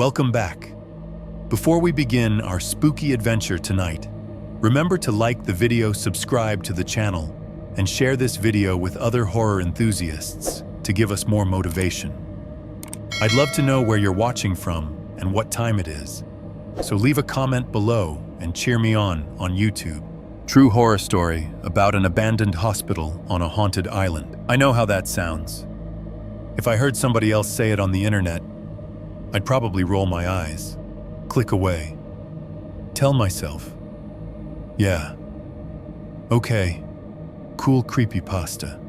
Welcome back. Before we begin our spooky adventure tonight, remember to like the video, subscribe to the channel, and share this video with other horror enthusiasts to give us more motivation. I'd love to know where you're watching from and what time it is, so leave a comment below and cheer me on YouTube. True horror story about an abandoned hospital on a haunted island. I know how that sounds. If I heard somebody else say it on the internet, I'd probably roll my eyes, click away, tell myself, yeah, okay, cool creepypasta.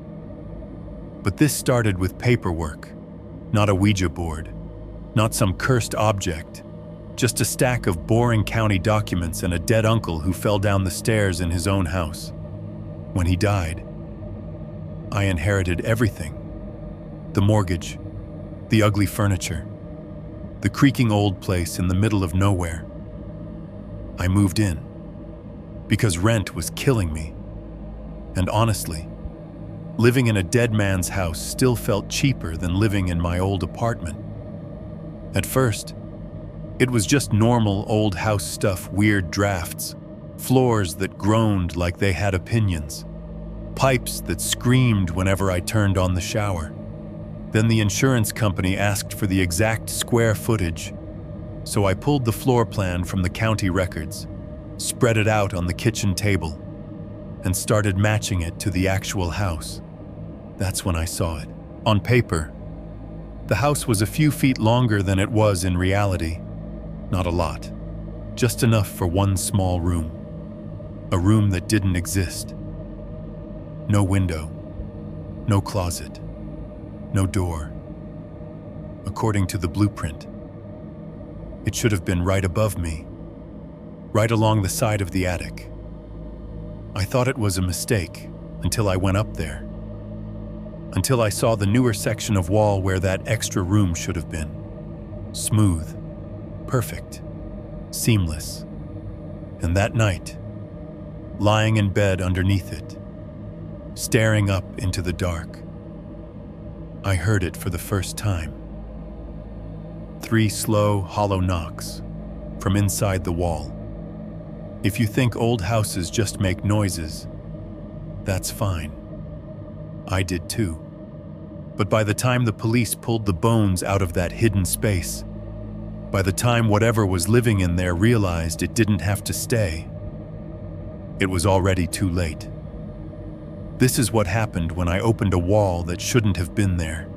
But this started with paperwork, not a Ouija board, not some cursed object, just a stack of boring county documents and a dead uncle who fell down the stairs in his own house. When he died, I inherited everything. The mortgage, the ugly furniture, the creaking old place in the middle of nowhere. I moved in because rent was killing me. And honestly, living in a dead man's house still felt cheaper than living in my old apartment. At first, it was just normal old house stuff, weird drafts, floors that groaned like they had opinions, pipes that screamed whenever I turned on the shower. Then the insurance company asked for the exact square footage, so I pulled the floor plan from the county records, spread it out on the kitchen table, and started matching it to the actual house. That's when I saw it. On paper, the house was a few feet longer than it was in reality. Not a lot, just enough for one small room. A room that didn't exist. No window, no closet, no door. According to the blueprint, it should have been right above me, right along the side of the attic. I thought it was a mistake until I went up there, until I saw the newer section of wall where that extra room should have been. Smooth, perfect, seamless. And that night, lying in bed underneath it, staring up into the dark, I heard it for the first time. 3 slow, hollow knocks from inside the wall. If you think old houses just make noises, that's fine. I did too. But by the time the police pulled the bones out of that hidden space, by the time whatever was living in there realized it didn't have to stay, it was already too late. This is what happened when I opened a wall that shouldn't have been there.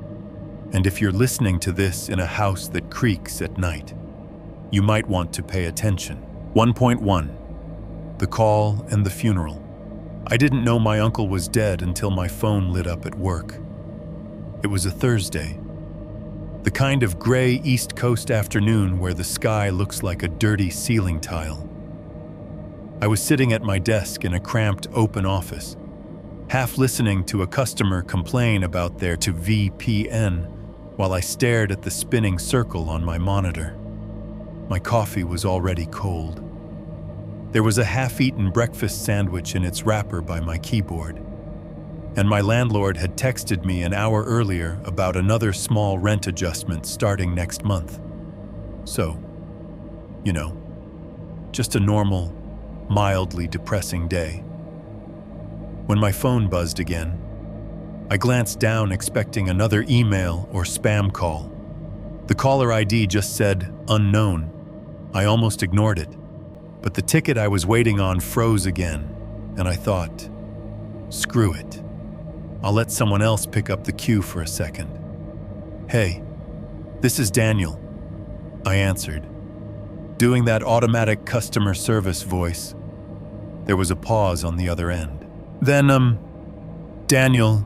And if you're listening to this in a house that creaks at night, you might want to pay attention. 1.1. The call and the funeral. I didn't know my uncle was dead until my phone lit up at work. It was a Thursday. The kind of gray East Coast afternoon where the sky looks like a dirty ceiling tile. I was sitting at my desk in a cramped open office, half listening to a customer complain about their VPN while I stared at the spinning circle on my monitor. My coffee was already cold. There was a half-eaten breakfast sandwich in its wrapper by my keyboard, and my landlord had texted me an hour earlier about another small rent adjustment starting next month. So, just a normal, mildly depressing day. When my phone buzzed again, I glanced down expecting another email or spam call. The caller ID just said, unknown. I almost ignored it, but the ticket I was waiting on froze again, and I thought, screw it. I'll let someone else pick up the queue for a second. Hey, this is Daniel, I answered, doing that automatic customer service voice. There was a pause on the other end. Then, Daniel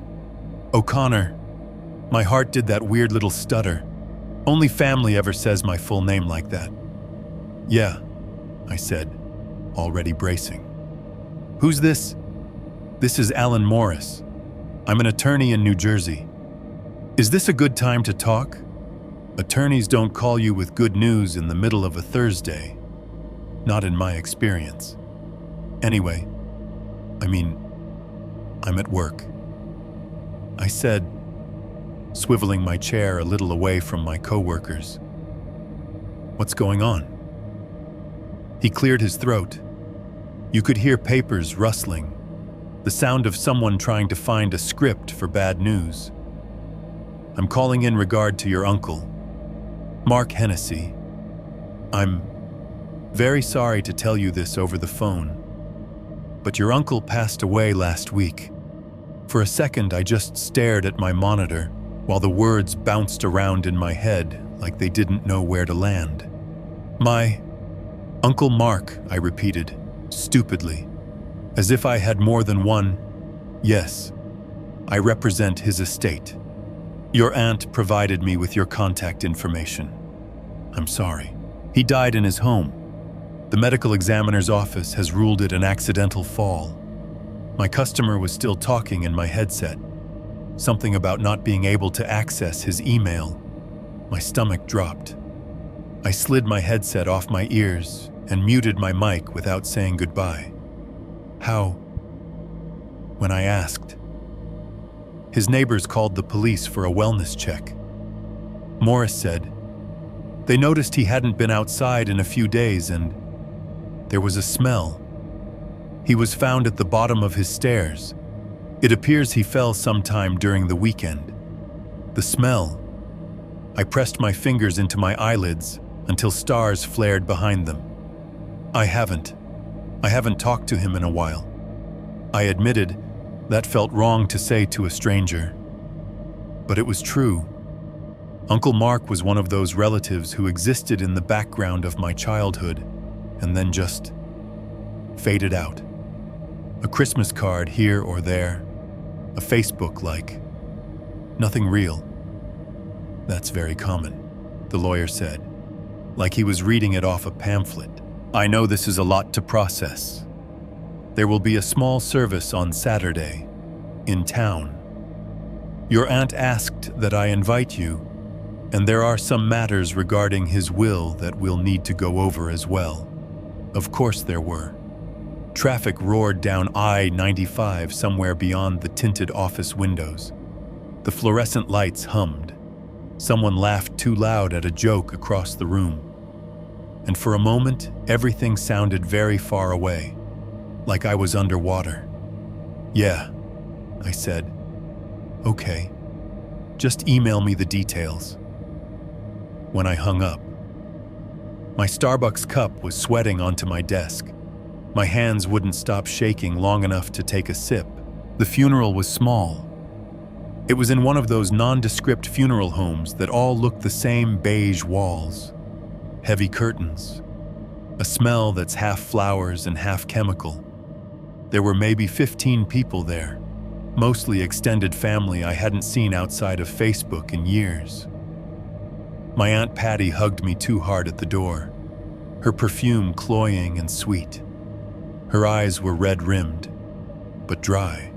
O'Connor. My heart did that weird little stutter. Only family ever says my full name like that. Yeah, I said, already bracing. Who's this? This is Alan Morris. I'm an attorney in New Jersey. Is this a good time to talk? Attorneys don't call you with good news in the middle of a Thursday. Not in my experience. Anyway, I'm at work. I said, swiveling my chair a little away from my coworkers. What's going on?" He cleared his throat. You could hear papers rustling, the sound of someone trying to find a script for bad news. "I'm calling in regard to your uncle, Mark Hennessy. I'm very sorry to tell you this over the phone, but your uncle passed away last week." For a second, I just stared at my monitor while the words bounced around in my head like they didn't know where to land. "My Uncle Mark," I repeated, stupidly, as if I had more than one. "Yes, I represent his estate. Your aunt provided me with your contact information. I'm sorry. He died in his home. The medical examiner's office has ruled it an accidental fall." My customer was still talking in my headset, something about not being able to access his email. My stomach dropped. I slid my headset off my ears and muted my mic without saying goodbye. "How?" when I asked. His neighbors called the police for a wellness check. Morris said they noticed he hadn't been outside in a few days and there was a smell. He was found at the bottom of his stairs. It appears he fell sometime during the weekend. The smell. I pressed my fingers into my eyelids until stars flared behind them. I haven't talked to him in a while. I admitted that felt wrong to say to a stranger. But it was true. Uncle Mark was one of those relatives who existed in the background of my childhood and then just faded out. A Christmas card here or there, a Facebook like. Nothing real. "That's very common," the lawyer said, like he was reading it off a pamphlet. "I know this is a lot to process. There will be a small service on Saturday, in town. Your aunt asked that I invite you, and there are some matters regarding his will that we'll need to go over as well." Of course there were. Traffic roared down I-95 somewhere beyond the tinted office windows. The fluorescent lights hummed. Someone laughed too loud at a joke across the room. And for a moment, everything sounded very far away, like I was underwater. "Yeah," I said. "Okay. Just email me the details." When I hung up, my Starbucks cup was sweating onto my desk. My hands wouldn't stop shaking long enough to take a sip. The funeral was small. It was in one of those nondescript funeral homes that all look the same: beige walls, heavy curtains, a smell that's half flowers and half chemical. There were maybe 15 people there, mostly extended family I hadn't seen outside of Facebook in years. My Aunt Patty hugged me too hard at the door, her perfume cloying and sweet. Her eyes were red-rimmed, but dry,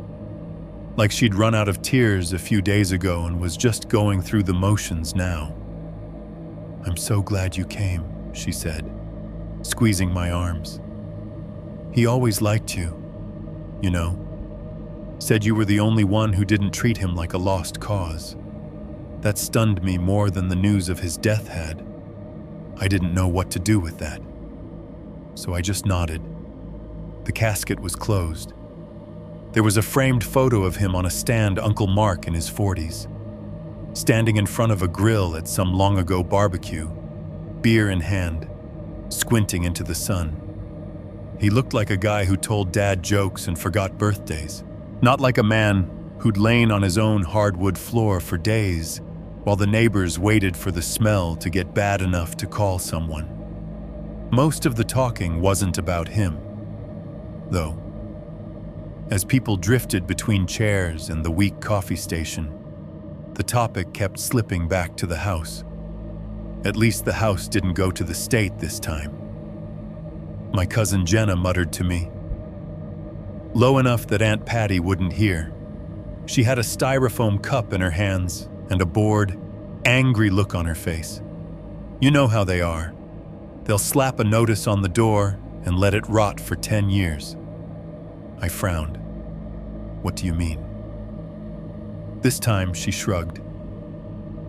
like she'd run out of tears a few days ago and was just going through the motions now. "I'm so glad you came," she said, squeezing my arms. "He always liked you, you know. Said you were the only one who didn't treat him like a lost cause. That stunned me more than the news of his death had. I didn't know what to do with that. So I just nodded. The casket was closed. There was a framed photo of him on a stand, Uncle Mark in his 40s, standing in front of a grill at some long-ago barbecue, beer in hand, squinting into the sun. He looked like a guy who told dad jokes and forgot birthdays, not like a man who'd lain on his own hardwood floor for days while the neighbors waited for the smell to get bad enough to call someone. Most of the talking wasn't about him, though. As people drifted between chairs and the weak coffee station, the topic kept slipping back to the house. At least the house didn't go to the state this time. My cousin Jenna muttered to me, low enough that Aunt Patty wouldn't hear. She had a styrofoam cup in her hands and a bored, angry look on her face. You know how they are. They'll slap a notice on the door and let it rot for 10 years. I frowned. What do you mean? This time she shrugged.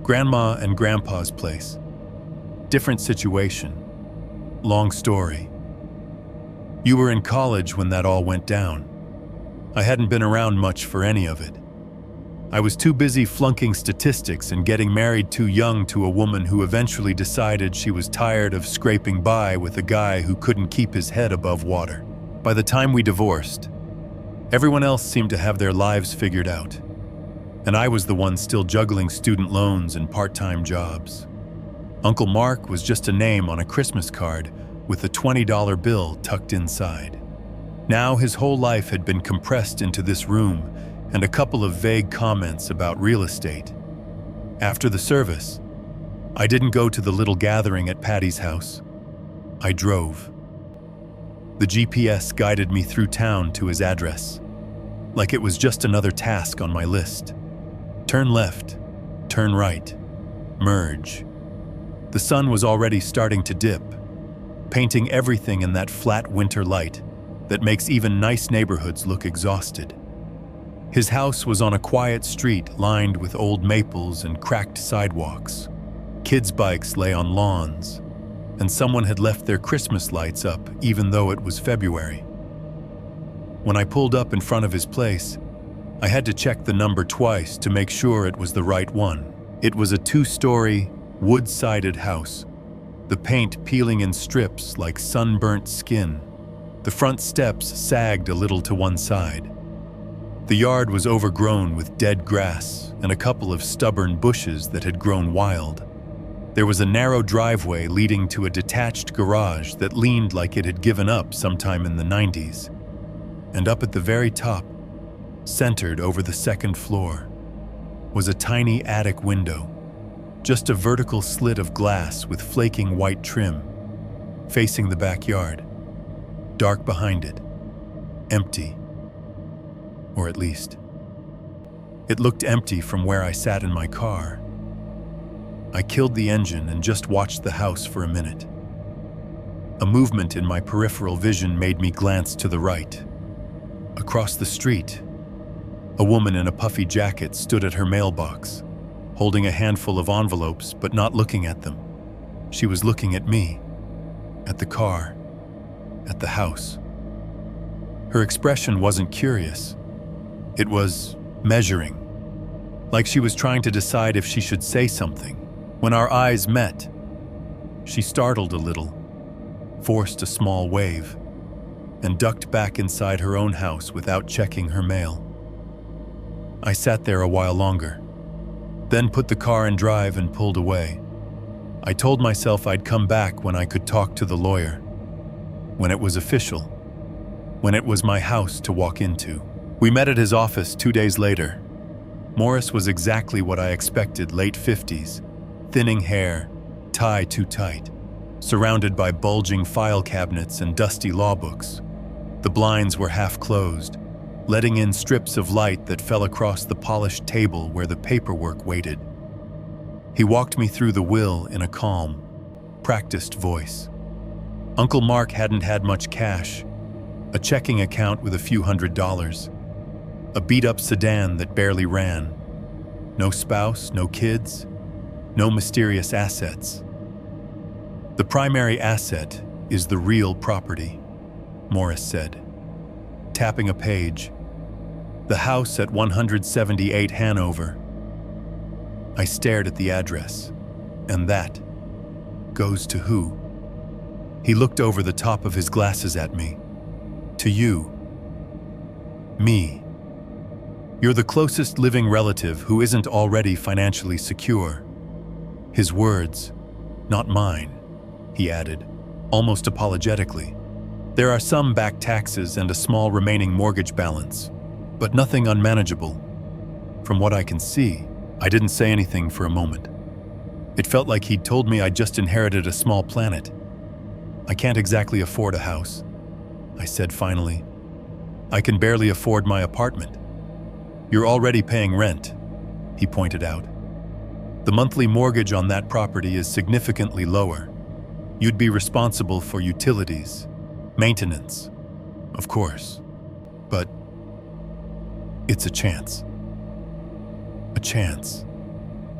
Grandma and Grandpa's place. different situation. Long story. You were in college when that all went down. I hadn't been around much for any of it. I was too busy flunking statistics and getting married too young to a woman who eventually decided she was tired of scraping by with a guy who couldn't keep his head above water. By the time we divorced, everyone else seemed to have their lives figured out, and I was the one still juggling student loans and part-time jobs. Uncle Mark was just a name on a Christmas card with a $20 bill tucked inside. Now his whole life had been compressed into this room and a couple of vague comments about real estate. After the service, I didn't go to the little gathering at Patty's house. I drove. The GPS guided me through town to his address, like it was just another task on my list. Turn left, turn right, merge. The sun was already starting to dip, painting everything in that flat winter light that makes even nice neighborhoods look exhausted. His house was on a quiet street lined with old maples and cracked sidewalks. Kids' bikes lay on lawns, and someone had left their Christmas lights up even though it was February. When I pulled up in front of his place, I had to check the number twice to make sure it was the right one. It was a 2-story, wood-sided house, the paint peeling in strips like sunburnt skin. The front steps sagged a little to one side. The yard was overgrown with dead grass and a couple of stubborn bushes that had grown wild. There was a narrow driveway leading to a detached garage that leaned like it had given up sometime in the 90s. And up at the very top, centered over the second floor, was a tiny attic window, just a vertical slit of glass with flaking white trim, facing the backyard. Dark behind it, empty. Or at least, it looked empty from where I sat in my car. I killed the engine and just watched the house for a minute. A movement in my peripheral vision made me glance to the right. Across the street, a woman in a puffy jacket stood at her mailbox, holding a handful of envelopes but not looking at them. She was looking at me, at the car, at the house. Her expression wasn't curious. It was measuring, like she was trying to decide if she should say something. When our eyes met, she startled a little, forced a small wave, and ducked back inside her own house without checking her mail. I sat there a while longer, then put the car in drive and pulled away. I told myself I'd come back when I could talk to the lawyer, when it was official, when it was my house to walk into. We met at his office 2 days later. Morris was exactly what I expected, late 50s, thinning hair, tie too tight, surrounded by bulging file cabinets and dusty law books. The blinds were half closed, letting in strips of light that fell across the polished table where the paperwork waited. He walked me through the will in a calm, practiced voice. Uncle Mark hadn't had much cash, a checking account with a few $100s, a beat-up sedan that barely ran, no spouse, no kids, no mysterious assets. The primary asset is the real property, Morris said, tapping a page. The house at 178 Hanover. I stared at the address, and that goes to who? He looked over the top of his glasses at me. To you. Me. You're the closest living relative who isn't already financially secure. His words, not mine, he added, almost apologetically. There are some back taxes and a small remaining mortgage balance, but nothing unmanageable. From what I can see, I didn't say anything for a moment. It felt like he'd told me I'd just inherited a small planet. I can't exactly afford a house, I said finally. I can barely afford my apartment. You're already paying rent, he pointed out. The monthly mortgage on that property is significantly lower. You'd be responsible for utilities, maintenance, of course. But it's a chance. A chance.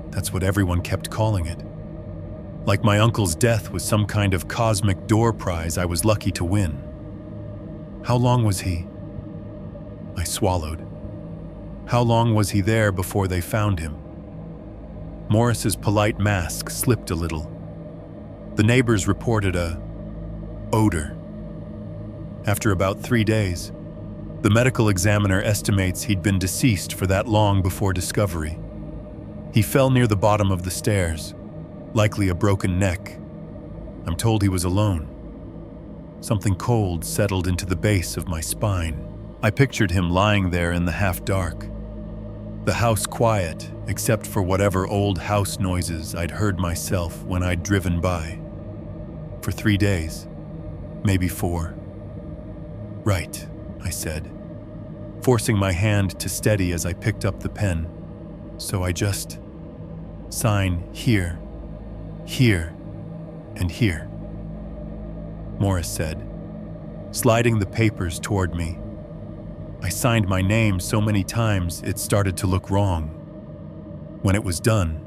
That's what everyone kept calling it. Like my uncle's death was some kind of cosmic door prize I was lucky to win. How long was he? I swallowed. How long was he there before they found him? Morris's polite mask slipped a little. The neighbors reported a odor. After about 3 days, the medical examiner estimates he'd been deceased for that long before discovery. He fell near the bottom of the stairs, likely a broken neck. I'm told he was alone. Something cold settled into the base of my spine. I pictured him lying there in the half-dark. The house quiet, except for whatever old house noises I'd heard myself when I'd driven by. For 3 days, maybe 4. Right, I said, forcing my hand to steady as I picked up the pen. So I just sign here, here, and here, Morris said, sliding the papers toward me. I signed my name so many times it started to look wrong. When it was done,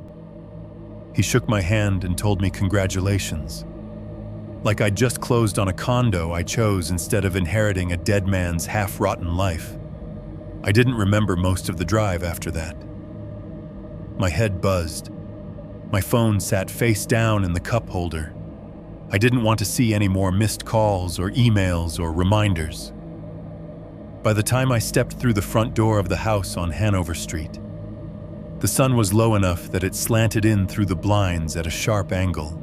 he shook my hand and told me congratulations. Like I'd just closed on a condo I chose instead of inheriting a dead man's half-rotten life. I didn't remember most of the drive after that. My head buzzed. My phone sat face down in the cup holder. I didn't want to see any more missed calls or emails or reminders. By the time I stepped through the front door of the house on Hanover Street, the sun was low enough that it slanted in through the blinds at a sharp angle,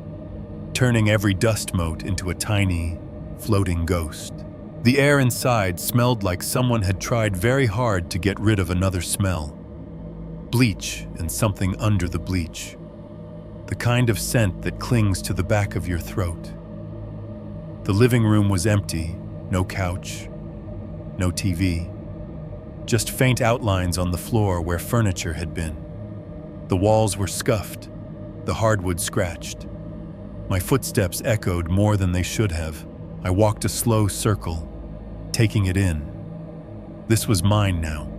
turning every dust mote into a tiny, floating ghost. The air inside smelled like someone had tried very hard to get rid of another smell. Bleach and something under the bleach. The kind of scent that clings to the back of your throat. The living room was empty, no couch, no TV. Just faint outlines on the floor where furniture had been. The walls were scuffed, the hardwood scratched. My footsteps echoed more than they should have. I walked a slow circle, taking it in. This was mine now.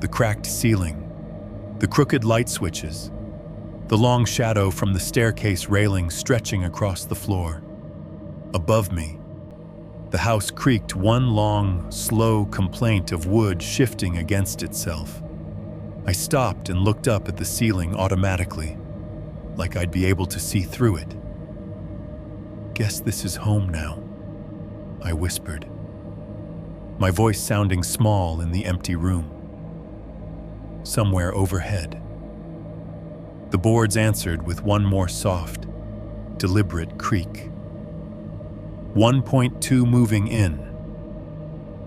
The cracked ceiling, the crooked light switches, the long shadow from the staircase railing stretching across the floor. Above me, the house creaked, one long, slow complaint of wood shifting against itself. I stopped and looked up at the ceiling automatically, like I'd be able to see through it. Guess this is home now, I whispered, my voice sounding small in the empty room. Somewhere overhead, the boards answered with one more soft, deliberate creak. 1.2 moving in.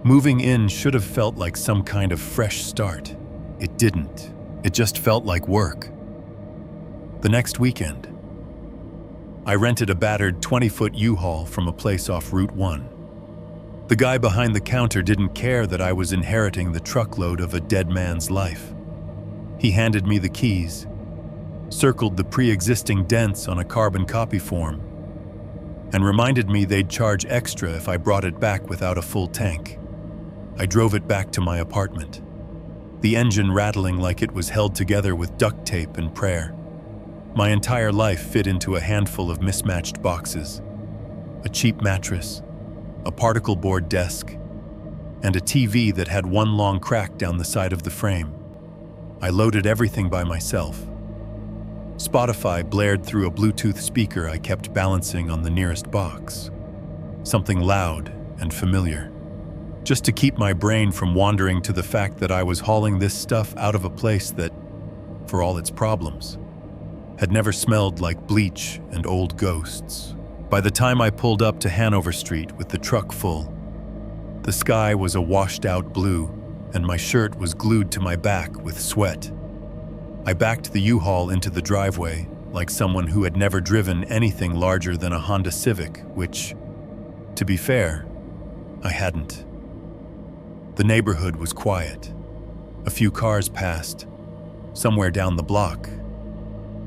Moving in should have felt like some kind of fresh start. It didn't. It just felt like work. The next weekend, I rented a battered 20-foot U-Haul from a place off Route 1. The guy behind the counter didn't care that I was inheriting the truckload of a dead man's life. He handed me the keys, circled the pre-existing dents on a carbon copy form, and reminded me they'd charge extra if I brought it back without a full tank. I drove it back to my apartment, the engine rattling like it was held together with duct tape and prayer. My entire life fit into a handful of mismatched boxes: a cheap mattress, a particle board desk, and a TV that had one long crack down the side of the frame. I loaded everything by myself. Spotify blared through a Bluetooth speaker I kept balancing on the nearest box. Something loud and familiar, just to keep my brain from wandering to the fact that I was hauling this stuff out of a place that, for all its problems, had never smelled like bleach and old ghosts. By the time I pulled up to Hanover Street with the truck full, the sky was a washed-out blue, and my shirt was glued to my back with sweat. I backed the U-Haul into the driveway like someone who had never driven anything larger than a Honda Civic, which, to be fair, I hadn't. The neighborhood was quiet. A few cars passed. Somewhere down the block,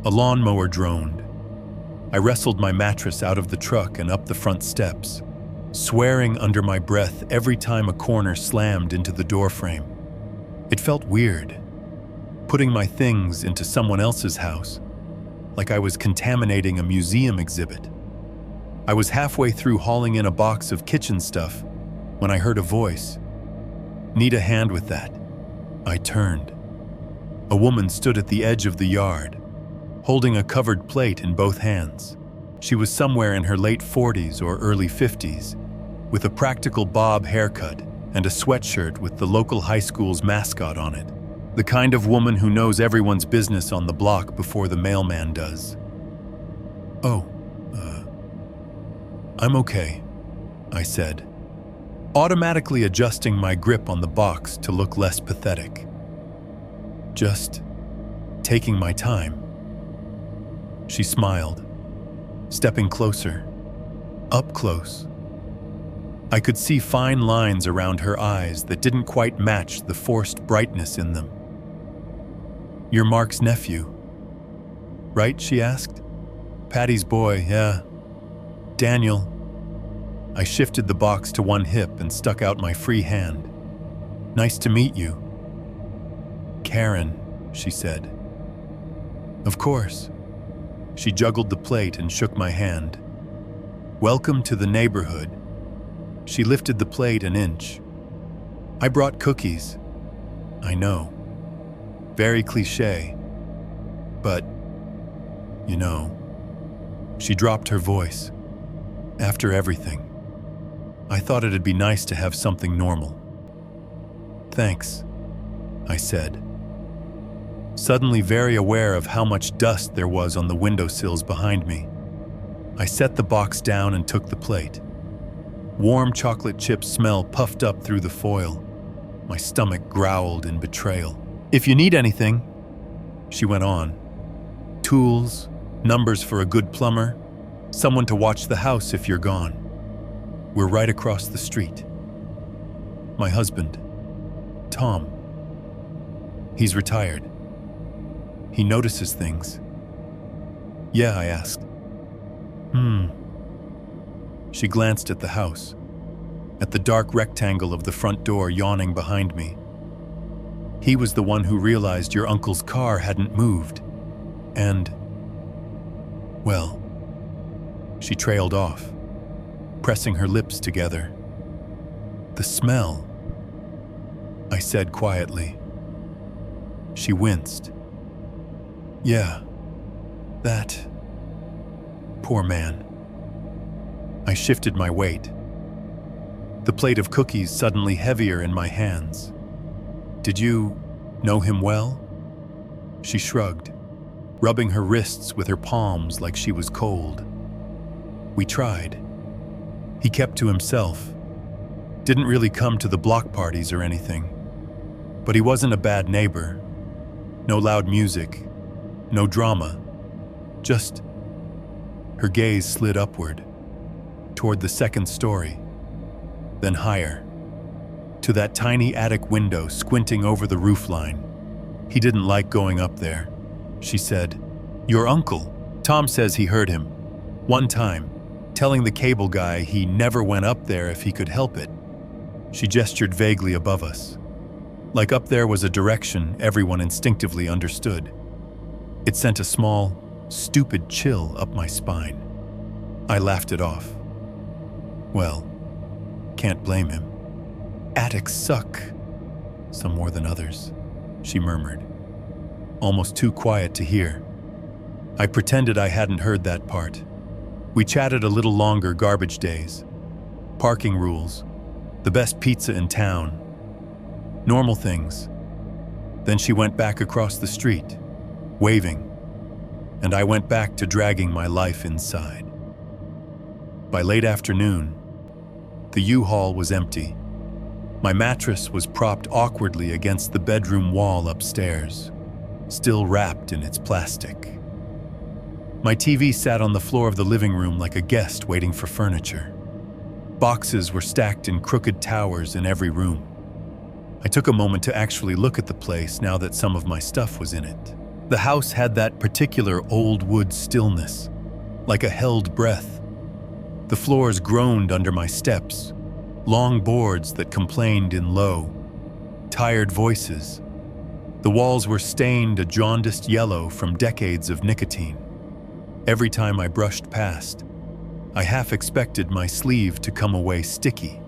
a lawnmower droned. I wrestled my mattress out of the truck and up the front steps, swearing under my breath every time a corner slammed into the doorframe. It felt weird, putting my things into someone else's house, like I was contaminating a museum exhibit. I was halfway through hauling in a box of kitchen stuff when I heard a voice. "Need a hand with that?" I turned. A woman stood at the edge of the yard, holding a covered plate in both hands. She was somewhere in her late 40s or early 50s, with a practical bob haircut and a sweatshirt with the local high school's mascot on it. The kind of woman who knows everyone's business on the block before the mailman does. "Oh, I'm okay," I said, automatically adjusting my grip on the box to look less pathetic. "Just taking my time." She smiled, stepping closer, up close. I could see fine lines around her eyes that didn't quite match the forced brightness in them. "You're Mark's nephew, right?" she asked. "Patty's boy, yeah. Daniel." I shifted the box to one hip and stuck out my free hand. "Nice to meet you." "Karen," she said. "Of course." She juggled the plate and shook my hand. "Welcome to the neighborhood." She lifted the plate an inch. "I brought cookies." "I know. Very cliché. But, you know." She dropped her voice. "After everything, I thought it'd be nice to have something normal." "Thanks," I said, suddenly very aware of how much dust there was on the windowsills behind me. I set the box down and took the plate. Warm chocolate chip smell puffed up through the foil. My stomach growled in betrayal. "If you need anything," she went on. "Tools, numbers for a good plumber, someone to watch the house if you're gone. We're right across the street." "My husband, Tom. He's retired. He notices things." "Yeah," I asked. She glanced at the house, at the dark rectangle of the front door yawning behind me. "He was the one who realized your uncle's car hadn't moved. And, well," she trailed off, pressing her lips together. "The smell," I said quietly. She winced. "Yeah, that. Poor man." I shifted my weight, the plate of cookies suddenly heavier in my hands. "Did you know him well?" She shrugged, rubbing her wrists with her palms like she was cold. "We tried. He kept to himself. Didn't really come to the block parties or anything. But he wasn't a bad neighbor. No loud music, no drama. Just..." Her gaze slid upward, toward the second story, then higher, to that tiny attic window squinting over the roofline. "He didn't like going up there," she said. "Your uncle, Tom says he heard him, one time, telling the cable guy he never went up there if he could help it." She gestured vaguely above us, like up there was a direction everyone instinctively understood. It sent a small, stupid chill up my spine. I laughed it off. "Well, can't blame him. Attics suck. Some more than others," she murmured, almost too quiet to hear. I pretended I hadn't heard that part. We chatted a little longer garbage days, parking rules, the best pizza in town, normal things. Then she went back across the street, waving, and I went back to dragging my life inside. By late afternoon, the U-Haul was empty. My mattress was propped awkwardly against the bedroom wall upstairs, still wrapped in its plastic. My TV sat on the floor of the living room like a guest waiting for furniture. Boxes were stacked in crooked towers in every room. I took a moment to actually look at the place now that some of my stuff was in it. The house had that particular old wood stillness, like a held breath. The floors groaned under my steps, long boards that complained in low, tired voices. The walls were stained a jaundiced yellow from decades of nicotine. Every time I brushed past, I half expected my sleeve to come away sticky.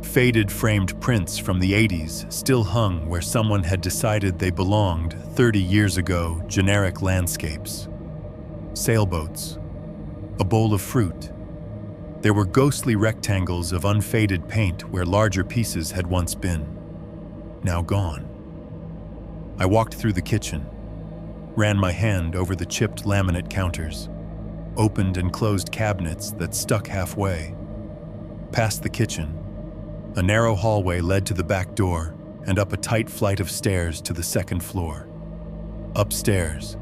Faded framed prints from the 80s still hung where someone had decided they belonged 30 years ago. Generic landscapes, sailboats, a bowl of fruit. There were ghostly rectangles of unfaded paint where larger pieces had once been, now gone. I walked through the kitchen, ran my hand over the chipped laminate counters, opened and closed cabinets that stuck halfway. Past the kitchen, a narrow hallway led to the back door and up a tight flight of stairs to the second floor. Upstairs,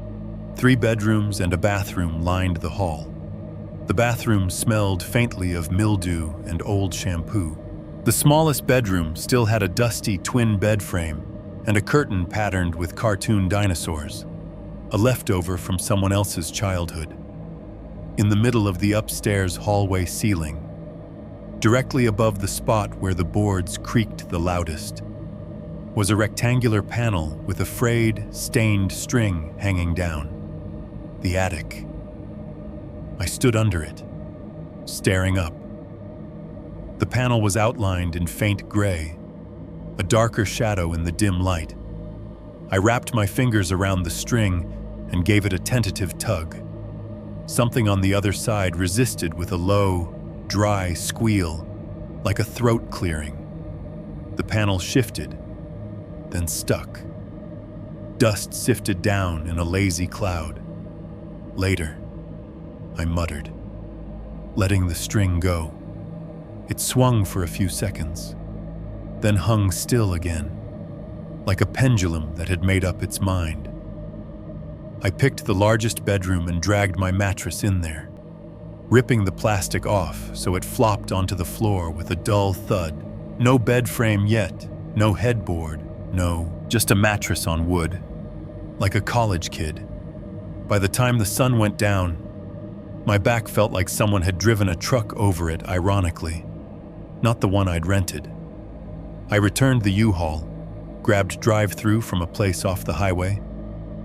3 bedrooms and a bathroom lined the hall. The bathroom smelled faintly of mildew and old shampoo. The smallest bedroom still had a dusty twin bed frame and a curtain patterned with cartoon dinosaurs, a leftover from someone else's childhood. In the middle of the upstairs hallway ceiling, directly above the spot where the boards creaked the loudest, was a rectangular panel with a frayed, stained string hanging down. The attic. I stood under it, staring up. The panel was outlined in faint gray, a darker shadow in the dim light. I wrapped my fingers around the string and gave it a tentative tug. Something on the other side resisted with a low, dry squeal, like a throat clearing. The panel shifted, then stuck. Dust sifted down in a lazy cloud. Later, I muttered, letting the string go. It swung for a few seconds, then hung still again, like a pendulum that had made up its mind. I picked the largest bedroom and dragged my mattress in there, ripping the plastic off so it flopped onto the floor with a dull thud. No bed frame yet, no headboard, just a mattress on wood, like a college kid. By the time the sun went down, my back felt like someone had driven a truck over it, ironically, not the one I'd rented. I returned the U-Haul, grabbed drive-through from a place off the highway,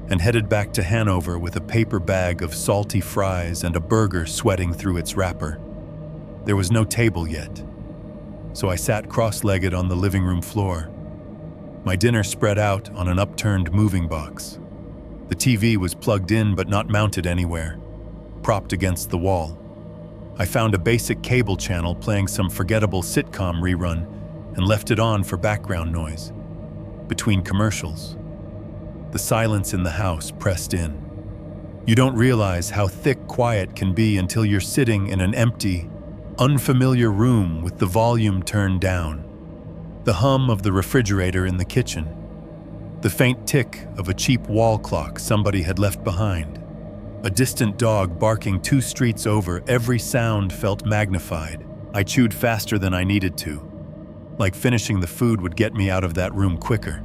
and headed back to Hanover with a paper bag of salty fries and a burger sweating through its wrapper. There was no table yet, so I sat cross-legged on the living room floor, my dinner spread out on an upturned moving box. The TV was plugged in but not mounted anywhere, propped against the wall. I found a basic cable channel playing some forgettable sitcom rerun and left it on for background noise. Between commercials, the silence in the house pressed in. You don't realize how thick quiet can be until you're sitting in an empty, unfamiliar room with the volume turned down. The hum of the refrigerator in the kitchen, the faint tick of a cheap wall clock somebody had left behind, a distant dog barking 2 streets over. Every sound felt magnified. I chewed faster than I needed to, like finishing the food would get me out of that room quicker.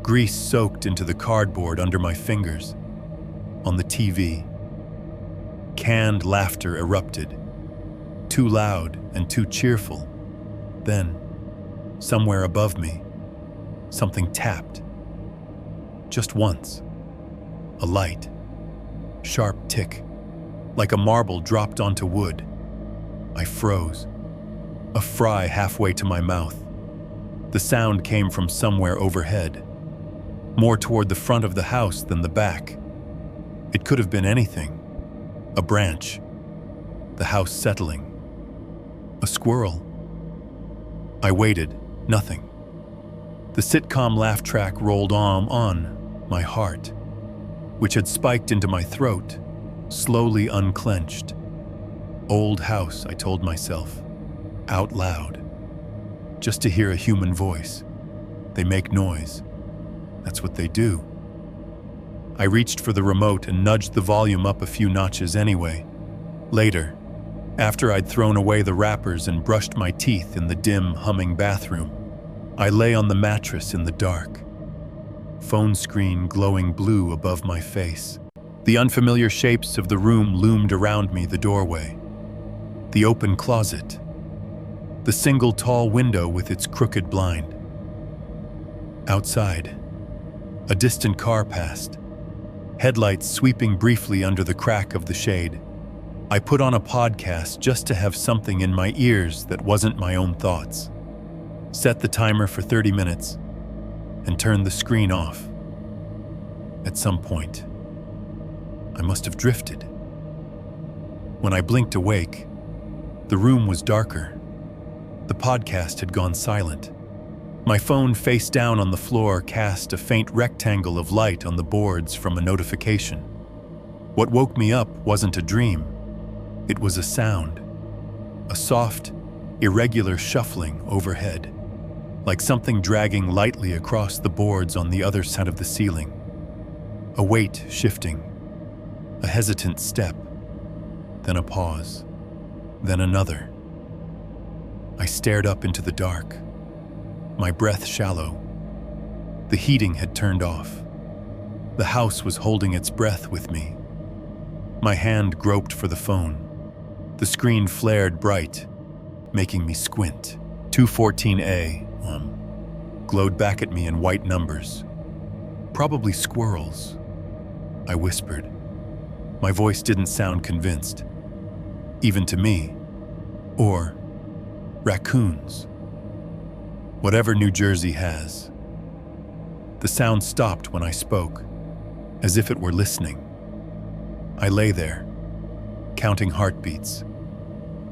Grease soaked into the cardboard under my fingers. On the TV, canned laughter erupted, too loud and too cheerful. Then, somewhere above me, something tapped. Just once. A light, sharp tick, like a marble dropped onto wood. I froze, a fry halfway to my mouth. The sound came from somewhere overhead, more toward the front of the house than the back. It could have been anything. A branch, the house settling, a squirrel. I waited, nothing. The sitcom laugh track rolled on, my heart, which had spiked into my throat, slowly unclenched. Old house, I told myself, out loud, just to hear a human voice. They make noise. That's what they do. I reached for the remote and nudged the volume up a few notches anyway. Later, after I'd thrown away the wrappers and brushed my teeth in the dim, humming bathroom, I lay on the mattress in the dark, phone screen glowing blue above my face. The unfamiliar shapes of the room loomed around me, the doorway, the open closet, the single tall window with its crooked blind. Outside, a distant car passed, headlights sweeping briefly under the crack of the shade. I put on a podcast just to have something in my ears that wasn't my own thoughts. Set the timer for 30 minutes and turned the screen off. At some point, I must have drifted. When I blinked awake, the room was darker. The podcast had gone silent. My phone face down on the floor cast a faint rectangle of light on the boards from a notification. What woke me up wasn't a dream. It was a sound. A soft, irregular shuffling overhead, like something dragging lightly across the boards on the other side of the ceiling. A weight shifting. A hesitant step. Then a pause. Then another. I stared up into the dark, my breath shallow. The heating had turned off. The house was holding its breath with me. My hand groped for the phone. The screen flared bright, making me squint. 214A, glowed back at me in white numbers. Probably squirrels, I whispered. My voice didn't sound convinced, even to me. Or raccoons. Whatever New Jersey has. The sound stopped when I spoke, as if it were listening. I lay there, counting heartbeats,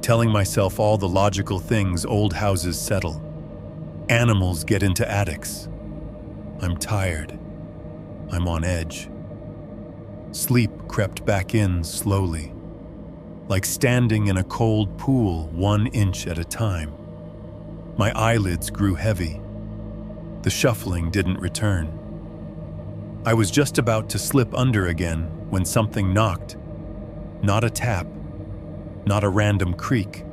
telling myself all the logical things old houses settle. Animals get into attics. I'm tired. I'm on edge. Sleep crept back in slowly, like standing in a cold pool 1 inch at a time. My eyelids grew heavy. The shuffling didn't return. I was just about to slip under again when something knocked. Not a tap, not a random creak.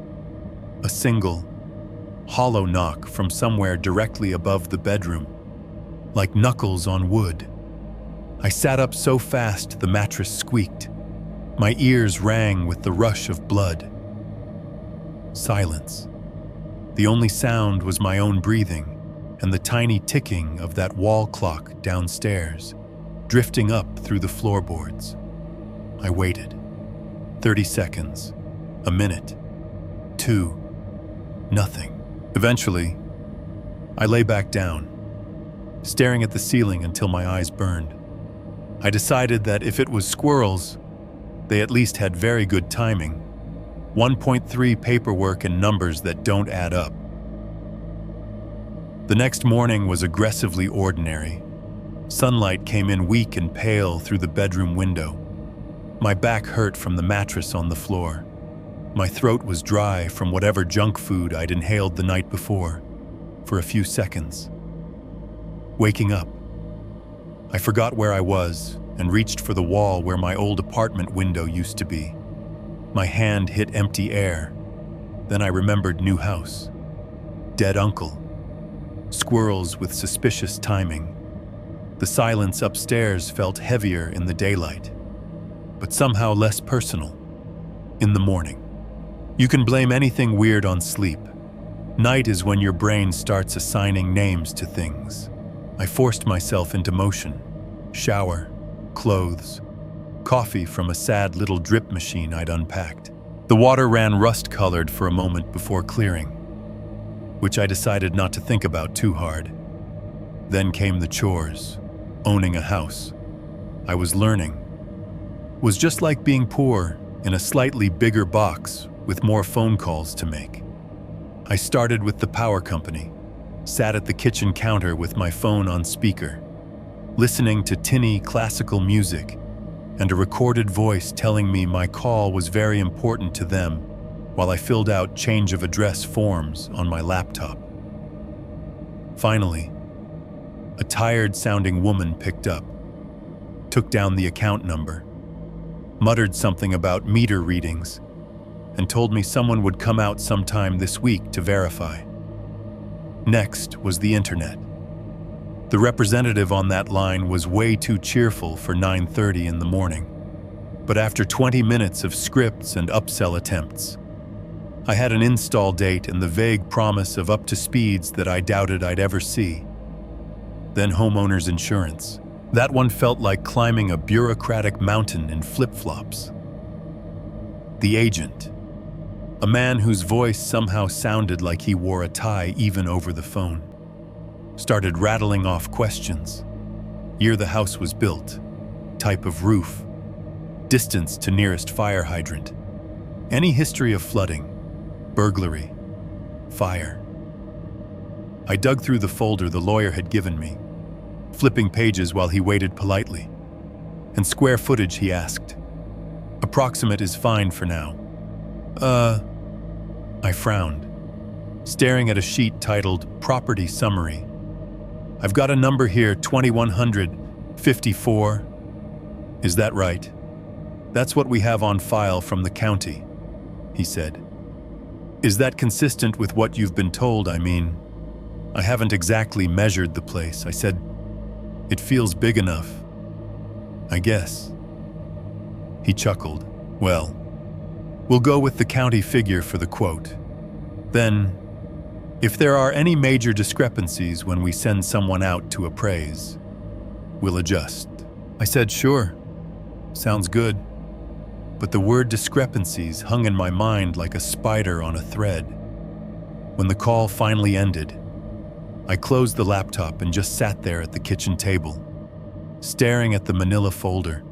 A single, hollow knock from somewhere directly above the bedroom, like knuckles on wood. I sat up so fast the mattress squeaked. My ears rang with the rush of blood. Silence. The only sound was my own breathing and the tiny ticking of that wall clock downstairs, drifting up through the floorboards. I waited. 30 seconds. A minute. 2. Nothing. Eventually, I lay back down, staring at the ceiling until my eyes burned. I decided that if it was squirrels, they at least had very good timing. 1.3 paperwork and numbers that don't add up. The next morning was aggressively ordinary. Sunlight came in weak and pale through the bedroom window. My back hurt from the mattress on the floor. My throat was dry from whatever junk food I'd inhaled the night before, for a few seconds. Waking up, I forgot where I was and reached for the wall where my old apartment window used to be. My hand hit empty air. Then I remembered new house. Dead uncle. Squirrels with suspicious timing. The silence upstairs felt heavier in the daylight, but somehow less personal in the morning. You can blame anything weird on sleep. Night is when your brain starts assigning names to things. I forced myself into motion. Shower, clothes, coffee from a sad little drip machine I'd unpacked. The water ran rust-colored for a moment before clearing, which I decided not to think about too hard. Then came the chores. Owning a house, I was learning, was just like being poor in a slightly bigger box with more phone calls to make. I started with the power company, sat at the kitchen counter with my phone on speaker, listening to tinny classical music and a recorded voice telling me my call was very important to them while I filled out change of address forms on my laptop. Finally, a tired-sounding woman picked up, took down the account number, muttered something about meter readings, and told me someone would come out sometime this week to verify. Next was the internet. The representative on that line was way too cheerful for 9:30 in the morning, but after 20 minutes of scripts and upsell attempts, I had an install date and the vague promise of up to speeds that I doubted I'd ever see. Then homeowner's insurance. That one felt like climbing a bureaucratic mountain in flip-flops. The agent, a man whose voice somehow sounded like he wore a tie even over the phone, started rattling off questions. Year the house was built, type of roof, distance to nearest fire hydrant, any history of flooding, burglary, fire. I dug through the folder the lawyer had given me, flipping pages while he waited politely. And square footage, he asked. Approximate is fine for now. I frowned, staring at a sheet titled Property Summary. I've got a number here, 2154. Is that right? That's what we have on file from the county, he said. Is that consistent with what you've been told? I mean, I haven't exactly measured the place. I said, it feels big enough, I guess. He chuckled. Well, we'll go with the county figure for the quote. Then, if there are any major discrepancies when we send someone out to appraise, we'll adjust. I said, sure, sounds good. But the word discrepancies hung in my mind like a spider on a thread. When the call finally ended, I closed the laptop and just sat there at the kitchen table, staring at the manila folder.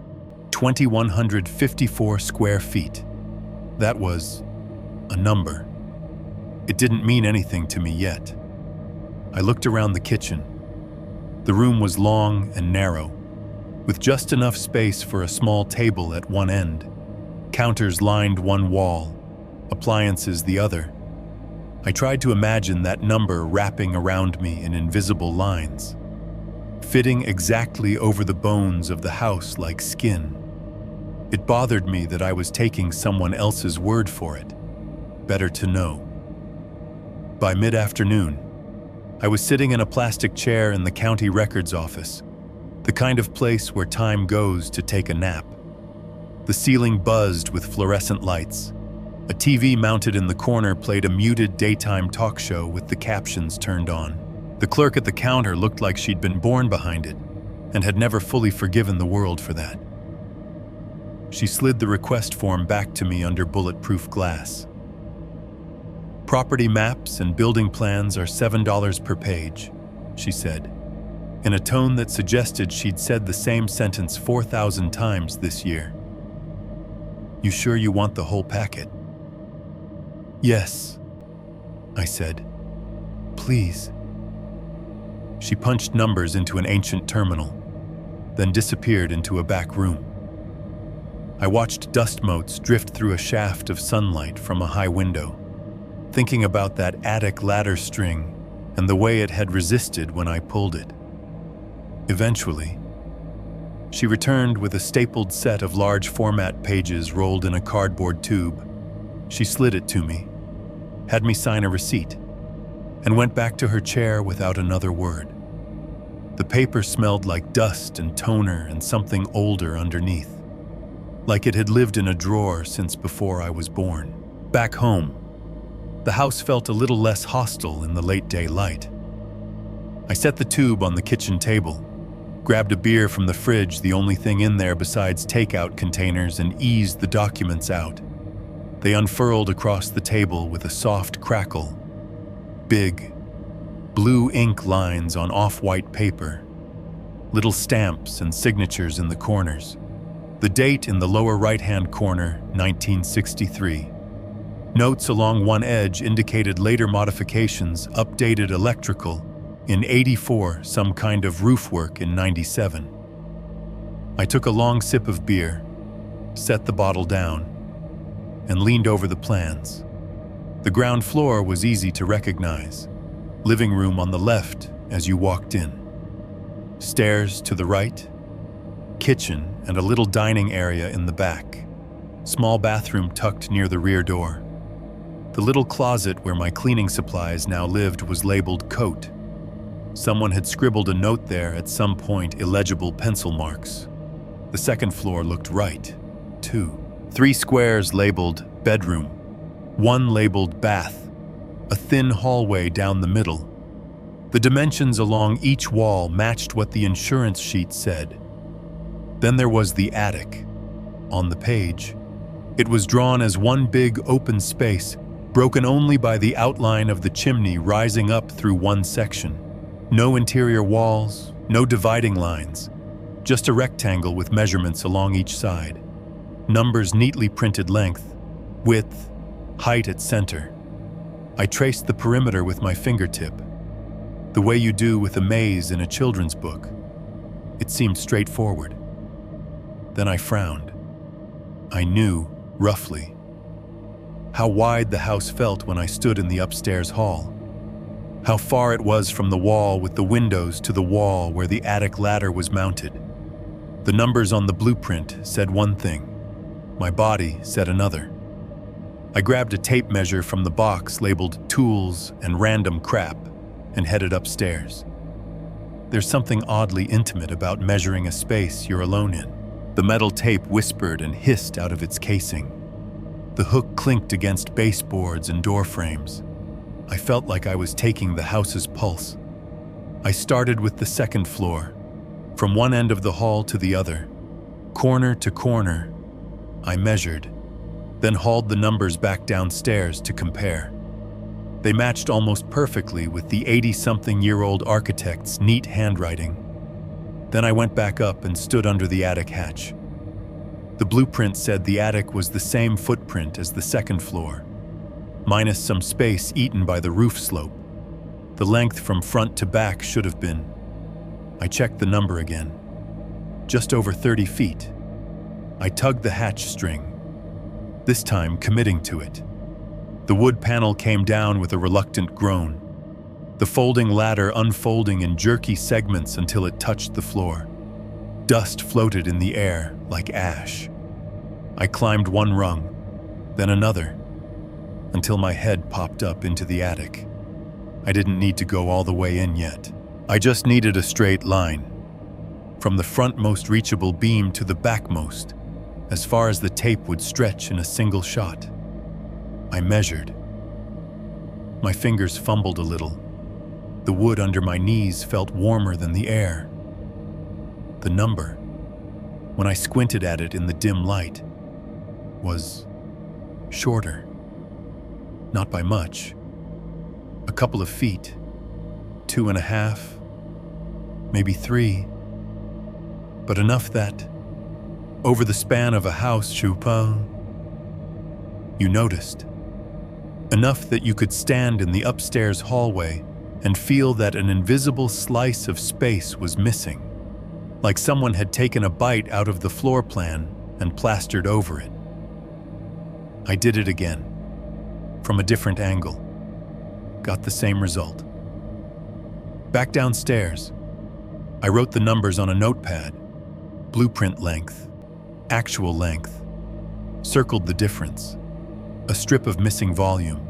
2,154 square feet. That was a number. It didn't mean anything to me yet. I looked around the kitchen. The room was long and narrow, with just enough space for a small table at one end. Counters lined one wall, appliances the other. I tried to imagine that number wrapping around me in invisible lines, fitting exactly over the bones of the house like skin. It bothered me that I was taking someone else's word for it. Better to know. By mid-afternoon, I was sitting in a plastic chair in the county records office, the kind of place where time goes to take a nap. The ceiling buzzed with fluorescent lights. A TV mounted in the corner played a muted daytime talk show with the captions turned on. The clerk at the counter looked like she'd been born behind it and had never fully forgiven the world for that. She slid the request form back to me under bulletproof glass. Property maps and building plans are $7 per page, she said, in a tone that suggested she'd said the same sentence 4,000 times this year. You sure you want the whole packet? Yes, I said. Please. She punched numbers into an ancient terminal, then disappeared into a back room. I watched dust motes drift through a shaft of sunlight from a high window, thinking about that attic ladder string and the way it had resisted when I pulled it. Eventually, she returned with a stapled set of large format pages rolled in a cardboard tube. She slid it to me, had me sign a receipt, and went back to her chair without another word. The paper smelled like dust and toner and something older underneath, like it had lived in a drawer since before I was born. Back home, the house felt a little less hostile in the late-day light. I set the tube on the kitchen table, grabbed a beer from the fridge, the only thing in there besides takeout containers, and eased the documents out. They unfurled across the table with a soft crackle. Big, blue ink lines on off-white paper. Little stamps and signatures in the corners. The date in the lower right-hand corner, 1963. Notes along one edge indicated later modifications, updated electrical. In 84, some kind of roof work in 97. I took a long sip of beer, set the bottle down, and leaned over the plans. The ground floor was easy to recognize. Living room on the left as you walked in. Stairs to the right. Kitchen and a little dining area in the back. Small bathroom tucked near the rear door. The little closet where my cleaning supplies now lived was labeled coat. Someone had scribbled a note there at some point, illegible pencil marks. The second floor looked right, too. 3 squares labeled bedroom, 1 labeled bath, a thin hallway down the middle, The dimensions along each wall matched what the insurance sheet said. Then there was the attic. On the page, it was drawn as one big open space, broken only by the outline of the chimney rising up through one section. No interior walls, no dividing lines, just a rectangle with measurements along each side. Numbers neatly printed: length, width, height at center. I traced the perimeter with my fingertip, the way you do with a maze in a children's book. It seemed straightforward. Then I frowned. I knew, roughly, how wide the house felt when I stood in the upstairs hall, how far it was from the wall with the windows to the wall where the attic ladder was mounted. The numbers on the blueprint said one thing. My body said another. I grabbed a tape measure from the box labeled tools and random crap and headed upstairs. There's something oddly intimate about measuring a space you're alone in. The metal tape whispered and hissed out of its casing. The hook clinked against baseboards and door frames. I felt like I was taking the house's pulse. I started with the second floor, from one end of the hall to the other, corner to corner. I measured, then hauled the numbers back downstairs to compare. They matched almost perfectly with the 80-something-year-old architect's neat handwriting. Then I went back up and stood under the attic hatch. The blueprint said the attic was the same footprint as the second floor, minus some space eaten by the roof slope. The length from front to back should have been. I checked the number again. Just over 30 feet. I tugged the hatch string, this time committing to it. The wood panel came down with a reluctant groan, the folding ladder unfolding in jerky segments until it touched the floor. Dust floated in the air like ash. I climbed one rung, then another, until my head popped up into the attic. I didn't need to go all the way in yet. I just needed a straight line, from the frontmost reachable beam to the backmost, as far as the tape would stretch in a single shot. I measured. My fingers fumbled a little. The wood under my knees felt warmer than the air. The number, when I squinted at it in the dim light, was shorter. Not by much. A couple of feet, 2.5, maybe 3, but enough that, over the span of a house, Chupin, you noticed. Enough that you could stand in the upstairs hallway and feel that an invisible slice of space was missing, like someone had taken a bite out of the floor plan and plastered over it. I did it again, from a different angle. Got the same result. Back downstairs, I wrote the numbers on a notepad. Blueprint length, actual length, circled the difference. A strip of missing volume,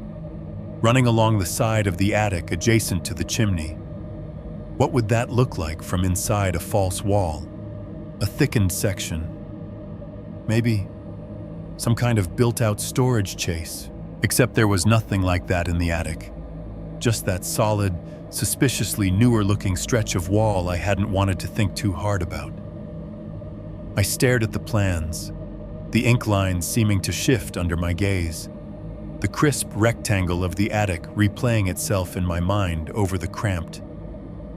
running along the side of the attic adjacent to the chimney. What would that look like from inside a false wall? A thickened section. Maybe some kind of built-out storage chase, except there was nothing like that in the attic. Just that solid, suspiciously newer-looking stretch of wall I hadn't wanted to think too hard about. I stared at the plans, the ink lines seeming to shift under my gaze, the crisp rectangle of the attic replaying itself in my mind over the cramped,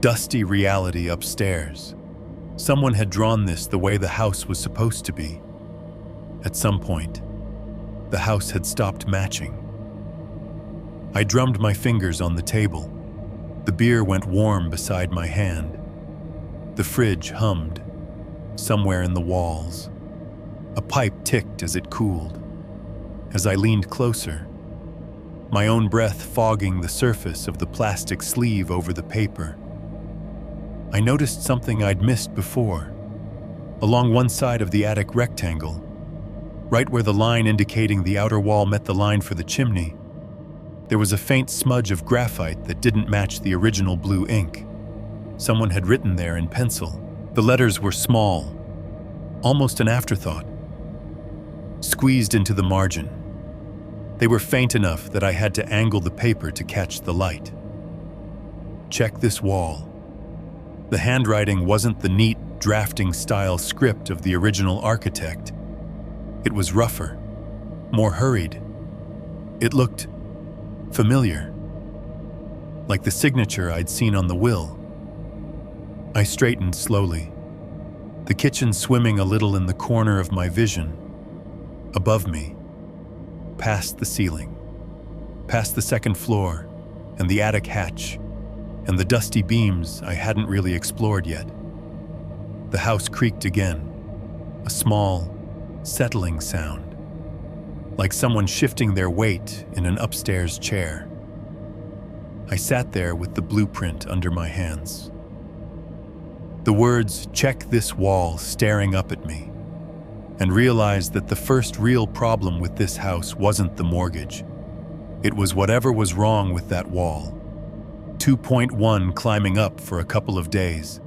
dusty reality upstairs. Someone had drawn this the way the house was supposed to be. At some point, the house had stopped matching. I drummed my fingers on the table. The beer went warm beside my hand. The fridge hummed, somewhere in the walls. A pipe ticked as it cooled. As I leaned closer, my own breath fogging the surface of the plastic sleeve over the paper, I noticed something I'd missed before. Along one side of the attic rectangle, right where the line indicating the outer wall met the line for the chimney, there was a faint smudge of graphite that didn't match the original blue ink. Someone had written there in pencil. The letters were small, almost an afterthought, squeezed into the margin. They were faint enough that I had to angle the paper to catch the light. Check this wall. The handwriting wasn't the neat drafting-style script of the original architect. It was rougher, more hurried. It looked familiar, like the signature I'd seen on the will. I straightened slowly, the kitchen swimming a little in the corner of my vision. Above me, past the ceiling, past the second floor, and the attic hatch, and the dusty beams I hadn't really explored yet. The house creaked again, a small, settling sound, like someone shifting their weight in an upstairs chair. I sat there with the blueprint under my hands. The words, "check this wall," staring up at me, and realized that the first real problem with this house wasn't the mortgage. It was whatever was wrong with that wall. 2.1 climbing up for a couple of days.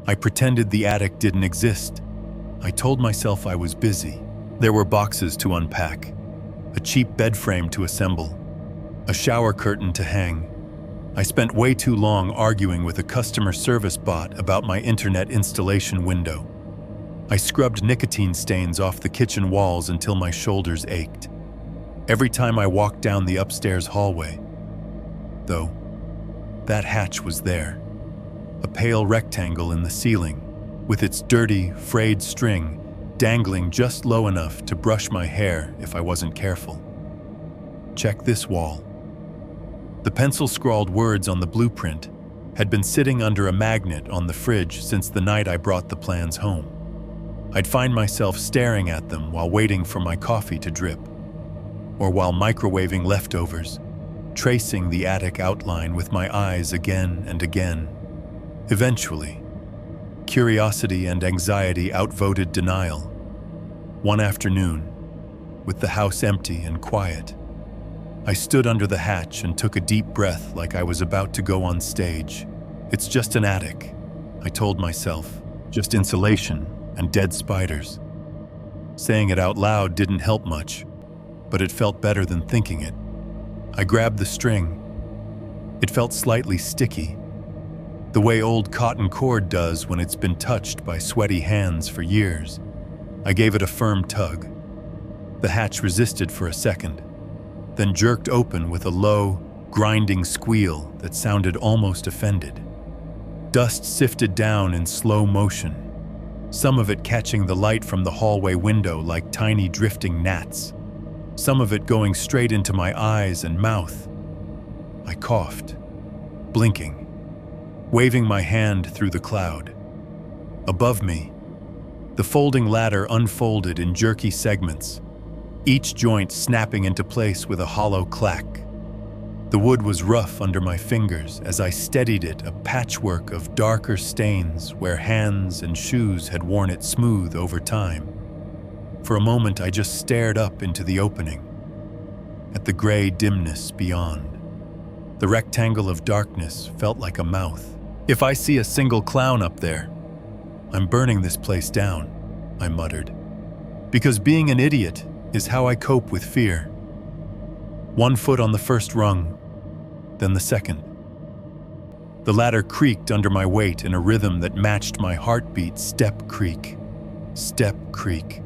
I pretended the attic didn't exist. I told myself I was busy. There were boxes to unpack, a cheap bed frame to assemble, a shower curtain to hang. I spent way too long arguing with a customer service bot about my internet installation window. I scrubbed nicotine stains off the kitchen walls until my shoulders ached. Every time I walked down the upstairs hallway, though, that hatch was there, a pale rectangle in the ceiling, with its dirty, frayed string dangling just low enough to brush my hair if I wasn't careful. Check this wall. The pencil-scrawled words on the blueprint had been sitting under a magnet on the fridge since the night I brought the plans home. I'd find myself staring at them while waiting for my coffee to drip, or while microwaving leftovers, tracing the attic outline with my eyes again and again. Eventually, curiosity and anxiety outvoted denial. One afternoon, with the house empty and quiet, I stood under the hatch and took a deep breath like I was about to go on stage. It's just an attic, I told myself, just insulation and dead spiders. Saying it out loud didn't help much, but it felt better than thinking it. I grabbed the string. It felt slightly sticky, the way old cotton cord does when it's been touched by sweaty hands for years. I gave it a firm tug. The hatch resisted for a second, then jerked open with a low, grinding squeal that sounded almost offended. Dust sifted down in slow motion, some of it catching the light from the hallway window like tiny drifting gnats, some of it going straight into my eyes and mouth. I coughed, blinking, waving my hand through the cloud. Above me, the folding ladder unfolded in jerky segments, each joint snapping into place with a hollow clack. The wood was rough under my fingers as I steadied it, a patchwork of darker stains where hands and shoes had worn it smooth over time. For a moment, I just stared up into the opening, at the gray dimness beyond. The rectangle of darkness felt like a mouth. If I see a single clown up there, I'm burning this place down, I muttered. Because being an idiot is how I cope with fear. One foot on the first rung, then the second. The ladder creaked under my weight in a rhythm that matched my heartbeat. Step creak, step creak.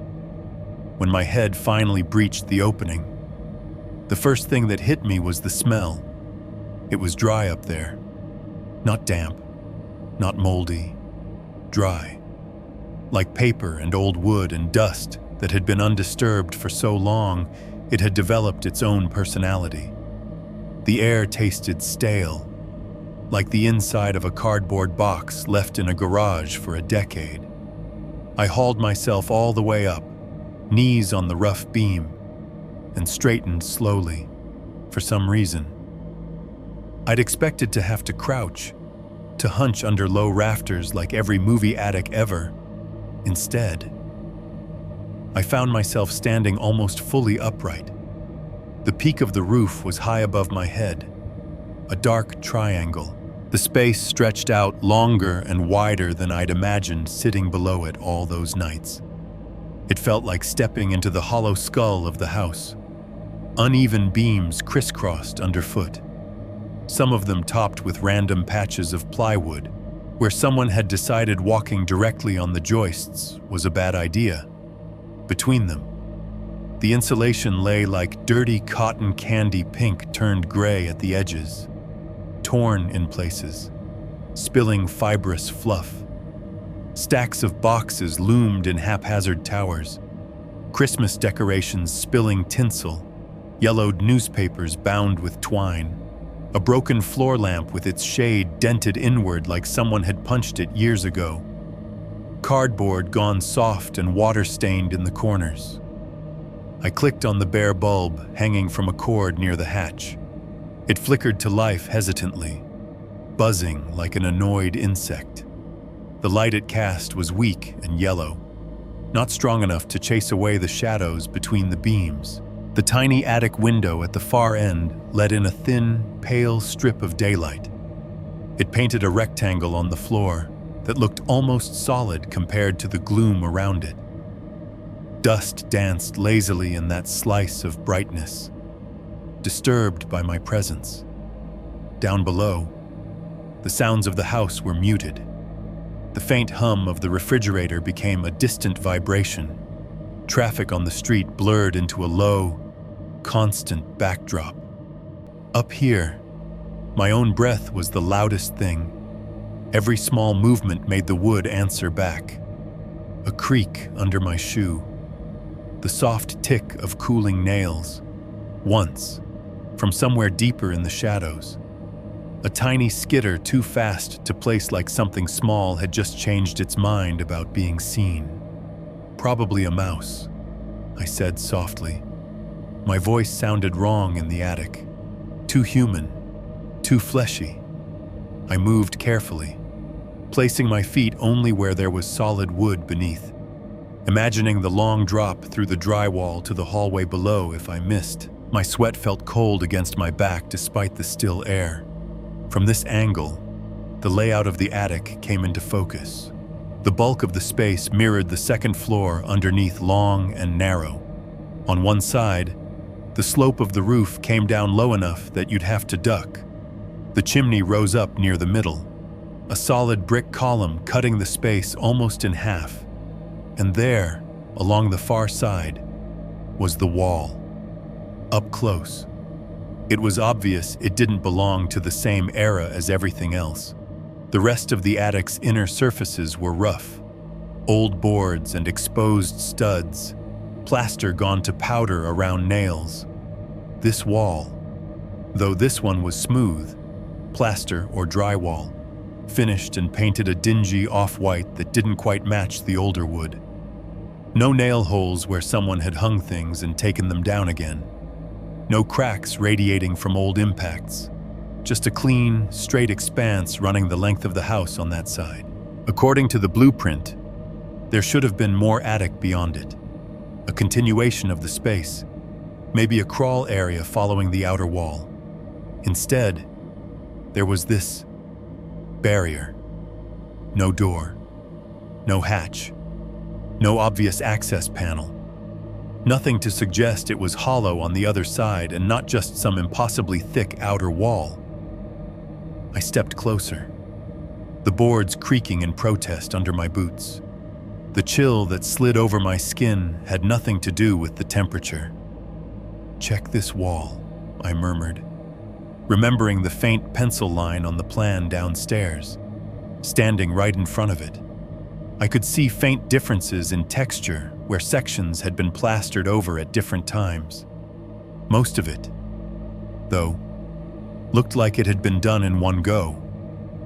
When my head finally breached the opening, the first thing that hit me was the smell. It was dry up there. Not damp, not moldy, dry. Like paper and old wood and dust that had been undisturbed for so long, it had developed its own personality. The air tasted stale, like the inside of a cardboard box left in a garage for a decade. I hauled myself all the way up, knees on the rough beam, and straightened slowly, for some reason. I'd expected to have to crouch, to hunch under low rafters like every movie attic ever. Instead, I found myself standing almost fully upright. The peak of the roof was high above my head, a dark triangle. The space stretched out longer and wider than I'd imagined sitting below it all those nights. It felt like stepping into the hollow skull of the house. Uneven beams crisscrossed underfoot. some of them topped with random patches of plywood, where someone had decided walking directly on the joists was a bad idea. Between them, the insulation lay like dirty cotton candy pink turned gray at the edges, torn in places, spilling fibrous fluff. Stacks of boxes loomed in haphazard towers, Christmas decorations spilling tinsel, yellowed newspapers bound with twine, a broken floor lamp with its shade dented inward like someone had punched it years ago, cardboard gone soft and water-stained in the corners. I clicked on the bare bulb hanging from a cord near the hatch. It flickered to life hesitantly, buzzing like an annoyed insect. The light it cast was weak and yellow, not strong enough to chase away the shadows between the beams. The tiny attic window at the far end let in a thin, pale strip of daylight. It painted a rectangle on the floor that looked almost solid compared to the gloom around it. Dust danced lazily in that slice of brightness, disturbed by my presence. Down below, the sounds of the house were muted. The faint hum of the refrigerator became a distant vibration. Traffic on the street blurred into a low, constant backdrop. Up here, my own breath was the loudest thing. Every small movement made the wood answer back. A creak under my shoe, the soft tick of cooling nails. Once, from somewhere deeper in the shadows, a tiny skitter too fast to place like something small had just changed its mind about being seen. Probably a mouse, I said softly. My voice sounded wrong in the attic. Too human, too fleshy. I moved carefully, placing my feet only where there was solid wood beneath, imagining the long drop through the drywall to the hallway below if I missed. My sweat felt cold against my back despite the still air. From this angle, the layout of the attic came into focus. The bulk of the space mirrored the second floor underneath, long and narrow. On one side, the slope of the roof came down low enough that you'd have to duck. The chimney rose up near the middle, a solid brick column cutting the space almost in half. And there, along the far side, was the wall. Up close, it was obvious it didn't belong to the same era as everything else. The rest of the attic's inner surfaces were rough. Old boards and exposed studs, plaster gone to powder around nails. This wall, though this one was smooth, plaster or drywall, finished and painted a dingy off-white that didn't quite match the older wood. No nail holes where someone had hung things and taken them down again. No cracks radiating from old impacts. Just a clean, straight expanse running the length of the house on that side. According to the blueprint, there should have been more attic beyond it. A continuation of the space, maybe a crawl area following the outer wall. Instead, there was this barrier. No door, no hatch, no obvious access panel. Nothing to suggest it was hollow on the other side and not just some impossibly thick outer wall. I stepped closer, the boards creaking in protest under my boots. The chill that slid over my skin had nothing to do with the temperature. "Check this wall," I murmured, remembering the faint pencil line on the plan downstairs, standing right in front of it. I could see faint differences in texture where sections had been plastered over at different times. Most of it, though, looked like it had been done in one go.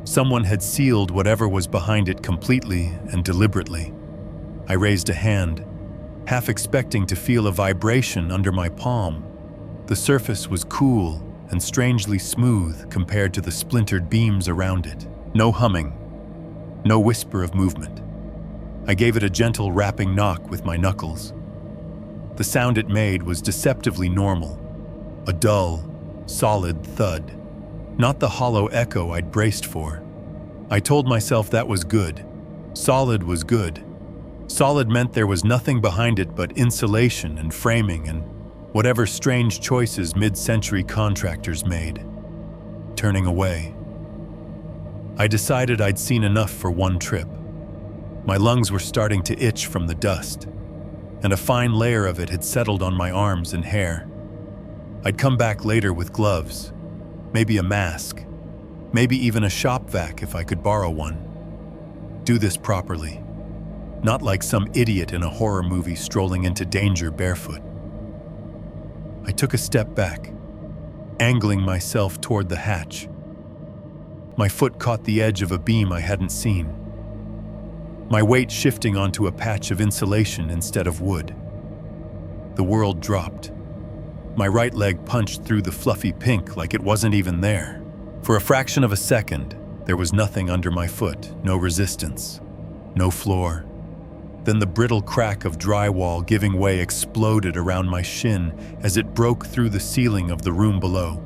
Someone had sealed whatever was behind it completely and deliberately. I raised a hand, half expecting to feel a vibration under my palm. The surface was cool and strangely smooth compared to the splintered beams around it. No humming, no whisper of movement. I gave it a gentle rapping knock with my knuckles. The sound it made was deceptively normal, a dull, solid thud, not the hollow echo I'd braced for. I told myself that was good. Solid was good. Solid meant there was nothing behind it but insulation and framing and whatever strange choices mid-century contractors made. turning away. I decided I'd seen enough for one trip. My lungs were starting to itch from the dust, and a fine layer of it had settled on my arms and hair. I'd come back later with gloves, maybe a mask, maybe even a shop vac if I could borrow one. Do this properly, not like some idiot in a horror movie strolling into danger barefoot. I took a step back, angling myself toward the hatch. My foot caught the edge of a beam I hadn't seen, my weight shifting onto a patch of insulation instead of wood. The world dropped. My right leg punched through the fluffy pink like it wasn't even there. For a fraction of a second, there was nothing under my foot, no resistance, no floor. Then the brittle crack of drywall giving way exploded around my shin as it broke through the ceiling of the room below.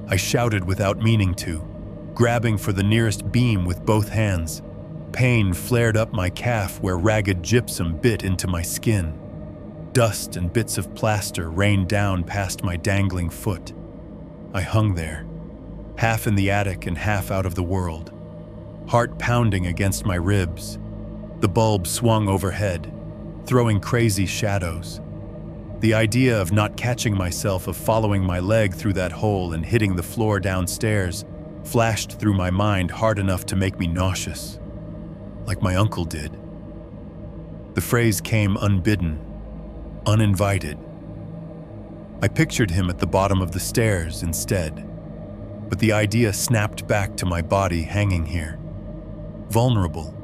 I shouted without meaning to, grabbing for the nearest beam with both hands. Pain flared up my calf where ragged gypsum bit into my skin. Dust and bits of plaster rained down past my dangling foot. I hung there, half in the attic and half out of the world, heart pounding against my ribs. The bulb swung overhead, throwing crazy shadows. The idea of not catching myself, of following my leg through that hole and hitting the floor downstairs, flashed through my mind hard enough to make me nauseous, like my uncle did. The phrase came unbidden, uninvited. I pictured him at the bottom of the stairs instead, but the idea snapped back to my body hanging here, vulnerable,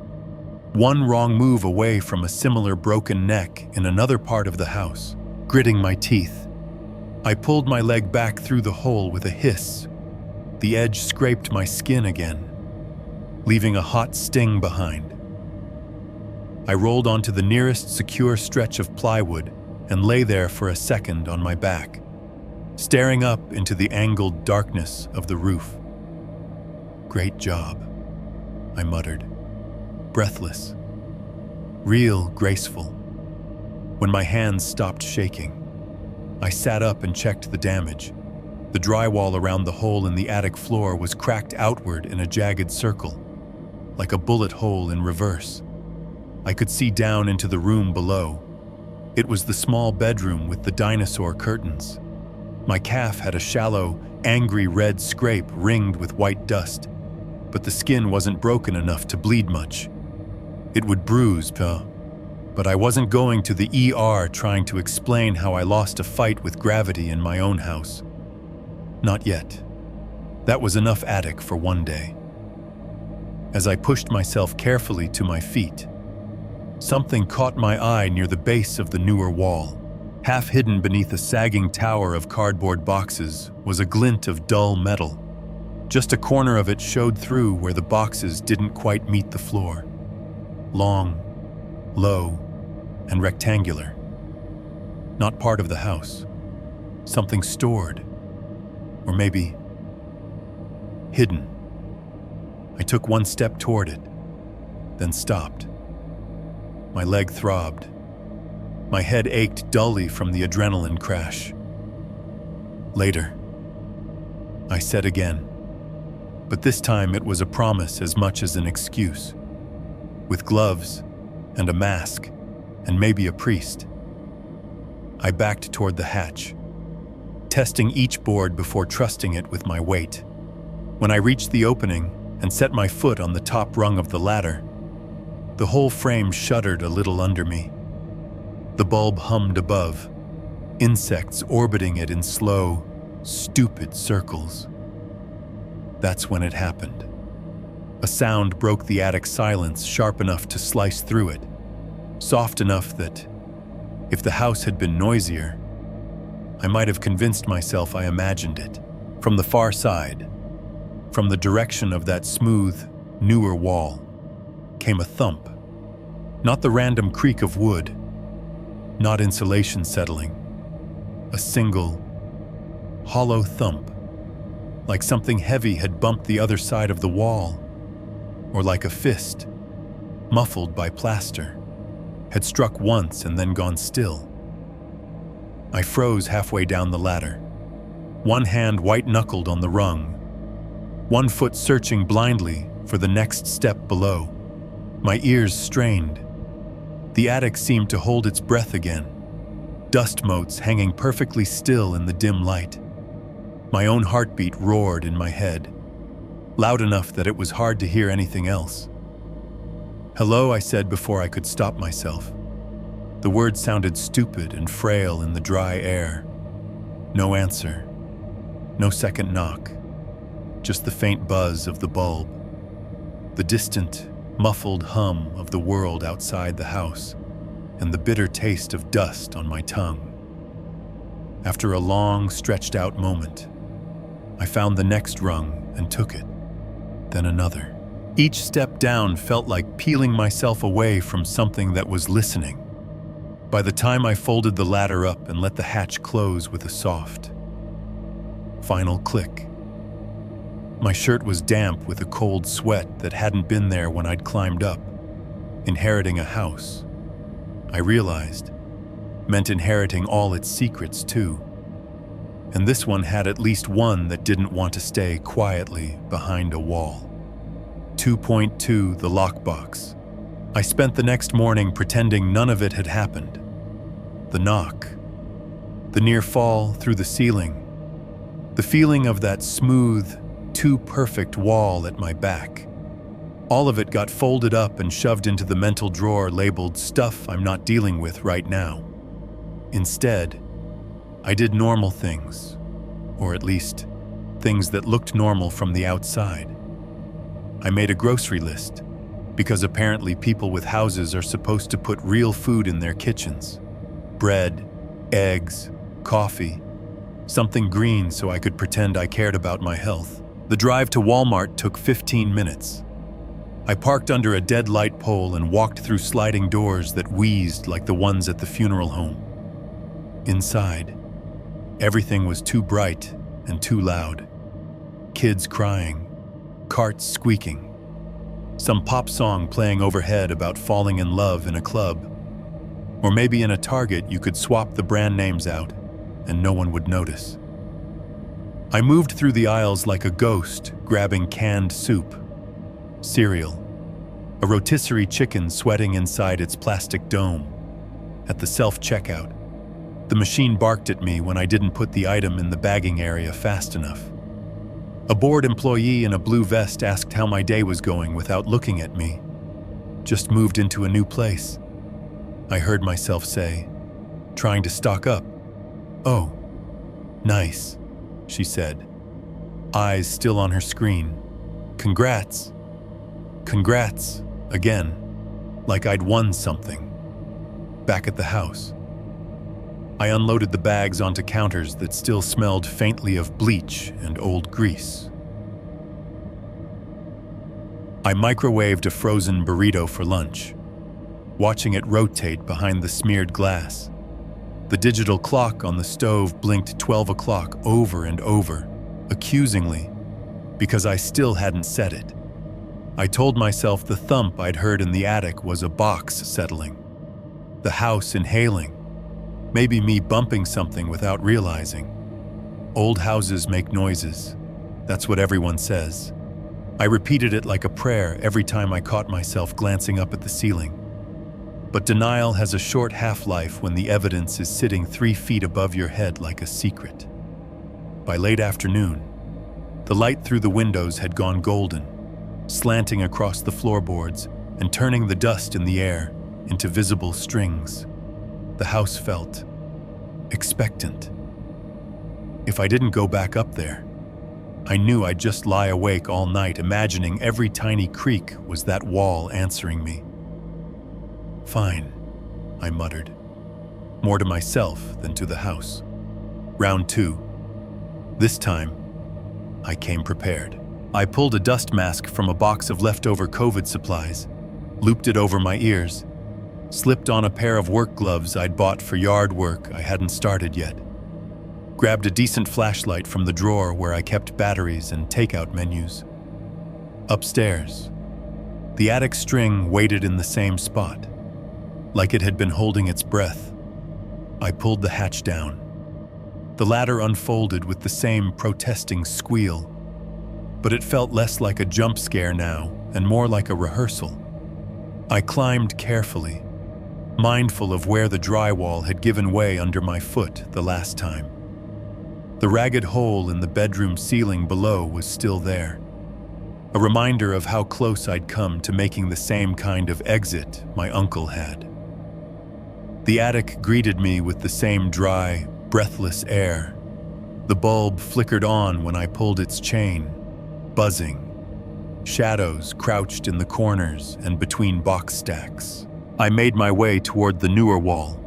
one wrong move away from a similar broken neck in another part of the house. Gritting my teeth, I pulled my leg back through the hole with a hiss. The edge scraped my skin again, leaving a hot sting behind. I rolled onto the nearest secure stretch of plywood and lay there for a second on my back, staring up into the angled darkness of the roof. "Great job," I muttered, breathless, real graceful. When my hands stopped shaking, I sat up and checked the damage. The drywall around the hole in the attic floor was cracked outward in a jagged circle, like a bullet hole in reverse. I could see down into the room below. It was the small bedroom with the dinosaur curtains. My calf had a shallow, angry red scrape ringed with white dust, but the skin wasn't broken enough to bleed much. It would bruise, but I wasn't going to the ER trying to explain how I lost a fight with gravity in my own house. Not yet. That was enough attic for one day. As I pushed myself carefully to my feet, something caught my eye near the base of the newer wall. Half hidden beneath a sagging tower of cardboard boxes was a glint of dull metal. Just a corner of it showed through where the boxes didn't quite meet the floor. Long, low, and rectangular. Not part of the house. Something stored. Or maybe hidden. I took one step toward it, then stopped. My leg throbbed. My head ached dully from the adrenaline crash. "Later," I said again, but this time it was a promise as much as an excuse. With gloves and a mask and maybe a priest, I backed toward the hatch, testing each board before trusting it with my weight. When I reached the opening and set my foot on the top rung of the ladder, the whole frame shuddered a little under me. The bulb hummed above, insects orbiting it in slow, stupid circles. That's when it happened. A sound broke the attic silence sharp enough to slice through it, soft enough that, if the house had been noisier, I might have convinced myself I imagined it. From the far side, from the direction of that smooth, newer wall, came a thump. Not the random creak of wood, not insulation settling. A single, hollow thump, like something heavy had bumped the other side of the wall, or like a fist, muffled by plaster, had struck once and then gone still. I froze halfway down the ladder, one hand white-knuckled on the rung, one foot searching blindly for the next step below, my ears strained. The attic seemed to hold its breath again, dust motes hanging perfectly still in the dim light. My own heartbeat roared in my head, loud enough that it was hard to hear anything else. "Hello," I said before I could stop myself. The word sounded stupid and frail in the dry air. No answer. No second knock. Just the faint buzz of the bulb. The distant, muffled hum of the world outside the house, and the bitter taste of dust on my tongue. After a long, stretched-out moment, I found the next rung and took it, then another. Each step down felt like peeling myself away from something that was listening. By the time I folded the ladder up and let the hatch close with a soft, final click, my shirt was damp with a cold sweat that hadn't been there when I'd climbed up. Inheriting a house, I realized, meant inheriting all its secrets too. And this one had at least one that didn't want to stay quietly behind a wall. 2.2 The lockbox. I spent the next morning pretending none of it had happened. The knock, the near fall through the ceiling, the feeling of that smooth, too perfect wall at my back. All of it got folded up and shoved into the mental drawer labeled stuff I'm not dealing with right now. Instead, I did normal things, or at least things that looked normal from the outside. I made a grocery list, because apparently people with houses are supposed to put real food in their kitchens. Bread, eggs, coffee, something green so I could pretend I cared about my health. The drive to Walmart took 15 minutes. I parked under a dead light pole and walked through sliding doors that wheezed like the ones at the funeral home. Inside, everything was too bright and too loud. Kids crying, carts squeaking, some pop song playing overhead about falling in love in a club. Or maybe in a Target you could swap the brand names out and no one would notice. I moved through the aisles like a ghost, grabbing canned soup, cereal, a rotisserie chicken sweating inside its plastic dome. At the self-checkout, the machine barked at me when I didn't put the item in the bagging area fast enough. A bored employee in a blue vest asked how my day was going without looking at me. "Just moved into a new place," I heard myself say, trying to stock up. "Oh, nice," she said, eyes still on her screen. "Congrats." Congrats, again, like I'd won something. Back at the house, I unloaded the bags onto counters that still smelled faintly of bleach and old grease. I microwaved a frozen burrito for lunch, watching it rotate behind the smeared glass. The digital clock on the stove blinked 12 o'clock over and over, accusingly, because I still hadn't set it. I told myself the thump I'd heard in the attic was a box settling, the house inhaling, maybe me bumping something without realizing. Old houses make noises. That's what everyone says. I repeated it like a prayer every time I caught myself glancing up at the ceiling. But denial has a short half-life when the evidence is sitting 3 feet above your head like a secret. By late afternoon, the light through the windows had gone golden, slanting across the floorboards and turning the dust in the air into visible strings. The house felt expectant. If I didn't go back up there, I knew I'd just lie awake all night imagining every tiny creak was that wall answering me. "Fine," I muttered, more to myself than to the house. Round 2. This time, I came prepared. I pulled a dust mask from a box of leftover COVID supplies, looped it over my ears, slipped on a pair of work gloves I'd bought for yard work I hadn't started yet, grabbed a decent flashlight from the drawer where I kept batteries and takeout menus. Upstairs, the attic string waited in the same spot, like it had been holding its breath. I pulled the hatch down. The ladder unfolded with the same protesting squeal. but it felt less like a jump scare now and more like a rehearsal. I climbed carefully, mindful of where the drywall had given way under my foot the last time. The ragged hole in the bedroom ceiling below was still there, a reminder of how close I'd come to making the same kind of exit my uncle had. The attic greeted me with the same dry, breathless air. The bulb flickered on when I pulled its chain, buzzing. Shadows crouched in the corners and between box stacks. I made my way toward the newer wall,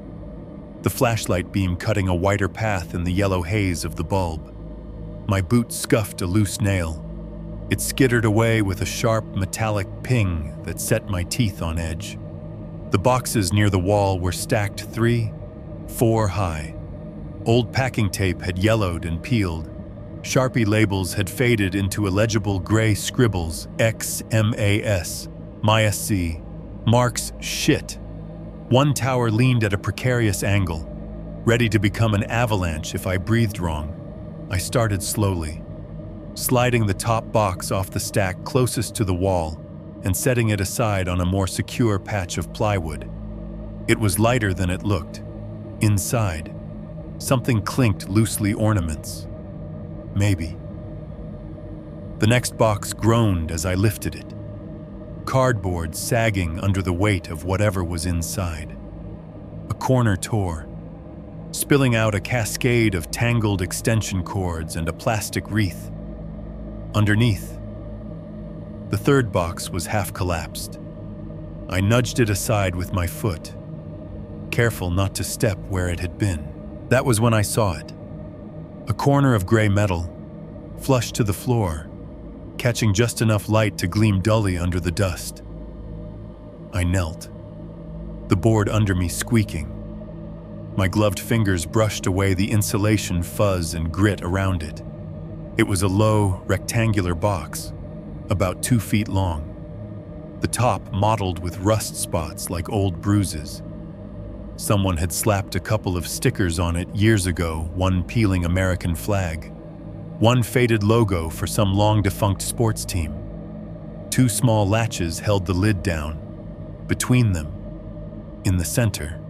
the flashlight beam cutting a wider path in the yellow haze of the bulb. My boot scuffed a loose nail. It skittered away with a sharp metallic ping that set my teeth on edge. The boxes near the wall were stacked 3, 4 high. Old packing tape had yellowed and peeled. Sharpie labels had faded into illegible gray scribbles: XMAS, MySC, Mark's shit. One tower leaned at a precarious angle, ready to become an avalanche if I breathed wrong. I started slowly, sliding the top box off the stack closest to the wall and setting it aside on a more secure patch of plywood. It was lighter than it looked. Inside, something clinked loosely ornaments. Maybe. The next box groaned as I lifted it, cardboard sagging under the weight of whatever was inside. A corner tore, spilling out a cascade of tangled extension cords and a plastic wreath. Underneath, the third box was half collapsed. I nudged it aside with my foot, careful not to step where it had been. That was when I saw it. A corner of gray metal, flush to the floor, catching just enough light to gleam dully under the dust. I knelt, the board under me squeaking. My gloved fingers brushed away the insulation fuzz and grit around it. It was a low, rectangular box, about 2 feet long, the top mottled with rust spots like old bruises. Someone had slapped a couple of stickers on it years ago, one peeling American flag, one faded logo for some long-defunct sports team. 2 small latches held the lid down. Between them, in the center,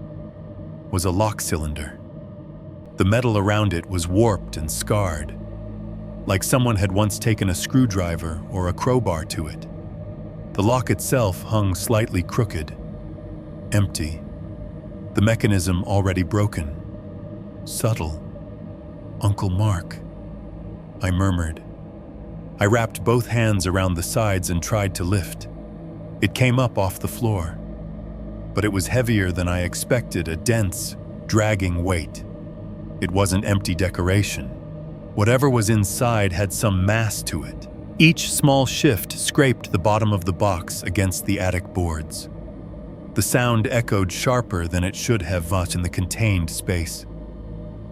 was a lock cylinder. The metal around it was warped and scarred, like someone had once taken a screwdriver or a crowbar to it. The lock itself hung slightly crooked, empty, the mechanism already broken. Subtle. Uncle Mark, I murmured. I wrapped both hands around the sides and tried to lift. It came up off the floor, but it was heavier than I expected, a dense, dragging weight. It wasn't empty decoration. Whatever was inside had some mass to it. Each small shift scraped the bottom of the box against the attic boards. The sound echoed sharper than it should have in the contained space,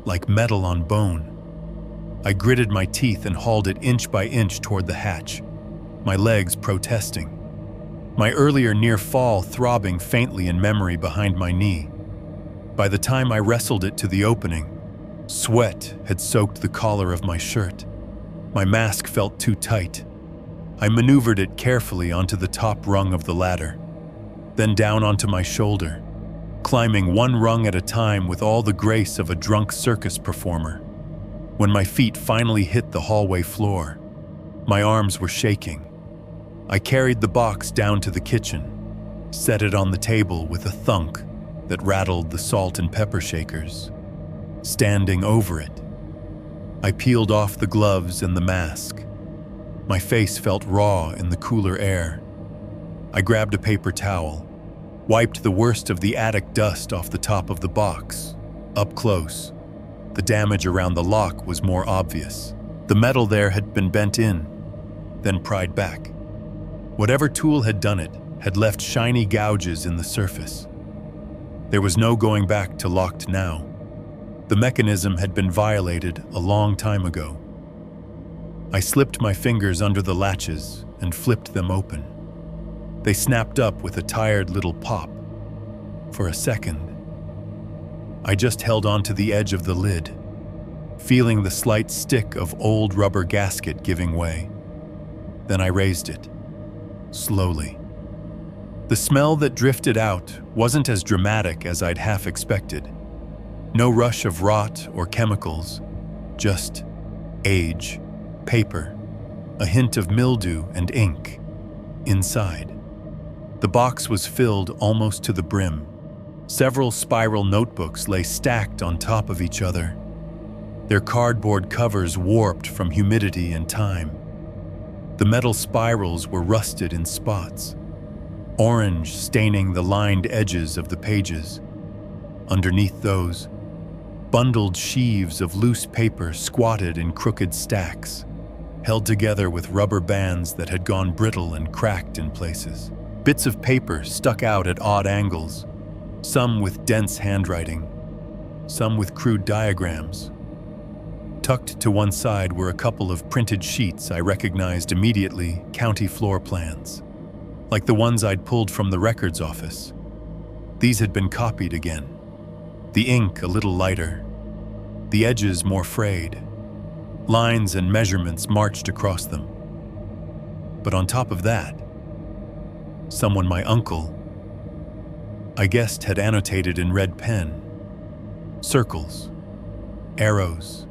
like metal on bone. I gritted my teeth and hauled it inch by inch toward the hatch, my legs protesting. My earlier near fall throbbing faintly in memory behind my knee. By the time I wrestled it to the opening, sweat had soaked the collar of my shirt. My mask felt too tight. I maneuvered it carefully onto the top rung of the ladder, then down onto my shoulder, climbing one rung at a time with all the grace of a drunk circus performer. When my feet finally hit the hallway floor, my arms were shaking. I carried the box down to the kitchen, set it on the table with a thunk that rattled the salt and pepper shakers. Standing over it, I peeled off the gloves and the mask. My face felt raw in the cooler air. I grabbed a paper towel, wiped the worst of the attic dust off the top of the box. Up close, the damage around the lock was more obvious. The metal there had been bent in, then pried back. Whatever tool had done it had left shiny gouges in the surface. There was no going back to locked now. The mechanism had been violated a long time ago. I slipped my fingers under the latches and flipped them open. They snapped up with a tired little pop. For a second, I just held onto the edge of the lid, feeling the slight stick of old rubber gasket giving way. Then I raised it, slowly. The smell that drifted out wasn't as dramatic as I'd half expected. No rush of rot or chemicals, just age, paper, a hint of mildew and ink. Inside, the box was filled almost to the brim. Several spiral notebooks lay stacked on top of each other, their cardboard covers warped from humidity and time. The metal spirals were rusted in spots, orange staining the lined edges of the pages. Underneath those, bundled sheaves of loose paper squatted in crooked stacks, held together with rubber bands that had gone brittle and cracked in places. Bits of paper stuck out at odd angles, some with dense handwriting, some with crude diagrams. Tucked to one side were a couple of printed sheets I recognized immediately, county floor plans, like the ones I'd pulled from the records office. These had been copied again, the ink a little lighter, the edges more frayed. Lines and measurements marched across them. But on top of that, someone my uncle, I guessed, had annotated in red pen. Circles, arrows,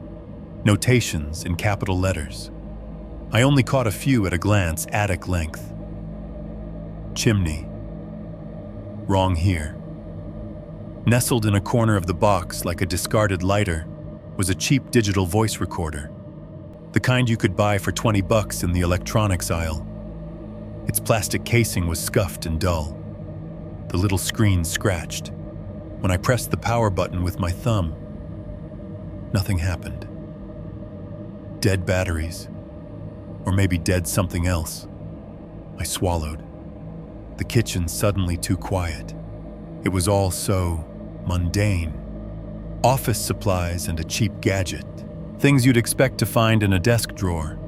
notations in capital letters. I only caught a few at a glance, attic length. Chimney. Wrong here. Nestled in a corner of the box like a discarded lighter was a cheap digital voice recorder, the kind you could buy for $20 in the electronics aisle. Its plastic casing was scuffed and dull, the little screen scratched. When I pressed the power button with my thumb, nothing happened. Dead batteries, or maybe dead something else. I swallowed. The kitchen suddenly too quiet. It was all so mundane. Office supplies and a cheap gadget. Things you'd expect to find in a desk drawer,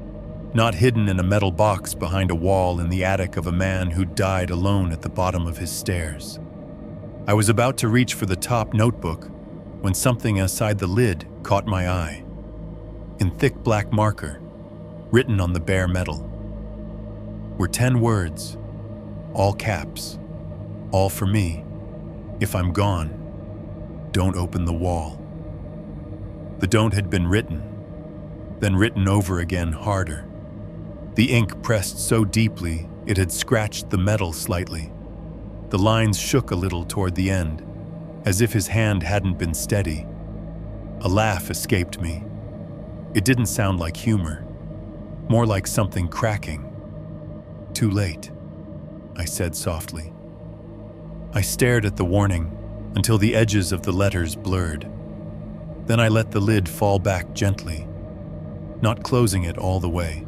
not hidden in a metal box behind a wall in the attic of a man who died alone at the bottom of his stairs. I was about to reach for the top notebook when something inside the lid caught my eye. In thick black marker, written on the bare metal, were 10 words, all caps, all for me. If I'm gone, don't open the wall. The don't had been written, then written over again harder. The ink pressed so deeply it had scratched the metal slightly. The lines shook a little toward the end, as if his hand hadn't been steady. A laugh escaped me. It didn't sound like humor, more like something cracking. Too late, I said softly. I stared at the warning until the edges of the letters blurred. Then I let the lid fall back gently, not closing it all the way,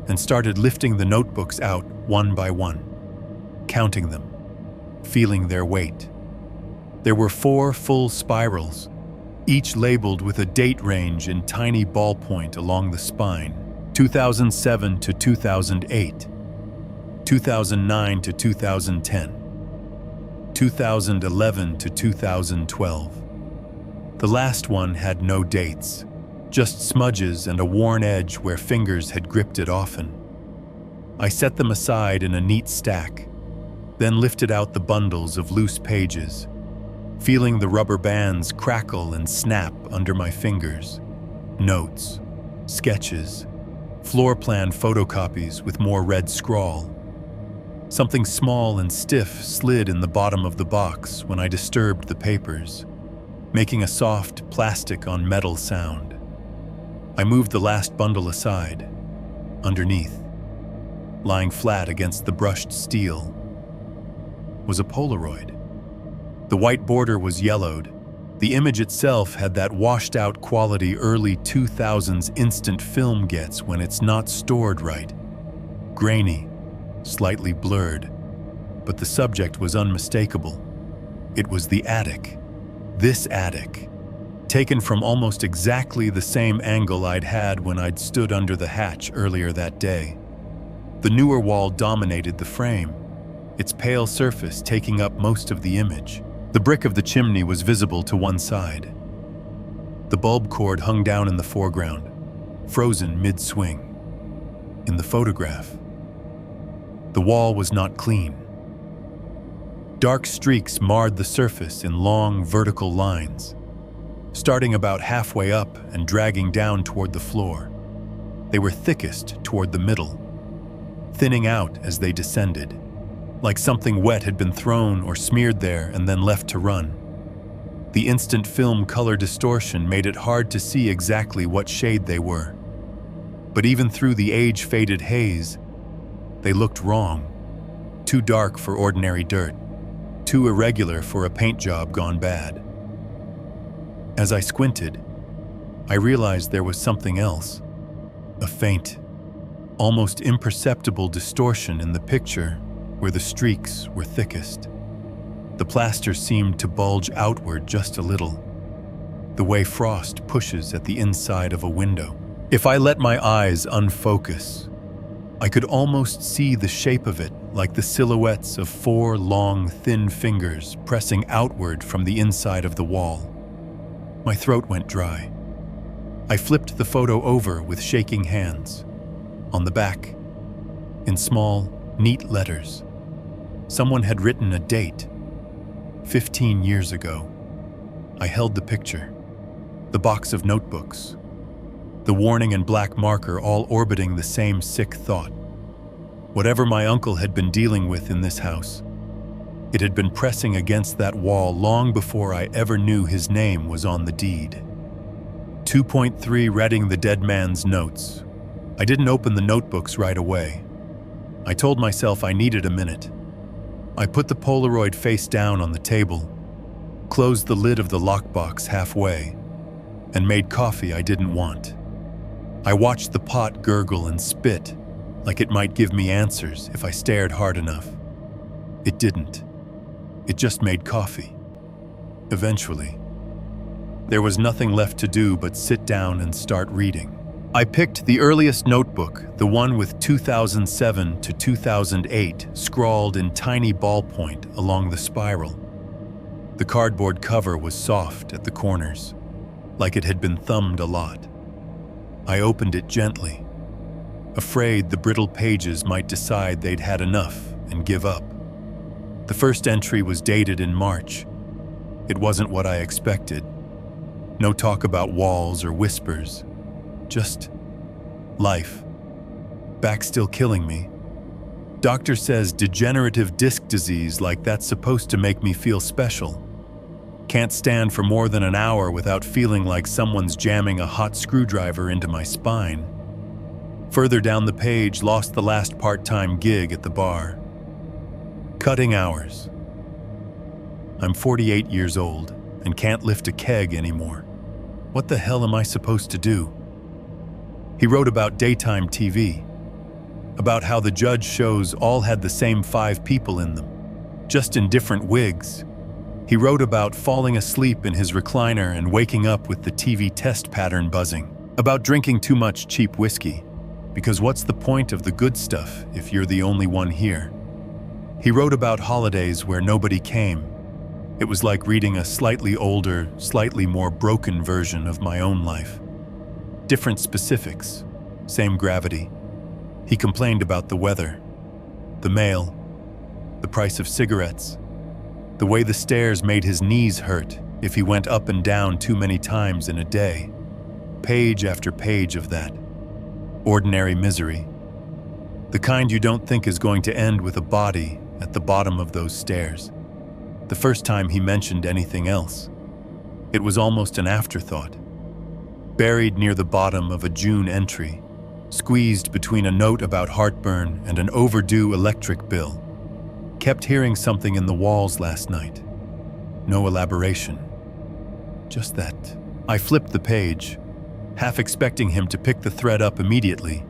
and started lifting the notebooks out one by one, counting them, feeling their weight. There were 4 full spirals, each labeled with a date range in tiny ballpoint along the spine: 2007 to 2008, 2009 to 2010, 2011 to 2012. The last one had no dates, just smudges and a worn edge where fingers had gripped it often. I set them aside in a neat stack, then lifted out the bundles of loose pages, feeling the rubber bands crackle and snap under my fingers. Notes, sketches, floor plan photocopies with more red scrawl. Something small and stiff slid in the bottom of the box when I disturbed the papers, making a soft plastic on metal sound. I moved the last bundle aside. Underneath, lying flat against the brushed steel, was a Polaroid. The white border was yellowed. The image itself had that washed-out quality early 2000s instant film gets when it's not stored right. Grainy, slightly blurred, but the subject was unmistakable. It was the attic. This attic, taken from almost exactly the same angle I'd had when I'd stood under the hatch earlier that day. The newer wall dominated the frame, its pale surface taking up most of the image. The brick of the chimney was visible to one side. The bulb cord hung down in the foreground, frozen mid-swing. in the photograph. The wall was not clean. Dark streaks marred the surface in long, vertical lines, starting about halfway up and dragging down toward the floor. They were thickest toward the middle, thinning out as they descended, like something wet had been thrown or smeared there and then left to run. The instant film color distortion made it hard to see exactly what shade they were. But even through the age-faded haze, they looked wrong. Too dark for ordinary dirt, too irregular for a paint job gone bad. As I squinted, I realized there was something else. A faint, almost imperceptible distortion in the picture where the streaks were thickest. The plaster seemed to bulge outward just a little, the way frost pushes at the inside of a window. If I let my eyes unfocus, I could almost see the shape of it, like the silhouettes of 4 long, thin fingers pressing outward from the inside of the wall. My throat went dry. I flipped the photo over with shaking hands. On the back, in small, neat letters, someone had written a date. 15 years ago. I held the picture, the box of notebooks, the warning and black marker all orbiting the same sick thought. Whatever my uncle had been dealing with in this house, it had been pressing against that wall long before I ever knew his name was on the deed. 2.3 reading the dead man's notes. I didn't open the notebooks right away. I told myself I needed a minute. I put the Polaroid face down on the table, closed the lid of the lockbox halfway, and made coffee I didn't want. I watched the pot gurgle and spit like it might give me answers if I stared hard enough. It didn't. It just made coffee. Eventually, there was nothing left to do but sit down and start reading. I picked the earliest notebook, the one with 2007 to 2008 scrawled in tiny ballpoint along the spiral. The cardboard cover was soft at the corners, like it had been thumbed a lot. I opened it gently, afraid the brittle pages might decide they'd had enough and give up. The first entry was dated in March. It wasn't what I expected. No talk about walls or whispers. Just life. Back still killing me. Doctor says degenerative disc disease, like that's supposed to make me feel special. Can't stand for more than an hour without feeling like someone's jamming a hot screwdriver into my spine. Further down the page, lost the last part-time gig at the bar. Cutting hours. I'm 48 years old and can't lift a keg anymore. What the hell am I supposed to do? He wrote about daytime TV, about how the judge shows all had the same 5 people in them, just in different wigs. He wrote about falling asleep in his recliner and waking up with the TV test pattern buzzing, about drinking too much cheap whiskey, because what's the point of the good stuff if you're the only one here? He wrote about holidays where nobody came. It was like reading a slightly older, slightly more broken version of my own life. Different specifics, same gravity. He complained about the weather, the mail, the price of cigarettes, the way the stairs made his knees hurt if he went up and down too many times in a day. Page after page of that. Ordinary misery. The kind you don't think is going to end with a body at the bottom of those stairs. The first time he mentioned anything else, it was almost an afterthought. Buried near the bottom of a June entry, squeezed between a note about heartburn and an overdue electric bill. Kept hearing something in the walls last night. No elaboration. Just that. I flipped the page, half expecting him to pick the thread up immediately.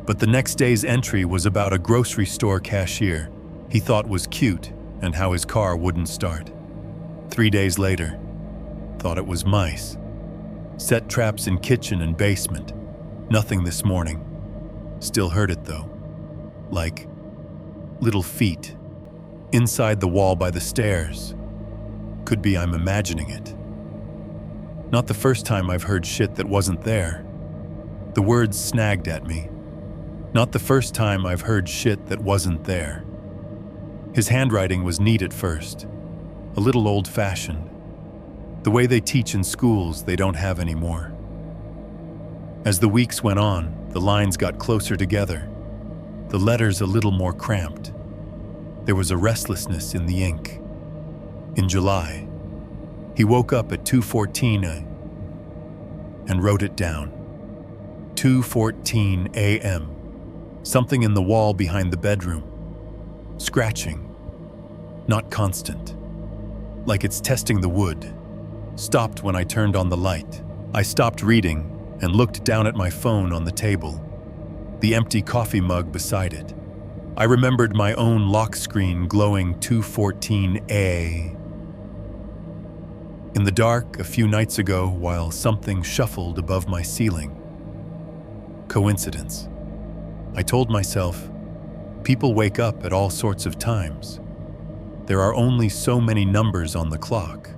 But the next day's entry was about a grocery store cashier he thought was cute and how his car wouldn't start. 3 days later, thought it was mice. Set traps in kitchen and basement. Nothing this morning. Still heard it though. Like little feet. Inside the wall by the stairs. Could be I'm imagining it. Not the first time I've heard shit that wasn't there. The words snagged at me. Not the first time I've heard shit that wasn't there. His handwriting was neat at first, a little old-fashioned. The way they teach in schools they don't have anymore. As the weeks went on, the lines got closer together, the letters a little more cramped. There was a restlessness in the ink. In July, he woke up at 2:14 and wrote it down. 2:14 a.m. Something in the wall behind the bedroom. Scratching. Not constant. Like it's testing the wood. Stopped when I turned on the light. I stopped reading and looked down at my phone on the table, the empty coffee mug beside it. I remembered my own lock screen glowing 2:14 a.m. In the dark a few nights ago while something shuffled above my ceiling. Coincidence. I told myself, people wake up at all sorts of times. There are only so many numbers on the clock.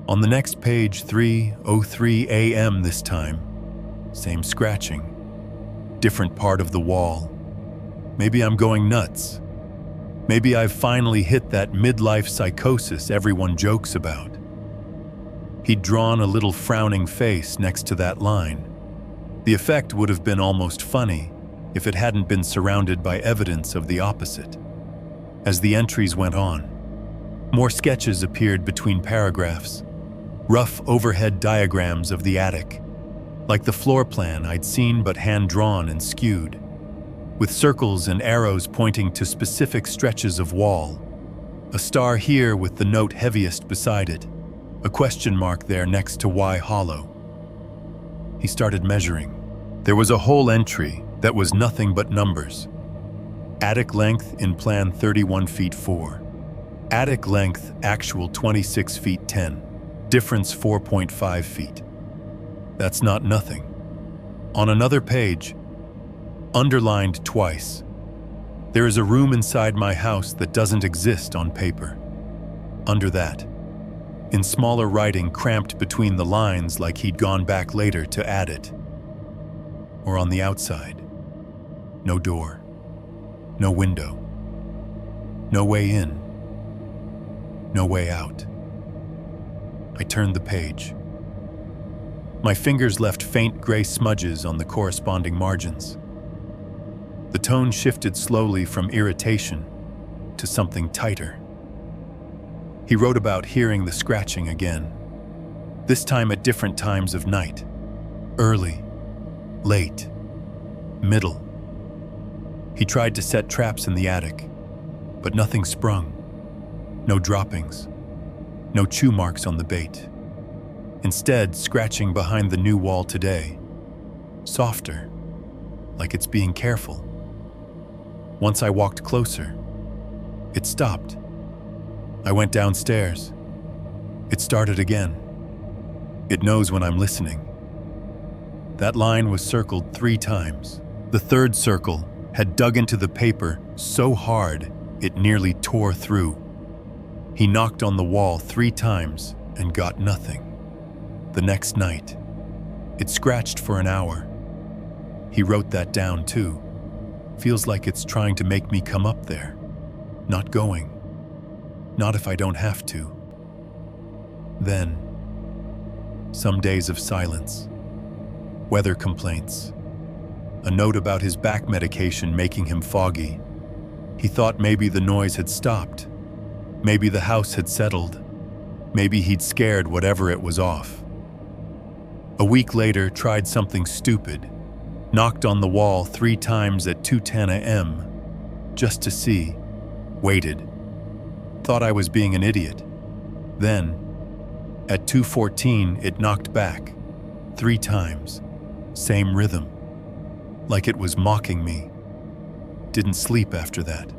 On the next page, 3:03 a.m. this time. Same scratching. Different part of the wall. Maybe I'm going nuts. Maybe I've finally hit that midlife psychosis everyone jokes about. He'd drawn a little frowning face next to that line. The effect would have been almost funny if it hadn't been surrounded by evidence of the opposite. As the entries went on, more sketches appeared between paragraphs, rough overhead diagrams of the attic, like the floor plan I'd seen but hand-drawn and skewed, with circles and arrows pointing to specific stretches of wall, a star here with the note heaviest beside it, a question mark there next to Y hollow. He started measuring. There was a whole entry that was nothing but numbers. Attic length in plan 31 feet 4. Attic length actual 26 feet 10. Difference 4.5 feet. That's not nothing. On another page, underlined twice, there is a room inside my house that doesn't exist on paper. Under that, in smaller writing cramped between the lines like he'd gone back later to add it. Or on the outside, no door, no window, no way in, no way out. I turned the page. My fingers left faint gray smudges on the corresponding margins. The tone shifted slowly from irritation to something tighter. He wrote about hearing the scratching again, this time at different times of night. Early, late, middle. He tried to set traps in the attic, but nothing sprung. No droppings, no chew marks on the bait. Instead, scratching behind the new wall today, softer, like it's being careful. Once I walked closer, it stopped. I went downstairs. It started again. It knows when I'm listening. That line was circled 3 times. The third circle had dug into the paper so hard it nearly tore through. He knocked on the wall 3 times and got nothing. The next night, it scratched for an hour. He wrote that down too. Feels like it's trying to make me come up there. Not going. Not if I don't have to. Then, some days of silence. Weather complaints. A note about his back medication making him foggy. He thought maybe the noise had stopped. Maybe the house had settled. Maybe he'd scared whatever it was off. A week later, tried something stupid. Knocked on the wall 3 times at 2:10 a.m. just to see. Waited. Thought I was being an idiot. Then, at 2:14, it knocked back. 3 times. Same rhythm. Like it was mocking me. Didn't sleep after that.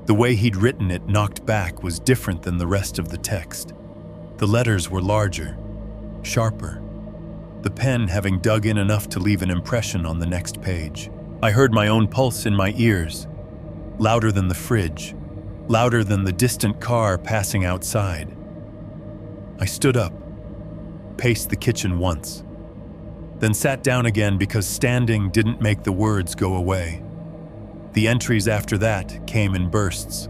The way he'd written it knocked back was different than the rest of the text. The letters were larger, sharper. The pen having dug in enough to leave an impression on the next page. I heard my own pulse in my ears, louder than the fridge, louder than the distant car passing outside. I stood up, paced the kitchen once. then sat down again because standing didn't make the words go away. The entries after that came in bursts,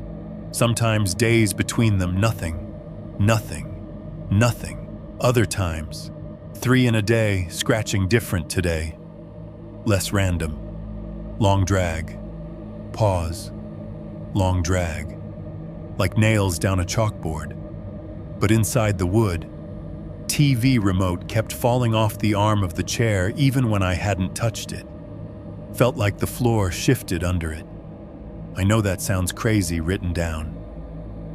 sometimes days between them, nothing, nothing, nothing. Other times, 3 in a day, scratching different today. Less random. Long drag. Pause. Long drag. Like nails down a chalkboard. But inside the wood, TV remote kept falling off the arm of the chair even when I hadn't touched it. Felt like the floor shifted under it. I know that sounds crazy written down.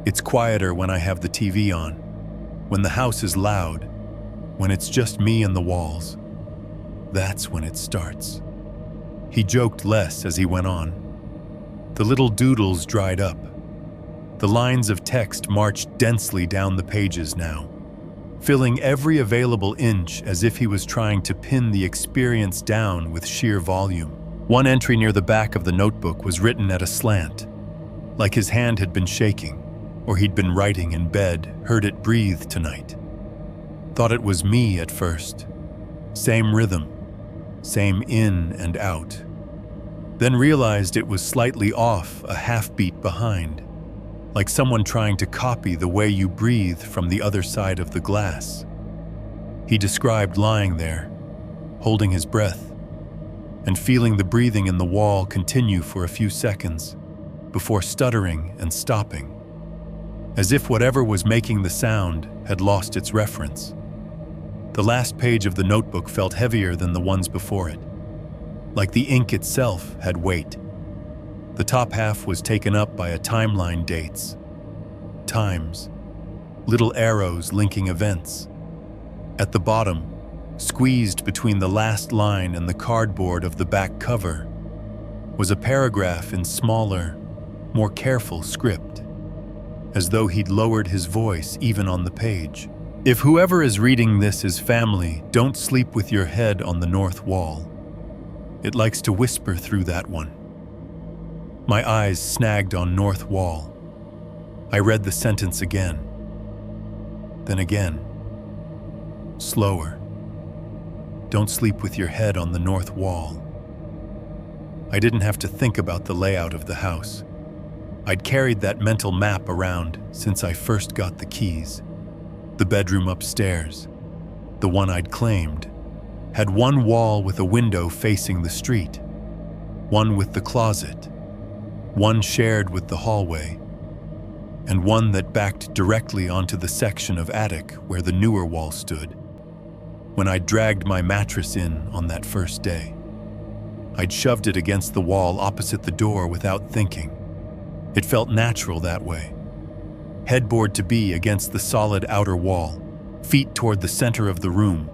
It's quieter when I have the TV on, when the house is loud, when it's just me and the walls. That's when it starts. He joked less as he went on. The little doodles dried up. The lines of text marched densely down the pages now, filling every available inch as if he was trying to pin the experience down with sheer volume. One entry near the back of the notebook was written at a slant, like his hand had been shaking, or he'd been writing in bed, heard it breathe tonight. Thought it was me at first. Same rhythm, same in and out. Then realized it was slightly off, a half beat behind, like someone trying to copy the way you breathe from the other side of the glass. He described lying there, holding his breath, and feeling the breathing in the wall continue for a few seconds before stuttering and stopping, as if whatever was making the sound had lost its reference. The last page of the notebook felt heavier than the ones before it, like the ink itself had weight. The top half was taken up by a timeline, dates, times, little arrows linking events. At the bottom, squeezed between the last line and the cardboard of the back cover, was a paragraph in smaller, more careful script, as though he'd lowered his voice even on the page. If whoever is reading this is family, don't sleep with your head on the north wall. It likes to whisper through that one. My eyes snagged on north wall. I read the sentence again. Then again. Slower. Don't sleep with your head on the north wall. I didn't have to think about the layout of the house. I'd carried that mental map around since I first got the keys. The bedroom upstairs, the one I'd claimed, had one wall with a window facing the street, one with the closet, one shared with the hallway, and one that backed directly onto the section of attic where the newer wall stood. When I dragged my mattress in on that first day, I'd shoved it against the wall opposite the door without thinking. It felt natural that way. Headboard to be against the solid outer wall, feet toward the center of the room,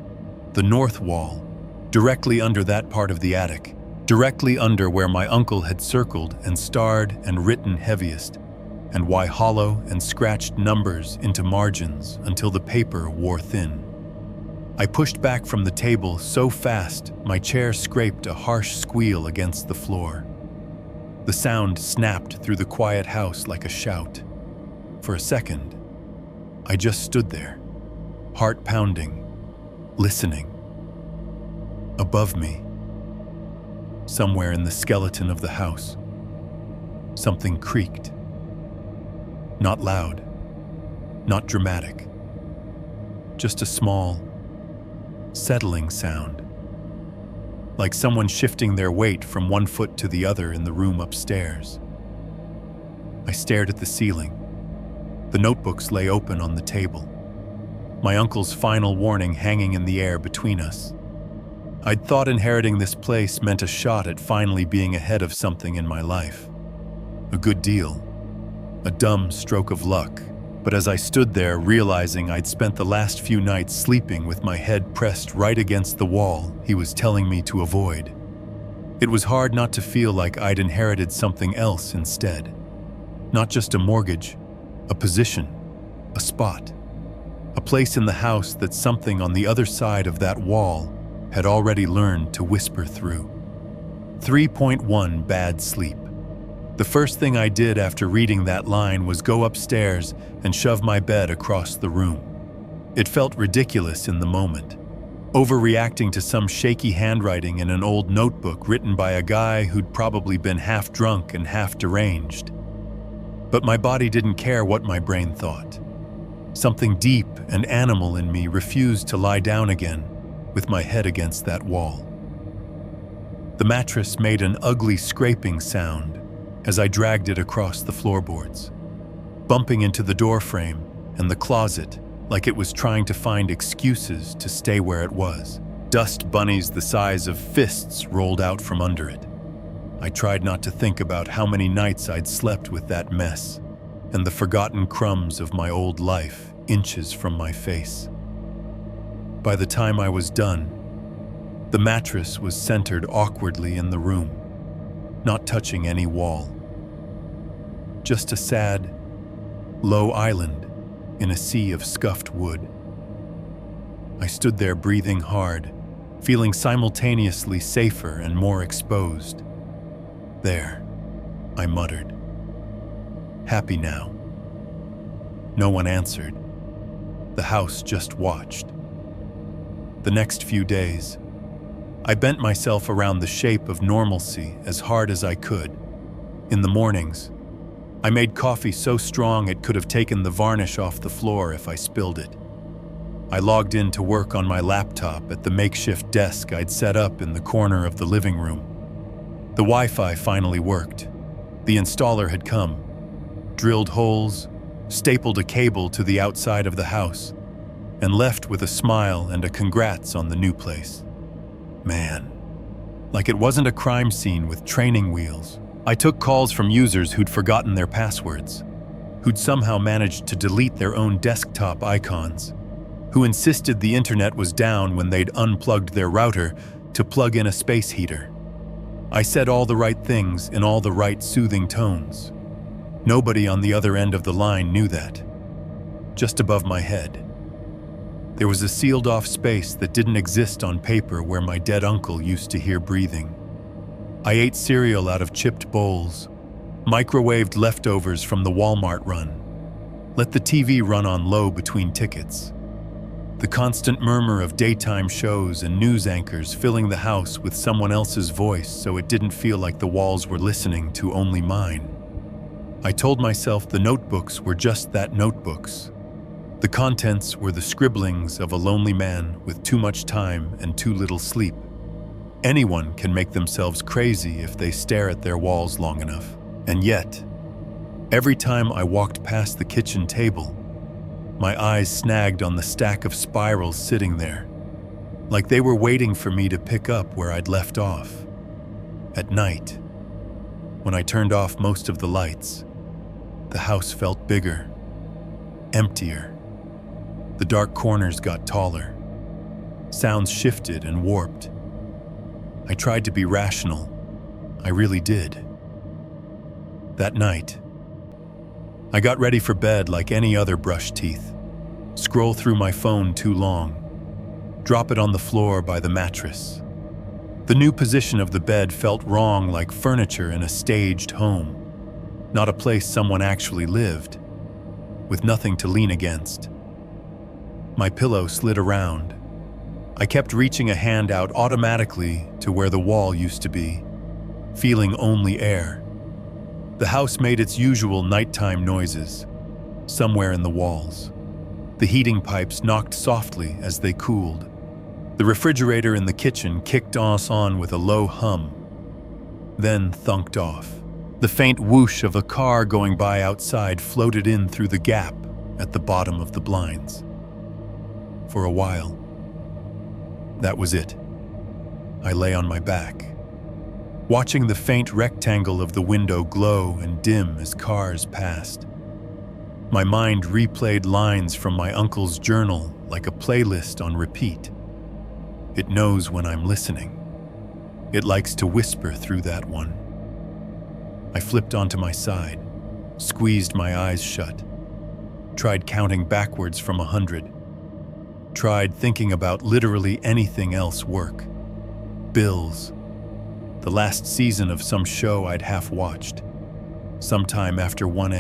the north wall, directly under that part of the attic, directly under where my uncle had circled and starred and written heaviest, and why hollow and scratched numbers into margins until the paper wore thin. I pushed back from the table so fast my chair scraped a harsh squeal against the floor. The sound snapped through the quiet house like a shout. For a second, I just stood there, heart pounding, listening. Above me, somewhere in the skeleton of the house, something creaked. Not loud, not dramatic, just a small, settling sound, like someone shifting their weight from one foot to the other in the room upstairs. I stared at the ceiling. The notebooks lay open on the table, my uncle's final warning hanging in the air between us. I'd thought inheriting this place meant a shot at finally being ahead of something in my life. A good deal. A dumb stroke of luck. But as I stood there realizing I'd spent the last few nights sleeping with my head pressed right against the wall he was telling me to avoid, it was hard not to feel like I'd inherited something else instead. Not just a mortgage, a position, a spot, a place in the house that something on the other side of that wall had already learned to whisper through. 3.1 Bad sleep. The first thing I did after reading that line was go upstairs and shove my bed across the room. It felt ridiculous in the moment. overreacting to some shaky handwriting in an old notebook written by a guy who'd probably been half drunk and half deranged. But my body didn't care what my brain thought. Something deep and animal in me refused to lie down again with my head against that wall. The mattress made an ugly scraping sound as I dragged it across the floorboards, bumping into the door frame and the closet like it was trying to find excuses to stay where it was. Dust bunnies the size of fists rolled out from under it. I tried not to think about how many nights I'd slept with that mess and the forgotten crumbs of my old life inches from my face. By the time I was done, the mattress was centered awkwardly in the room, not touching any wall. Just a sad, low island in a sea of scuffed wood. I stood there breathing hard, feeling simultaneously safer and more exposed. "There," I muttered. "Happy now." No one answered. The house just watched. The next few days, I bent myself around the shape of normalcy as hard as I could. In the mornings, I made coffee so strong it could have taken the varnish off the floor if I spilled it. I logged in to work on my laptop at the makeshift desk I'd set up in the corner of the living room. The Wi-Fi finally worked. The installer had come, drilled holes, stapled a cable to the outside of the house, and left with a smile and a congrats on the new place. Man, like it wasn't a crime scene with training wheels. I took calls from users who'd forgotten their passwords, who'd somehow managed to delete their own desktop icons, who insisted the internet was down when they'd unplugged their router to plug in a space heater. I said all the right things in all the right soothing tones. Nobody on the other end of the line knew that. Just above my head, there was a sealed-off space that didn't exist on paper where my dead uncle used to hear breathing. I ate cereal out of chipped bowls, microwaved leftovers from the Walmart run, let the TV run on low between tickets. The constant murmur of daytime shows and news anchors filling the house with someone else's voice so it didn't feel like the walls were listening to only mine. I told myself the notebooks were just that, notebooks. The contents were the scribblings of a lonely man with too much time and too little sleep. Anyone can make themselves crazy if they stare at their walls long enough. And yet, every time I walked past the kitchen table, my eyes snagged on the stack of spirals sitting there, like they were waiting for me to pick up where I'd left off. At night, when I turned off most of the lights, the house felt bigger, emptier. The dark corners got taller. Sounds shifted and warped. I tried to be rational. I really did. That night, I got ready for bed like any other brush teeth. Scroll through my phone too long. Drop it on the floor by the mattress. The new position of the bed felt wrong, like furniture in a staged home. Not a place someone actually lived, with nothing to lean against. My pillow slid around. I kept reaching a hand out automatically to where the wall used to be, feeling only air. The house made its usual nighttime noises, somewhere in the walls. The heating pipes knocked softly as they cooled. The refrigerator in the kitchen kicked us on with a low hum, then thunked off. The faint whoosh of a car going by outside floated in through the gap at the bottom of the blinds. For a while, that was it. I lay on my back, watching the faint rectangle of the window glow and dim as cars passed. My mind replayed lines from my uncle's journal like a playlist on repeat. It knows when I'm listening. It likes to whisper through that one. I flipped onto my side, squeezed my eyes shut, tried counting backwards from 100, tried thinking about literally anything else: work, bills, the last season of some show I'd half-watched, sometime after 1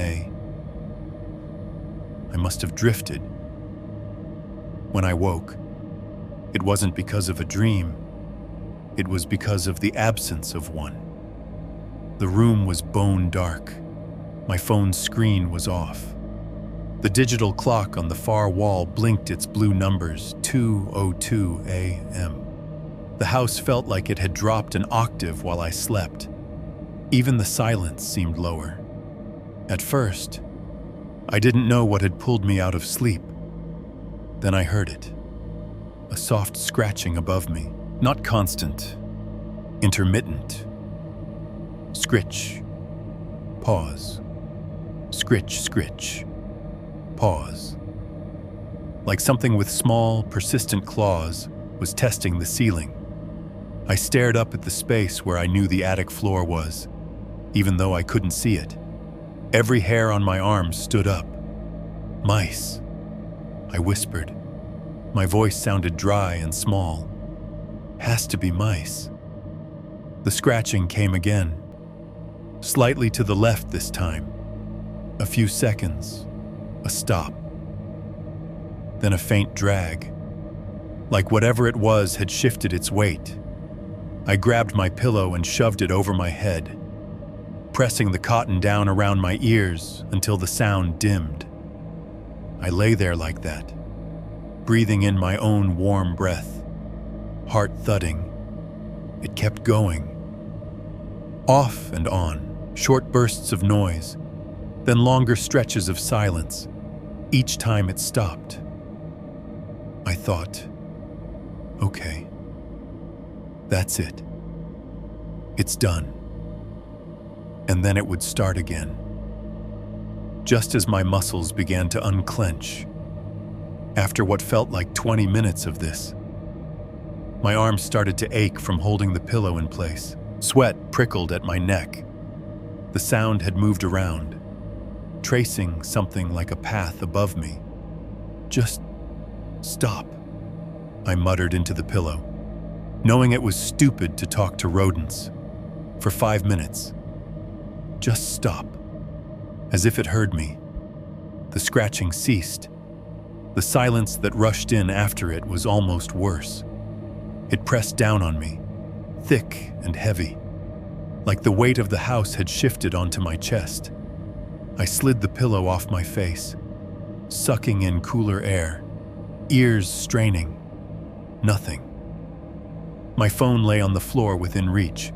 I must have drifted. When I woke, It wasn't because of a dream. It was because of the absence of one. The room was bone dark. My phone's screen was off. The digital clock on the far wall blinked its blue numbers, 2:02 a.m. The house felt like it had dropped an octave while I slept. Even the silence seemed lower. At first, I didn't know what had pulled me out of sleep. Then I heard it. A soft scratching above me, not constant, intermittent. Scritch, pause, scritch, scritch, pause. Like something with small, persistent claws was testing the ceiling. I stared up at the space where I knew the attic floor was, even though I couldn't see it. Every hair on my arm stood up. Mice, I whispered. My voice sounded dry and small. Has to be mice. The scratching came again. Slightly to the left this time. A few seconds. A stop. Then a faint drag. Like whatever it was had shifted its weight. I grabbed my pillow and shoved it over my head, pressing the cotton down around my ears until the sound dimmed. I lay there like that, breathing in my own warm breath, heart thudding. It kept going. Off and on, short bursts of noise, then longer stretches of silence, each time it stopped. I thought, okay, that's it. It's done. And then it would start again. Just as my muscles began to unclench, after what felt like 20 minutes of this, my arms started to ache from holding the pillow in place. Sweat prickled at my neck. The sound had moved around, tracing something like a path above me. Just stop, I muttered into the pillow, knowing it was stupid to talk to rodents. For 5 minutes. Just stop. As if it heard me. The scratching ceased. The silence that rushed in after it was almost worse. It pressed down on me, thick and heavy, like the weight of the house had shifted onto my chest. I slid the pillow off my face, sucking in cooler air, ears straining. Nothing. My phone lay on the floor within reach.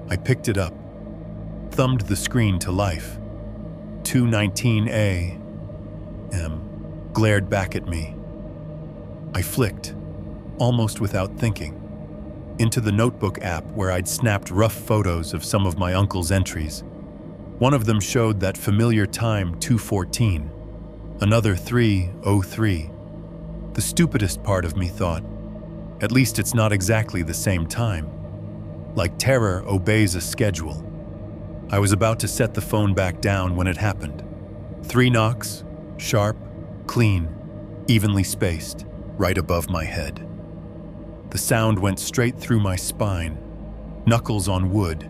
I picked it up, thumbed the screen to life. 2:19 a.m. glared back at me. I flicked, almost without thinking, into the notebook app where I'd snapped rough photos of some of my uncle's entries. One of them showed that familiar time 2:14, another 3:03. The stupidest part of me thought, at least it's not exactly the same time. Like terror obeys a schedule. I was about to set the phone back down when it happened. 3 knocks, sharp, clean, evenly spaced, right above my head. The sound went straight through my spine, knuckles on wood,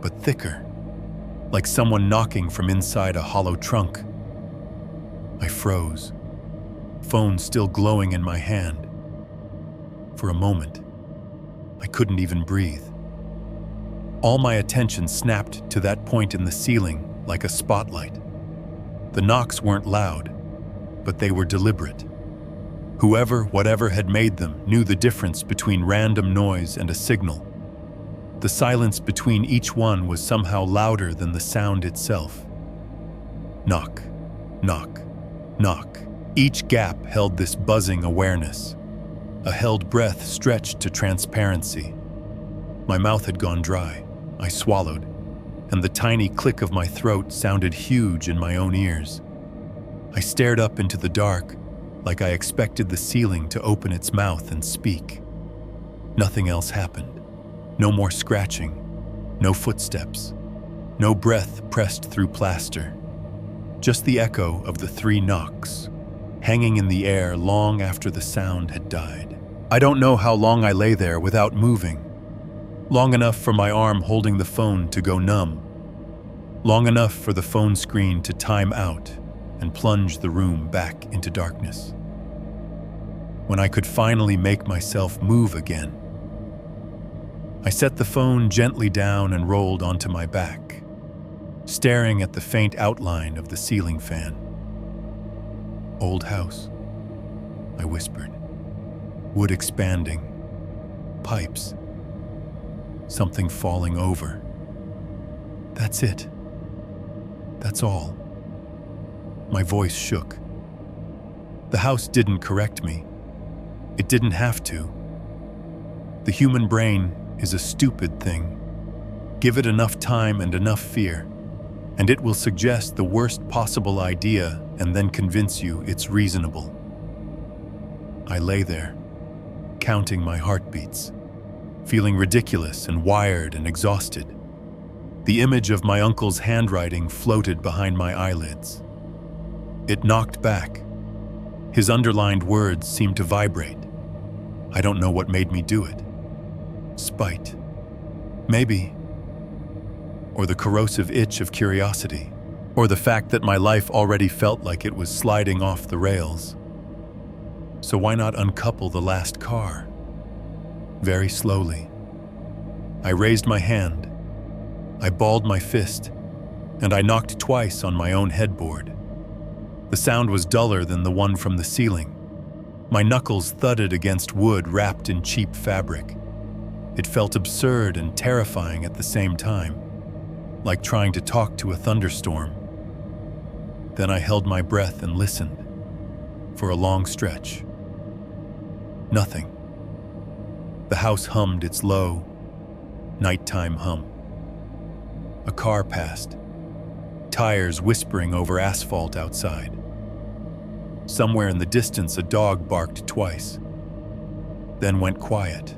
but thicker, like someone knocking from inside a hollow trunk. I froze, phone still glowing in my hand. For a moment, I couldn't even breathe. All my attention snapped to that point in the ceiling like a spotlight. The knocks weren't loud, but they were deliberate. Whoever, whatever had made them knew the difference between random noise and a signal. The silence between each one was somehow louder than the sound itself. Knock, knock, knock. Each gap held this buzzing awareness. A held breath stretched to transparency. My mouth had gone dry. I swallowed, and the tiny click of my throat sounded huge in my own ears. I stared up into the dark, like I expected the ceiling to open its mouth and speak. Nothing else happened. No more scratching, no footsteps, no breath pressed through plaster. Just the echo of the 3 knocks, hanging in the air long after the sound had died. I don't know how long I lay there without moving. Long enough for my arm holding the phone to go numb. Long enough for the phone screen to time out and plunge the room back into darkness. when I could finally make myself move again. I set the phone gently down and rolled onto my back, staring at the faint outline of the ceiling fan. "Old house," I whispered. "Wood expanding. Pipes. Something falling over. That's it. That's all." My voice shook. The house didn't correct me. It didn't have to. The human brain is a stupid thing. Give it enough time and enough fear, and it will suggest the worst possible idea and then convince you it's reasonable. I lay there, counting my heartbeats, feeling ridiculous and wired and exhausted. The image of my uncle's handwriting floated behind my eyelids. It knocked back. His underlined words seemed to vibrate. I don't know what made me do it. Spite. Maybe. Or the corrosive itch of curiosity. Or the fact that my life already felt like it was sliding off the rails. So why not uncouple the last car? Very slowly. I raised my hand. I balled my fist, and I knocked twice on my own headboard. The sound was duller than the one from the ceiling. My knuckles thudded against wood wrapped in cheap fabric. It felt absurd and terrifying at the same time, like trying to talk to a thunderstorm. Then I held my breath and listened, for a long stretch. Nothing. The house hummed its low, nighttime hum. A car passed, tires whispering over asphalt outside. Somewhere in the distance, a dog barked twice, then went quiet.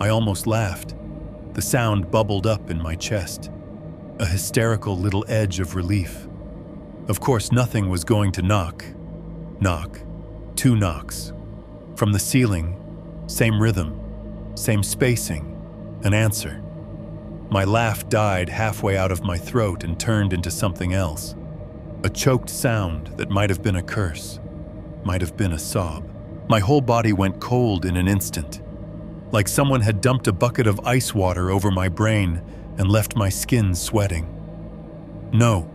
I almost laughed. The sound bubbled up in my chest, a hysterical little edge of relief. Of course, nothing was going to knock. Knock. 2 knocks. From the ceiling, same rhythm, same spacing, an answer. My laugh died halfway out of my throat and turned into something else. A choked sound that might have been a curse, might have been a sob. My whole body went cold in an instant, like someone had dumped a bucket of ice water over my brain and left my skin sweating. "No,"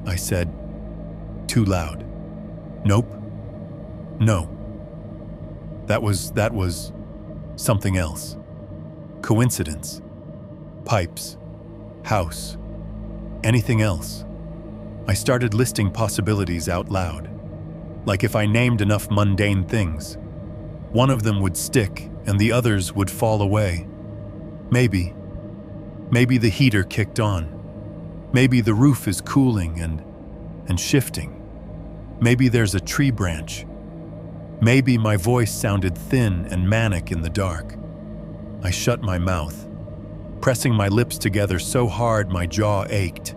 I said, too loud. "Nope. No." That was something else. Coincidence. Pipes. House. Anything else. I started listing possibilities out loud. Like if I named enough mundane things, one of them would stick and the others would fall away. Maybe the heater kicked on. Maybe the roof is cooling and shifting. Maybe there's a tree branch. Maybe my voice sounded thin and manic in the dark. I shut my mouth, pressing my lips together so hard my jaw ached.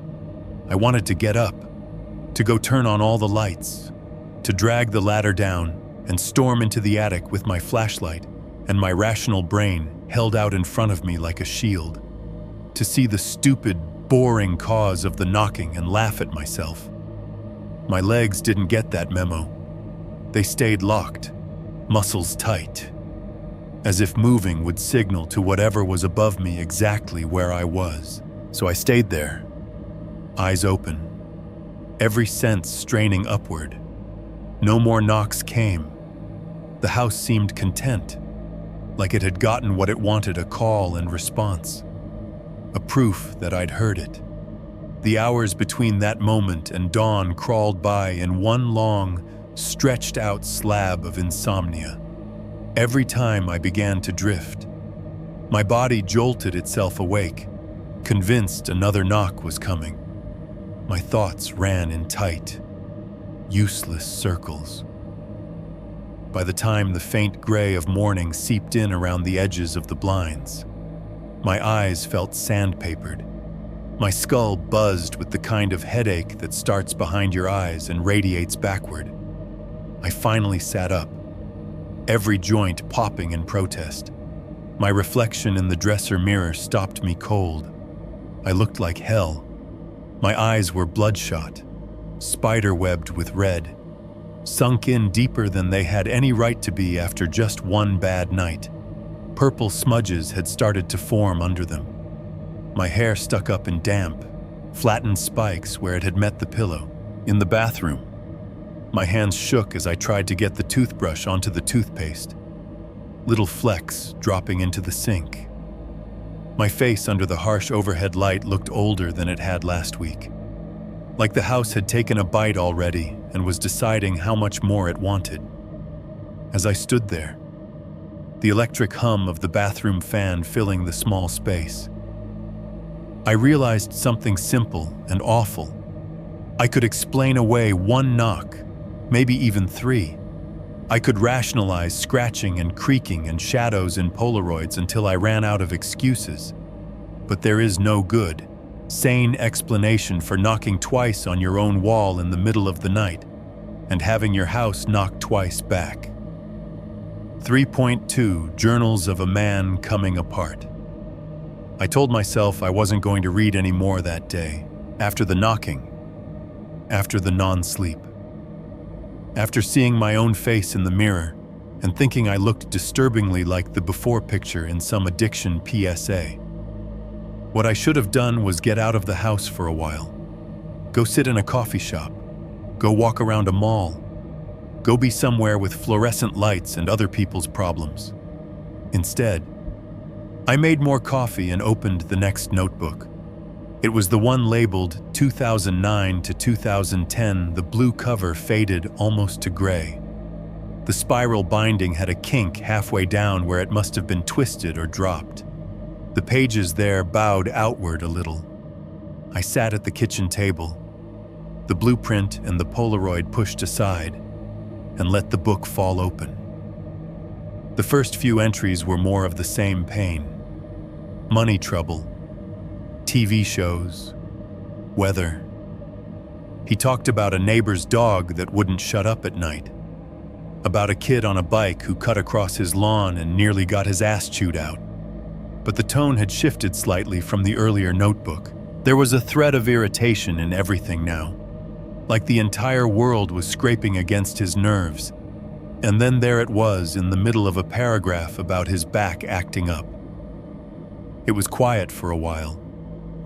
I wanted to get up, to go turn on all the lights, to drag the ladder down and storm into the attic with my flashlight and my rational brain held out in front of me like a shield, to see the stupid, boring cause of the knocking and laugh at myself. My legs didn't get that memo. They stayed locked, muscles tight, as if moving would signal to whatever was above me exactly where I was. So I stayed there, eyes open, every sense straining upward. No more knocks came. The house seemed content, like it had gotten what it wanted, a call and response, a proof that I'd heard it. The hours between that moment and dawn crawled by in one long, stretched-out slab of insomnia. Every time I began to drift, my body jolted itself awake, convinced another knock was coming. My thoughts ran in tight, useless circles. By the time the faint gray of morning seeped in around the edges of the blinds, my eyes felt sandpapered. My skull buzzed with the kind of headache that starts behind your eyes and radiates backward. I finally sat up, every joint popping in protest. My reflection in the dresser mirror stopped me cold. I looked like hell. My eyes were bloodshot, spider-webbed with red. sunk in deeper than they had any right to be after just one bad night. Purple smudges had started to form under them. My hair stuck up in damp, flattened spikes where it had met the pillow. In the bathroom, my hands shook as I tried to get the toothbrush onto the toothpaste, little flecks dropping into the sink. My face under the harsh overhead light looked older than it had last week, like the house had taken a bite already and was deciding how much more it wanted. As I stood there, the electric hum of the bathroom fan filling the small space, I realized something simple and awful. I could explain away one knock, maybe even three. I could rationalize scratching and creaking and shadows in Polaroids until I ran out of excuses. But there is no good, sane explanation for knocking twice on your own wall in the middle of the night and having your house knock twice back. 3.2 Journals of a Man Coming Apart. I told myself I wasn't going to read any more that day, after the knocking, after the non-sleep. After seeing my own face in the mirror and thinking I looked disturbingly like the before picture in some addiction PSA. What I should have done was get out of the house for a while. Go sit in a coffee shop. Go walk around a mall. Go be somewhere with fluorescent lights and other people's problems. Instead, I made more coffee and opened the next notebook. It was the one labeled 2009 to 2010. The blue cover faded almost to gray. The spiral binding had a kink halfway down where it must have been twisted or dropped. The pages there bowed outward a little. I sat at the kitchen table, the blueprint and the Polaroid pushed aside, and let the book fall open. The first few entries were more of the same pain. Money trouble, TV shows, weather. He talked about a neighbor's dog that wouldn't shut up at night, about a kid on a bike who cut across his lawn and nearly got his ass chewed out. But the tone had shifted slightly from the earlier notebook. There was a thread of irritation in everything now, like the entire world was scraping against his nerves. And then there it was in the middle of a paragraph about his back acting up. It was quiet for a while.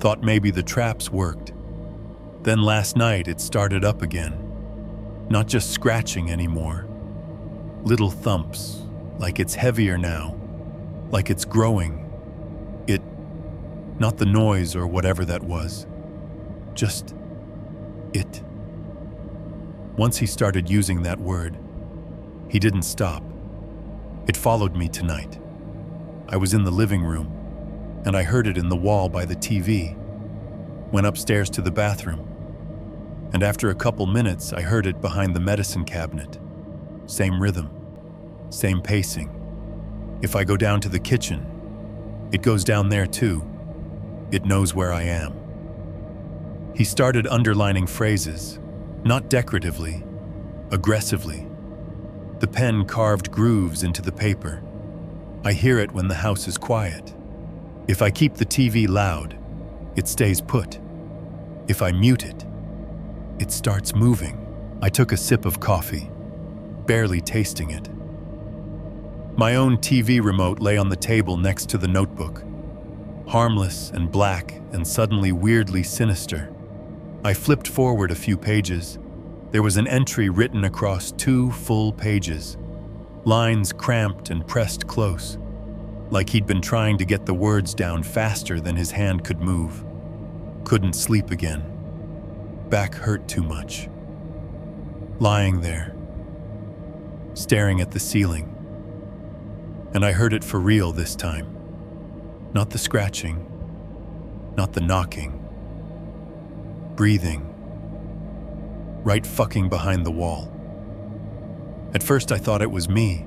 Thought maybe the traps worked. Then last night it started up again. Not just scratching anymore. Little thumps, like it's heavier now, like it's growing. Not the noise or whatever that was. Just it. Once he started using that word, he didn't stop. It followed me tonight. I was in the living room, and I heard it in the wall by the TV. Went upstairs to the bathroom, and after a couple minutes, I heard it behind the medicine cabinet. Same rhythm, same pacing. If I go down to the kitchen, it goes down there too. It knows where I am. He started underlining phrases, not decoratively, aggressively. The pen carved grooves into the paper. I hear it when the house is quiet. If I keep the TV loud, it stays put. If I mute it, it starts moving. I took a sip of coffee, barely tasting it. My own TV remote lay on the table next to the notebook, harmless and black and suddenly weirdly sinister. I flipped forward a few pages. There was an entry written across 2 full pages, lines cramped and pressed close, like he'd been trying to get the words down faster than his hand could move. Couldn't sleep again. Back hurt too much. Lying there, staring at the ceiling. And I heard it for real this time. Not the scratching, not the knocking. Breathing. Right fucking behind the wall. At first I thought it was me.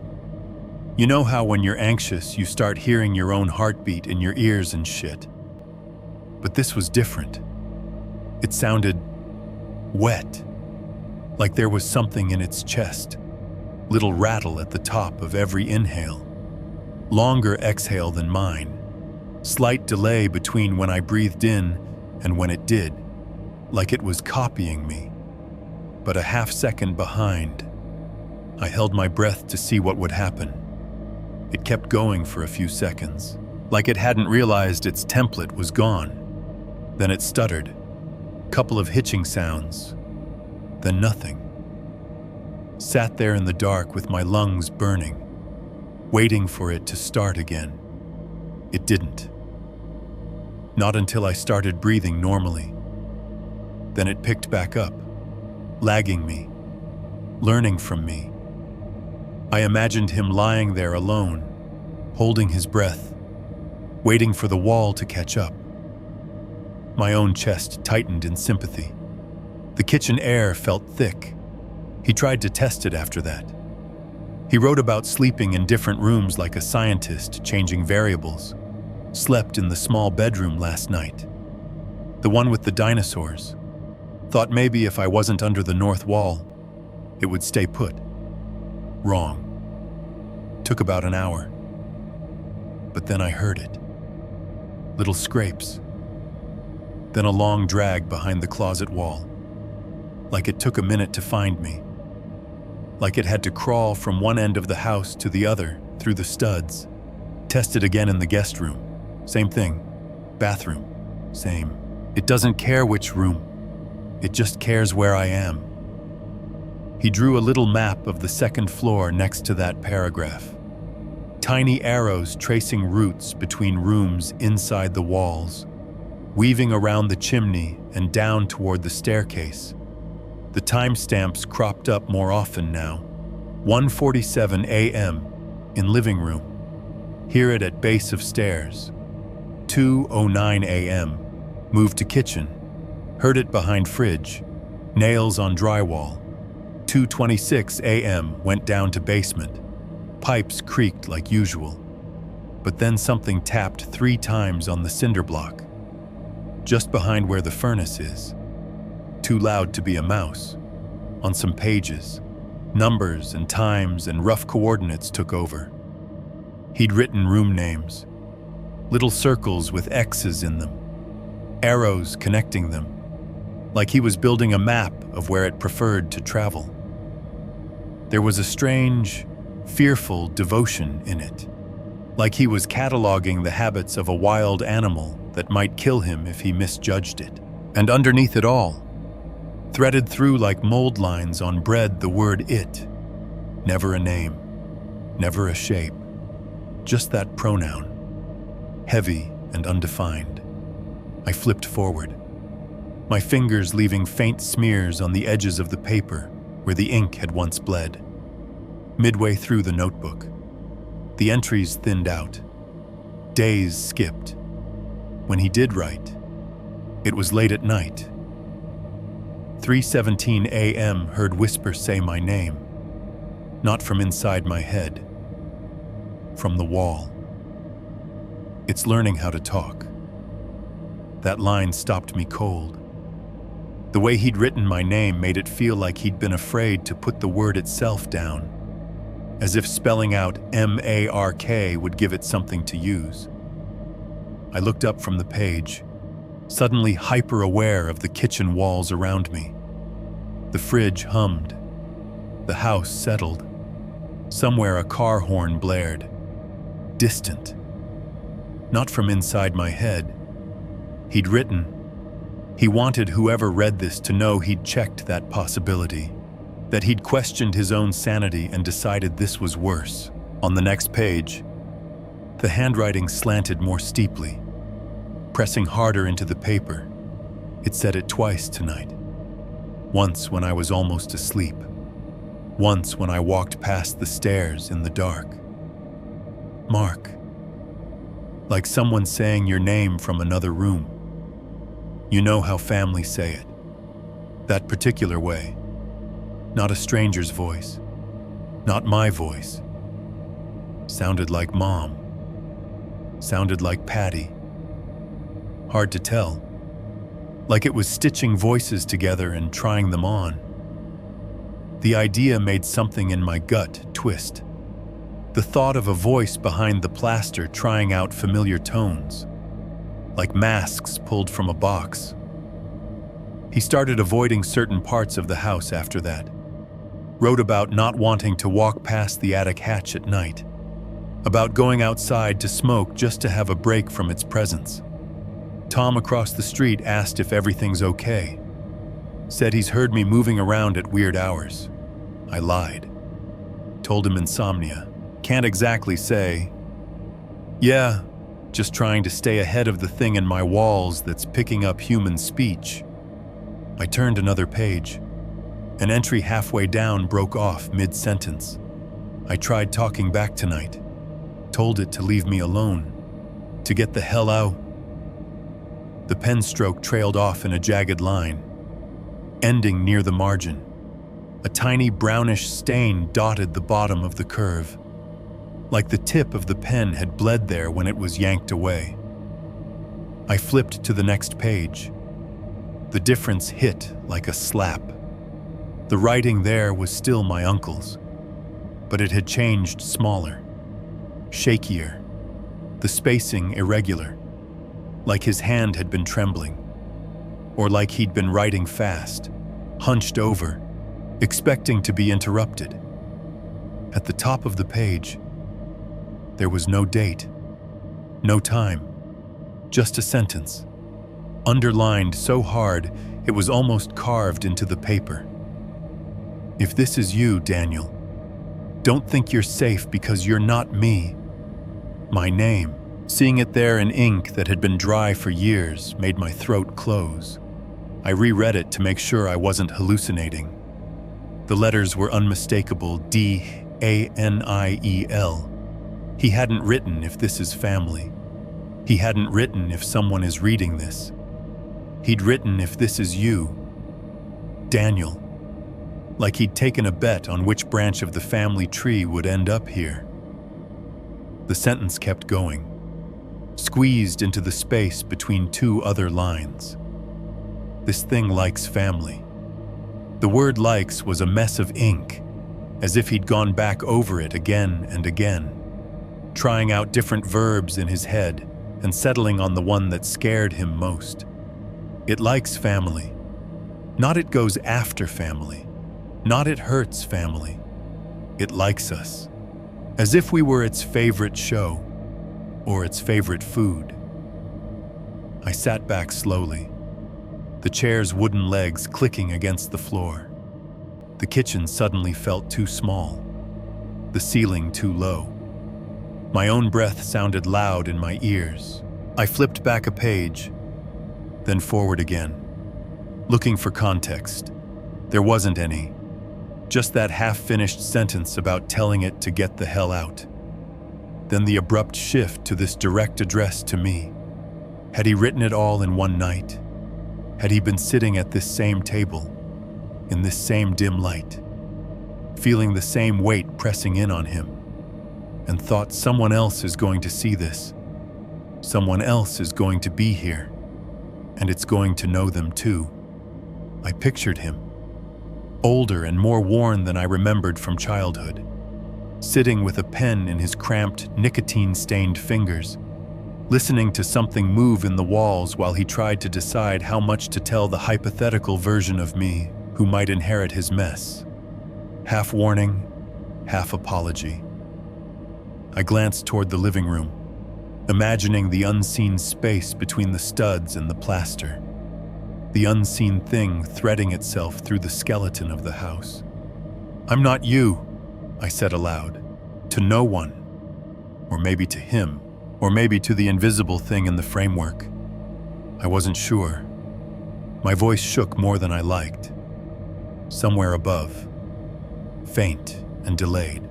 You know how when you're anxious, you start hearing your own heartbeat in your ears and shit. But this was different. It sounded wet, like there was something in its chest. Little rattle at the top of every inhale. Longer exhale than mine. Slight delay between when I breathed in and when it did, like it was copying me. But a half second behind. I held my breath to see what would happen. It kept going for a few seconds, like it hadn't realized its template was gone. Then it stuttered. Couple of hitching sounds. Then nothing. Sat there in the dark with my lungs burning, waiting for it to start again. It didn't. Not until I started breathing normally. Then it picked back up, lagging me, learning from me. I imagined him lying there alone, holding his breath, waiting for the wall to catch up. My own chest tightened in sympathy. The kitchen air felt thick. He tried to test it after that. He wrote about sleeping in different rooms like a scientist, changing variables. Slept in the small bedroom last night. The one with the dinosaurs. Thought maybe if I wasn't under the north wall, it would stay put. Wrong. Took about an hour. But then I heard it. Little scrapes. Then a long drag behind the closet wall. Like it took a minute to find me. Like it had to crawl from one end of the house to the other through the studs. Tested again in the guest room. Same thing. Bathroom. Same. It doesn't care which room. It just cares where I am. He drew a little map of the second floor next to that paragraph. Tiny arrows tracing routes between rooms inside the walls, weaving around the chimney and down toward the staircase. The timestamps cropped up more often now. 1:47 a.m. in living room. Hear it at base of stairs. 2:09 a.m. moved to kitchen. Heard it behind fridge. Nails on drywall. 2:26 a.m. went down to basement. Pipes creaked like usual. But then something tapped 3 times on the cinder block. Just behind where the furnace is. Too loud to be a mouse. On some pages, numbers and times and rough coordinates took over. He'd written room names. Little circles with X's in them. Arrows connecting them. Like he was building a map of where it preferred to travel. There was a strange, fearful devotion in it. Like he was cataloging the habits of a wild animal that might kill him if he misjudged it. And underneath it all, threaded through like mold lines on bread, the word it. Never a name, never a shape, just that pronoun, heavy and undefined. I flipped forward, my fingers leaving faint smears on the edges of the paper where the ink had once bled. Midway through the notebook, the entries thinned out. Days skipped. When he did write, it was late at night. 3:17 a.m. heard whisper say my name, not from inside my head, from the wall. It's learning how to talk. That line stopped me cold. The way he'd written my name made it feel like he'd been afraid to put the word itself down, as if spelling out M-A-R-K would give it something to use. I looked up from the page, suddenly hyper-aware of the kitchen walls around me. The fridge hummed. The house settled. Somewhere a car horn blared. Distant. Not from inside my head. He'd written. He wanted whoever read this to know he'd checked that possibility, that he'd questioned his own sanity and decided this was worse. On the next page, the handwriting slanted more steeply, pressing harder into the paper. It said it twice tonight. Once when I was almost asleep. Once when I walked past the stairs in the dark. Mark. Like someone saying your name from another room. You know how family say it. That particular way. Not a stranger's voice. Not my voice. Sounded like Mom. Sounded like Patty. Hard to tell. Like it was stitching voices together and trying them on. The idea made something in my gut twist. The thought of a voice behind the plaster trying out familiar tones, like masks pulled from a box. He started avoiding certain parts of the house after that. Wrote about not wanting to walk past the attic hatch at night. About going outside to smoke just to have a break from its presence. Tom across the street asked if everything's okay. Said he's heard me moving around at weird hours. I lied. Told him insomnia. Can't exactly say. Yeah, just trying to stay ahead of the thing in my walls that's picking up human speech. I turned another page. An entry halfway down broke off mid-sentence. I tried talking back tonight. Told it to leave me alone. To get the hell out. The pen stroke trailed off in a jagged line, ending near the margin. A tiny brownish stain dotted the bottom of the curve, like the tip of the pen had bled there when it was yanked away. I flipped to the next page. The difference hit like a slap. The writing there was still my uncle's, but it had changed smaller, shakier, the spacing irregular, like his hand had been trembling, or like he'd been writing fast, hunched over, expecting to be interrupted. At the top of the page, there was no date, no time, just a sentence, underlined so hard it was almost carved into the paper. If this is you, Daniel, don't think you're safe because you're not me. My name, seeing it there in ink that had been dry for years, made my throat close. I reread it to make sure I wasn't hallucinating. The letters were unmistakable, D-A-N-I-E-L. He hadn't written if this is family. He hadn't written if someone is reading this. He'd written if this is you, Daniel. Like he'd taken a bet on which branch of the family tree would end up here. The sentence kept going, squeezed into the space between two other lines. This thing likes family. The word likes was a mess of ink, as if he'd gone back over it again and again, trying out different verbs in his head and settling on the one that scared him most. It likes family. Not it goes after family. Not it hurts family. It likes us. As if we were its favorite show or its favorite food. I sat back slowly, the chair's wooden legs clicking against the floor. The kitchen suddenly felt too small, the ceiling too low. My own breath sounded loud in my ears. I flipped back a page, then forward again, looking for context. There wasn't any. Just that half-finished sentence about telling it to get the hell out. Then the abrupt shift to this direct address to me. Had he written it all in one night? Had he been sitting at this same table, in this same dim light, feeling the same weight pressing in on him, and thought someone else is going to see this? Someone else is going to be here, and it's going to know them too. I pictured him, older and more worn than I remembered from childhood, sitting with a pen in his cramped, nicotine-stained fingers, listening to something move in the walls while he tried to decide how much to tell the hypothetical version of me who might inherit his mess. Half warning, half apology. I glanced toward the living room, imagining the unseen space between the studs and the plaster. The unseen thing threading itself through the skeleton of the house. "I'm not you," I said aloud, to no one, or maybe to him, or maybe to the invisible thing in the framework. I wasn't sure. My voice shook more than I liked. Somewhere above, faint and delayed.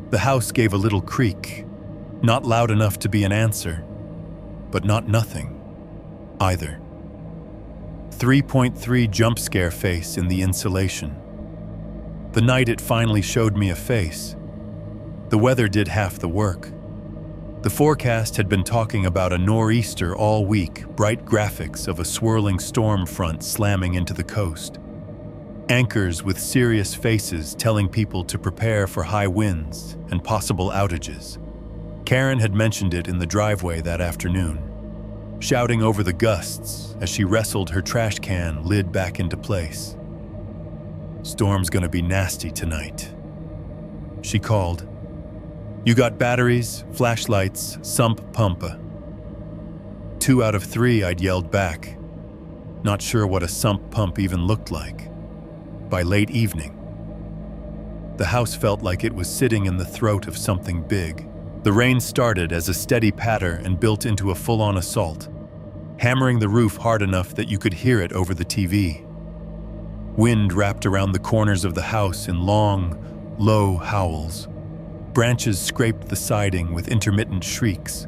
The house gave a little creak, not loud enough to be an answer, but not nothing either. 3.3 jump scare face in the insulation. The night it finally showed me a face. The weather did half the work. The forecast had been talking about a nor'easter all week, bright graphics of a swirling storm front slamming into the coast. Anchors with serious faces telling people to prepare for high winds and possible outages. Karen had mentioned it in the driveway that afternoon, shouting over the gusts as she wrestled her trash can lid back into place. "Storm's gonna be nasty tonight." She called. "You got batteries, flashlights, sump pumpa." 2 out of 3, I'd yelled back, not sure what a sump pump even looked like. By late evening, the house felt like it was sitting in the throat of something big. The rain started as a steady patter and built into a full-on assault, hammering the roof hard enough that you could hear it over the TV. Wind wrapped around the corners of the house in long, low howls. Branches scraped the siding with intermittent shrieks,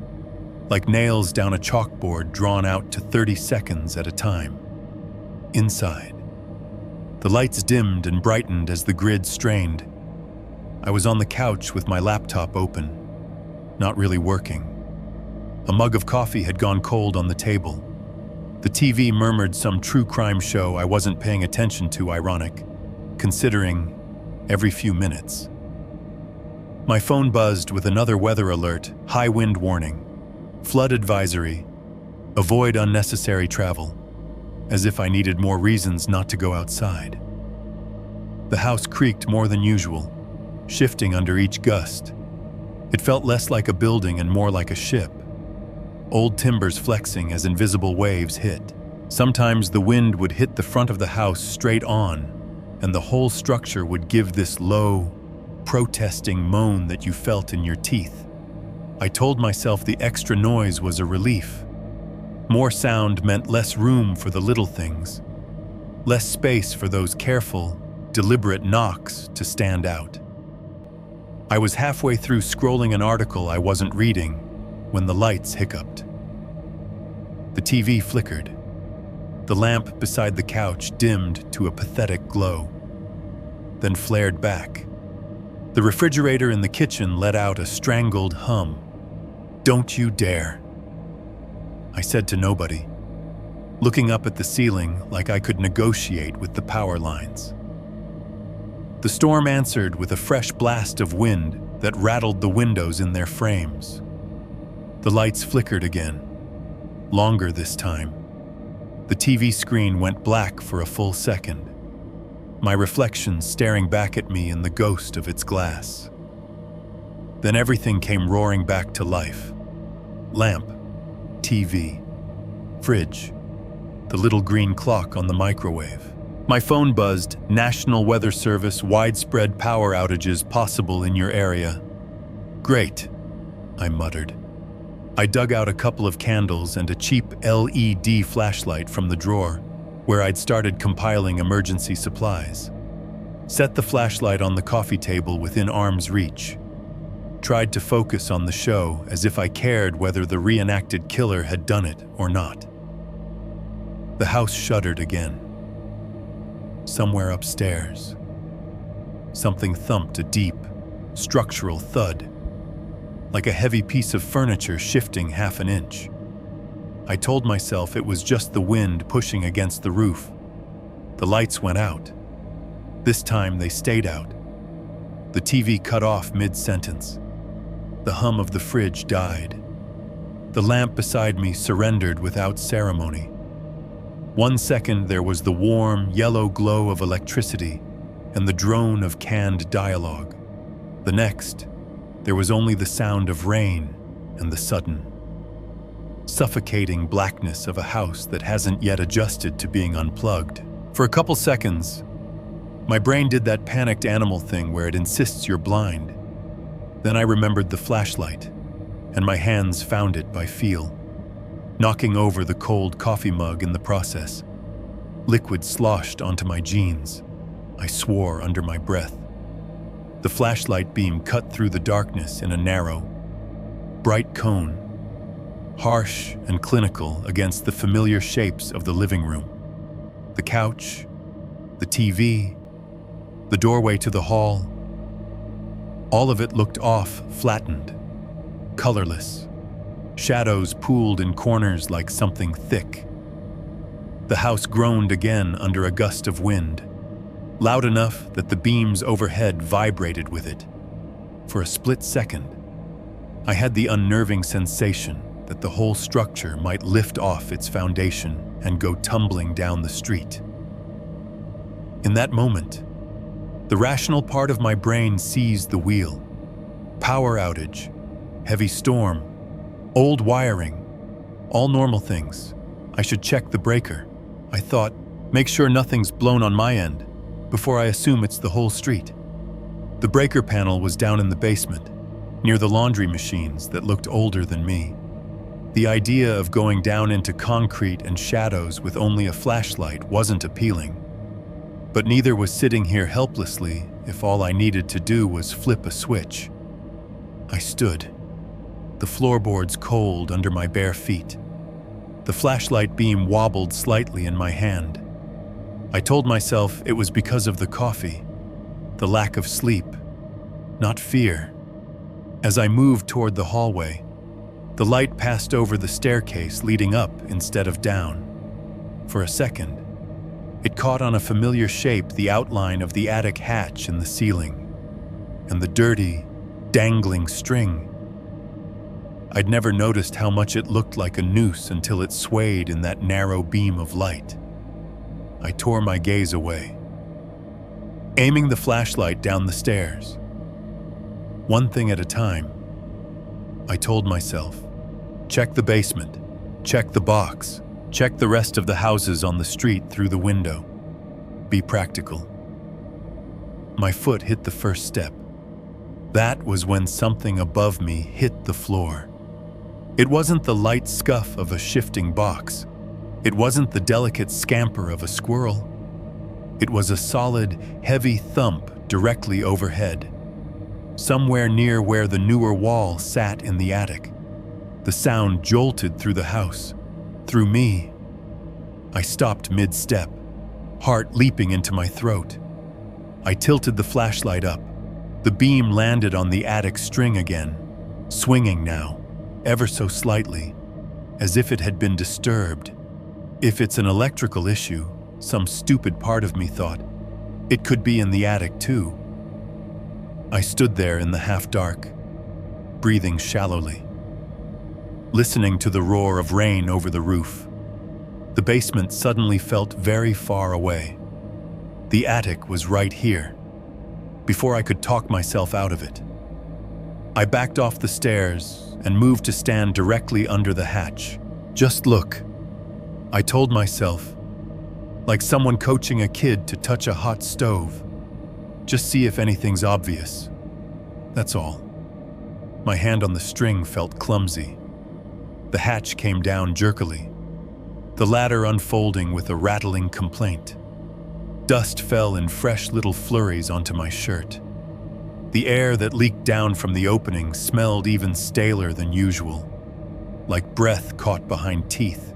like nails down a chalkboard drawn out to 30 seconds at a time. Inside, the lights dimmed and brightened as the grid strained. I was on the couch with my laptop open, not really working. A mug of coffee had gone cold on the table. The TV murmured some true crime show I wasn't paying attention to, ironic, considering every few minutes. My phone buzzed with another weather alert, high wind warning, flood advisory, avoid unnecessary travel, as if I needed more reasons not to go outside. The house creaked more than usual, shifting under each gust. It felt less like a building and more like a ship, old timbers flexing as invisible waves hit. Sometimes the wind would hit the front of the house straight on, and the whole structure would give this low, protesting moan that you felt in your teeth. I told myself the extra noise was a relief. More sound meant less room for the little things, less space for those careful, deliberate knocks to stand out. I was halfway through scrolling an article I wasn't reading when the lights hiccuped. The TV flickered. The lamp beside the couch dimmed to a pathetic glow, then flared back. The refrigerator in the kitchen let out a strangled hum. "Don't you dare," I said to nobody, looking up at the ceiling like I could negotiate with the power lines. The storm answered with a fresh blast of wind that rattled the windows in their frames. The lights flickered again, longer this time. The TV screen went black for a full second, my reflection staring back at me in the ghost of its glass. Then everything came roaring back to life. Lamp, TV, fridge, the little green clock on the microwave. My phone buzzed, "National Weather Service, widespread power outages possible in your area." "Great," I muttered. I dug out a couple of candles and a cheap LED flashlight from the drawer, where I'd started compiling emergency supplies. Set the flashlight on the coffee table within arm's reach. Tried to focus on the show as if I cared whether the reenacted killer had done it or not. The house shuddered again. Somewhere upstairs, something thumped a deep, structural thud, like a heavy piece of furniture shifting half an inch. I told myself it was just the wind pushing against the roof. The lights went out. This time they stayed out. The TV cut off mid-sentence. The hum of the fridge died. The lamp beside me surrendered without ceremony. 1 second there was the warm, yellow glow of electricity and the drone of canned dialogue. The next, there was only the sound of rain and the sudden, suffocating blackness of a house that hasn't yet adjusted to being unplugged. For a couple seconds, my brain did that panicked animal thing where it insists you're blind. Then I remembered the flashlight, and my hands found it by feel, knocking over the cold coffee mug in the process. Liquid sloshed onto my jeans. I swore under my breath. The flashlight beam cut through the darkness in a narrow, bright cone, harsh and clinical against the familiar shapes of the living room. The couch, the TV, the doorway to the hall. All of it looked off, flattened, colorless. Shadows pooled in corners like something thick. The house groaned again under a gust of wind, loud enough that the beams overhead vibrated with it. For a split second, I had the unnerving sensation that the whole structure might lift off its foundation and go tumbling down the street. In that moment, The rational part of my brain seized the wheel. Power outage, heavy storm, old wiring, all normal things. I should check the breaker. I thought, make sure nothing's blown on my end before I assume it's the whole street. The breaker panel was down in the basement, near the laundry machines that looked older than me. The idea of going down into concrete and shadows with only a flashlight wasn't appealing. But neither was sitting here helplessly if all I needed to do was flip a switch. I stood, the floorboards cold under my bare feet. The flashlight beam wobbled slightly in my hand. I told myself it was because of the coffee, the lack of sleep, not fear. As I moved toward the hallway, the light passed over the staircase leading up instead of down. For a second, it caught on a familiar shape, the outline of the attic hatch in the ceiling, and the dirty, dangling string. I'd never noticed how much it looked like a noose until it swayed in that narrow beam of light. I tore my gaze away, aiming the flashlight down the stairs. One thing at a time, I told myself, check the basement, check the box, check the rest of the houses on the street through the window. Be practical. My foot hit the first step. That was when something above me hit the floor. It wasn't the light scuff of a shifting box. It wasn't the delicate scamper of a squirrel. It was a solid, heavy thump directly overhead, somewhere near where the newer wall sat in the attic. The sound jolted through the house, through me. I stopped mid-step, heart leaping into my throat. I tilted the flashlight up. The beam landed on the attic string again, swinging now, ever so slightly, as if it had been disturbed. If it's an electrical issue, some stupid part of me thought, it could be in the attic too. I stood there in the half-dark, breathing shallowly, listening to the roar of rain over the roof. The basement suddenly felt very far away. The attic was right here, before I could talk myself out of it. I backed off the stairs and moved to stand directly under the hatch. Just look, I told myself, like someone coaching a kid to touch a hot stove. Just see if anything's obvious. That's all. My hand on the string felt clumsy. The hatch came down jerkily, the ladder unfolding with a rattling complaint. Dust fell in fresh little flurries onto my shirt. The air that leaked down from the opening smelled even staler than usual, like breath caught behind teeth.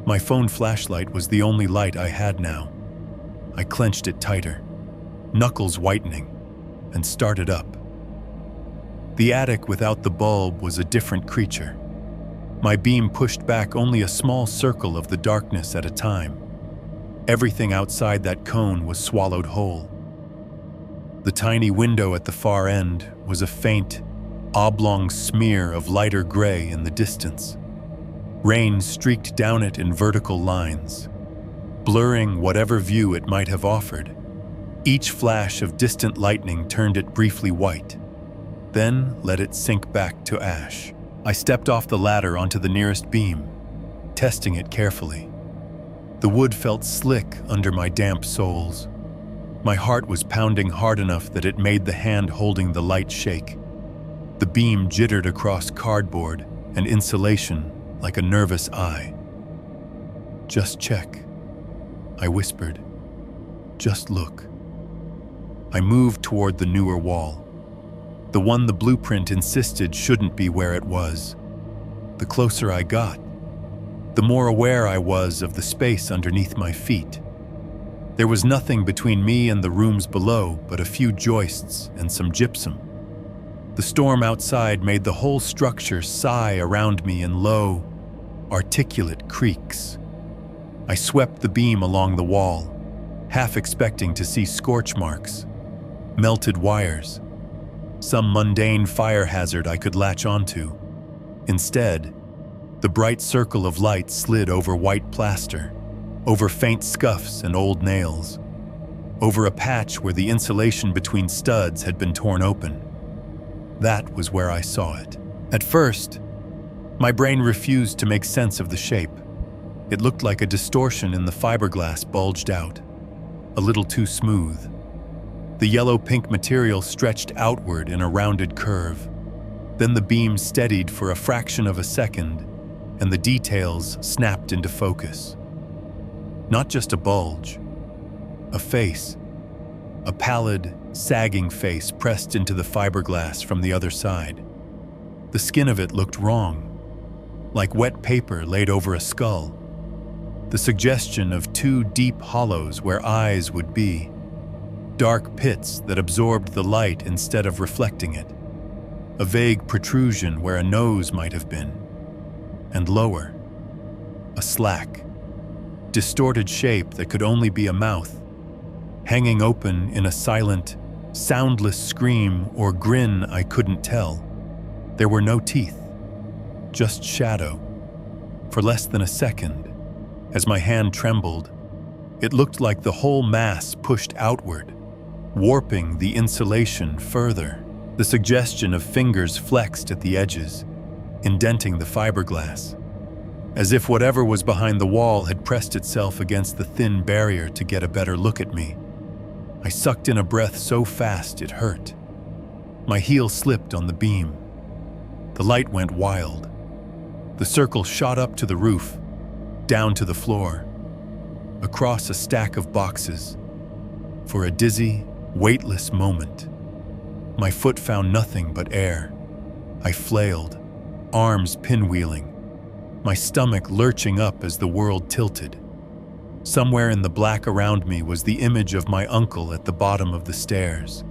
My phone flashlight was the only light I had now. I clenched it tighter, knuckles whitening, and started up. The attic without the bulb was a different creature. My beam pushed back only a small circle of the darkness at a time. Everything outside that cone was swallowed whole. The tiny window at the far end was a faint, oblong smear of lighter gray in the distance. Rain streaked down it in vertical lines, blurring whatever view it might have offered. Each flash of distant lightning turned it briefly white, then let it sink back to ash. I stepped off the ladder onto the nearest beam, testing it carefully. The wood felt slick under my damp soles. My heart was pounding hard enough that it made the hand holding the light shake. The beam jittered across cardboard and insulation like a nervous eye. Just check, I whispered. Just look. I moved toward the newer wall, the one the blueprint insisted shouldn't be where it was. The closer I got, the more aware I was of the space underneath my feet. There was nothing between me and the rooms below but a few joists and some gypsum. The storm outside made the whole structure sigh around me in low, articulate creaks. I swept the beam along the wall, half expecting to see scorch marks, melted wires, some mundane fire hazard I could latch onto. Instead, the bright circle of light slid over white plaster, over faint scuffs and old nails. over a patch where the insulation between studs had been torn open. That was where I saw it. At first, my brain refused to make sense of the shape. It looked like a distortion in the fiberglass bulged out, a little too smooth. The yellow-pink material stretched outward in a rounded curve. Then the beam steadied for a fraction of a second, and the details snapped into focus. Not just a bulge, a face, a pallid, sagging face pressed into the fiberglass from the other side. The skin of it looked wrong, like wet paper laid over a skull. The suggestion of two deep hollows where eyes would be, dark pits that absorbed the light instead of reflecting it, a vague protrusion where a nose might have been, and lower, a slack, distorted shape that could only be a mouth, hanging open in a silent, soundless scream or grin I couldn't tell. There were no teeth, just shadow. For less than a second, as my hand trembled, it looked like the whole mass pushed outward, warping the insulation further. The suggestion of fingers flexed at the edges, indenting the fiberglass, as if whatever was behind the wall had pressed itself against the thin barrier to get a better look at me. I sucked in a breath so fast it hurt. My heel slipped on the beam. The light went wild. The circle shot up to the roof, down to the floor, across a stack of boxes. For a dizzy, weightless moment, my foot found nothing but air. I flailed, arms pinwheeling, my stomach lurching up as the world tilted. Somewhere in the black around me was the image of my uncle at the bottom of the stairs,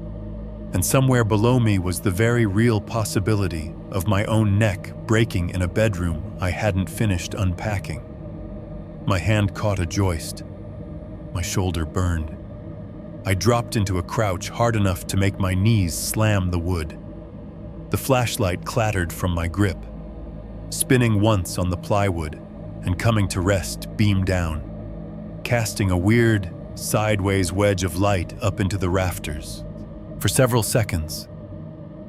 and somewhere below me was the very real possibility of my own neck breaking in a bedroom I hadn't finished unpacking. My hand caught a joist. My shoulder burned. I dropped into a crouch hard enough to make my knees slam the wood. The flashlight clattered from my grip, spinning once on the plywood and coming to rest beam down, casting a weird, sideways wedge of light up into the rafters. For several seconds,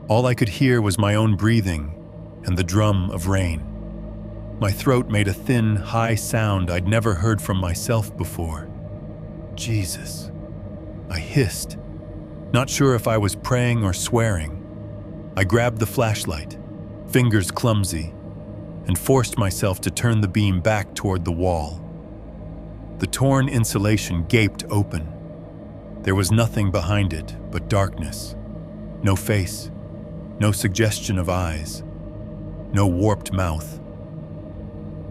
all I could hear was my own breathing and the drum of rain. My throat made a thin, high sound I'd never heard from myself before. Jesus, I hissed, not sure if I was praying or swearing. I grabbed the flashlight, fingers clumsy, and forced myself to turn the beam back toward the wall. The torn insulation gaped open. There was nothing behind it but darkness. No face, no suggestion of eyes, no warped mouth.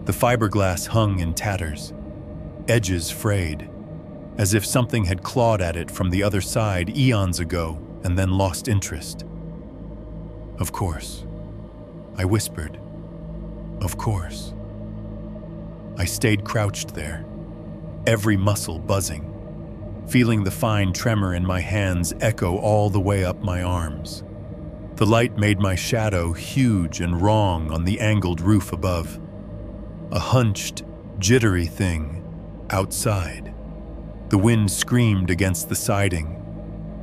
The fiberglass hung in tatters, edges frayed, as if something had clawed at it from the other side eons ago and then lost interest. Of course, I whispered. Of course. I stayed crouched there, every muscle buzzing, feeling the fine tremor in my hands echo all the way up my arms. The light made my shadow huge and wrong on the angled roof above, a hunched, jittery thing outside. The wind screamed against the siding,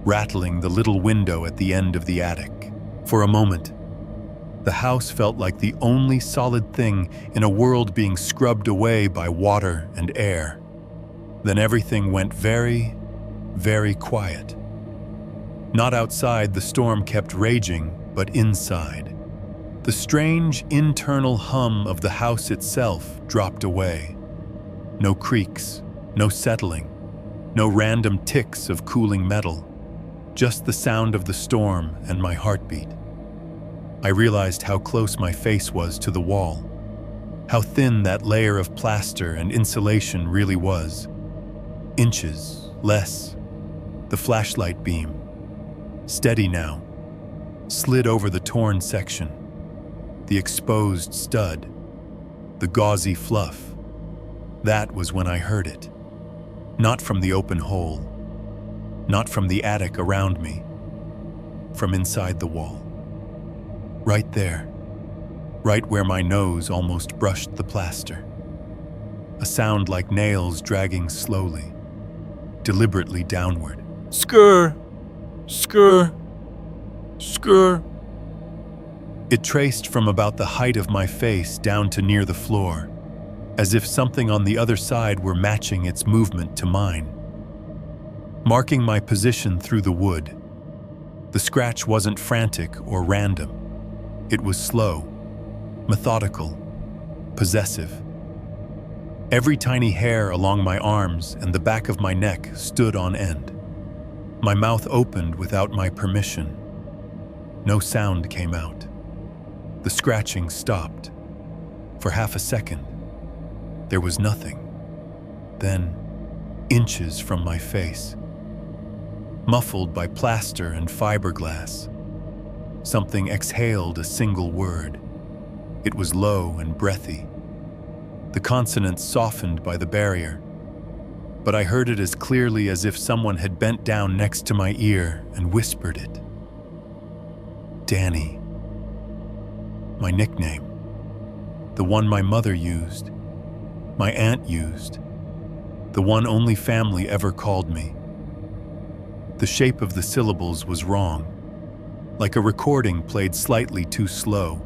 rattling the little window at the end of the attic. For a moment, the house felt like the only solid thing in a world being scrubbed away by water and air. Then everything went very, very quiet. Not outside, the storm kept raging, but inside. The strange internal hum of the house itself dropped away. No creaks, no settling, no random ticks of cooling metal, just the sound of the storm and my heartbeat. I realized how close my face was to the wall, how thin that layer of plaster and insulation really was. Inches, less. The flashlight beam, steady now, slid over the torn section, the exposed stud, the gauzy fluff. That was when I heard it. Not from the open hole, not from the attic around me, from inside the wall. Right there, right where my nose almost brushed the plaster. A sound like nails dragging slowly, deliberately downward. Skr, skr, skr. It traced from about the height of my face down to near the floor, as if something on the other side were matching its movement to mine. Marking my position through the wood, the scratch wasn't frantic or random. It was slow, methodical, possessive. Every tiny hair along my arms and the back of my neck stood on end. My mouth opened without my permission. No sound came out. The scratching stopped. For half a second, there was nothing. Then, inches from my face, muffled by plaster and fiberglass, something exhaled a single word. It was low and breathy, the consonants softened by the barrier, but I heard it as clearly as if someone had bent down next to my ear and whispered it. Danny. My nickname. The one my mother used, my aunt used, the one only family ever called me. The shape of the syllables was wrong, like a recording played slightly too slow,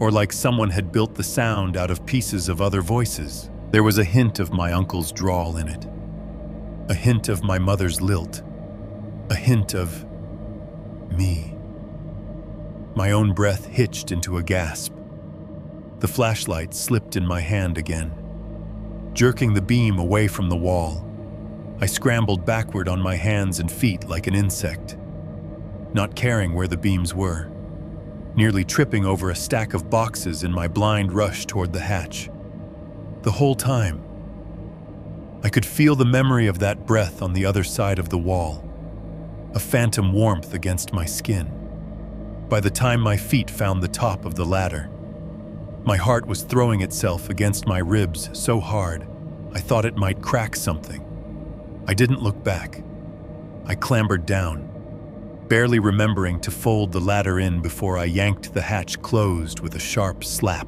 or like someone had built the sound out of pieces of other voices. There was a hint of my uncle's drawl in it, a hint of my mother's lilt, a hint of me. My own breath hitched into a gasp. The flashlight slipped in my hand again, jerking the beam away from the wall. I scrambled backward on my hands and feet like an insect, not caring where the beams were, nearly tripping over a stack of boxes in my blind rush toward the hatch. The whole time, I could feel the memory of that breath on the other side of the wall, a phantom warmth against my skin. By the time my feet found the top of the ladder, my heart was throwing itself against my ribs so hard, I thought it might crack something. I didn't look back. I clambered down, barely remembering to fold the ladder in before I yanked the hatch closed with a sharp slap.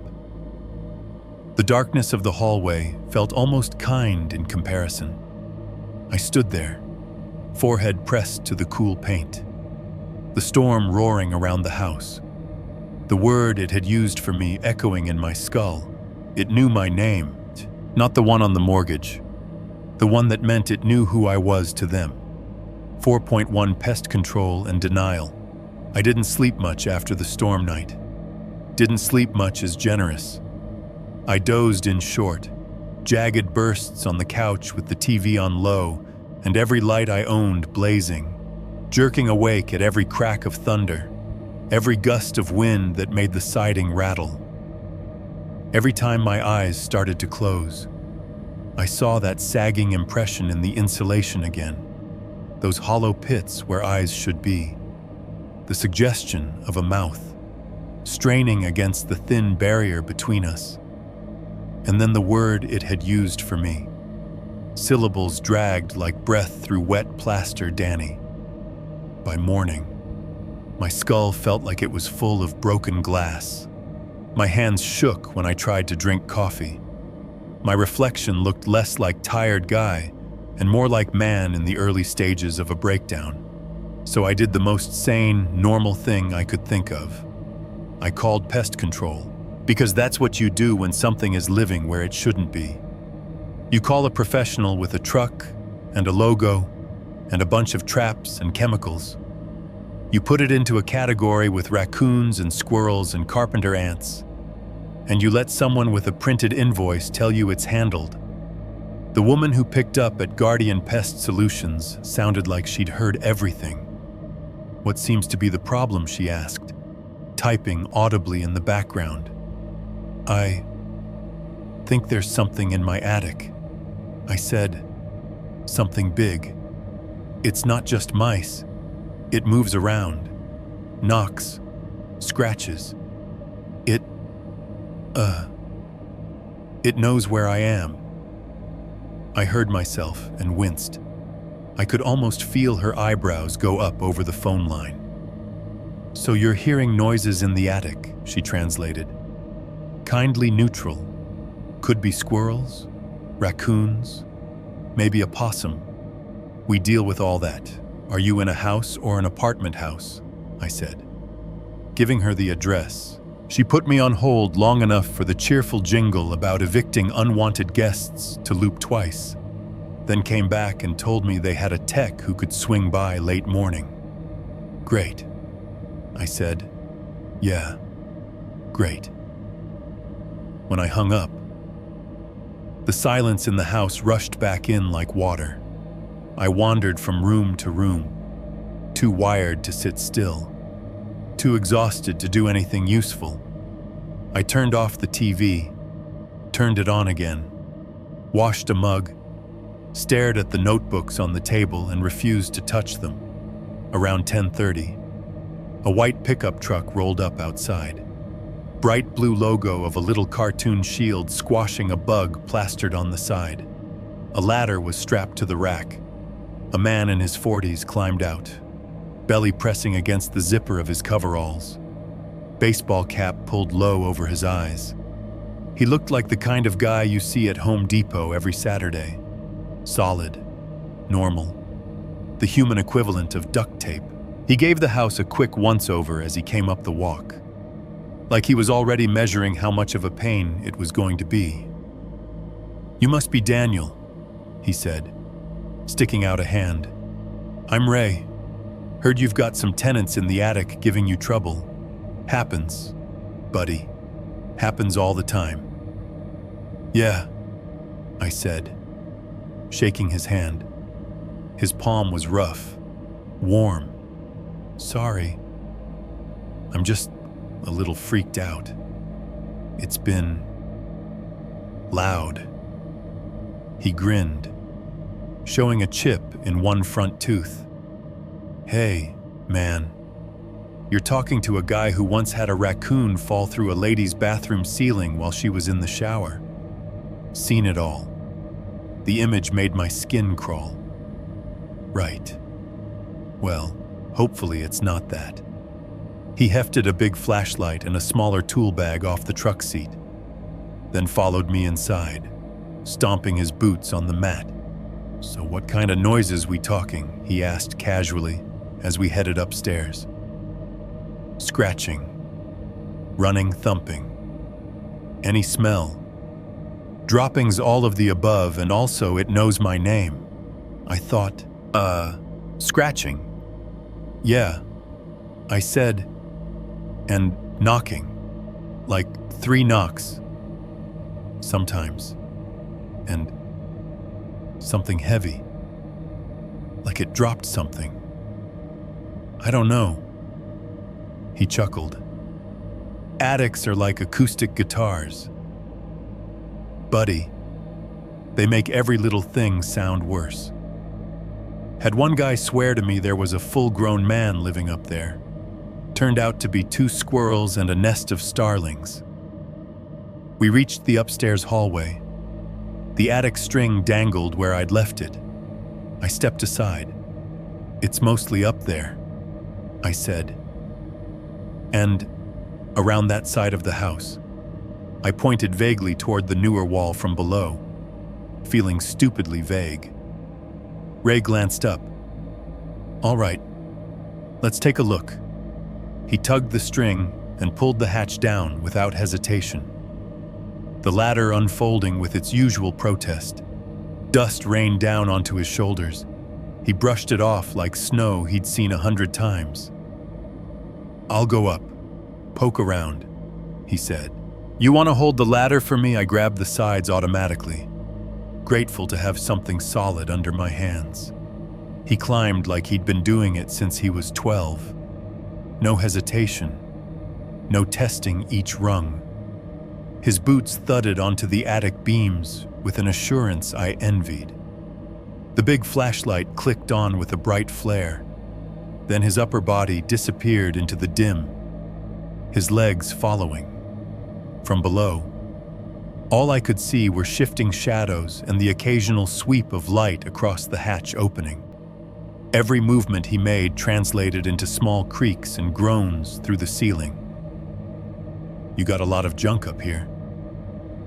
The darkness of the hallway felt almost kind in comparison. I stood there, forehead pressed to the cool paint, the storm roaring around the house, the word it had used for me echoing in my skull. It knew my name, not the one on the mortgage, the one that meant it knew who I was to them. 4.1 pest control and denial. I didn't sleep much after the storm night. Didn't sleep much is generous. I dozed in short, jagged bursts on the couch with the TV on low and every light I owned blazing, jerking awake at every crack of thunder, every gust of wind that made the siding rattle. Every time my eyes started to close, I saw that sagging impression in the insulation again, those hollow pits where eyes should be, the suggestion of a mouth, straining against the thin barrier between us. And then the word it had used for me, syllables dragged like breath through wet plaster. Danny. By morning, my skull felt like it was full of broken glass. My hands shook when I tried to drink coffee. My reflection looked less like tired guy and more like man in the early stages of a breakdown. So I did the most sane, normal thing I could think of. I called pest control, because that's what you do when something is living where it shouldn't be. You call a professional with a truck and a logo and a bunch of traps and chemicals. You put it into a category with raccoons and squirrels and carpenter ants, and you let someone with a printed invoice tell you it's handled. The woman who picked up at Guardian Pest Solutions sounded like she'd heard everything. What seems to be the problem, she asked, typing audibly in the background. I think there's something in my attic. I said, something big. It's not just mice. It moves around, knocks, scratches. It knows where I am. I heard myself and winced. I could almost feel her eyebrows go up over the phone line. So you're hearing noises in the attic, she translated. Kindly neutral. Could be squirrels, raccoons, maybe a possum. We deal with all that. Are you in a house or an apartment house? I said. Giving her the address, she put me on hold long enough for the cheerful jingle about evicting unwanted guests to loop twice, then came back and told me they had a tech who could swing by late morning. Great, I said. Yeah, great. When I hung up, the silence in the house rushed back in like water. I wandered from room to room, too wired to sit still, too exhausted to do anything useful. I turned off the TV, turned it on again, washed a mug, stared at the notebooks on the table and refused to touch them. Around 10:30, a white pickup truck rolled up outside. Bright blue logo of a little cartoon shield squashing a bug plastered on the side. A ladder was strapped to the rack. A man in his 40s climbed out, belly pressing against the zipper of his coveralls. Baseball cap pulled low over his eyes. He looked like the kind of guy you see at Home Depot every Saturday. Solid, normal, the human equivalent of duct tape. He gave the house a quick once-over as he came up the walk, like he was already measuring how much of a pain it was going to be. "You must be Daniel," he said, sticking out a hand. "I'm Ray. Heard you've got some tenants in the attic giving you trouble. Happens, buddy. Happens all the time." "Yeah," I said, shaking his hand. His palm was rough, warm. "Sorry. I'm just a little freaked out. It's been loud." He grinned, showing a chip in one front tooth. "Hey, man, you're talking to a guy who once had a raccoon fall through a lady's bathroom ceiling while she was in the shower. Seen it all. The image made my skin crawl." "Right. Well, hopefully it's not that." He hefted a big flashlight and a smaller tool bag off the truck seat, then followed me inside, stomping his boots on the mat. "So what kind of noises we talking?" he asked casually as we headed upstairs. "Scratching, running, thumping. Any smell. Droppings, all of the above, and also it knows my name." I thought, scratching. "Yeah," I said, "and knocking. Like 3 knocks. Sometimes. And something heavy. Like it dropped something. I don't know." He chuckled. "Attics are like acoustic guitars. Buddy, they make every little thing sound worse. Had one guy swear to me there was a full-grown man living up there. Turned out to be 2 squirrels and a nest of starlings." We reached the upstairs hallway. The attic string dangled where I'd left it. I stepped aside. "It's mostly up there," I said. "And around that side of the house." I pointed vaguely toward the newer wall from below, feeling stupidly vague. Ray glanced up. "All right, let's take a look." He tugged the string and pulled the hatch down without hesitation. The ladder unfolding with its usual protest. Dust rained down onto his shoulders. He brushed it off like snow he'd seen 100 times. "I'll go up. Poke around," he said. "You want to hold the ladder for me?" I grabbed the sides automatically, grateful to have something solid under my hands. He climbed like he'd been doing it since he was 12. No hesitation, no testing each rung. His boots thudded onto the attic beams with an assurance I envied. The big flashlight clicked on with a bright flare. Then his upper body disappeared into the dim, his legs following. From below, all I could see were shifting shadows and the occasional sweep of light across the hatch opening. Every movement he made translated into small creaks and groans through the ceiling. "You got a lot of junk up here,"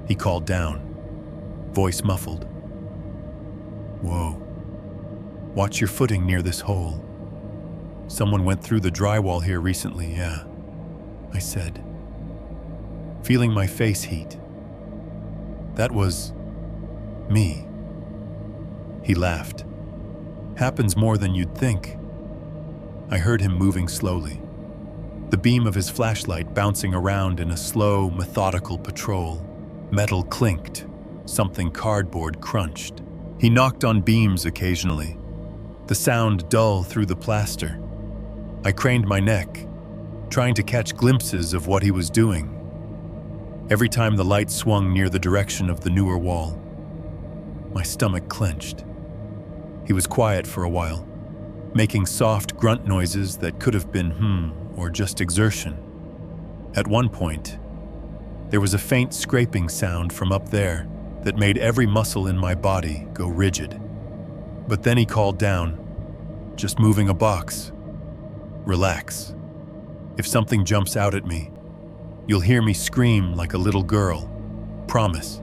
he called down, voice muffled. "Whoa. Watch your footing near this hole. Someone went through the drywall here recently, yeah, I said, feeling my face heat. That was me. He laughed. Happens more than you'd think. I heard him moving slowly, the beam of his flashlight bouncing around in a slow, methodical patrol. Metal clinked, something cardboard crunched. He knocked on beams occasionally, the sound dull through the plaster. I craned my neck, trying to catch glimpses of what he was doing. Every time the light swung near the direction of the newer wall, my stomach clenched. He was quiet for a while, making soft grunt noises that could have been or just exertion. At one point, there was a faint scraping sound from up there that made every muscle in my body go rigid. But then he called down, "Just moving a box. Relax. If something jumps out at me, you'll hear me scream like a little girl. Promise."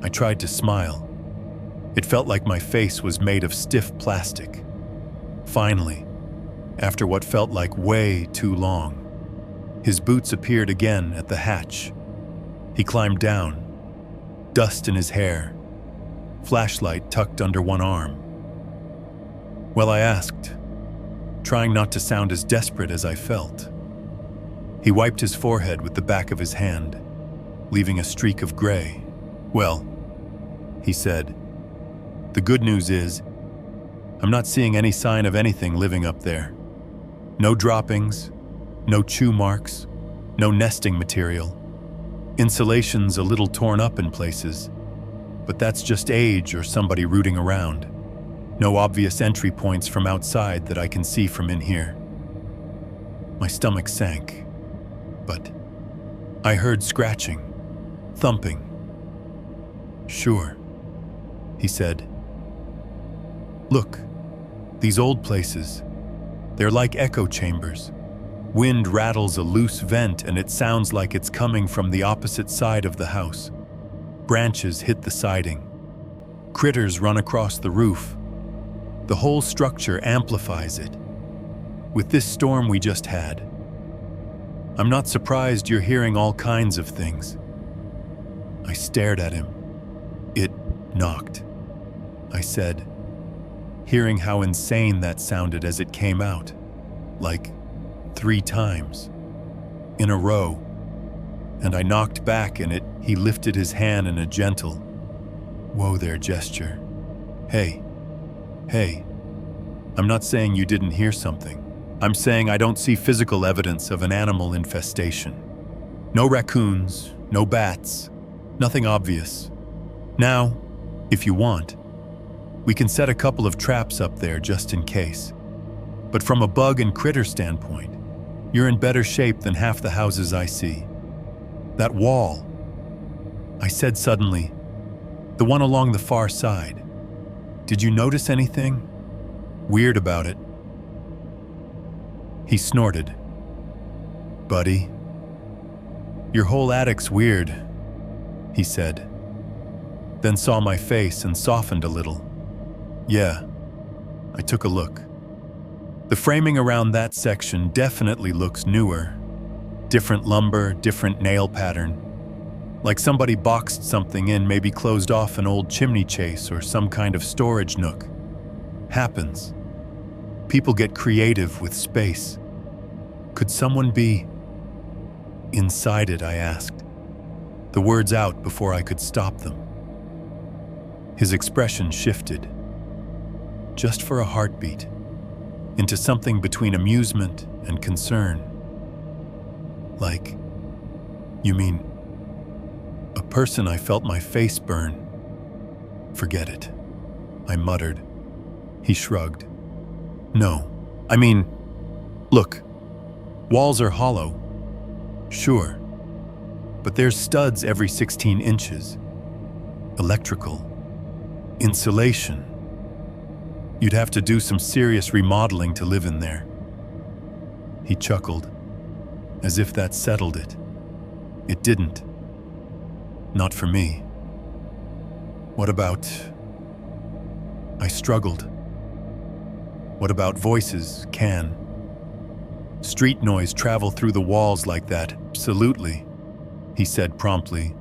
I tried to smile. It felt like my face was made of stiff plastic. Finally, after what felt like way too long, his boots appeared again at the hatch. He climbed down, dust in his hair, flashlight tucked under one arm. "Well," I asked, trying not to sound as desperate as I felt. He wiped his forehead with the back of his hand, leaving a streak of gray. "Well," he said, "the good news is, I'm not seeing any sign of anything living up there. No droppings, no chew marks, no nesting material. Insulation's a little torn up in places, but that's just age or somebody rooting around. No obvious entry points from outside that I can see from in here." My stomach sank, but I heard scratching, thumping. "Sure," he said. "Look, these old places, they're like echo chambers. Wind rattles a loose vent and it sounds like it's coming from the opposite side of the house. Branches hit the siding. Critters run across the roof. The whole structure amplifies it. With this storm we just had, I'm not surprised you're hearing all kinds of things." I stared at him. "It knocked," I said, hearing how insane that sounded as it came out, like 3 times, in a row. And I knocked back and he lifted his hand in a gentle, "Whoa there" gesture. Hey, I'm not saying you didn't hear something. I'm saying I don't see physical evidence of an animal infestation. No raccoons, no bats, nothing obvious. Now, if you want, we can set a couple of traps up there just in case. But from a bug and critter standpoint, you're in better shape than half the houses I see. That wall," I said suddenly, "the one along the far side. Did you notice anything weird about it?" He snorted. "Buddy, your whole attic's weird," he said, then saw my face and softened a little. "Yeah." I took a look. The framing around that section definitely looks newer. Different lumber, different nail pattern. Like somebody boxed something in, maybe closed off an old chimney chase or some kind of storage nook. Happens. People get creative with space. Could someone be inside it, I asked, the words out before I could stop them. His expression shifted, just for a heartbeat, into something between amusement and concern. Like, "You mean a person?" I felt my face burn. "Forget it," I muttered. He shrugged. "No, I mean, look, walls are hollow, sure, but there's studs every 16 inches. Electrical, insulation. You'd have to do some serious remodeling to live in there." He chuckled, as if that settled it. It didn't. Not for me. "What about..." I struggled. What about voices? Can street noise travel through the walls like that? Absolutely, he said promptly,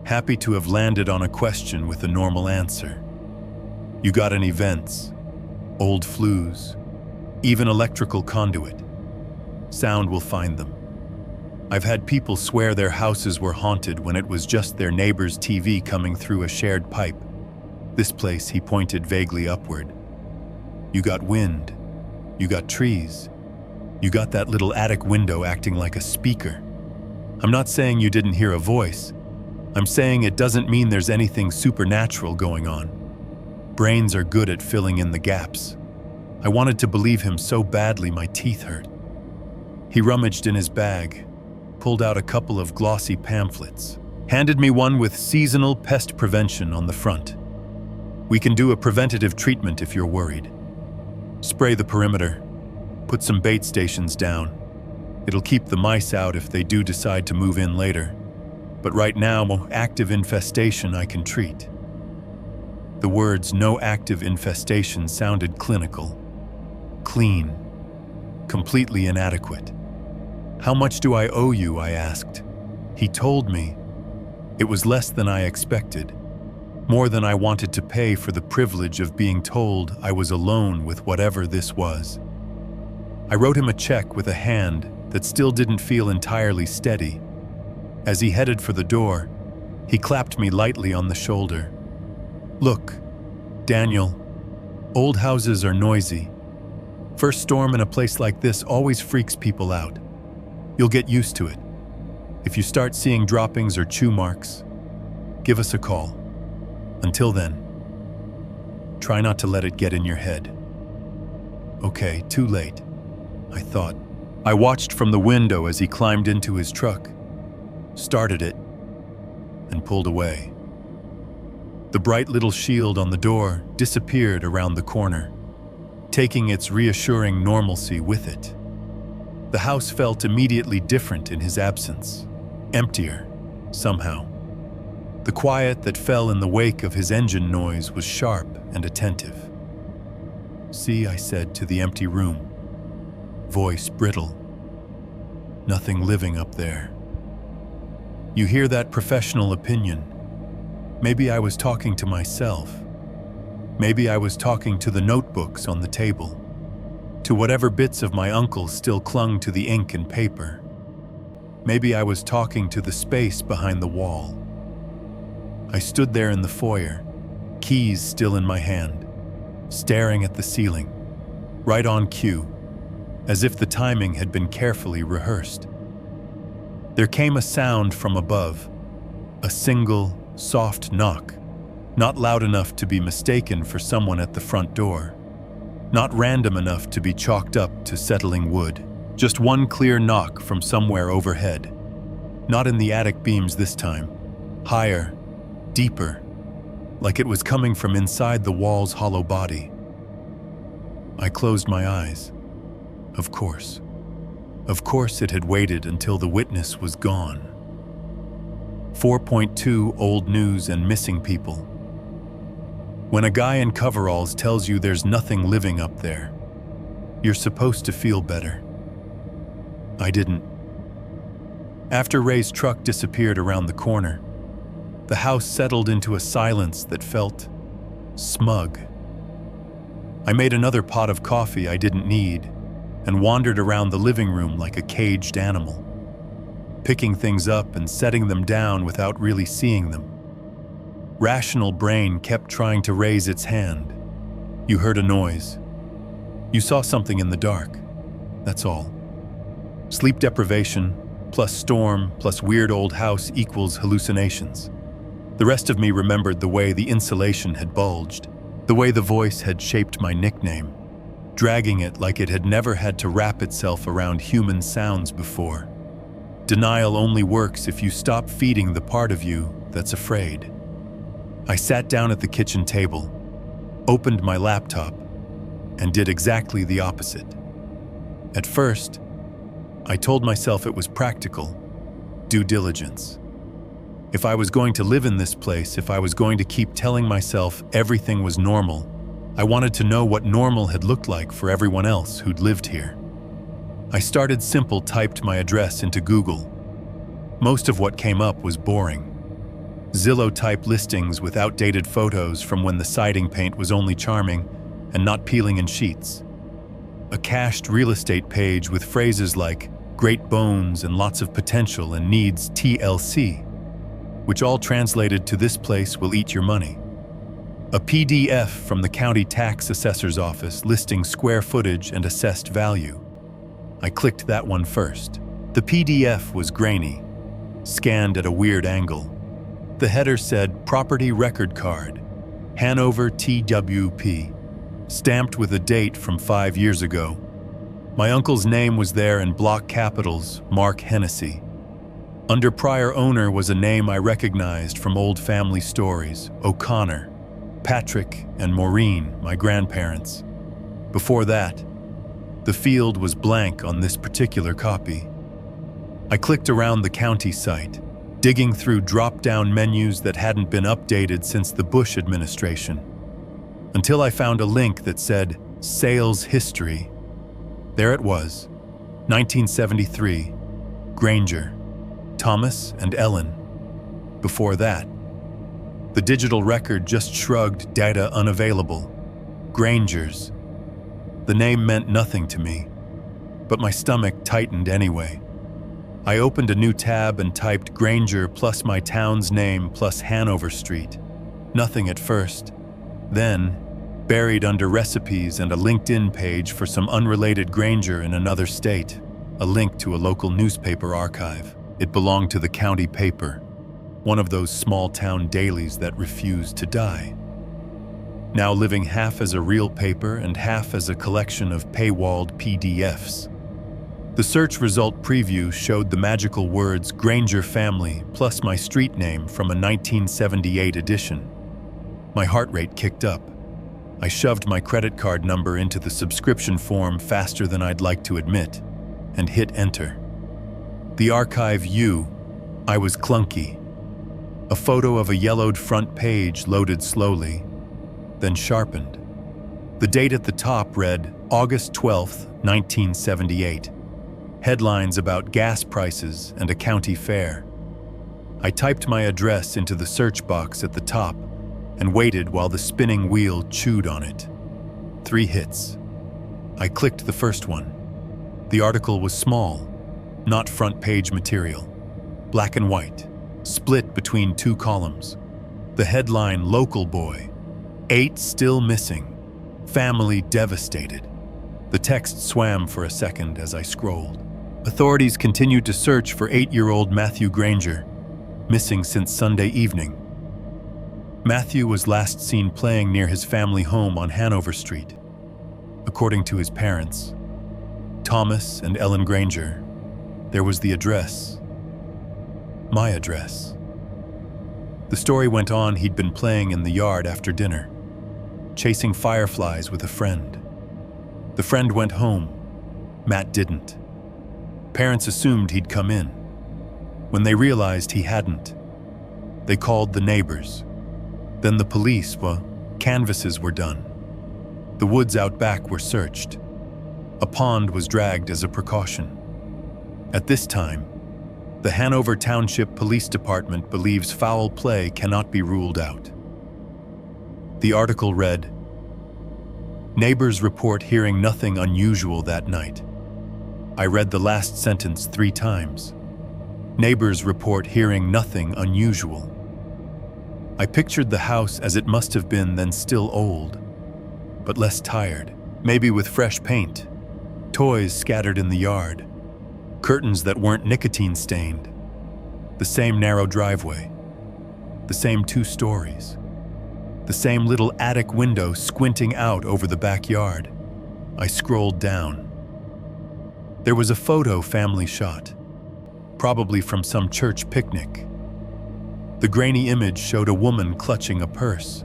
happy to have landed on a question with a normal answer. You got any vents? Old flues? Even electrical conduit? Sound will find them. I've had people swear their houses were haunted when it was just their neighbor's TV coming through a shared pipe. This place, he pointed vaguely upward. You got wind. You got trees. You got that little attic window acting like a speaker. I'm not saying you didn't hear a voice. I'm saying it doesn't mean there's anything supernatural going on. Brains are good at filling in the gaps. I wanted to believe him so badly my teeth hurt. He rummaged in his bag, pulled out a couple of glossy pamphlets, handed me one with seasonal pest prevention on the front. We can do a preventative treatment if you're worried. Spray the perimeter. Put some bait stations down. It'll keep the mice out if they do decide to move in later. But right now, active infestation I can treat. The words "no active infestation" sounded clinical. Clean. Completely inadequate. How much do I owe you? I asked. He told me. It was less than I expected. More than I wanted to pay for the privilege of being told I was alone with whatever this was. I wrote him a check with a hand that still didn't feel entirely steady. As he headed for the door, he clapped me lightly on the shoulder. Look, Daniel, old houses are noisy. First storm in a place like this always freaks people out. You'll get used to it. If you start seeing droppings or chew marks, give us a call. Until then, try not to let it get in your head. Okay, too late, I thought. I watched from the window as he climbed into his truck, started it, and pulled away. The bright little shield on the door disappeared around the corner, taking its reassuring normalcy with it. The house felt immediately different in his absence, emptier, somehow. The quiet that fell in the wake of his engine noise was sharp and attentive. See, I said to the empty room, voice brittle. Nothing living up there. You hear that professional opinion? Maybe I was talking to myself. Maybe I was talking to the notebooks on the table, to whatever bits of my uncle still clung to the ink and paper. Maybe I was talking to the space behind the wall. I stood there in the foyer, keys still in my hand, staring at the ceiling, right on cue, as if the timing had been carefully rehearsed. There came a sound from above, a single, soft knock, not loud enough to be mistaken for someone at the front door, not random enough to be chalked up to settling wood, just one clear knock from somewhere overhead, not in the attic beams this time, higher, deeper, like it was coming from inside the wall's hollow body. I closed my eyes. Of course. Of course it had waited until the witness was gone. 4.2 Old news and missing people. When a guy in coveralls tells you there's nothing living up there, you're supposed to feel better. I didn't. After Ray's truck disappeared around the corner, the house settled into a silence that felt smug. I made another pot of coffee I didn't need and wandered around the living room like a caged animal, picking things up and setting them down without really seeing them. Rational brain kept trying to raise its hand. You heard a noise. You saw something in the dark. That's all. Sleep deprivation plus storm plus weird old house equals hallucinations. The rest of me remembered the way the insulation had bulged, the way the voice had shaped my nickname, dragging it like it had never had to wrap itself around human sounds before. Denial only works if you stop feeding the part of you that's afraid. I sat down at the kitchen table, opened my laptop, and did exactly the opposite. At first, I told myself it was practical, due diligence. If I was going to live in this place, if I was going to keep telling myself everything was normal, I wanted to know what normal had looked like for everyone else who'd lived here. I started simple, typed my address into Google. Most of what came up was boring. Zillow-type listings with outdated photos from when the siding paint was only charming and not peeling in sheets. A cached real estate page with phrases like great bones and lots of potential and needs TLC, which all translated to this place will eat your money. A PDF from the county tax assessor's office listing square footage and assessed value. I clicked that one first. The PDF was grainy, scanned at a weird angle. The header said Property Record Card, Hanover TWP, stamped with a date from 5 years ago. My uncle's name was there in block capitals, Mark Hennessy. Under prior owner was a name I recognized from old family stories, O'Connor, Patrick, and Maureen, my grandparents. Before that, the field was blank on this particular copy. I clicked around the county site, digging through drop-down menus that hadn't been updated since the Bush administration, until I found a link that said Sales History. There it was, 1973, Granger, Thomas and Ellen. Before that, the digital record just shrugged data unavailable. Granger's. The name meant nothing to me, but my stomach tightened anyway. I opened a new tab and typed Granger plus my town's name plus Hanover Street. Nothing at first. Then, buried under recipes and a LinkedIn page for some unrelated Granger in another state, a link to a local newspaper archive. It belonged to the county paper, one of those small-town dailies that refused to die. Now living half as a real paper and half as a collection of paywalled PDFs. The search result preview showed the magical words Granger family plus my street name from a 1978 edition. My heart rate kicked up. I shoved my credit card number into the subscription form faster than I'd like to admit, and hit enter. The archive I was clunky. A photo of a yellowed front page loaded slowly, then sharpened. The date at the top read August 12th, 1978. Headlines about gas prices and a county fair. I typed my address into the search box at the top and waited while the spinning wheel chewed on it. 3 hits. I clicked the first one. The article was small, not front page material. Black and white, split between 2 columns. The headline, Local Boy, 8 still missing, family devastated. The text swam for a second as I scrolled. Authorities continued to search for 8-year-old Matthew Granger, missing since Sunday evening. Matthew was last seen playing near his family home on Hanover Street. According to his parents, Thomas and Ellen Granger, there was the address. My address. The story went on he'd been playing in the yard after dinner, chasing fireflies with a friend. The friend went home. Matt didn't. Parents assumed he'd come in. When they realized he hadn't, they called the neighbors. Then the police, canvases were done. The woods out back were searched. A pond was dragged as a precaution. At this time, the Hanover Township Police Department believes foul play cannot be ruled out. The article read, Neighbors report hearing nothing unusual that night. I read the last sentence 3 times. Neighbors report hearing nothing unusual. I pictured the house as it must have been then, still old, but less tired, maybe with fresh paint, toys scattered in the yard, curtains that weren't nicotine-stained, the same narrow driveway, the same 2 stories, the same little attic window squinting out over the backyard. I scrolled down. There was a photo family shot, probably from some church picnic. The grainy image showed a woman clutching a purse,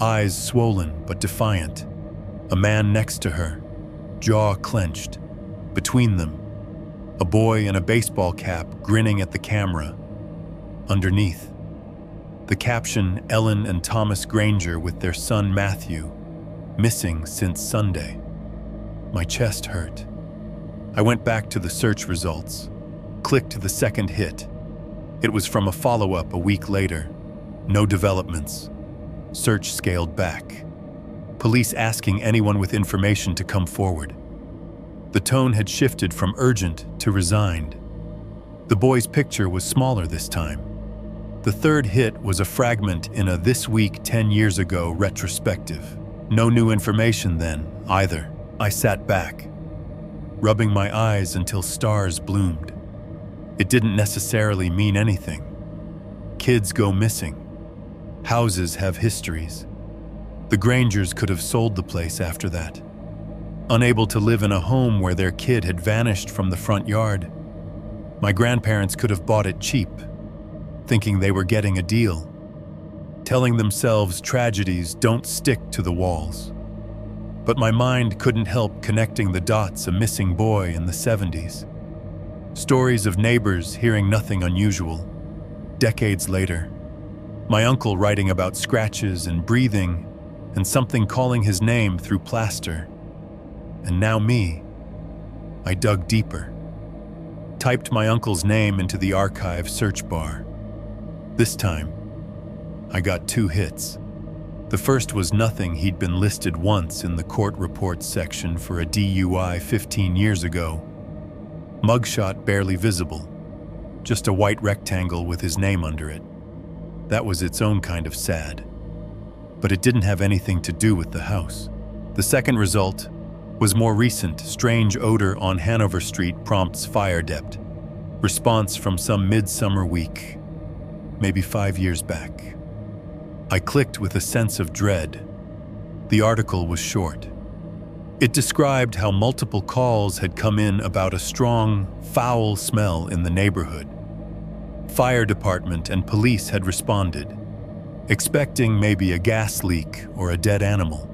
eyes swollen but defiant. A man next to her, jaw clenched. Between them, a boy in a baseball cap grinning at the camera. Underneath, the caption, Ellen and Thomas Granger with their son Matthew, missing since Sunday. My chest hurt. I went back to the search results, clicked the second hit. It was from a follow-up a week later. No developments. Search scaled back. Police asking anyone with information to come forward. The tone had shifted from urgent to resigned. The boy's picture was smaller this time. The third hit was a fragment in a "This Week 10 Years Ago" retrospective. No new information then, either. I sat back, rubbing my eyes until stars bloomed. It didn't necessarily mean anything. Kids go missing. Houses have histories. The Grangers could have sold the place after that. Unable to live in a home where their kid had vanished from the front yard, my grandparents could have bought it cheap, thinking they were getting a deal, telling themselves tragedies don't stick to the walls. But my mind couldn't help connecting the dots: a missing boy in the 70s. Stories of neighbors hearing nothing unusual. Decades later, my uncle writing about scratches and breathing and something calling his name through plaster. And now me. I dug deeper. Typed my uncle's name into the archive search bar. This time, I got 2 hits. The first was nothing. He'd been listed once in the court reports section for a DUI 15 years ago. Mugshot barely visible. Just a white rectangle with his name under it. That was its own kind of sad. But it didn't have anything to do with the house. The second result was more recent. Strange odor on Hanover Street prompts fire depth. Response from some midsummer week, maybe 5 years back. I clicked with a sense of dread. The article was short. It described how multiple calls had come in about a strong, foul smell in the neighborhood. Fire department and police had responded, expecting maybe a gas leak or a dead animal.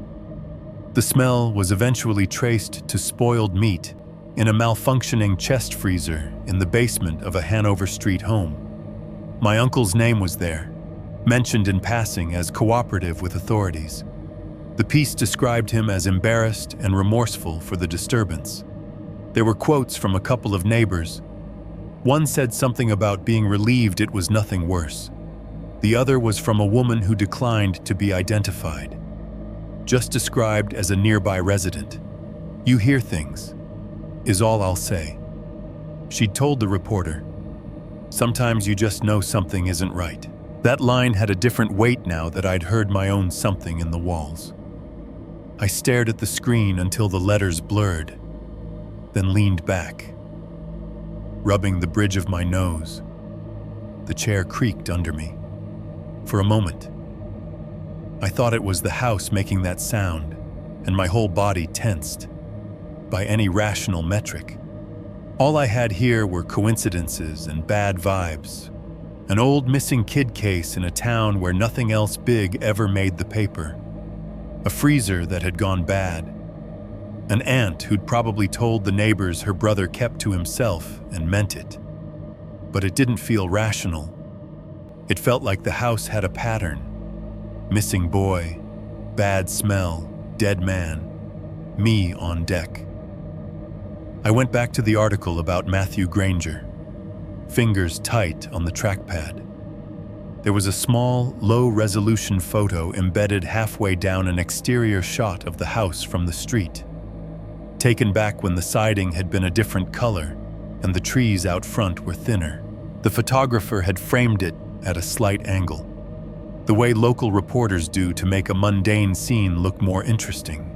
The smell was eventually traced to spoiled meat in a malfunctioning chest freezer in the basement of a Hanover Street home. My uncle's name was there, mentioned in passing as cooperative with authorities. The piece described him as embarrassed and remorseful for the disturbance. There were quotes from a couple of neighbors. One said something about being relieved it was nothing worse. The other was from a woman who declined to be identified, just described as a nearby resident. "You hear things," is all I'll say. She'd told the reporter, "Sometimes you just know something isn't right." That line had a different weight now that I'd heard my own something in the walls. I stared at the screen until the letters blurred, then leaned back, rubbing the bridge of my nose. The chair creaked under me. For a moment, I thought it was the house making that sound, and my whole body tensed. By any rational metric, all I had here were coincidences and bad vibes. An old missing kid case in a town where nothing else big ever made the paper. A freezer that had gone bad. An aunt who'd probably told the neighbors her brother kept to himself and meant it. But it didn't feel rational. It felt like the house had a pattern. Missing boy, bad smell, dead man, me on deck. I went back to the article about Matthew Granger. Fingers tight on the trackpad. There was a small, low-resolution photo embedded halfway down an exterior shot of the house from the street, taken back when the siding had been a different color and the trees out front were thinner. The photographer had framed it at a slight angle, the way local reporters do to make a mundane scene look more interesting.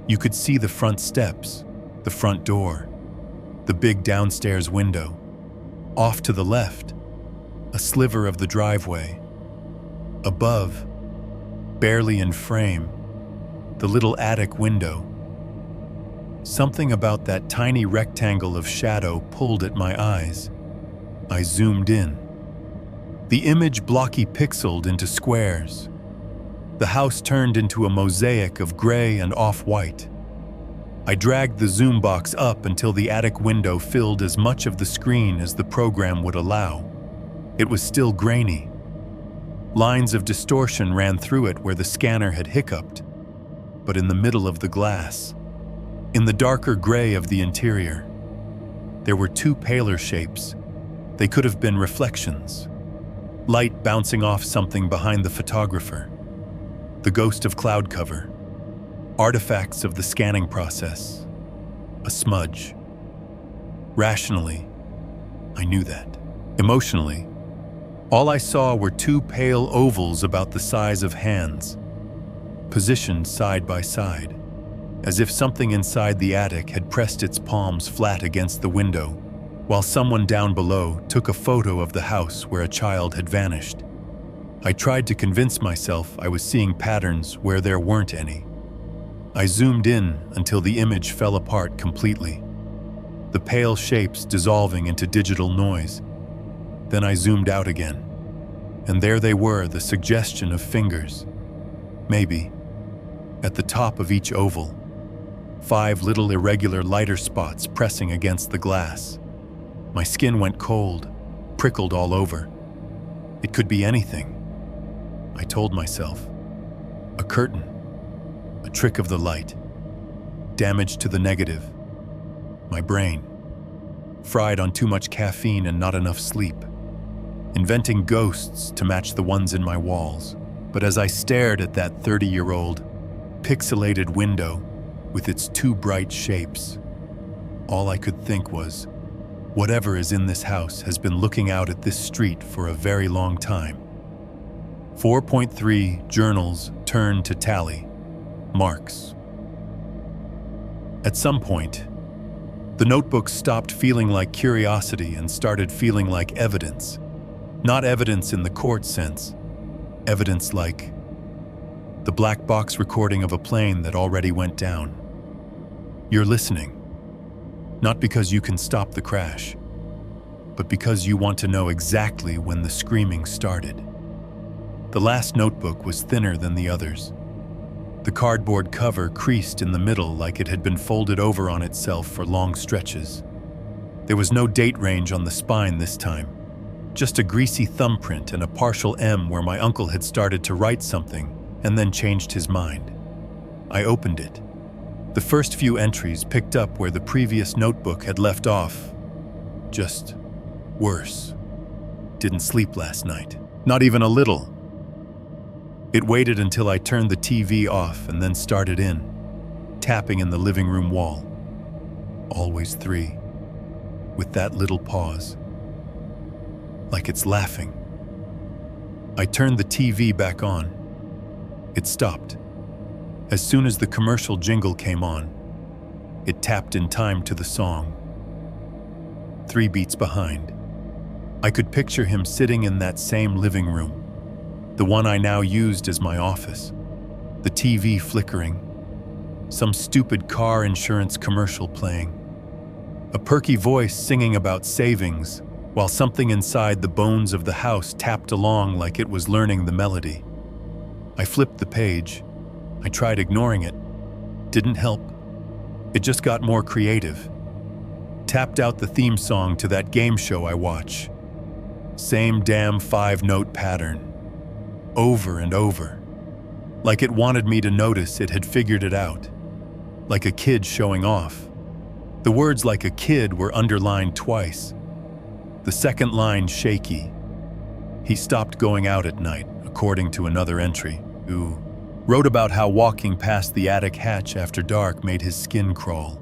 You could see the front steps, the front door, the big downstairs window. Off to the left, a sliver of the driveway. Above, barely in frame, the little attic window. Something about that tiny rectangle of shadow pulled at my eyes. I zoomed in. The image blocky pixeled into squares. The house turned into a mosaic of gray and off-white. I dragged the zoom box up until the attic window filled as much of the screen as the program would allow. It was still grainy. Lines of distortion ran through it where the scanner had hiccuped. but in the middle of the glass. In the darker gray of the interior, there were two paler shapes. They could have been reflections. Light bouncing off something behind the photographer. The ghost of cloud cover. Artifacts of the scanning process. A smudge. Rationally, I knew that. Emotionally, all I saw were two pale ovals about the size of hands, positioned side by side, as if something inside the attic had pressed its palms flat against the window, while someone down below took a photo of the house where a child had vanished. I tried to convince myself I was seeing patterns where there weren't any. I zoomed in until the image fell apart completely, the pale shapes dissolving into digital noise. Then I zoomed out again, and there they were, the suggestion of fingers. Maybe, at the top of each oval, 5 little irregular lighter spots pressing against the glass. My skin went cold, prickled all over. It could be anything. I told myself. A curtain, a trick of the light, damage to the negative. My brain, fried on too much caffeine and not enough sleep, inventing ghosts to match the ones in my walls. But as I stared at that 30-year-old, pixelated window with its two bright shapes, all I could think was, whatever is in this house has been looking out at this street for a very long time. 4.3 journals turned to tally, marks. At some point, the notebook stopped feeling like curiosity and started feeling like evidence. Not evidence in the court sense, evidence like the black box recording of a plane that already went down. You're listening, not because you can stop the crash, but because you want to know exactly when the screaming started. The last notebook was thinner than the others. The cardboard cover creased in the middle like it had been folded over on itself for long stretches. There was no date range on the spine this time, just a greasy thumbprint and a partial M where my uncle had started to write something and then changed his mind. I opened it. The first few entries picked up where the previous notebook had left off. Just worse. Didn't sleep last night. Not even a little. It waited until I turned the TV off and then started in, tapping in the living room wall. Always 3, with that little pause. Like it's laughing. I turned the TV back on. It stopped. As soon as the commercial jingle came on, it tapped in time to the song. 3 beats behind. I could picture him sitting in that same living room, the one I now used as my office, the TV flickering, some stupid car insurance commercial playing, a perky voice singing about savings, while something inside the bones of the house tapped along like it was learning the melody. I flipped the page. I tried ignoring it. Didn't help. It just got more creative. Tapped out the theme song to that game show I watch. Same damn 5-note pattern. Over and over. Like it wanted me to notice it had figured it out. Like a kid showing off. The words "like a kid" were underlined twice. The second line shaky. He stopped going out at night, according to another entry, who wrote about how walking past the attic hatch after dark made his skin crawl.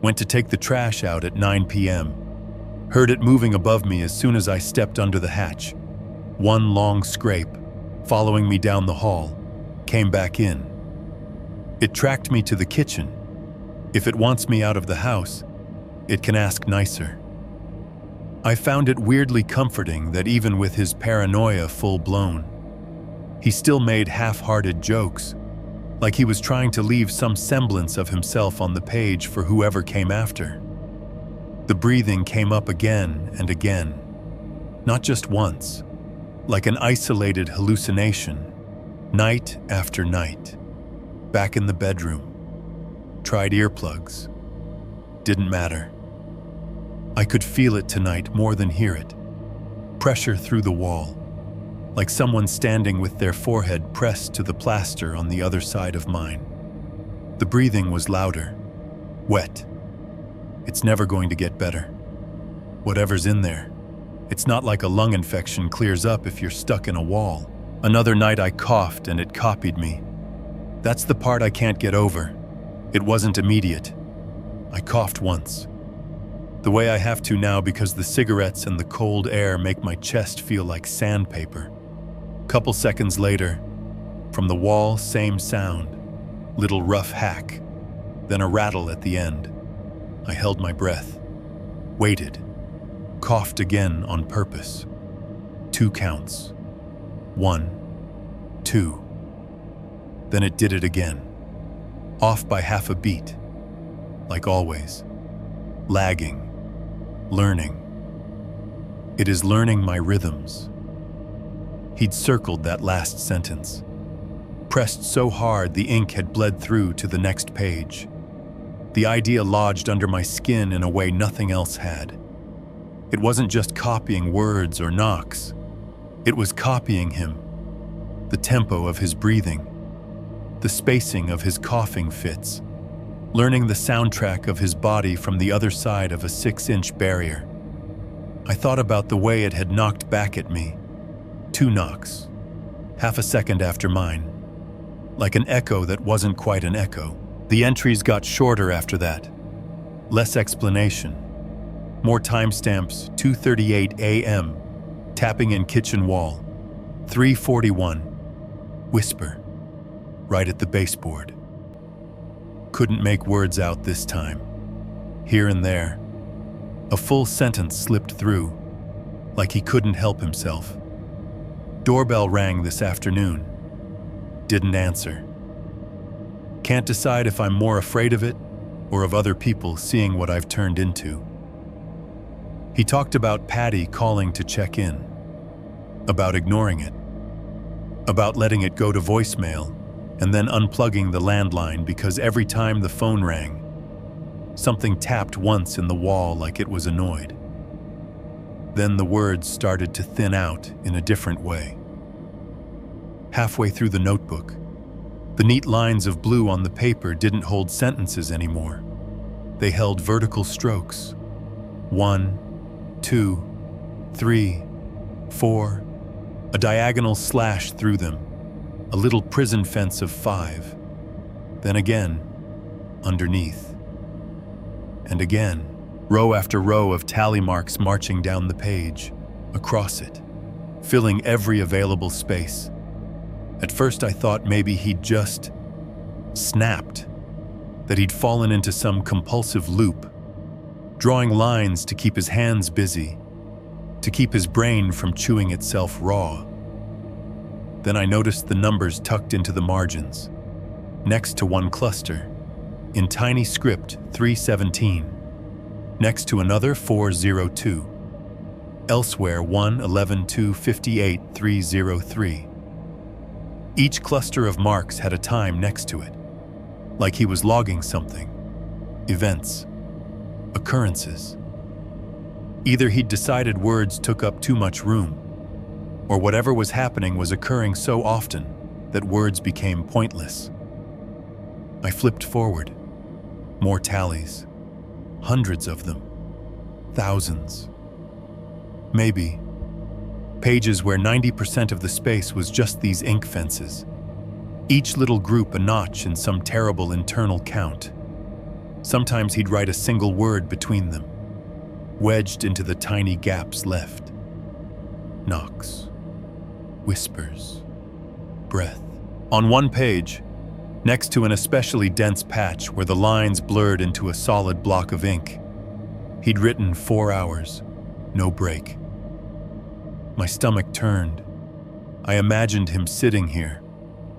Went to take the trash out at 9 p.m. Heard it moving above me as soon as I stepped under the hatch. One long scrape, following me down the hall, came back in. It tracked me to the kitchen. If it wants me out of the house, it can ask nicer. I found it weirdly comforting that even with his paranoia full-blown, he still made half-hearted jokes, like he was trying to leave some semblance of himself on the page for whoever came after. The breathing came up again and again, not just once, like an isolated hallucination, night after night. Back in the bedroom. Tried earplugs. Didn't matter. I could feel it tonight more than hear it. Pressure through the wall, like someone standing with their forehead pressed to the plaster on the other side of mine. The breathing was louder, wet. It's never going to get better. Whatever's in there. It's not like a lung infection clears up if you're stuck in a wall. Another night I coughed and it copied me. That's the part I can't get over. It wasn't immediate. I coughed once. The way I have to now because the cigarettes and the cold air make my chest feel like sandpaper. Couple seconds later, from the wall, same sound. Little rough hack, then a rattle at the end. I held my breath, waited, coughed again on purpose. 2 counts. 1, 2. Then it did it again. Off by half a beat. Like always. Lagging. Learning. It is learning my rhythms. He'd circled that last sentence. Pressed so hard the ink had bled through to the next page. The idea lodged under my skin in a way nothing else had. It wasn't just copying words or knocks. It was copying him. The tempo of his breathing. The spacing of his coughing fits. Learning the soundtrack of his body from the other side of a 6-inch barrier. I thought about the way it had knocked back at me. 2 knocks. Half a second after mine. Like an echo that wasn't quite an echo. The entries got shorter after that. Less explanation. More timestamps, 2:38 a.m. Tapping in kitchen wall. 3:41. Whisper. Right at the baseboard. Couldn't make words out this time. Here and there. A full sentence slipped through. Like he couldn't help himself. Doorbell rang this afternoon. Didn't answer. Can't decide if I'm more afraid of it or of other people seeing what I've turned into. He talked about Patty calling to check in. About ignoring it. About letting it go to voicemail and then unplugging the landline because every time the phone rang, something tapped once in the wall like it was annoyed. Then the words started to thin out in a different way. Halfway through the notebook, the neat lines of blue on the paper didn't hold sentences anymore. They held vertical strokes. 1, 2, 3, 4, a diagonal slash through them, a little prison fence of 5. Then again, underneath. And again, row after row of tally marks marching down the page, across it, filling every available space. At first I thought maybe he'd just snapped, that he'd fallen into some compulsive loop, drawing lines to keep his hands busy, to keep his brain from chewing itself raw. Then I noticed the numbers tucked into the margins, next to one cluster, in tiny script 317, next to another 402, elsewhere 1-11-2-58-303. Each cluster of marks had a time next to it, like he was logging something, events, occurrences. Either he'd decided words took up too much room, or whatever was happening was occurring so often that words became pointless. I flipped forward. More tallies. Hundreds of them. Thousands. Maybe. Pages where 90% of the space was just these ink fences. Each little group a notch in some terrible internal count. Sometimes he'd write a single word between them, wedged into the tiny gaps left. Knocks. Whispers. Breath. On one page, next to an especially dense patch where the lines blurred into a solid block of ink, he'd written 4 hours, no break. My stomach turned. I imagined him sitting here,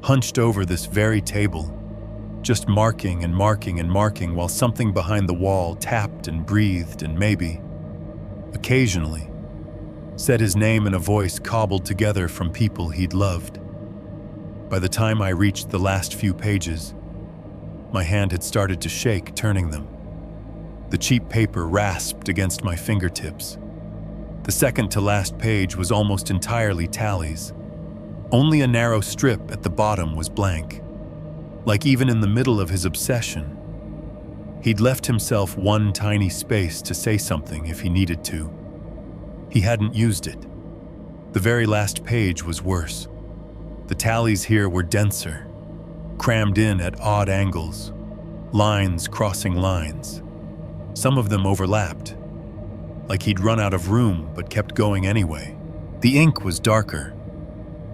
hunched over this very table, just marking and marking and marking while something behind the wall tapped and breathed and maybe, occasionally, said his name in a voice cobbled together from people he'd loved. By the time I reached the last few pages, my hand had started to shake turning them. The cheap paper rasped against my fingertips. The second to last page was almost entirely tallies. Only a narrow strip at the bottom was blank. Like even in the middle of his obsession, he'd left himself one tiny space to say something if he needed to. He hadn't used it. The very last page was worse. The tallies here were denser, crammed in at odd angles, lines crossing lines. Some of them overlapped, like he'd run out of room but kept going anyway. The ink was darker,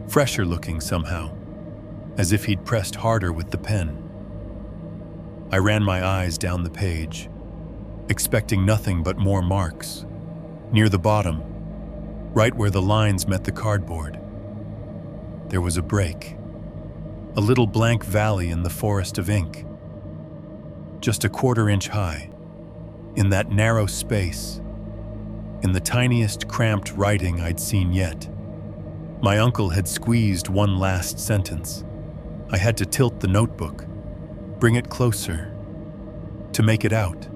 fresher looking somehow, as if he'd pressed harder with the pen. I ran my eyes down the page, expecting nothing but more marks. Near the bottom, right where the lines met the cardboard, there was a break, a little blank valley in the forest of ink, just a 1/4 inch high. In that narrow space, in the tiniest cramped writing I'd seen yet, my uncle had squeezed one last sentence. I had to tilt the notebook, bring it closer, to make it out.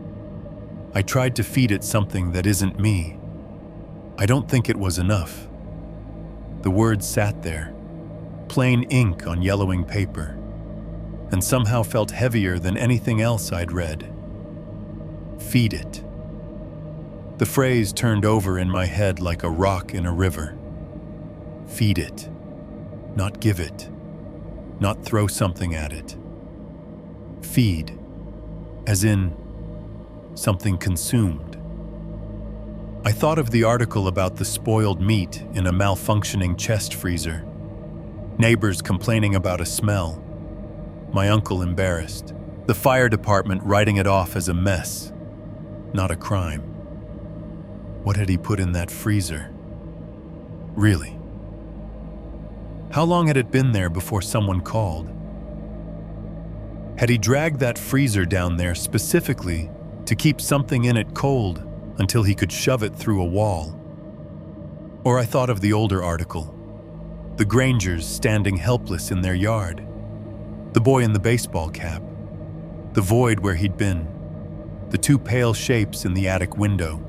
I tried to feed it something that isn't me. I don't think it was enough. The words sat there, plain ink on yellowing paper, and somehow felt heavier than anything else I'd read. Feed it. The phrase turned over in my head like a rock in a river. Feed it. Not give it. Not throw something at it. Feed. As in, something consumed. I thought of the article about the spoiled meat in a malfunctioning chest freezer. Neighbors complaining about a smell. My uncle embarrassed. The fire department writing it off as a mess, not a crime. What had he put in that freezer? Really? How long had it been there before someone called? Had he dragged that freezer down there specifically to keep something in it cold until he could shove it through a wall? Or I thought of the older article, the Grangers standing helpless in their yard, the boy in the baseball cap, the void where he'd been, the 2 pale shapes in the attic window,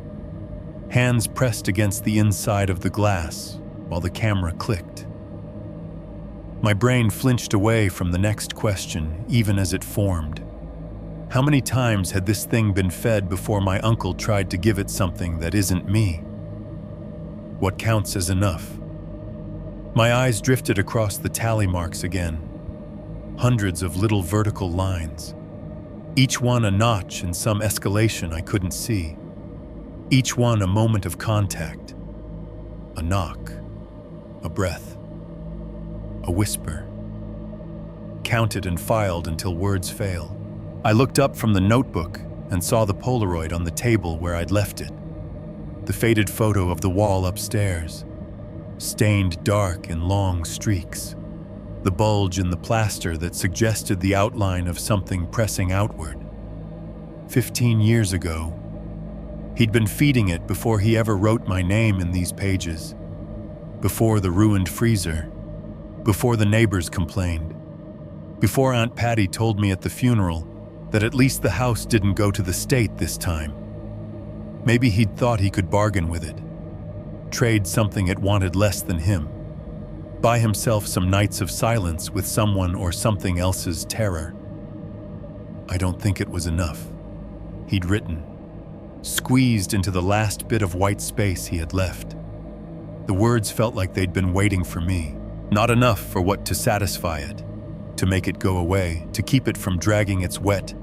hands pressed against the inside of the glass while the camera clicked. My brain flinched away from the next question, even as it formed. How many times had this thing been fed before my uncle tried to give it something that isn't me? What counts as enough? My eyes drifted across the tally marks again. Hundreds of little vertical lines, each one a notch in some escalation I couldn't see. Each one a moment of contact, a knock, a breath, a whisper. Counted and filed until words failed. I looked up from the notebook and saw the Polaroid on the table where I'd left it. The faded photo of the wall upstairs, stained dark in long streaks. The bulge in the plaster that suggested the outline of something pressing outward. 15 years ago, he'd been feeding it before he ever wrote my name in these pages, before the ruined freezer, before the neighbors complained, before Aunt Patty told me at the funeral that at least the house didn't go to the state this time. Maybe he'd thought he could bargain with it, trade something it wanted less than him, buy himself some nights of silence with someone or something else's terror. I don't think it was enough. He'd written, squeezed into the last bit of white space he had left. The words felt like they'd been waiting for me. Not enough for what to satisfy it, to make it go away, to keep it from dragging its wet,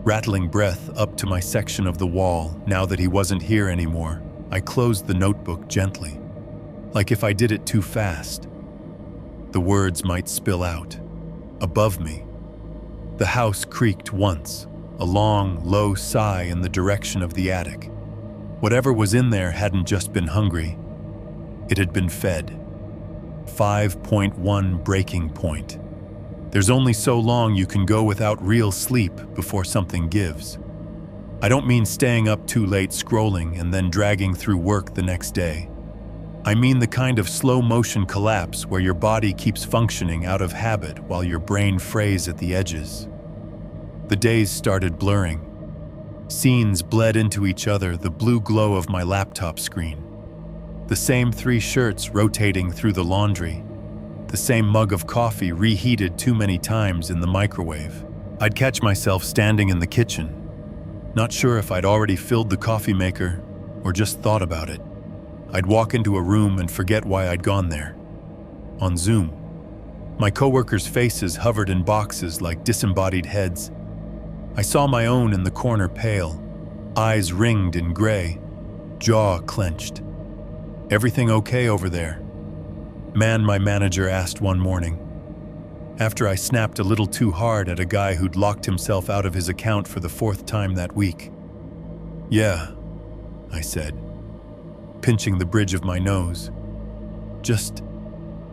rattling breath up to my section of the wall. Now that he wasn't here anymore, I closed the notebook gently, like if I did it too fast, the words might spill out. Above me, the house creaked once, a long, low sigh in the direction of the attic. Whatever was in there hadn't just been hungry, it had been fed. 5.1 breaking point. There's only so long you can go without real sleep before something gives. I don't mean staying up too late scrolling and then dragging through work the next day. I mean the kind of slow-motion collapse where your body keeps functioning out of habit while your brain frays at the edges. The days started blurring. Scenes bled into each other, the blue glow of my laptop screen. The same 3 shirts rotating through the laundry. the same mug of coffee reheated too many times in the microwave. I'd catch myself standing in the kitchen, not sure if I'd already filled the coffee maker or just thought about it. I'd walk into a room and forget why I'd gone there. On Zoom, my coworkers' faces hovered in boxes like disembodied heads. I saw my own in the corner pale, eyes ringed in gray, jaw clenched. "Everything okay over there?" My manager asked one morning, after I snapped a little too hard at a guy who'd locked himself out of his account for the 4th time that week. "Yeah," I said, pinching the bridge of my nose. "Just,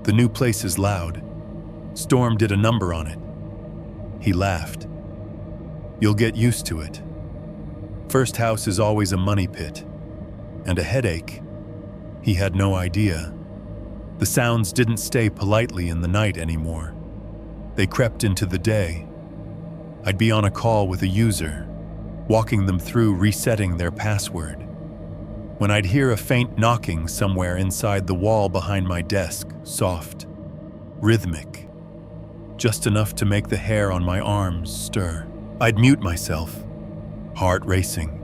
the new place is loud. Storm did a number on it." He laughed. "You'll get used to it. First house is always a money pit. And a headache." He had no idea. The sounds didn't stay politely in the night anymore. They crept into the day. I'd be on a call with a user, walking them through resetting their password, when I'd hear a faint knocking somewhere inside the wall behind my desk, soft, rhythmic, just enough to make the hair on my arms stir. I'd mute myself, heart racing,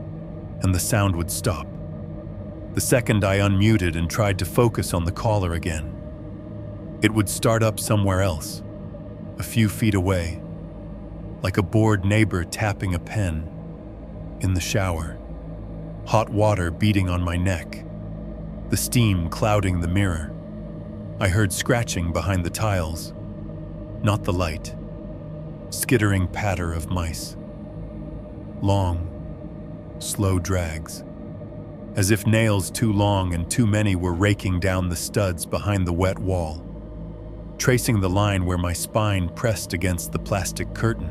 and the sound would stop. The second I unmuted and tried to focus on the caller again, it would start up somewhere else, a few feet away, like a bored neighbor tapping a pen. In the shower, hot water beating on my neck, the steam clouding the mirror. I heard scratching behind the tiles, not the light, skittering patter of mice. Long, slow drags, as if nails too long and too many were raking down the studs behind the wet wall, tracing the line where my spine pressed against the plastic curtain.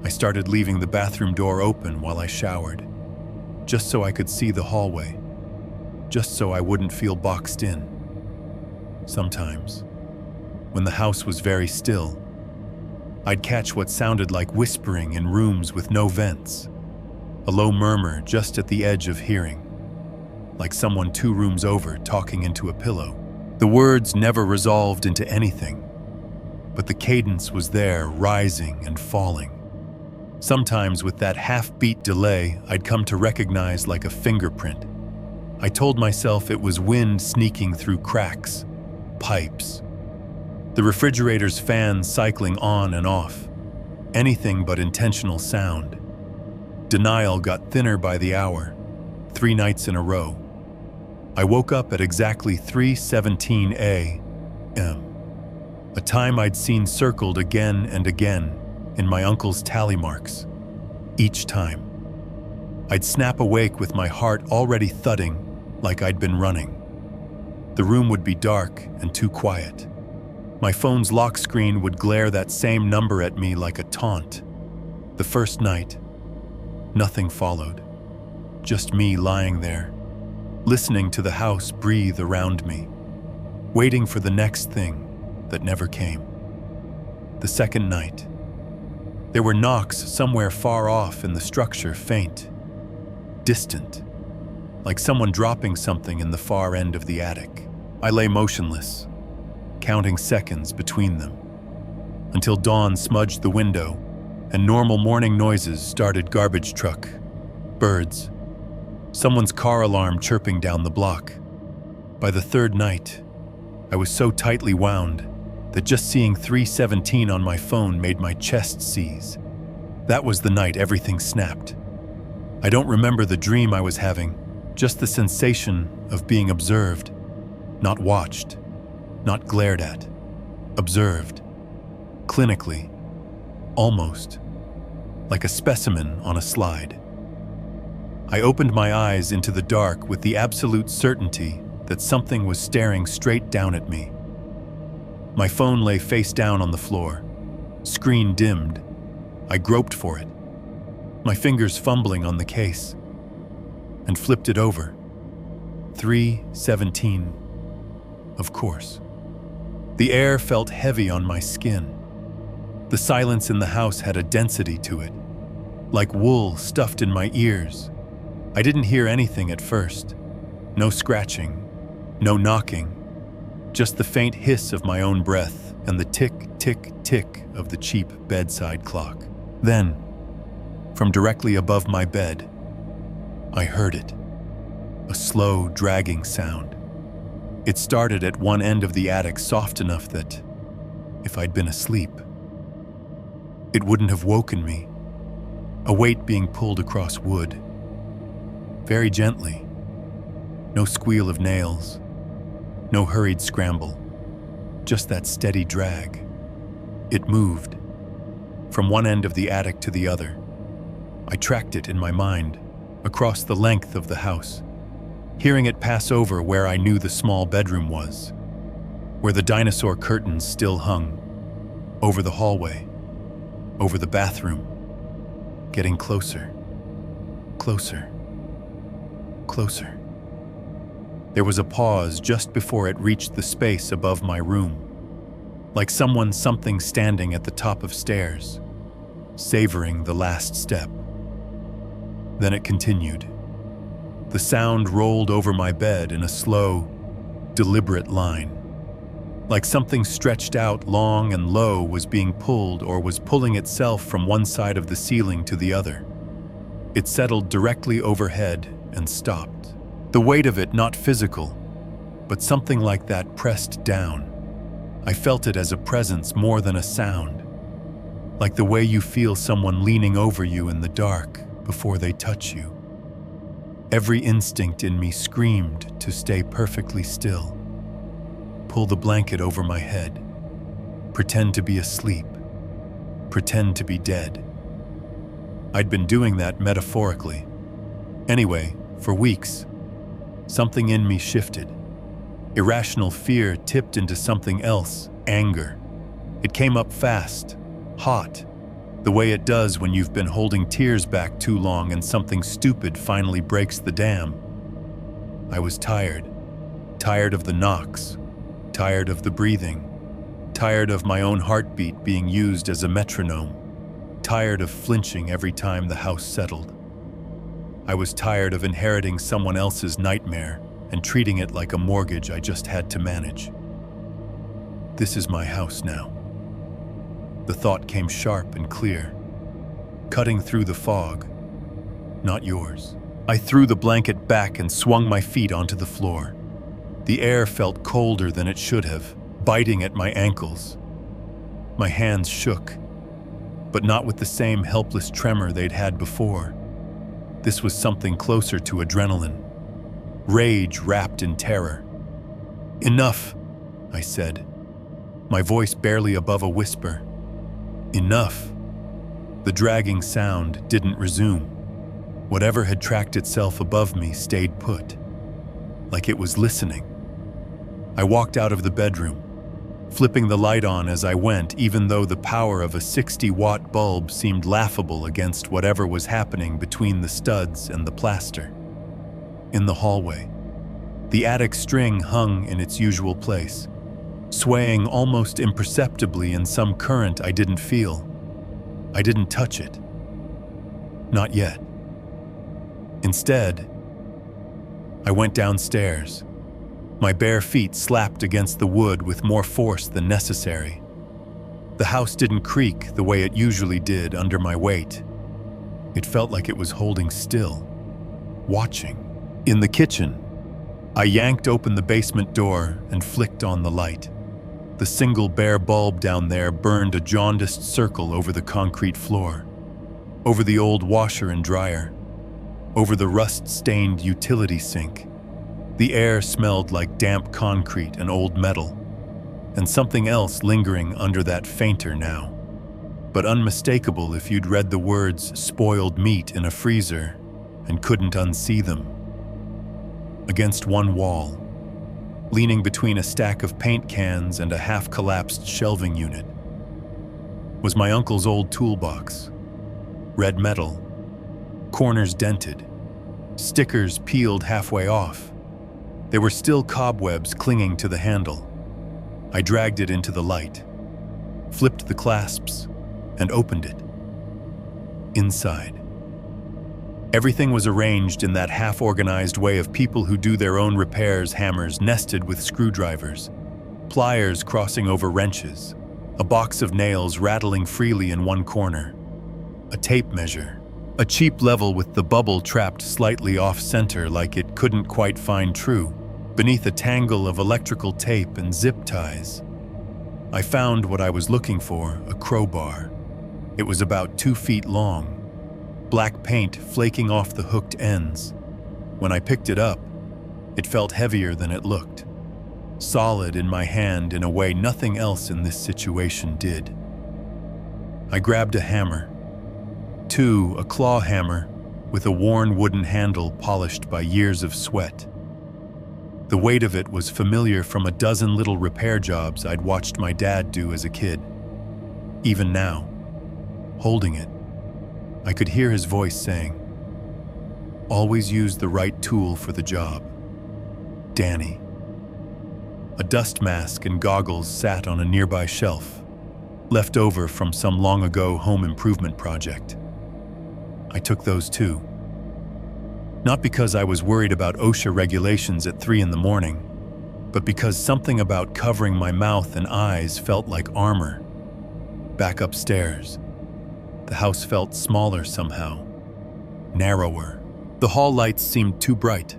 I started leaving the bathroom door open while I showered, just so I could see the hallway, just so I wouldn't feel boxed in. Sometimes, when the house was very still, I'd catch what sounded like whispering in rooms with no vents, a low murmur just at the edge of hearing, like someone 2 rooms over talking into a pillow. The words never resolved into anything, but the cadence was there, rising and falling. Sometimes with that half-beat delay I'd come to recognize like a fingerprint. I told myself it was wind sneaking through cracks, pipes, the refrigerator's fans cycling on and off, anything but intentional sound. Denial got thinner by the hour, 3 nights in a row. I woke up at exactly 3:17 a.m., a time I'd seen circled again and again in my uncle's tally marks. Each time, I'd snap awake with my heart already thudding like I'd been running. The room would be dark and too quiet. My phone's lock screen would glare that same number at me like a taunt. The first night, nothing followed. Just me lying there, listening to the house breathe around me, waiting for the next thing that never came. The second night, there were knocks somewhere far off in the structure, faint, distant, like someone dropping something in the far end of the attic. I lay motionless, counting seconds between them, until dawn smudged the window and normal morning noises started. Garbage truck, birds, someone's car alarm chirping down the block. By the third night, I was so tightly wound that just seeing 3:17 on my phone made my chest seize. That was the night everything snapped. I don't remember the dream I was having, just the sensation of being observed, not watched, not glared at, observed, clinically, almost, like a specimen on a slide. I opened my eyes into the dark with the absolute certainty that something was staring straight down at me. My phone lay face down on the floor, screen dimmed. I groped for it, my fingers fumbling on the case, and flipped it over. 3:17, of course. The air felt heavy on my skin. The silence in the house had a density to it, like wool stuffed in my ears. I didn't hear anything at first. No scratching, no knocking, just the faint hiss of my own breath and the tick, tick, tick of the cheap bedside clock. Then, from directly above my bed, I heard it, a slow, dragging sound. It started at one end of the attic soft enough that, if I'd been asleep, it wouldn't have woken me. A weight being pulled across wood. Very gently. No squeal of nails. No hurried scramble. Just that steady drag. It moved. From one end of the attic to the other. I tracked it in my mind, across the length of the house, hearing it pass over where I knew the small bedroom was, where the dinosaur curtains still hung, over the hallway, over the bathroom, getting closer, closer, closer. There was a pause just before it reached the space above my room, like something standing at the top of stairs, savoring the last step. Then it continued. The sound rolled over my bed in a slow, deliberate line, like something stretched out long and low was being pulled or was pulling itself from one side of the ceiling to the other. It settled directly overhead and stopped. The weight of it not physical, but something like that pressed down. I felt it as a presence more than a sound, like the way you feel someone leaning over you in the dark before they touch you. Every instinct in me screamed to stay perfectly still. Pull the blanket over my head. Pretend to be asleep. Pretend to be dead. I'd been doing that metaphorically. Anyway, for weeks, something in me shifted. Irrational fear tipped into something else, anger. It came up fast, hot, the way it does when you've been holding tears back too long and something stupid finally breaks the dam. I was tired. Tired of the knocks. Tired of the breathing. Tired of my own heartbeat being used as a metronome. Tired of flinching every time the house settled. I was tired of inheriting someone else's nightmare and treating it like a mortgage I just had to manage. This is my house now. The thought came sharp and clear, cutting through the fog. Not yours. I threw the blanket back and swung my feet onto the floor. The air felt colder than it should have, biting at my ankles. My hands shook, but not with the same helpless tremor they'd had before. This was something closer to adrenaline. Rage wrapped in terror. "Enough," I said, my voice barely above a whisper. Enough. The dragging sound didn't resume. Whatever had tracked itself above me stayed put, like it was listening. I walked out of the bedroom, flipping the light on as I went, even though the power of a 60-watt bulb seemed laughable against whatever was happening between the studs and the plaster. In the hallway, the attic string hung in its usual place, swaying almost imperceptibly in some current I didn't feel. I didn't touch it. Not yet. Instead, I went downstairs. My bare feet slapped against the wood with more force than necessary. The house didn't creak the way it usually did under my weight. It felt like it was holding still, watching. In the kitchen, I yanked open the basement door and flicked on the light. The single bare bulb down there burned a jaundiced circle over the concrete floor, over the old washer and dryer, over the rust-stained utility sink. The air smelled like damp concrete and old metal, and something else lingering under that fainter now, but unmistakable if you'd read the words "spoiled meat" in a freezer and couldn't unsee them. Against one wall, leaning between a stack of paint cans and a half-collapsed shelving unit, was my uncle's old toolbox. Red metal, corners dented, stickers peeled halfway off. There were still cobwebs clinging to the handle. I dragged it into the light, flipped the clasps, and opened it. Inside, everything was arranged in that half-organized way of people who do their own repairs, hammers nested with screwdrivers. pliers crossing over wrenches, a box of nails rattling freely in one corner, a tape measure, a cheap level with the bubble trapped slightly off-center like it couldn't quite find true, beneath a tangle of electrical tape and zip ties. I found what I was looking for, a crowbar. It was about 2 feet long, black paint flaking off the hooked ends. When I picked it up, it felt heavier than it looked, solid in my hand in a way nothing else in this situation did. I grabbed a hammer, a claw hammer with a worn wooden handle polished by years of sweat. The weight of it was familiar from a dozen little repair jobs I'd watched my dad do as a kid. Even now, holding it, I could hear his voice saying, "Always use the right tool for the job, Danny." A dust mask and goggles sat on a nearby shelf, left over from some long ago home improvement project. I took those too. Not because I was worried about OSHA regulations at 3 in the morning, but because something about covering my mouth and eyes felt like armor. Back upstairs, the house felt smaller somehow, narrower. The hall lights seemed too bright,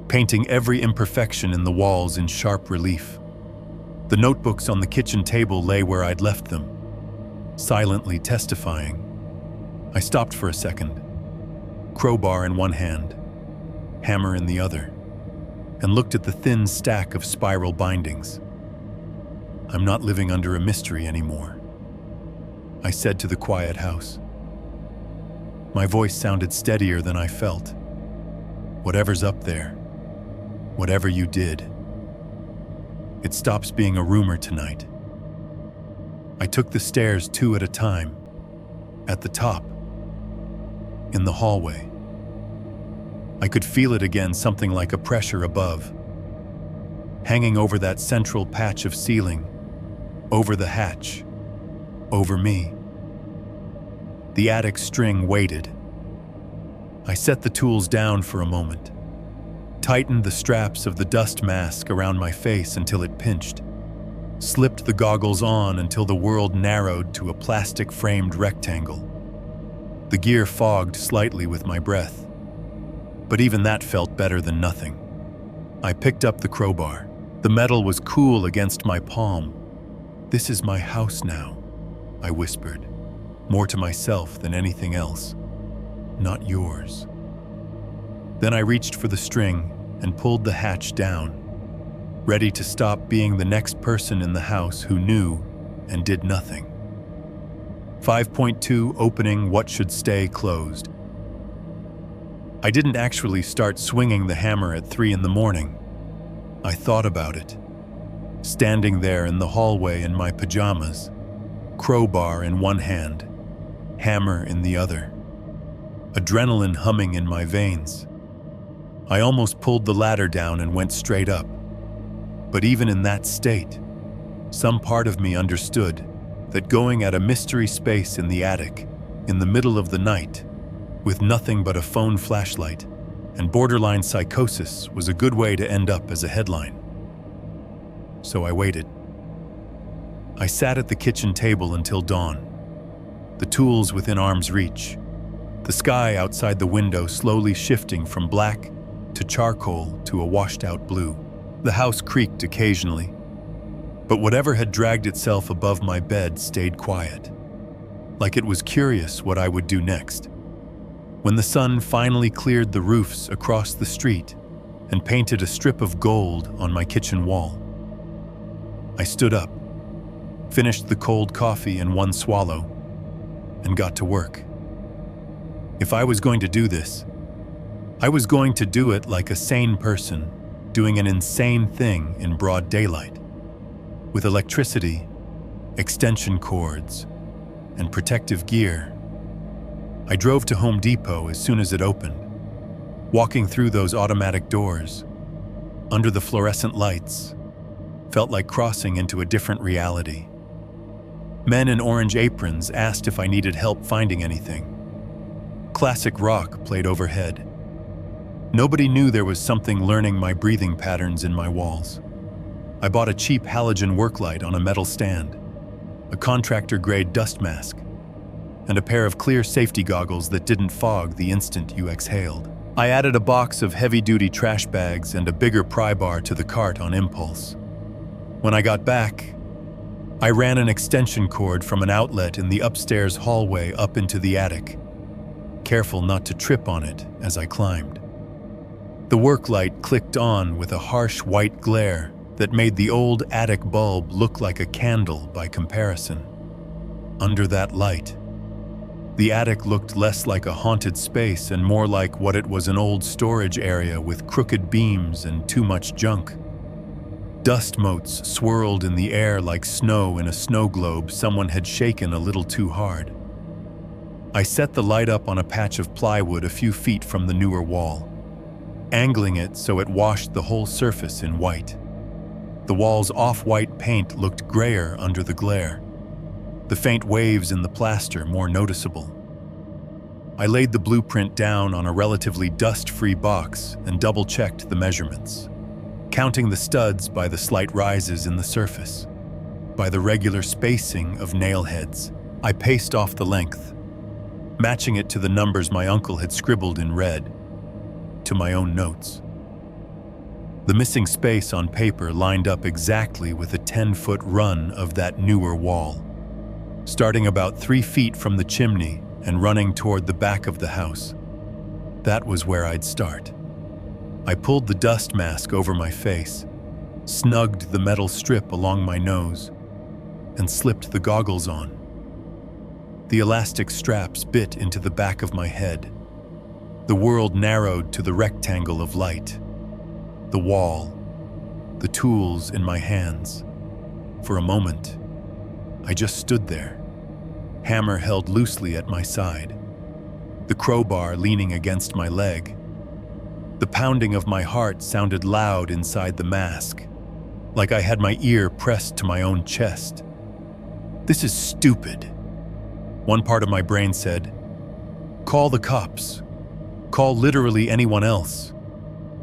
painting every imperfection in the walls in sharp relief. The notebooks on the kitchen table lay where I'd left them, silently testifying. I stopped for a second, crowbar in one hand, hammer in the other, and looked at the thin stack of spiral bindings. I'm not living under a mystery anymore, I said to the quiet house. My voice sounded steadier than I felt. Whatever's up there, whatever you did, it stops being a rumor tonight. I took the stairs 2 at a time. At the top, in the hallway, I could feel it again, something like a pressure above, hanging over that central patch of ceiling, over the hatch, over me. The attic string waited. I set the tools down for a moment, tightened the straps of the dust mask around my face until it pinched, slipped the goggles on until the world narrowed to a plastic-framed rectangle. The gear fogged slightly with my breath, but even that felt better than nothing. I picked up the crowbar. The metal was cool against my palm. "This is my house now," I whispered, more to myself than anything else. "Not yours." Then I reached for the string and pulled the hatch down, ready to stop being the next person in the house who knew and did nothing. 5.2 opening what should stay closed. I didn't actually start swinging the hammer at 3 in the morning. I thought about it, standing there in the hallway in my pajamas, crowbar in one hand, hammer in the other, adrenaline humming in my veins. I almost pulled the ladder down and went straight up. But even in that state, some part of me understood that going at a mystery space in the attic, in the middle of the night, with nothing but a phone flashlight and borderline psychosis was a good way to end up as a headline. So I waited. I sat at the kitchen table until dawn, the tools within arm's reach, the sky outside the window slowly shifting from black to charcoal to a washed-out blue. The house creaked occasionally, but whatever had dragged itself above my bed stayed quiet, like it was curious what I would do next. When the sun finally cleared the roofs across the street and painted a strip of gold on my kitchen wall, I stood up, finished the cold coffee in one swallow, and got to work. If I was going to do this, I was going to do it like a sane person doing an insane thing in broad daylight, with electricity, extension cords, and protective gear. I drove to Home Depot as soon as it opened, walking through those automatic doors, under the fluorescent lights, felt like crossing into a different reality. Men in orange aprons asked if I needed help finding anything. Classic rock played overhead. Nobody knew there was something learning my breathing patterns in my walls. I bought a cheap halogen work light on a metal stand, a contractor-grade dust mask, and a pair of clear safety goggles that didn't fog the instant you exhaled. I added a box of heavy-duty trash bags and a bigger pry bar to the cart on impulse. When I got back, I ran an extension cord from an outlet in the upstairs hallway up into the attic, careful not to trip on it as I climbed. The work light clicked on with a harsh white glare that made the old attic bulb look like a candle by comparison. Under that light, the attic looked less like a haunted space and more like what it was, an old storage area with crooked beams and too much junk. Dust motes swirled in the air like snow in a snow globe someone had shaken a little too hard. I set the light up on a patch of plywood a few feet from the newer wall, angling it so it washed the whole surface in white. The wall's off-white paint looked grayer under the glare, the faint waves in the plaster more noticeable. I laid the blueprint down on a relatively dust-free box and double-checked the measurements, counting the studs by the slight rises in the surface, by the regular spacing of nail heads. I paced off the length, matching it to the numbers my uncle had scribbled in red, to my own notes. The missing space on paper lined up exactly with a 10-foot run of that newer wall, starting about 3 feet from the chimney and running toward the back of the house. That was where I'd start. I pulled the dust mask over my face, snugged the metal strip along my nose, and slipped the goggles on. The elastic straps bit into the back of my head. The world narrowed to the rectangle of light. The wall, the tools in my hands. For a moment, I just stood there, hammer held loosely at my side, the crowbar leaning against my leg. The pounding of my heart sounded loud inside the mask, like I had my ear pressed to my own chest. This is stupid. One part of my brain said, call the cops. Call literally anyone else.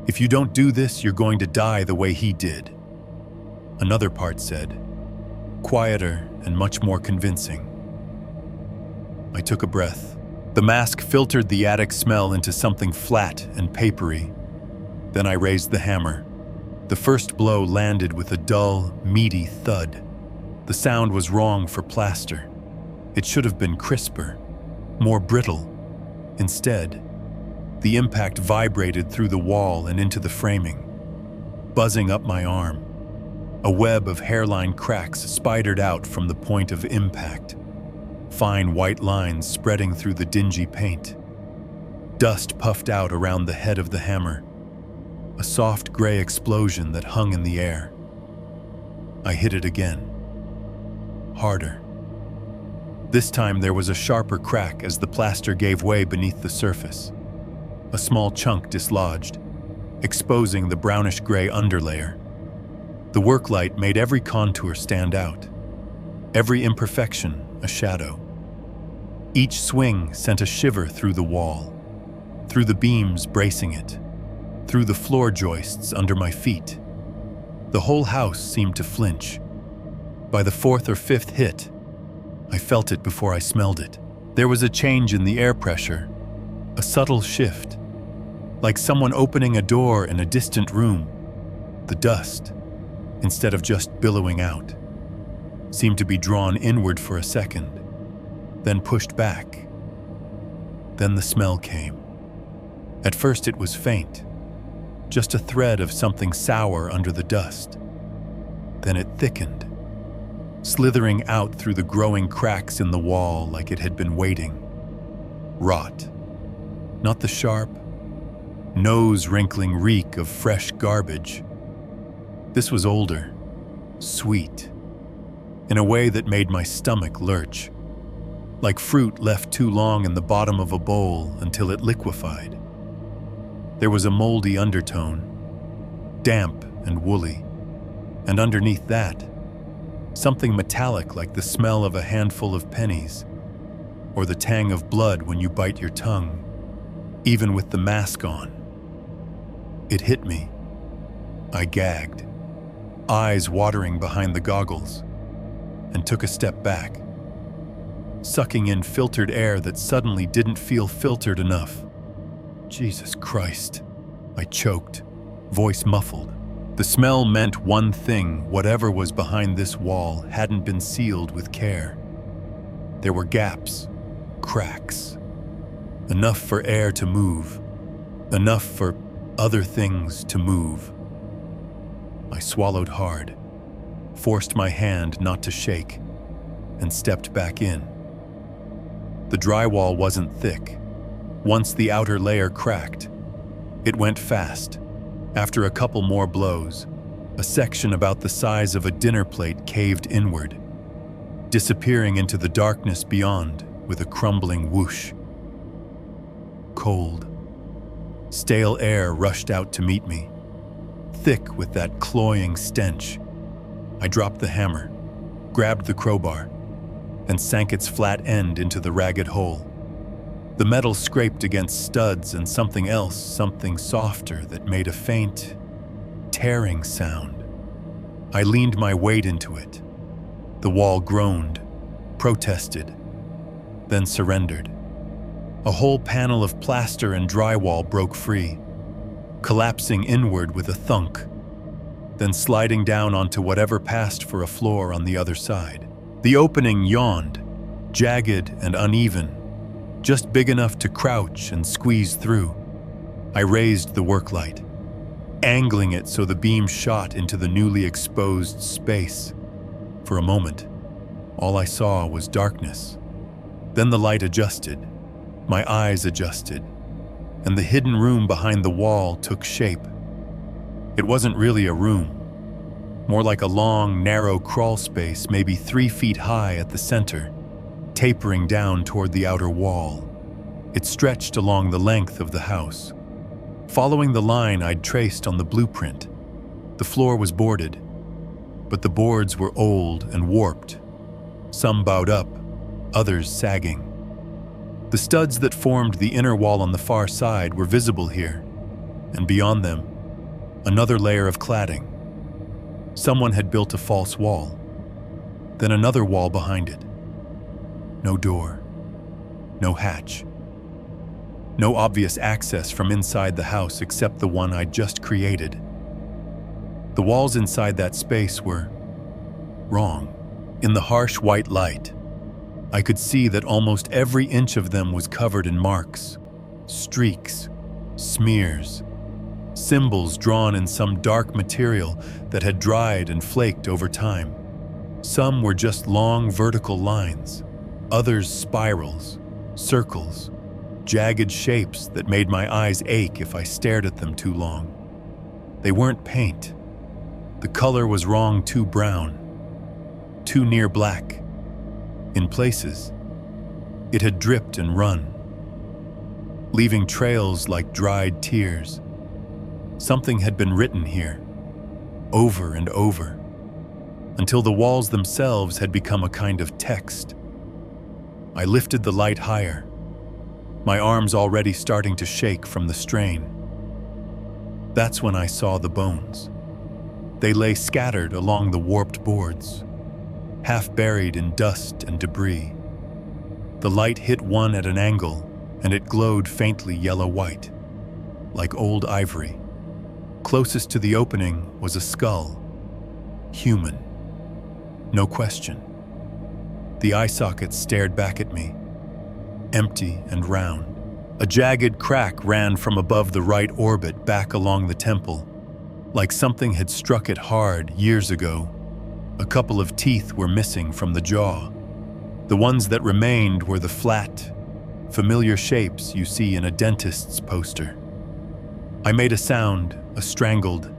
If you don't do this, you're going to die the way he did. Another part said, quieter and much more convincing. I took a breath. The mask filtered the attic smell into something flat and papery. Then I raised the hammer. The first blow landed with a dull, meaty thud. The sound was wrong for plaster. It should have been crisper, more brittle. Instead, the impact vibrated through the wall and into the framing, buzzing up my arm. A web of hairline cracks spidered out from the point of impact, fine white lines spreading through the dingy paint. Dust puffed out around the head of the hammer, a soft gray explosion that hung in the air. I hit it again, harder. This time there was a sharper crack as the plaster gave way beneath the surface. A small chunk dislodged, exposing the brownish-gray underlayer. The work light made every contour stand out, every imperfection a shadow. Each swing sent a shiver through the wall, through the beams bracing it, through the floor joists under my feet. The whole house seemed to flinch. By the fourth or fifth hit, I felt it before I smelled it. There was a change in the air pressure, a subtle shift, like someone opening a door in a distant room. The dust, instead of just billowing out, seemed to be drawn inward for a second, then pushed back. Then the smell came. At first it was faint, just a thread of something sour under the dust. Then it thickened, slithering out through the growing cracks in the wall like it had been waiting. Rot. Not the sharp, nose-wrinkling reek of fresh garbage. This was older, sweet, in a way that made my stomach lurch, like fruit left too long in the bottom of a bowl until it liquefied. There was a moldy undertone, damp and woolly, and underneath that, something metallic like the smell of a handful of pennies, or the tang of blood when you bite your tongue, even with the mask on. It hit me. I gagged. eyes watering behind the goggles, and took a step back, sucking in filtered air that suddenly didn't feel filtered enough. Jesus Christ, I choked, voice muffled. The smell meant one thing: whatever was behind this wall hadn't been sealed with care. There were gaps, cracks, enough for air to move, enough for other things to move. I swallowed hard, forced my hand not to shake, and stepped back in. The drywall wasn't thick. Once the outer layer cracked, it went fast. After a couple more blows, a section about the size of a dinner plate caved inward, disappearing into the darkness beyond with a crumbling whoosh. Cold, stale air rushed out to meet me, thick with that cloying stench. I dropped the hammer, grabbed the crowbar, and sank its flat end into the ragged hole. The metal scraped against studs and something else, something softer that made a faint, tearing sound. I leaned my weight into it. The wall groaned, protested, then surrendered. A whole panel of plaster and drywall broke free, collapsing inward with a thunk, then sliding down onto whatever passed for a floor on the other side. The opening yawned, jagged and uneven, just big enough to crouch and squeeze through. I raised the work light, angling it so the beam shot into the newly exposed space. For a moment, all I saw was darkness. Then the light adjusted, my eyes adjusted, and the hidden room behind the wall took shape. It wasn't really a room, more like a long, narrow crawl space, maybe 3 feet high at the center, tapering down toward the outer wall. It stretched along the length of the house, following the line I'd traced on the blueprint. The floor was boarded, but the boards were old and warped, some bowed up, others sagging. The studs that formed the inner wall on the far side were visible here, and beyond them, another layer of cladding. Someone had built a false wall, then another wall behind it. No door, no hatch, no obvious access from inside the house except the one I'd just created. The walls inside that space were wrong. In the harsh white light, I could see that almost every inch of them was covered in marks, streaks, smears, symbols drawn in some dark material that had dried and flaked over time. Some were just long vertical lines, others spirals, circles, jagged shapes that made my eyes ache if I stared at them too long. They weren't paint. The color was wrong, too brown, too near black. In places, it had dripped and run, leaving trails like dried tears. Something had been written here, over and over, until the walls themselves had become a kind of text. I lifted the light higher, my arms already starting to shake from the strain. That's when I saw the bones. They lay scattered along the warped boards, half buried in dust and debris. The light hit one at an angle, and it glowed faintly yellow-white, like old ivory. Closest to the opening was a skull, human, no question. The eye sockets stared back at me, empty and round. A jagged crack ran from above the right orbit back along the temple, like something had struck it hard years ago. A couple of teeth were missing from the jaw. The ones that remained were the flat, familiar shapes you see in a dentist's poster. I made a sound, a strangled,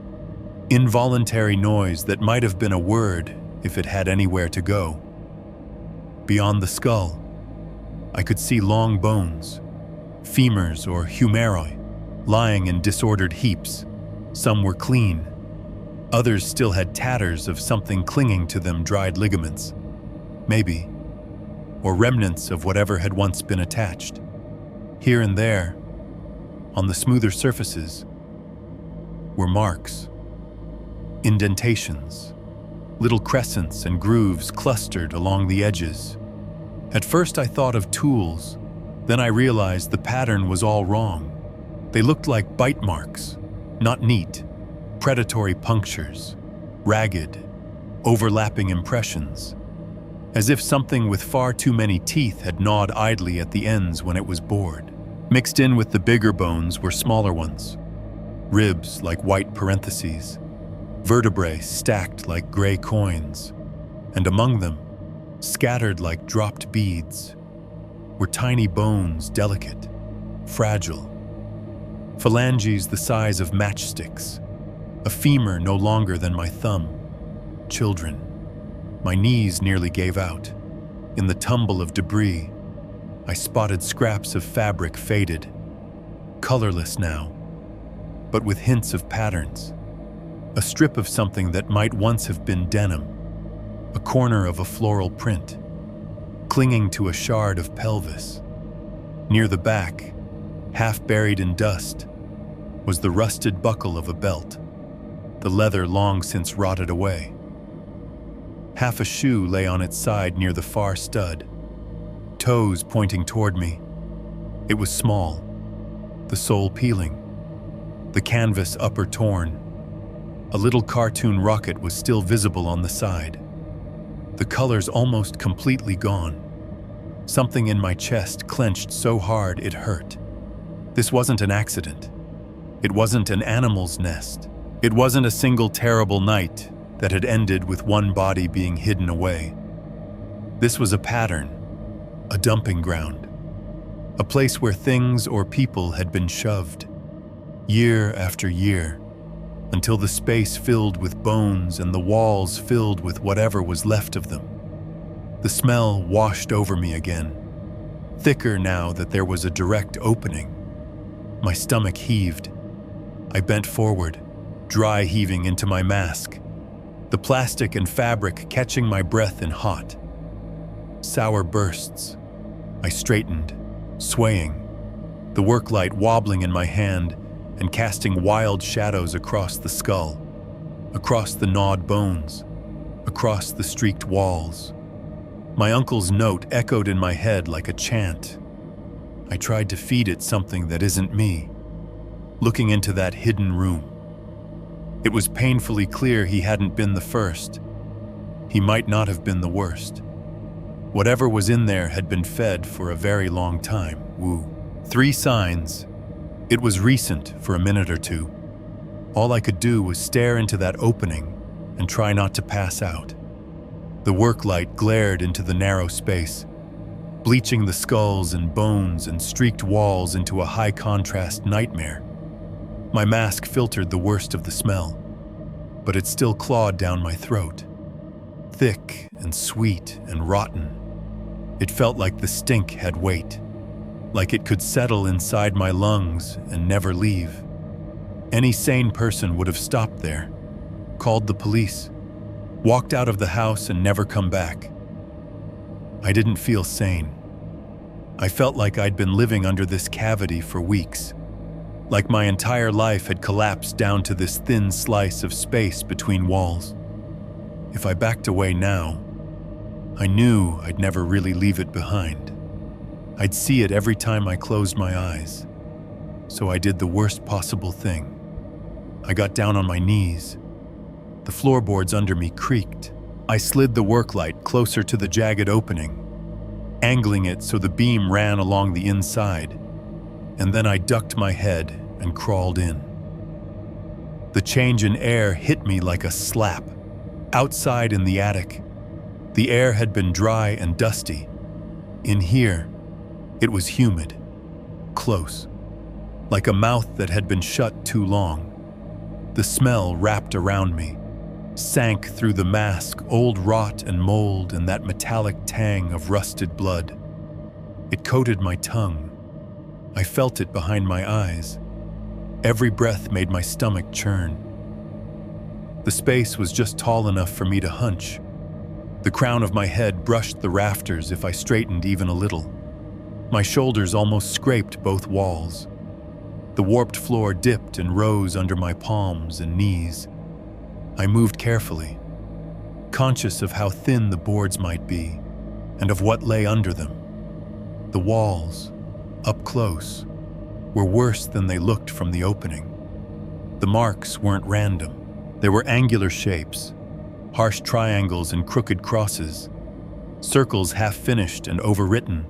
involuntary noise that might have been a word if it had anywhere to go. Beyond the skull, I could see long bones, femurs or humeroi, lying in disordered heaps. Some were clean. Others still had tatters of something clinging to them, dried ligaments, maybe, or remnants of whatever had once been attached. Here and there, on the smoother surfaces, were marks. Indentations, little crescents and grooves clustered along the edges. At first I thought of tools, then I realized the pattern was all wrong. They looked like bite marks, not neat, predatory punctures, ragged, overlapping impressions, as if something with far too many teeth had gnawed idly at the ends when it was bored. Mixed in with the bigger bones were smaller ones, ribs like white parentheses, vertebrae stacked like gray coins, and among them, scattered like dropped beads, were tiny bones, delicate, fragile, phalanges the size of matchsticks, a femur no longer than my thumb. Children. My knees nearly gave out. In the tumble of debris, I spotted scraps of fabric faded, colorless now, but with hints of patterns. A strip of something that might once have been denim, a corner of a floral print, clinging to a shard of pelvis. Near the back, half buried in dust, was the rusted buckle of a belt, the leather long since rotted away. Half a shoe lay on its side near the far stud, toes pointing toward me. It was small, the sole peeling, the canvas upper torn. A little cartoon rocket was still visible on the side, the colors almost completely gone. Something in my chest clenched so hard it hurt. This wasn't an accident. It wasn't an animal's nest. It wasn't a single terrible night that had ended with one body being hidden away. This was a pattern, a dumping ground, a place where things or people had been shoved, year after year, until the space filled with bones and the walls filled with whatever was left of them. The smell washed over me again, thicker now that there was a direct opening. My stomach heaved. I bent forward, dry heaving into my mask, the plastic and fabric catching my breath in hot, sour bursts. I straightened, swaying, the work light wobbling in my hand and casting wild shadows across the skull, across the gnawed bones, across the streaked walls. My uncle's note echoed in my head like a chant. I tried to feed it something that isn't me, looking into that hidden room. It was painfully clear he hadn't been the first. He might not have been the worst. Whatever was in there had been fed for a very long time. Woo. 3 signs. It was recent for a minute or two. All I could do was stare into that opening and try not to pass out. The work light glared into the narrow space, bleaching the skulls and bones and streaked walls into a high-contrast nightmare. My mask filtered the worst of the smell, but it still clawed down my throat. Thick and sweet and rotten. It felt like the stink had weight, like it could settle inside my lungs and never leave. Any sane person would have stopped there, called the police, walked out of the house and never come back. I didn't feel sane. I felt like I'd been living under this cavity for weeks, like my entire life had collapsed down to this thin slice of space between walls. If I backed away now, I knew I'd never really leave it behind. I'd see it every time I closed my eyes. So I did the worst possible thing. I got down on my knees. The floorboards under me creaked. I slid the work light closer to the jagged opening, angling it so the beam ran along the inside, and then I ducked my head and crawled in. The change in air hit me like a slap. Outside in the attic, the air had been dry and dusty. In here, it was humid, close, like a mouth that had been shut too long. The smell wrapped around me, sank through the mask, old rot and mold and that metallic tang of rusted blood. It coated my tongue. I felt it behind my eyes. Every breath made my stomach churn. The space was just tall enough for me to hunch. The crown of my head brushed the rafters if I straightened even a little. My shoulders almost scraped both walls. The warped floor dipped and rose under my palms and knees. I moved carefully, conscious of how thin the boards might be and of what lay under them. The walls, up close, were worse than they looked from the opening. The marks weren't random. They were angular shapes, harsh triangles and crooked crosses, circles half-finished and overwritten,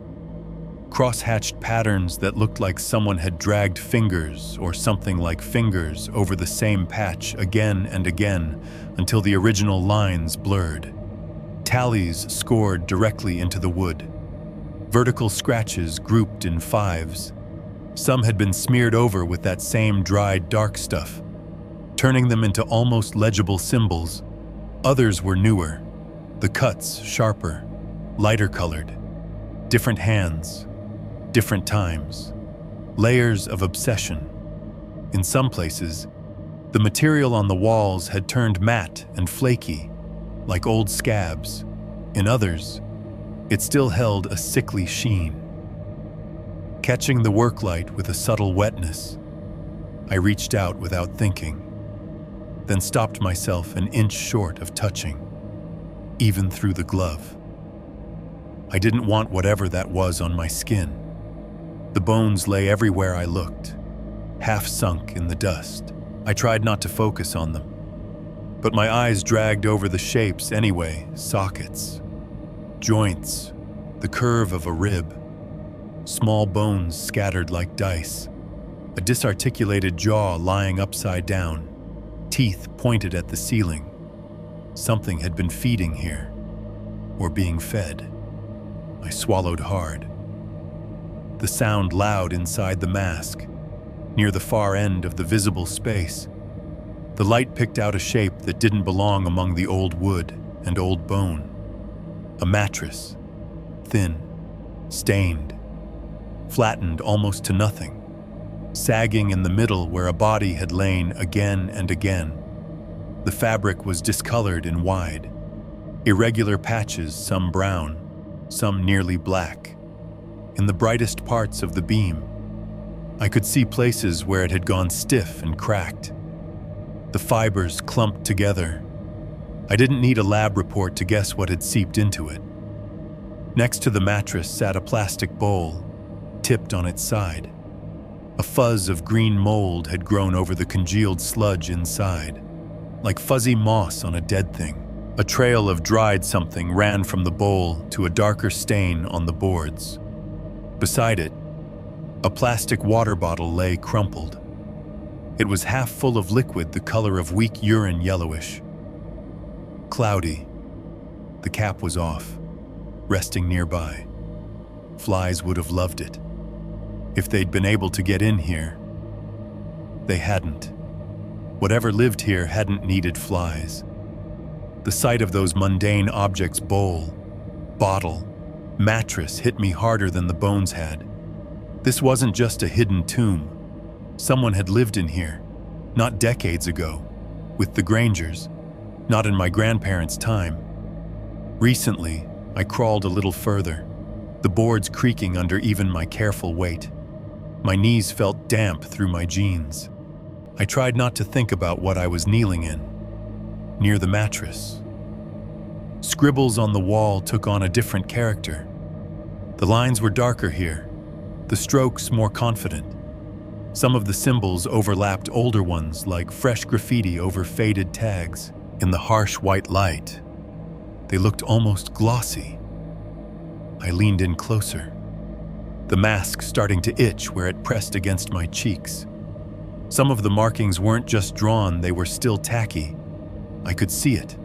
cross-hatched patterns that looked like someone had dragged fingers or something like fingers over the same patch again and again until the original lines blurred. Tallies scored directly into the wood. Vertical scratches grouped in fives. Some had been smeared over with that same dried dark stuff, turning them into almost legible symbols. Others were newer, the cuts sharper, lighter colored, different hands, different times, layers of obsession. In some places, the material on the walls had turned matte and flaky, like old scabs. In others, it still held a sickly sheen. Catching the worklight with a subtle wetness, I reached out without thinking, then stopped myself an inch short of touching, even through the glove. I didn't want whatever that was on my skin. The bones lay everywhere I looked, half sunk in the dust. I tried not to focus on them, but my eyes dragged over the shapes anyway, sockets, joints, the curve of a rib, small bones scattered like dice, a disarticulated jaw lying upside down, teeth pointed at the ceiling. Something had been feeding here, or being fed. I swallowed hard. The sound loud inside the mask, near the far end of the visible space. The light picked out a shape that didn't belong among the old wood and old bone. A mattress, thin, stained, flattened almost to nothing, sagging in the middle where a body had lain again and again. The fabric was discolored and wide, irregular patches, some brown, some nearly black. In the brightest parts of the beam, I could see places where it had gone stiff and cracked. The fibers clumped together. I didn't need a lab report to guess what had seeped into it. Next to the mattress sat a plastic bowl, tipped on its side. A fuzz of green mold had grown over the congealed sludge inside, like fuzzy moss on a dead thing. A trail of dried something ran from the bowl to a darker stain on the boards. Beside it, a plastic water bottle lay crumpled. It was half full of liquid the color of weak urine, yellowish. Cloudy. The cap was off, resting nearby. Flies would have loved it. If they'd been able to get in here. They hadn't. Whatever lived here hadn't needed flies. The sight of those mundane objects, bowl, bottle, mattress, hit me harder than the bones had. This wasn't just a hidden tomb. Someone had lived in here, not decades ago, with the Grangers, not in my grandparents' time. Recently, I crawled a little further, the boards creaking under even my careful weight. My knees felt damp through my jeans. I tried not to think about what I was kneeling in, near the mattress. Scribbles on the wall took on a different character. The lines were darker here, the strokes more confident. Some of the symbols overlapped older ones like fresh graffiti over faded tags. In the harsh white light, they looked almost glossy. I leaned in closer, the mask starting to itch where it pressed against my cheeks. Some of the markings weren't just drawn, they were still tacky. I could see it.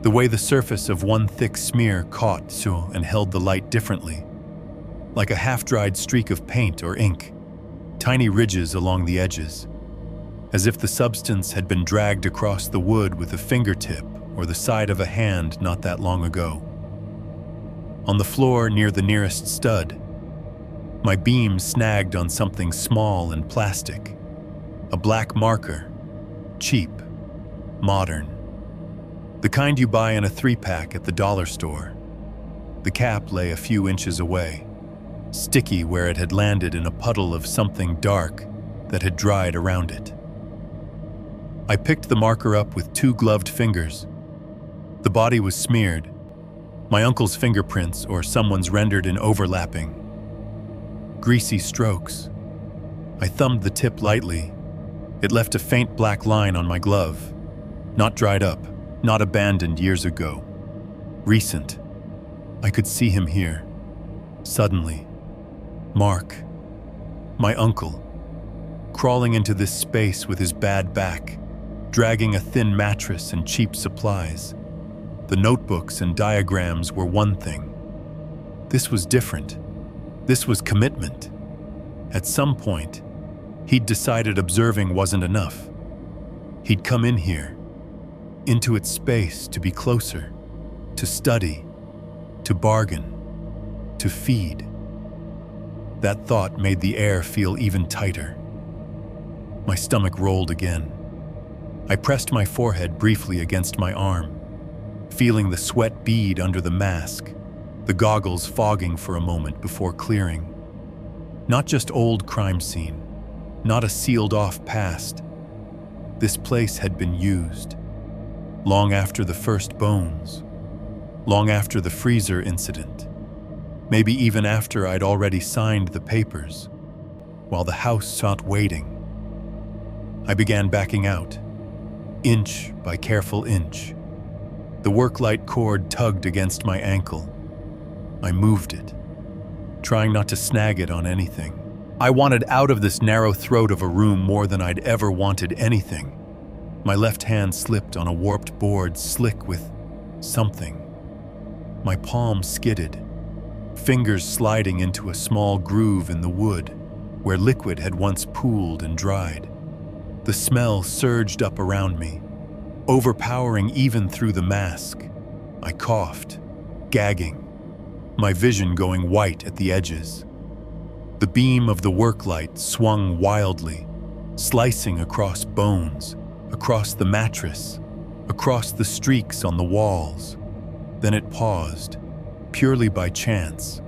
The way the surface of one thick smear caught and held the light differently, like a half-dried streak of paint or ink, tiny ridges along the edges, as if the substance had been dragged across the wood with a fingertip or the side of a hand not that long ago. On the floor near the nearest stud, my beam snagged on something small and plastic, a black marker, cheap, modern. The kind you buy in a 3-pack at the dollar store. The cap lay a few inches away, sticky where it had landed in a puddle of something dark that had dried around it. I picked the marker up with 2 gloved fingers. The body was smeared, my uncle's fingerprints or someone's rendered in overlapping, greasy strokes. I thumbed the tip lightly. It left a faint black line on my glove. Not dried up, not abandoned years ago. Recent. I could see him here. Suddenly. Mark. My uncle. Crawling into this space with his bad back, dragging a thin mattress and cheap supplies. The notebooks and diagrams were one thing. This was different. This was commitment. At some point, he'd decided observing wasn't enough. He'd come in here, into its space to be closer, to study, to bargain, to feed. That thought made the air feel even tighter. My stomach rolled again. I pressed my forehead briefly against my arm, feeling the sweat bead under the mask, the goggles fogging for a moment before clearing. Not just old crime scene, not a sealed-off past. This place had been used. Long after the first bones. Long after the freezer incident. Maybe even after I'd already signed the papers, while the house sat waiting. I began backing out, inch by careful inch. The work light cord tugged against my ankle. I moved it, trying not to snag it on anything. I wanted out of this narrow throat of a room more than I'd ever wanted anything. My left hand slipped on a warped board slick with something. My palm skidded, fingers sliding into a small groove in the wood where liquid had once pooled and dried. The smell surged up around me, overpowering even through the mask. I coughed, gagging, my vision going white at the edges. The beam of the work light swung wildly, slicing across bones, across the mattress, across the streaks on the walls. Then it paused, purely by chance.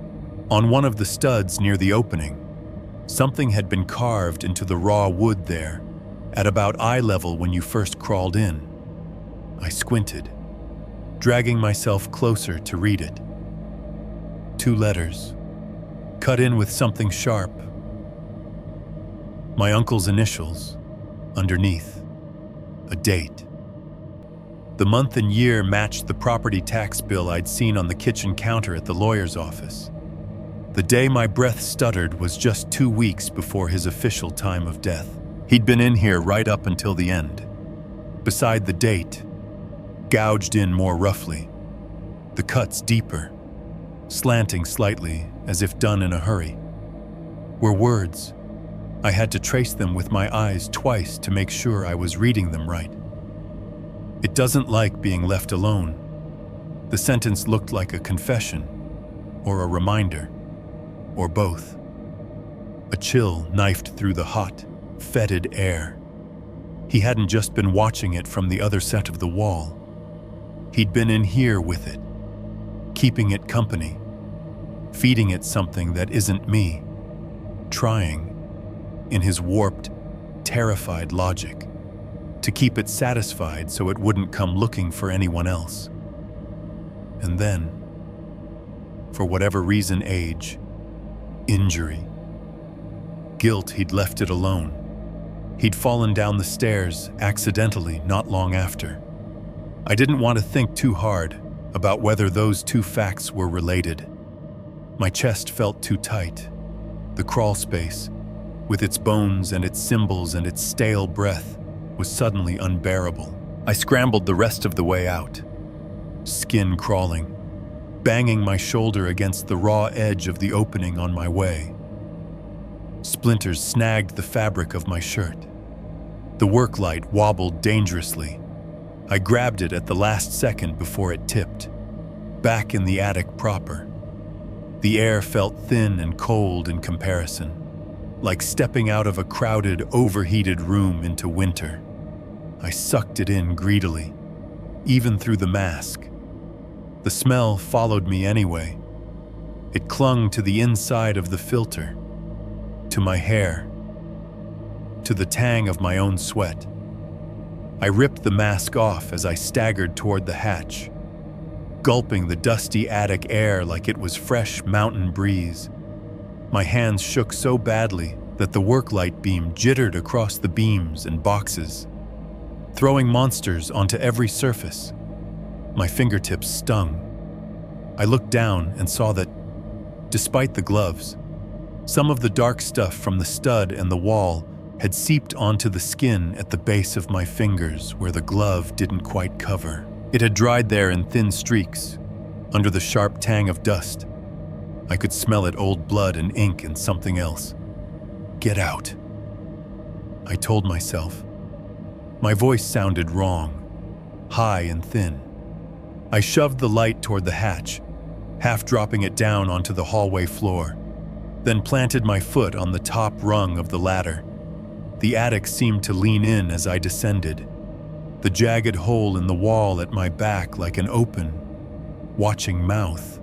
On one of the studs near the opening, something had been carved into the raw wood there, at about eye level when you first crawled in. I squinted, dragging myself closer to read it. 2 letters, cut in with something sharp. My uncle's initials, underneath, a date. The month and year matched the property tax bill I'd seen on the kitchen counter at the lawyer's office. The day my breath stuttered was just 2 weeks before his official time of death. He'd been in here right up until the end. Beside the date, gouged in more roughly, the cuts deeper, slanting slightly as if done in a hurry, were words. I had to trace them with my eyes twice to make sure I was reading them right. It doesn't like being left alone. The sentence looked like a confession, or a reminder, or both. A chill knifed through the hot, fetid air. He hadn't just been watching it from the other set of the wall. He'd been in here with it, keeping it company, feeding it something that isn't me, trying, in his warped, terrified logic, to keep it satisfied so it wouldn't come looking for anyone else. And then, for whatever reason, age, injury, guilt, he'd left it alone. He'd fallen down the stairs accidentally not long after. I didn't want to think too hard about whether those 2 facts were related. My chest felt too tight. The crawl space, with its bones and its symbols and its stale breath, was suddenly unbearable. I scrambled the rest of the way out, skin crawling, banging my shoulder against the raw edge of the opening on my way. Splinters snagged the fabric of my shirt. The work light wobbled dangerously. I grabbed it at the last second before it tipped, back in the attic proper. The air felt thin and cold in comparison, like stepping out of a crowded, overheated room into winter. I sucked it in greedily, even through the mask. The smell followed me anyway. It clung to the inside of the filter, to my hair, to the tang of my own sweat. I ripped the mask off as I staggered toward the hatch, gulping the dusty attic air like it was fresh mountain breeze. My hands shook so badly that the work light beam jittered across the beams and boxes, throwing monsters onto every surface. My fingertips stung. I looked down and saw that, despite the gloves, some of the dark stuff from the stud and the wall had seeped onto the skin at the base of my fingers where the glove didn't quite cover. It had dried there in thin streaks, under the sharp tang of dust. I could smell it, old blood and ink and something else. Get out, I told myself. My voice sounded wrong, high and thin. I shoved the light toward the hatch, half dropping it down onto the hallway floor, then planted my foot on the top rung of the ladder. The attic seemed to lean in as I descended, the jagged hole in the wall at my back like an open, watching mouth.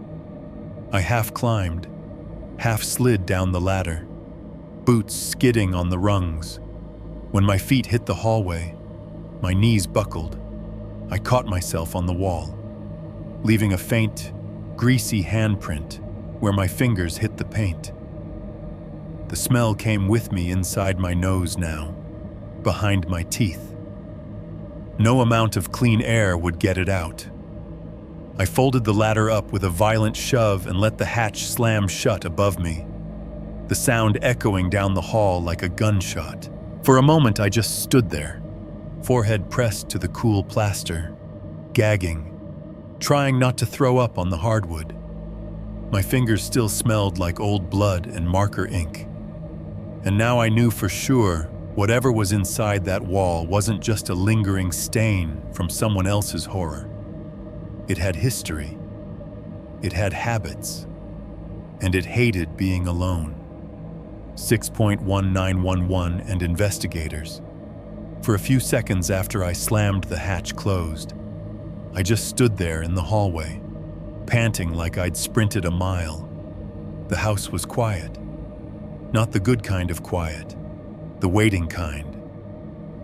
I half climbed, half slid down the ladder, boots skidding on the rungs. When my feet hit the hallway, my knees buckled. I caught myself on the wall, leaving a faint, greasy handprint where my fingers hit the paint. The smell came with me inside my nose now, behind my teeth. No amount of clean air would get it out. I folded the ladder up with a violent shove and let the hatch slam shut above me, the sound echoing down the hall like a gunshot. For a moment, I just stood there, forehead pressed to the cool plaster, gagging, trying not to throw up on the hardwood. My fingers still smelled like old blood and marker ink. And now I knew for sure whatever was inside that wall wasn't just a lingering stain from someone else's horror. It had history. It had habits. And it hated being alone. 6.1911 and investigators. For a few seconds after I slammed the hatch closed, I just stood there in the hallway, panting like I'd sprinted a mile. The house was quiet. Not the good kind of quiet, the waiting kind.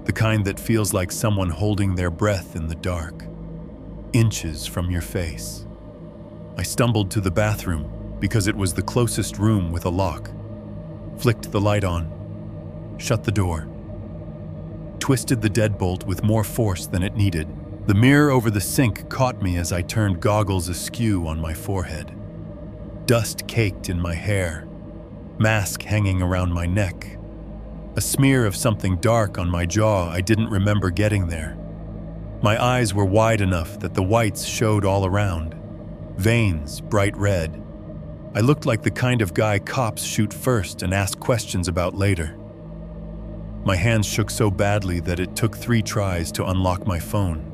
The kind that feels like someone holding their breath in the dark, inches from your face. I stumbled to the bathroom because it was the closest room with a lock, flicked the light on, shut the door, twisted the deadbolt with more force than it needed. The mirror over the sink caught me as I turned goggles askew on my forehead. Dust caked in my hair, mask hanging around my neck, a smear of something dark on my jaw I didn't remember getting there. My eyes were wide enough that the whites showed all around, veins bright red. I looked like the kind of guy cops shoot first and ask questions about later. My hands shook so badly that it took 3 tries to unlock my phone.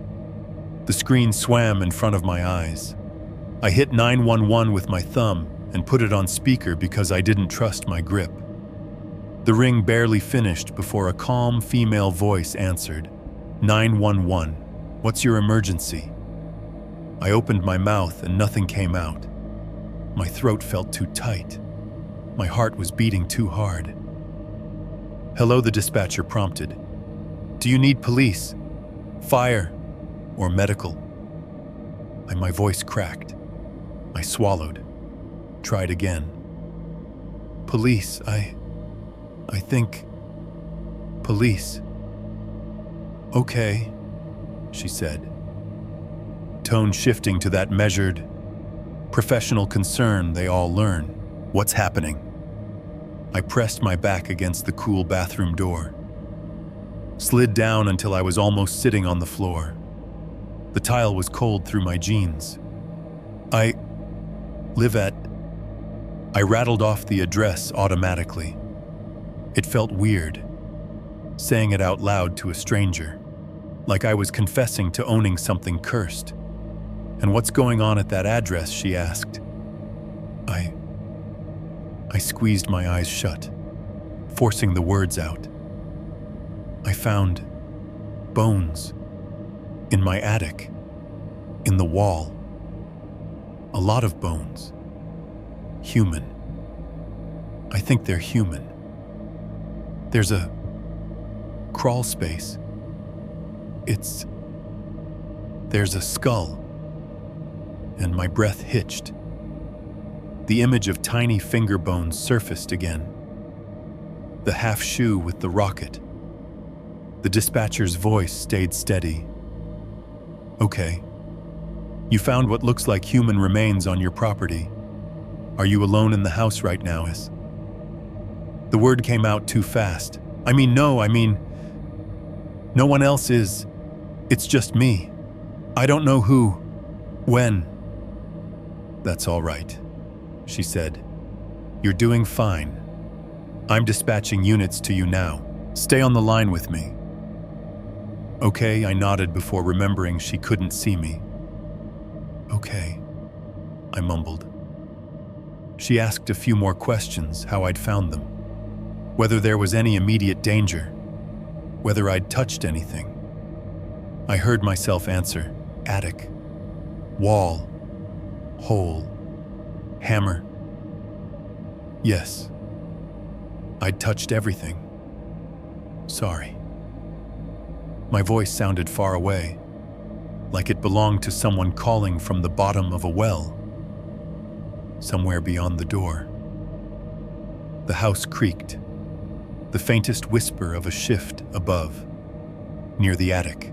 The screen swam in front of my eyes. I hit 911 with my thumb and put it on speaker because I didn't trust my grip. The ring barely finished before a calm female voice answered, 911, what's your emergency? I opened my mouth and nothing came out. My throat felt too tight. My heart was beating too hard. Hello, the dispatcher prompted. Do you need police, fire, or medical? My voice cracked. I swallowed. Tried again. Police, I think. Police. Okay, she said, tone shifting to that measured, professional concern they all learn. What's happening? I pressed my back against the cool bathroom door, slid down until I was almost sitting on the floor. The tile was cold through my jeans. I live at... I rattled off the address automatically. It felt weird, saying it out loud to a stranger, like I was confessing to owning something cursed. And what's going on at that address, she asked. I squeezed my eyes shut, forcing the words out. I found bones in my attic, in the wall. A lot of bones. Human. I think they're human. There's a crawl space There's a skull. And my breath hitched. The image of tiny finger bones surfaced again. The half shoe with the rocket. The dispatcher's voice stayed steady. Okay. You found what looks like human remains on your property. Are you alone in the house right now, Is? The word came out too fast. No one else is. It's just me. I don't know who, when. That's all right, she said. You're doing fine. I'm dispatching units to you now. Stay on the line with me. Okay, I nodded before remembering she couldn't see me. Okay, I mumbled. She asked a few more questions, how I'd found them, whether there was any immediate danger, whether I'd touched anything. I heard myself answer, attic, wall, hole, hammer. Yes, I'd touched everything. Sorry. My voice sounded far away, like it belonged to someone calling from the bottom of a well, somewhere beyond the door. The house creaked, the faintest whisper of a shift above, near the attic.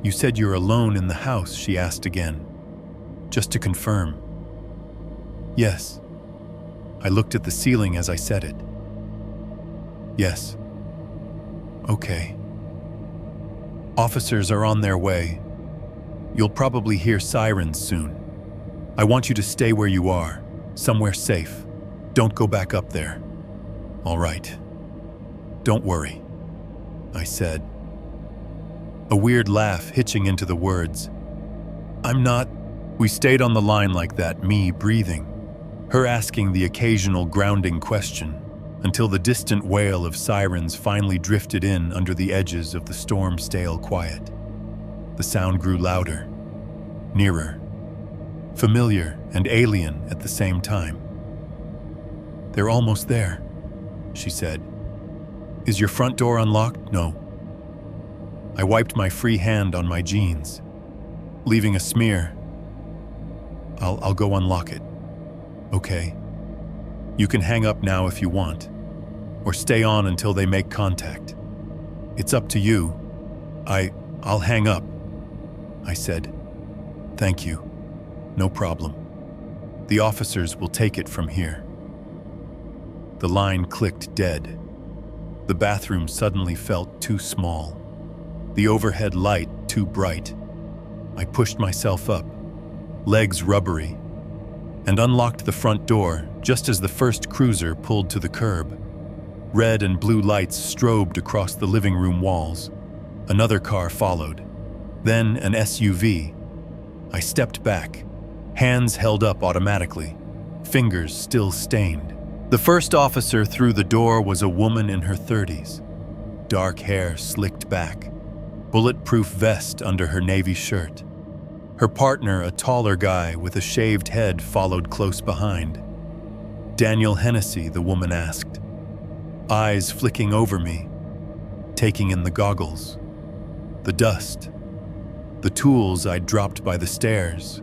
You said you're alone in the house, she asked again, just to confirm. Yes. I looked at the ceiling as I said it. Yes. Okay. Officers are on their way. You'll probably hear sirens soon. I want you to stay where you are, somewhere safe. Don't go back up there. All right. Don't worry, I said. A weird laugh hitching into the words. I'm not. We stayed on the line like that, me breathing, her asking the occasional grounding question, until the distant wail of sirens finally drifted in under the edges of the storm-stale quiet. The sound grew louder, nearer, familiar and alien at the same time. They're almost there, she said. Is your front door unlocked? No. I wiped my free hand on my jeans, leaving a smear. I'll go unlock it. Okay. You can hang up now if you want, or stay on until they make contact. It's up to you. I'll hang up, I said. Thank you. No problem. The officers will take it from here. The line clicked dead. The bathroom suddenly felt too small. The overhead light too bright. I pushed myself up, legs rubbery, and unlocked the front door just as the first cruiser pulled to the curb. Red and blue lights strobed across the living room walls. Another car followed. Then an SUV. I stepped back, hands held up automatically, fingers still stained. The first officer through the door was a woman in her 30s. Dark hair slicked back, bulletproof vest under her navy shirt. Her partner, a taller guy with a shaved head, followed close behind. Daniel Hennessy, the woman asked, eyes flicking over me, taking in the goggles, the dust, the tools I'd dropped by the stairs.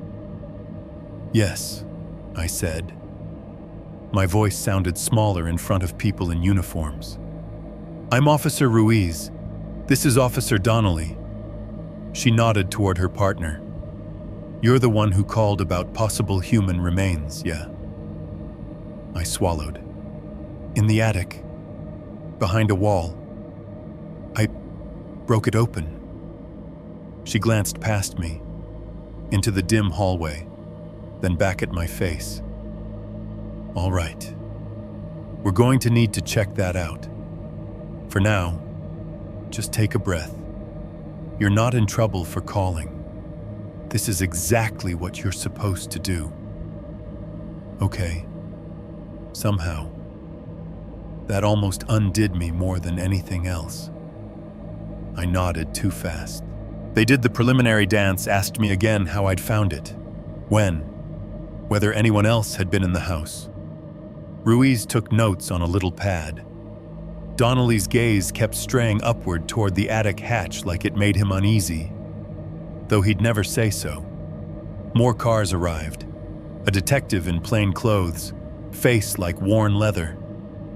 Yes, I said. My voice sounded smaller in front of people in uniforms. I'm Officer Ruiz. This is Officer Donnelly. She nodded toward her partner. You're the one who called about possible human remains, yeah? I swallowed. In the attic, behind a wall. I broke it open. She glanced past me, into the dim hallway, then back at my face. All right. We're going to need to check that out. For now, just take a breath. You're not in trouble for calling. This is exactly what you're supposed to do. Okay. Somehow, that almost undid me more than anything else. I nodded too fast. They did the preliminary dance, asked me again how I'd found it, when, whether anyone else had been in the house. Ruiz took notes on a little pad. Donnelly's gaze kept straying upward toward the attic hatch like it made him uneasy, though he'd never say so. More cars arrived. A detective in plain clothes, face like worn leather,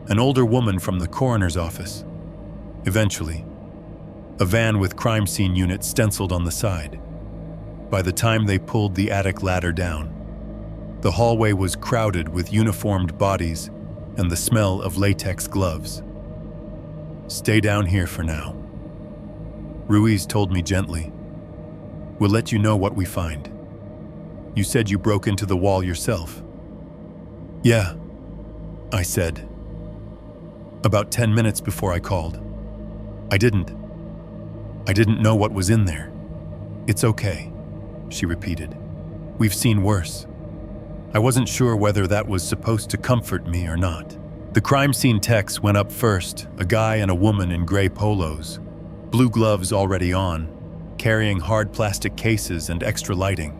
an older woman from the coroner's office. Eventually, a van with crime scene unit stenciled on the side. By the time they pulled the attic ladder down, the hallway was crowded with uniformed bodies and the smell of latex gloves. "Stay down here for now," Ruiz told me gently. "We'll let you know what we find. You said you broke into the wall yourself." "Yeah," I said. About 10 minutes before I called. I didn't know what was in there." "It's okay," she repeated. "We've seen worse." I wasn't sure whether that was supposed to comfort me or not. The crime scene techs went up first, a guy and a woman in gray polos, blue gloves already on, carrying hard plastic cases and extra lighting.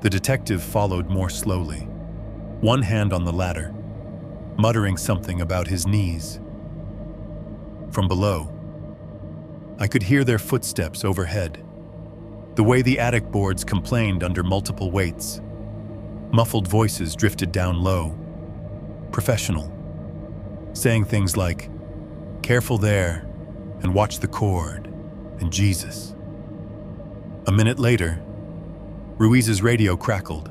The detective followed more slowly, one hand on the ladder, muttering something about his knees. From below, I could hear their footsteps overhead, the way the attic boards complained under multiple weights. Muffled voices drifted down low, professional, saying things like, "Careful there, and watch the cord, and Jesus." A minute later, Ruiz's radio crackled.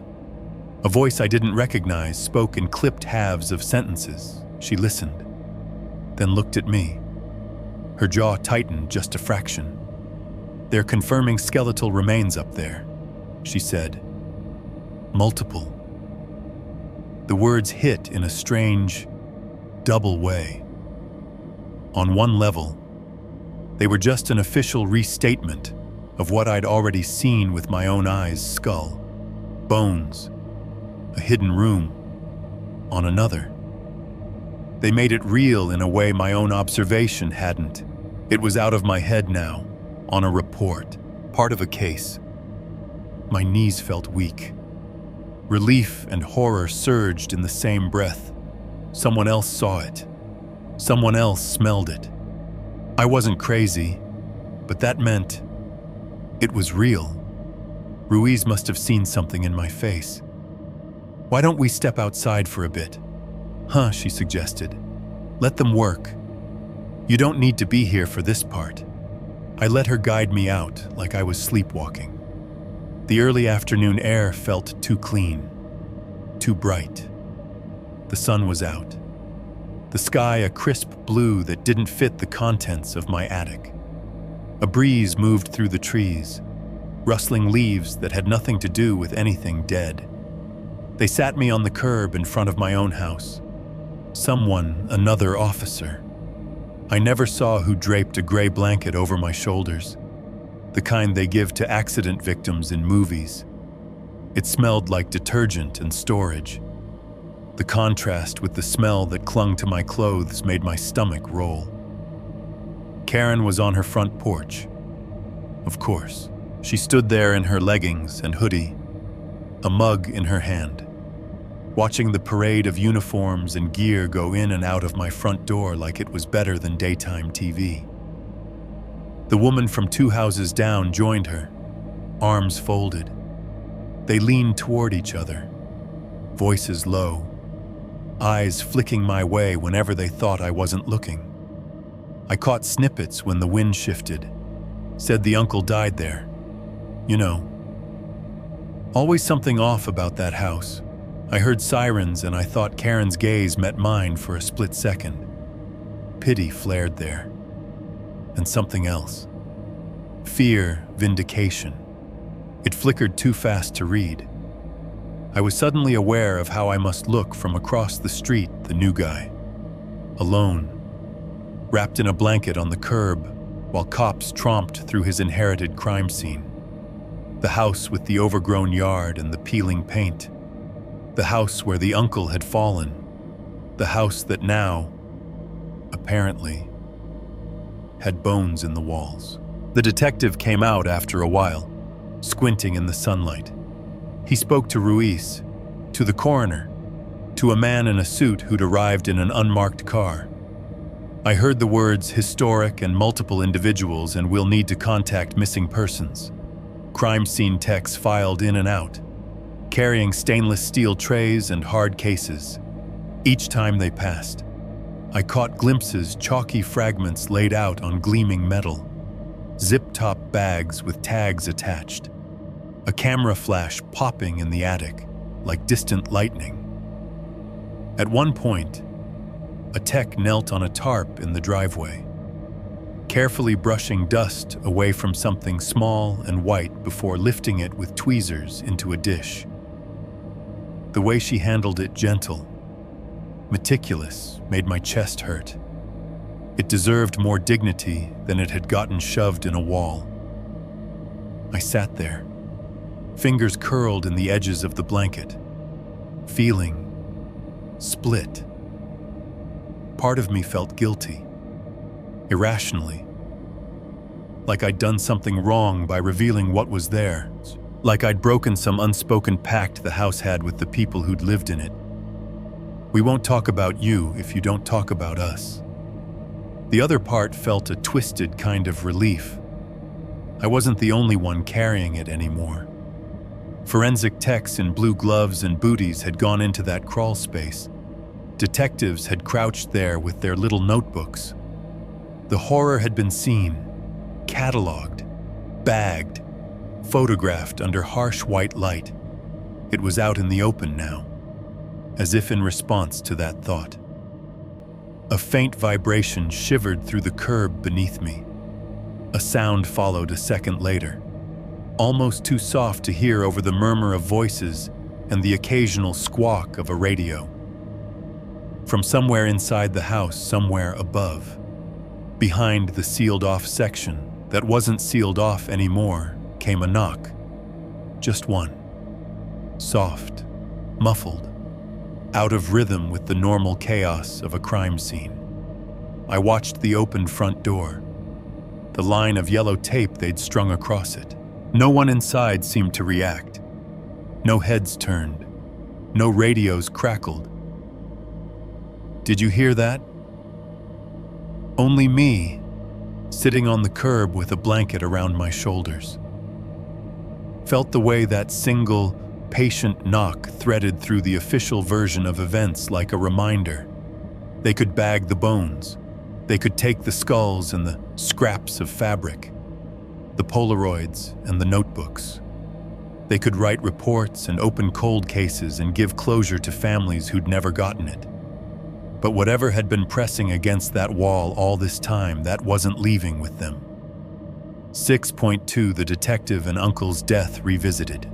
A voice I didn't recognize spoke in clipped halves of sentences. She listened, then looked at me. Her jaw tightened just a fraction. "They're confirming skeletal remains up there," she said. "Multiple." The words hit in a strange, double way. On one level, they were just an official restatement of what I'd already seen with my own eyes: skull, bones, a hidden room. On another, they made it real in a way my own observation hadn't. It was out of my head now, on a report, part of a case. My knees felt weak. Relief and horror surged in the same breath. Someone else saw it. Someone else smelled it. I wasn't crazy, but that meant it was real. Ruiz must have seen something in my face. "Why don't we step outside for a bit?" "Huh," she suggested. "Let them work. You don't need to be here for this part." I let her guide me out like I was sleepwalking. The early afternoon air felt too clean, too bright. The sun was out. The sky a crisp blue that didn't fit the contents of my attic. A breeze moved through the trees, rustling leaves that had nothing to do with anything dead. They sat me on the curb in front of my own house. Someone, another officer. I never saw who draped a gray blanket over my shoulders, the kind they give to accident victims in movies. It smelled like detergent and storage. The contrast with the smell that clung to my clothes made my stomach roll. Karen was on her front porch. Of course, she stood there in her leggings and hoodie, a mug in her hand, watching the parade of uniforms and gear go in and out of my front door like it was better than daytime TV. The woman from 2 houses down joined her, arms folded. They leaned toward each other, voices low, eyes flicking my way whenever they thought I wasn't looking. I caught snippets when the wind shifted. Said the uncle died there. You know. Always something off about that house. I heard sirens and I thought Karen's gaze met mine for a split second. Pity flared there. And something else. Fear, vindication. It flickered too fast to read. I was suddenly aware of how I must look from across the street, the new guy. Alone, wrapped in a blanket on the curb, while cops tromped through his inherited crime scene. The house with the overgrown yard and the peeling paint. The house where the uncle had fallen. The house that now, apparently, had bones in the walls. The detective came out after a while, squinting in the sunlight. He spoke to Ruiz, to the coroner, to a man in a suit who'd arrived in an unmarked car. I heard the words historic and multiple individuals and will need to contact missing persons. Crime scene techs filed in and out, carrying stainless steel trays and hard cases. Each time they passed, I caught glimpses, chalky fragments laid out on gleaming metal, zip-top bags with tags attached, a camera flash popping in the attic like distant lightning. At one point, a tech knelt on a tarp in the driveway, carefully brushing dust away from something small and white before lifting it with tweezers into a dish. The way she handled it, gentle, meticulous, made my chest hurt. It deserved more dignity than it had gotten shoved in a wall. I sat there, fingers curled in the edges of the blanket, feeling split. Part of me felt guilty, irrationally, like I'd done something wrong by revealing what was there, like I'd broken some unspoken pact the house had with the people who'd lived in it. We won't talk about you if you don't talk about us. The other part felt a twisted kind of relief. I wasn't the only one carrying it anymore. Forensic techs in blue gloves and booties had gone into that crawl space. Detectives had crouched there with their little notebooks. The horror had been seen, cataloged, bagged, photographed under harsh white light. It was out in the open now, as if in response to that thought. A faint vibration shivered through the curb beneath me. A sound followed a second later, almost too soft to hear over the murmur of voices and the occasional squawk of a radio. From somewhere inside the house, somewhere above, behind the sealed-off section that wasn't sealed off anymore, came a knock. Just one. Soft, muffled, out of rhythm with the normal chaos of a crime scene. I watched the open front door, the line of yellow tape they'd strung across it. No one inside seemed to react. No heads turned. No radios crackled. Did you hear that? Only me, sitting on the curb with a blanket around my shoulders. Felt the way that single, patient knock threaded through the official version of events like a reminder. They could bag the bones. They could take the skulls and the scraps of fabric, the Polaroids and the notebooks. They could write reports and open cold cases and give closure to families who'd never gotten it. But whatever had been pressing against that wall all this time, that wasn't leaving with them. 6.2 The detective and uncle's death revisited.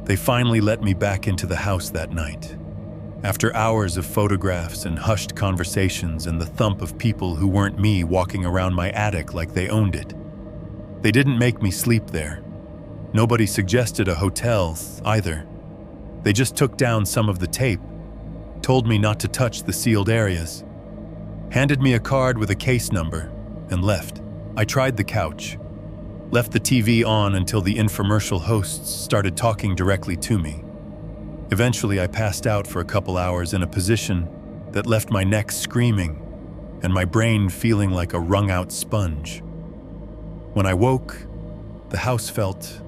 They finally let me back into the house that night. After hours of photographs and hushed conversations and the thump of people who weren't me walking around my attic like they owned it. They didn't make me sleep there. Nobody suggested a hotel either. They just took down some of the tape, told me not to touch the sealed areas, handed me a card with a case number, and left. I tried the couch, left the TV on until the infomercial hosts started talking directly to me. Eventually, I passed out for a couple hours in a position that left my neck screaming and my brain feeling like a wrung-out sponge. When I woke, the house felt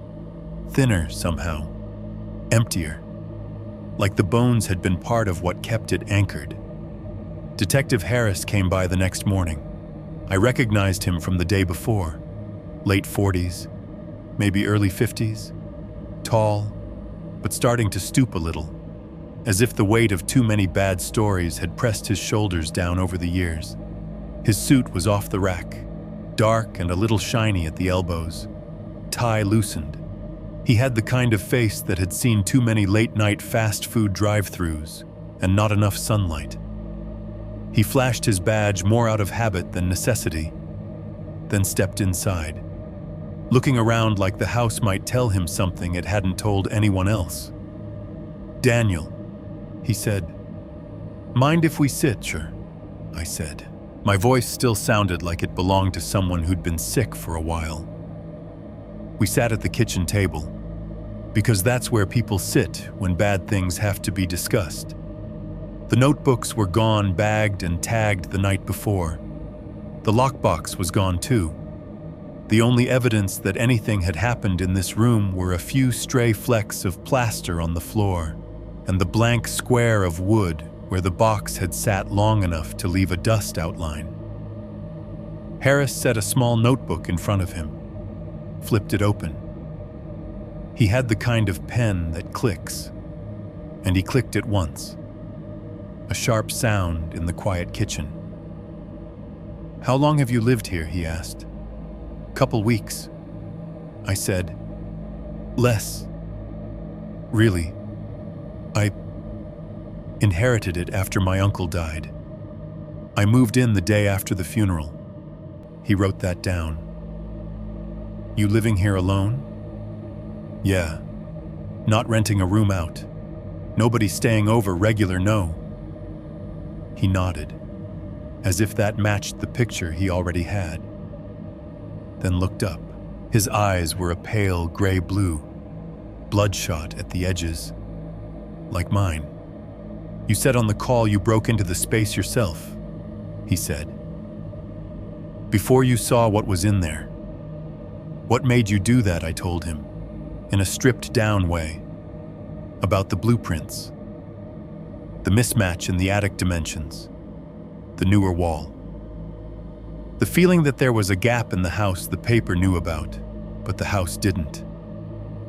thinner somehow, emptier, like the bones had been part of what kept it anchored. Detective Harris came by the next morning. I recognized him from the day before. Late 40s, maybe early 50s, tall, but starting to stoop a little, as if the weight of too many bad stories had pressed his shoulders down over the years. His suit was off the rack, dark and a little shiny at the elbows, tie loosened. He had the kind of face that had seen too many late-night fast food drive-thrus and not enough sunlight. He flashed his badge more out of habit than necessity, then stepped inside, looking around like the house might tell him something it hadn't told anyone else. "Daniel," he said. "Mind if we sit, sure?" I said. My voice still sounded like it belonged to someone who'd been sick for a while. We sat at the kitchen table, because that's where people sit when bad things have to be discussed. The notebooks were gone, bagged and tagged the night before, The lockbox was gone too. The only evidence that anything had happened in this room were a few stray flecks of plaster on the floor and the blank square of wood where the box had sat long enough to leave a dust outline. Harris set a small notebook in front of him, flipped it open. He had the kind of pen that clicks, and he clicked it once. A sharp sound in the quiet kitchen. "How long have you lived here?" he asked. "Couple weeks." I said, "Less. Really. I inherited it after my uncle died. I moved in the day after the funeral." He wrote that down. "You living here alone?" "Yeah. Not renting a room out. Nobody staying over regular, no." He nodded, as if that matched the picture he already had. Then looked up. His eyes were a pale gray blue, bloodshot at the edges, like mine. "You said on the call you broke into the space yourself," he said. "Before you saw what was in there." "What made you do that?" I told him, in a stripped-down way, about the blueprints, the mismatch in the attic dimensions, the newer wall. The feeling that there was a gap in the house the paper knew about, but the house didn't.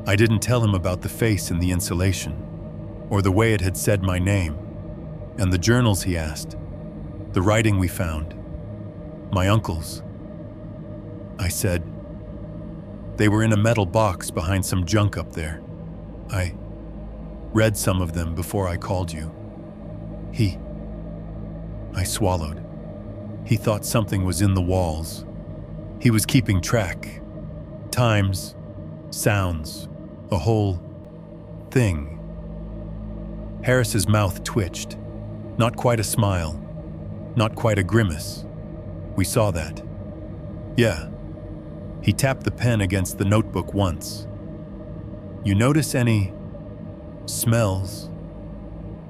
I didn't tell him about the face in the insulation, or the way it had said my name, and the journals he asked, the writing we found, my uncle's. I said, "They were in a metal box behind some junk up there. I read some of them before I called you." I swallowed. He thought something was in the walls. He was keeping track. Times, sounds, a whole thing. Harris's mouth twitched. Not quite a smile. Not quite a grimace. We saw that. "Yeah." He tapped the pen against the notebook once. "You notice any smells?"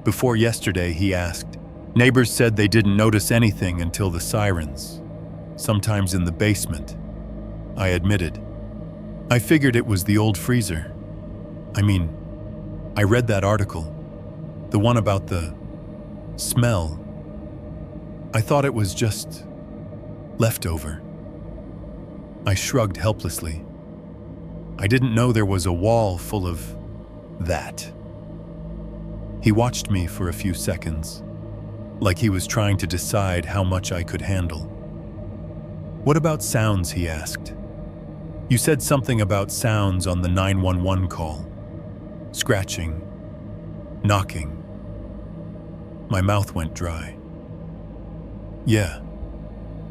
Before yesterday, he asked. "Neighbors said they didn't notice anything until the sirens, sometimes in the basement." I admitted. "I figured it was the old freezer. I read that article, the one about the smell. I thought it was just leftover." I shrugged helplessly. I didn't know there was a wall full of that. He watched me for a few seconds, like he was trying to decide how much I could handle. "What about sounds?" he asked. "You said something about sounds on the 911 call. Scratching, knocking." My mouth went dry. "Yeah,"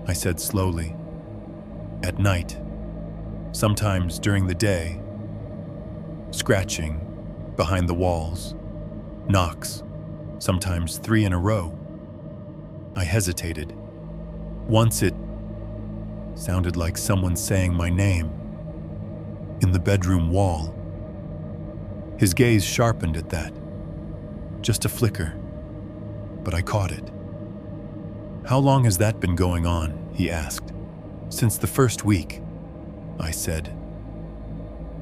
I said slowly. "At night, sometimes during the day. Scratching behind the walls, knocks, sometimes 3 in a row." I hesitated. Once it sounded like someone saying my name in the bedroom wall. His gaze sharpened at that. Just a flicker, but I caught it. "How long has that been going on?" he asked. "Since the first week," I said.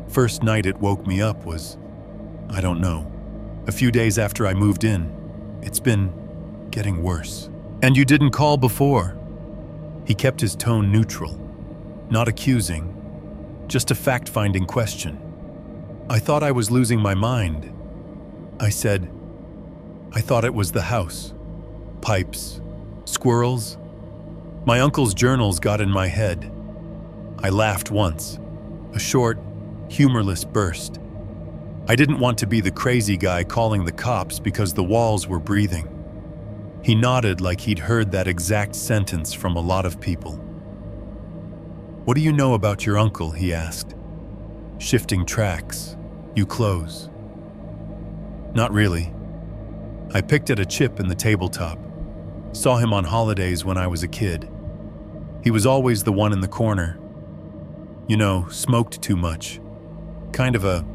"First night it woke me up was, I don't know, a few days after I moved in. It's been getting worse." "And you didn't call before?" He kept his tone neutral, not accusing, just a fact-finding question. "I thought I was losing my mind." I said, "I thought it was the house. Pipes, squirrels. My uncle's journals got in my head." I laughed once, a short, humorless burst. I didn't want to be the crazy guy calling the cops because the walls were breathing. He nodded like he'd heard that exact sentence from a lot of people. "What do you know about your uncle?" he asked. "Shifting tracks. You close." "Not really. I picked at a chip in the tabletop. Saw him on holidays when I was a kid. He was always the one in the corner. You know, smoked too much. Kind of a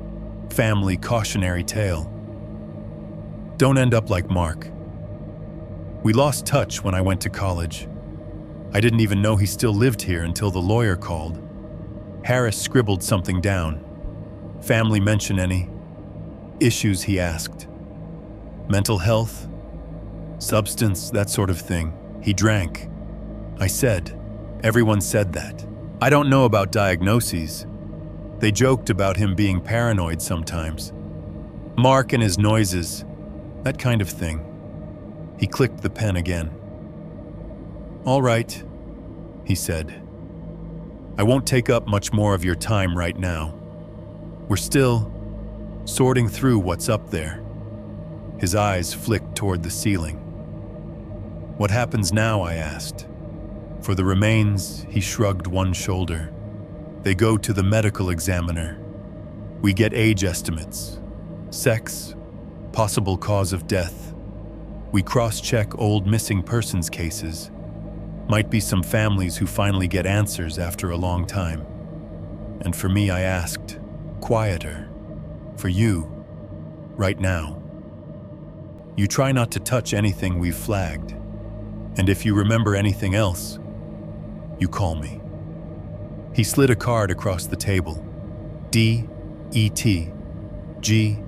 family cautionary tale. Don't end up like Mark. We lost touch when I went to college. I didn't even know he still lived here until the lawyer called. Harris scribbled something down. Family mention any issues, he asked. Mental health? Substance, that sort of thing. He drank. I said. Everyone said that. I don't know about diagnoses. They joked about him being paranoid sometimes. Mark and his noises, that kind of thing. He clicked the pen again. All right, he said. I won't take up much more of your time right now. We're still sorting through what's up there. His eyes flicked toward the ceiling. What happens now? I asked. For the remains, he shrugged one shoulder. They go to the medical examiner. We get age estimates, sex, possible cause of death. We cross-check old missing persons cases. Might be some families who finally get answers after a long time. And for me, I asked, quieter. For you, right now. You try not to touch anything we've flagged. And if you remember anything else, you call me. He slid a card across the table. D-E-T, G,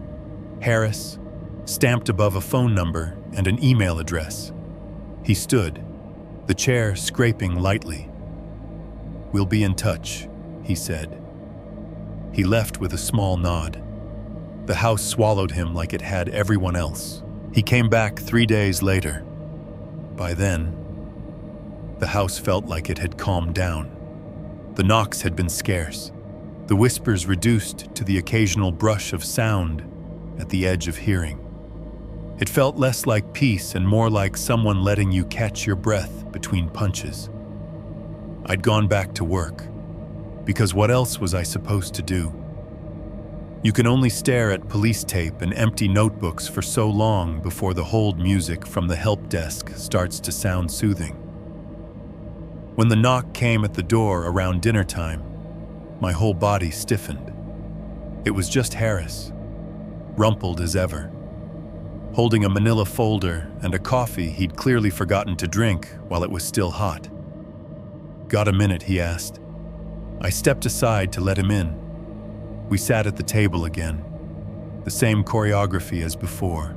Harris, stamped above a phone number and an email address. He stood, the chair scraping lightly. We'll be in touch, he said. He left with a small nod. The house swallowed him like it had everyone else. He came back 3 days later. By then, the house felt like it had calmed down. The knocks had been scarce, the whispers reduced to the occasional brush of sound at the edge of hearing. It felt less like peace and more like someone letting you catch your breath between punches. I'd gone back to work, because what else was I supposed to do? You can only stare at police tape and empty notebooks for so long before the hold music from the help desk starts to sound soothing. When the knock came at the door around dinner time, my whole body stiffened. It was just Harris, rumpled as ever, holding a manila folder and a coffee he'd clearly forgotten to drink while it was still hot. Got a minute, he asked. I stepped aside to let him in. We sat at the table again, the same choreography as before.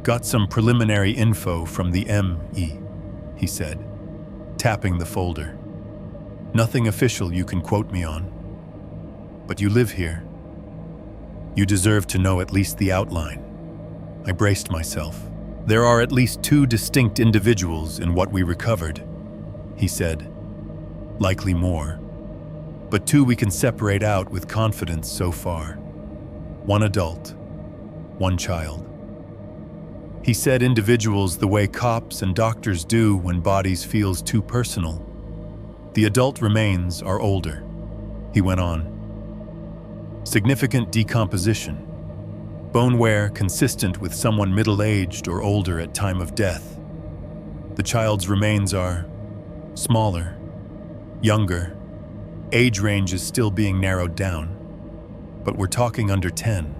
Got some preliminary info from the ME, he said, tapping the folder. Nothing official you can quote me on. But you live here. You deserve to know at least the outline. I braced myself. There are at least 2 distinct individuals in what we recovered, he said. Likely more. But 2 we can separate out with confidence so far. 1 adult, 1 child. He said individuals the way cops and doctors do when bodies feels too personal. The adult remains are older, he went on. Significant decomposition. Bone wear consistent with someone middle-aged or older at time of death. The child's remains are smaller, younger. Age range is still being narrowed down, but we're talking under 10.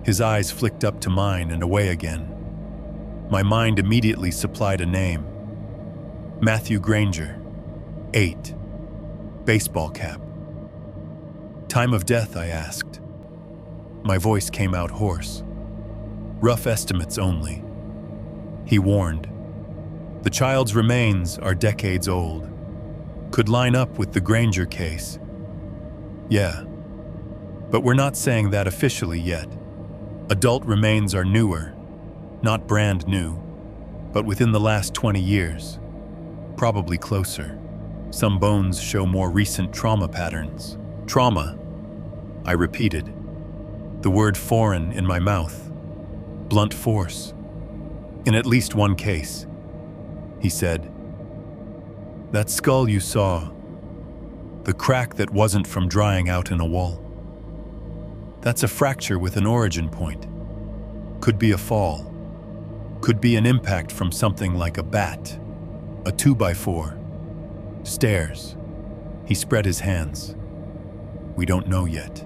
His eyes flicked up to mine and away again. My mind immediately supplied a name. Matthew Granger, 8, baseball cap. Time of death, I asked. My voice came out hoarse. Rough estimates only. He warned. The child's remains are decades old. Could line up with the Granger case. Yeah, but we're not saying that officially yet. Adult remains are newer, not brand new, but within the last 20 years, probably closer. Some bones show more recent trauma patterns. Trauma, I repeated, the word foreign in my mouth. Blunt force. In at least one case, he said. That skull you saw, the crack that wasn't from drying out in a wall. That's a fracture with an origin point. Could be a fall. Could be an impact from something like a bat, a 2x4, stairs. He spread his hands. We don't know yet.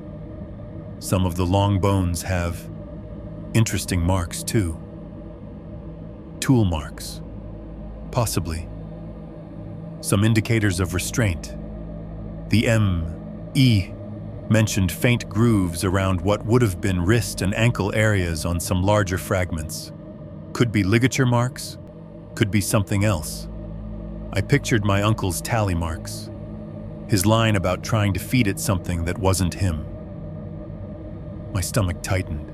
Some of the long bones have interesting marks too. Tool marks, possibly. some indicators of restraint. The M.E. mentioned faint grooves around what would have been wrist and ankle areas on some larger fragments. Could be ligature marks, could be something else. I pictured my uncle's tally marks, his line about trying to feed it something that wasn't him. My stomach tightened,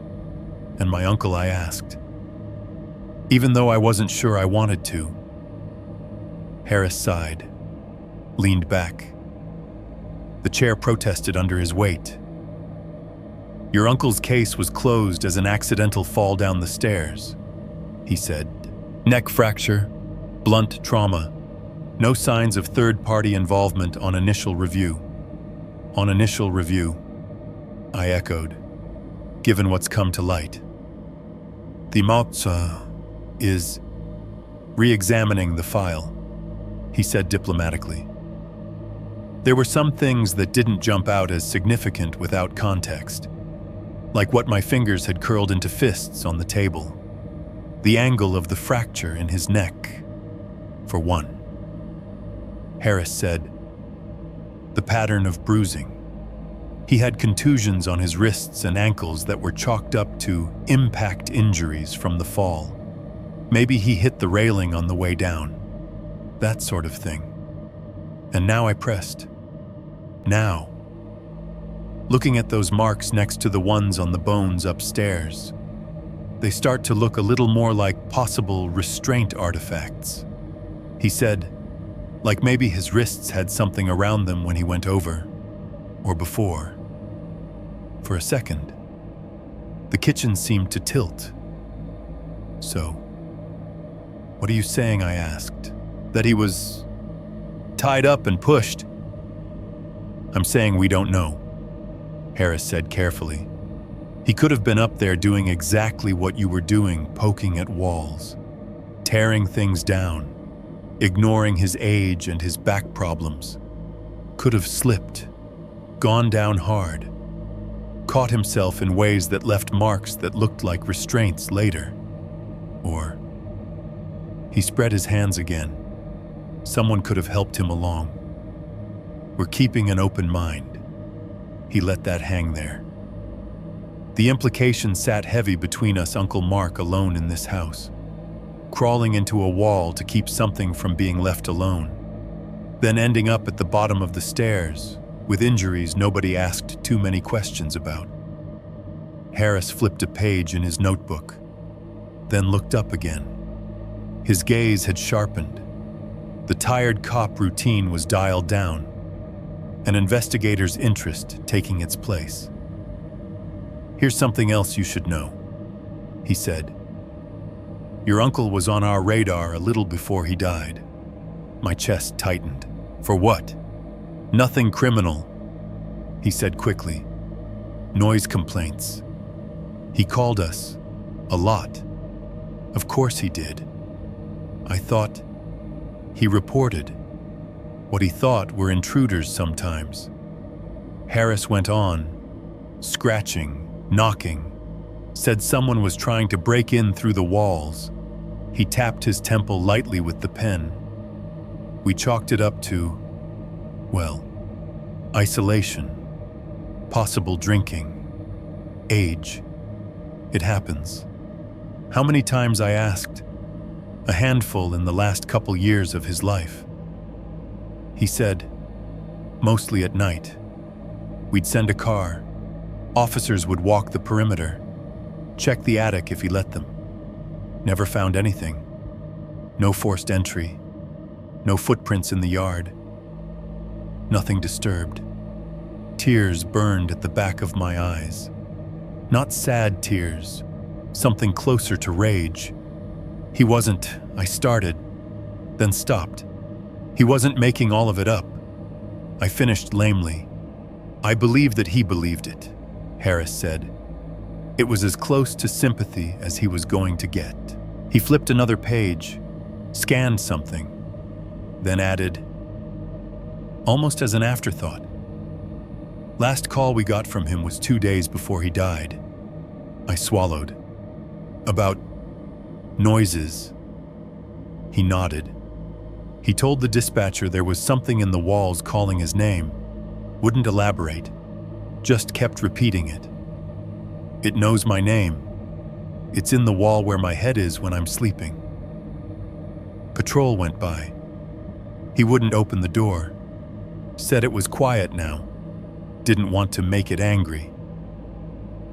and my uncle I asked, even though I wasn't sure I wanted to. Harris sighed, leaned back. The chair protested under his weight. Your uncle's case was closed as an accidental fall down the stairs, he said. Neck fracture, blunt trauma, no signs of third-party involvement on initial review. On initial review, I echoed, given what's come to light. The Motsa is re-examining the file, he said diplomatically. There were some things that didn't jump out as significant without context, like what my fingers had curled into fists on the table, the angle of the fracture in his neck, for one. Harris said, the pattern of bruising. He had contusions on his wrists and ankles that were chalked up to impact injuries from the fall. Maybe he hit the railing on the way down, that sort of thing. And now I pressed. Now. Looking at those marks next to the ones on the bones upstairs, they start to look a little more like possible restraint artifacts. He said, like maybe his wrists had something around them when he went over, or before. For a second, the kitchen seemed to tilt. So, what are you saying, I asked? That he was tied up and pushed? I'm saying we don't know, Harris said carefully. He could have been up there doing exactly what you were doing, poking at walls, tearing things down, ignoring his age and his back problems. Could have slipped, gone down hard, caught himself in ways that left marks that looked like restraints later. Or he spread his hands again. Someone could have helped him along. We're keeping an open mind. He let that hang there. The implication sat heavy between us, Uncle Mark alone in this house, crawling into a wall to keep something from being left alone, then ending up at the bottom of the stairs with injuries nobody asked too many questions about. Harris flipped a page in his notebook, then looked up again. His gaze had sharpened. The tired cop routine was dialed down, an investigator's interest taking its place. Here's something else you should know, he said. Your uncle was on our radar a little before he died. My chest tightened. For what? Nothing criminal, he said quickly. Noise complaints. He called us. A lot. Of course he did. I thought. He reported. What he thought were intruders sometimes. Harris went on, scratching, knocking, said someone was trying to break in through the walls. He tapped his temple lightly with the pen. We chalked it up to, well, isolation, possible drinking, age. It happens. How many times, I asked? A handful in the last couple years of his life. He said, mostly at night. We'd send a car. Officers would walk the perimeter, check the attic if he let them. Never found anything. No forced entry. No footprints in the yard. Nothing disturbed. Tears burned at the back of my eyes. Not sad tears, something closer to rage. He wasn't, I started, then stopped. He wasn't making all of it up. I finished lamely. I believe that he believed it, Harris said. It was as close to sympathy as he was going to get. He flipped another page, scanned something, then added, almost as an afterthought. Last call we got from him was 2 days before he died. I swallowed. About noises. He nodded. He told the dispatcher there was something in the walls calling his name, wouldn't elaborate, just kept repeating it. It knows my name. It's in the wall where my head is when I'm sleeping. Patrol went by. He wouldn't open the door. Said it was quiet now. Didn't want to make it angry.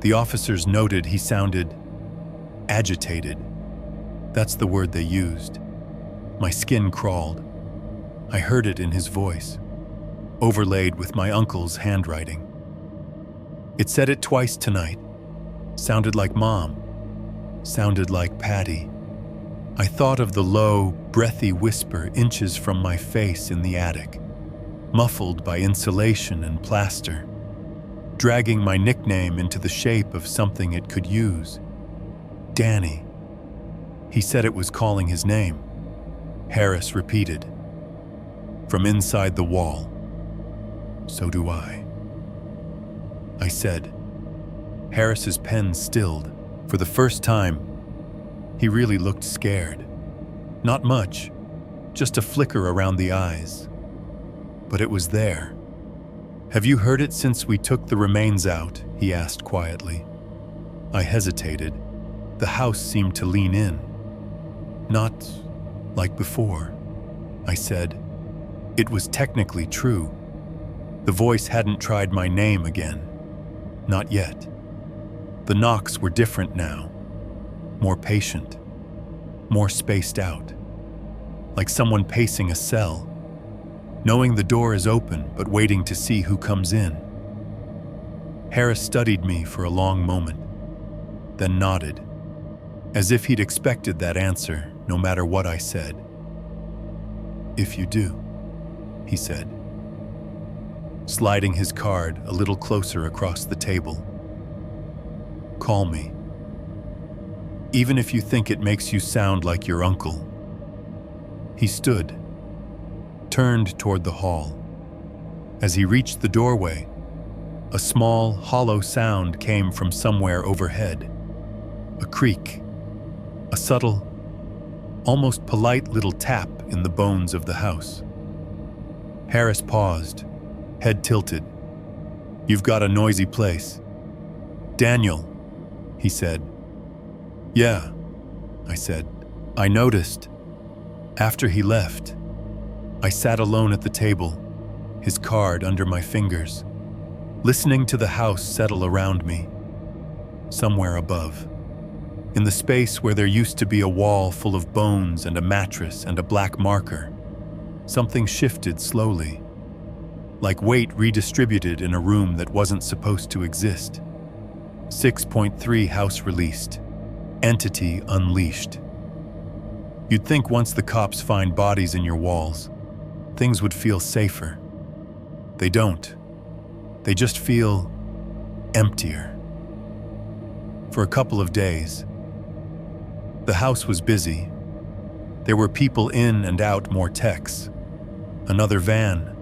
The officers noted he sounded agitated. That's the word they used. My skin crawled. I heard it in his voice, overlaid with my uncle's handwriting. It said it twice tonight. Sounded like Mom. Sounded like Patty. I thought of the low, breathy whisper inches from my face in the attic, muffled by insulation and plaster, dragging my nickname into the shape of something it could use. Danny. He said it was calling his name. Harris repeated. From inside the wall. So do I. I said. Harris's pen stilled. For the first time, he really looked scared. Not much, just a flicker around the eyes. But it was there. Have you heard it since we took the remains out? He asked quietly. I hesitated. The house seemed to lean in. Not like before, I said. It was technically true. The voice hadn't tried my name again. Not yet. The knocks were different now. More patient. More spaced out. Like someone pacing a cell. Knowing the door is open, but waiting to see who comes in. Harris studied me for a long moment, then nodded, as if he'd expected that answer, no matter what I said. If you do, he said, sliding his card a little closer across the table. Call me. Even if you think it makes you sound like your uncle. He stood, turned toward the hall. As he reached the doorway, a small, hollow sound came from somewhere overhead. A creak, a subtle, almost polite little tap in the bones of the house. Harris paused, head tilted. You've got a noisy place. Daniel, he said. Yeah, I said. I noticed. After he left, I sat alone at the table, his card under my fingers, listening to the house settle around me, somewhere above. In the space where there used to be a wall full of bones and a mattress and a black marker, something shifted slowly, like weight redistributed in a room that wasn't supposed to exist. 6.3 house released. Entity unleashed. You'd think once the cops find bodies in your walls, things would feel safer. They don't. They just feel emptier. For a couple of days, the house was busy. There were people in and out, more techs. Another van.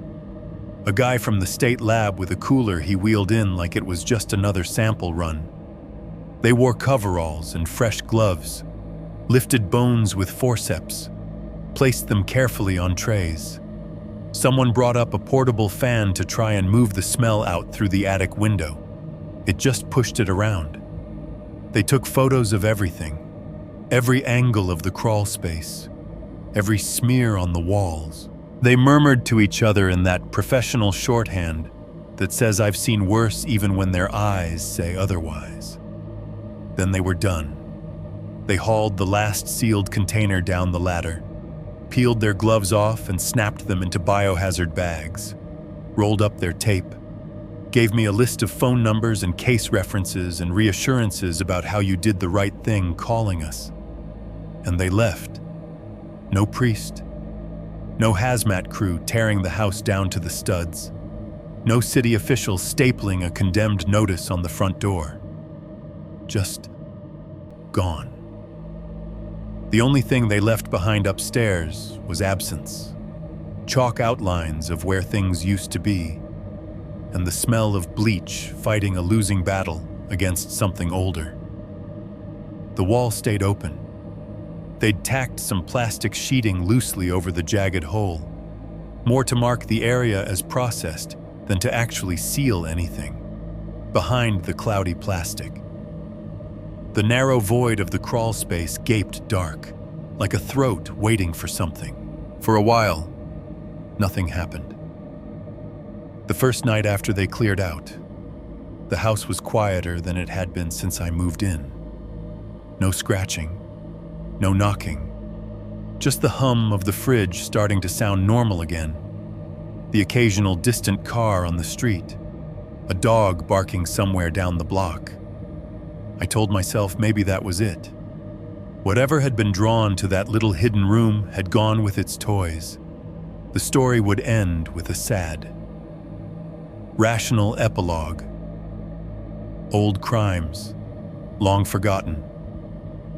A guy from the state lab with a cooler he wheeled in like it was just another sample run. They wore coveralls and fresh gloves, lifted bones with forceps, placed them carefully on trays. Someone brought up a portable fan to try and move the smell out through the attic window. It just pushed it around. They took photos of everything, every angle of the crawl space, every smear on the walls. They murmured to each other in that professional shorthand that says I've seen worse even when their eyes say otherwise. Then they were done. They hauled the last sealed container down the ladder, peeled their gloves off and snapped them into biohazard bags, rolled up their tape, gave me a list of phone numbers and case references and reassurances about how you did the right thing calling us. And they left. No priest. No hazmat crew tearing the house down to the studs. No city official stapling a condemned notice on the front door. Just gone. The only thing they left behind upstairs was absence. Chalk outlines of where things used to be, and the smell of bleach fighting a losing battle against something older. The wall stayed open. They'd tacked some plastic sheeting loosely over the jagged hole, more to mark the area as processed than to actually seal anything. Behind the cloudy plastic, the narrow void of the crawl space gaped dark, like a throat waiting for something. For a while, nothing happened. The first night after they cleared out, the house was quieter than it had been since I moved in. No scratching, no knocking, just the hum of the fridge starting to sound normal again, the occasional distant car on the street, a dog barking somewhere down the block. I told myself maybe that was it. Whatever had been drawn to that little hidden room had gone with its toys. The story would end with a sad, rational epilogue. Old crimes, long forgotten,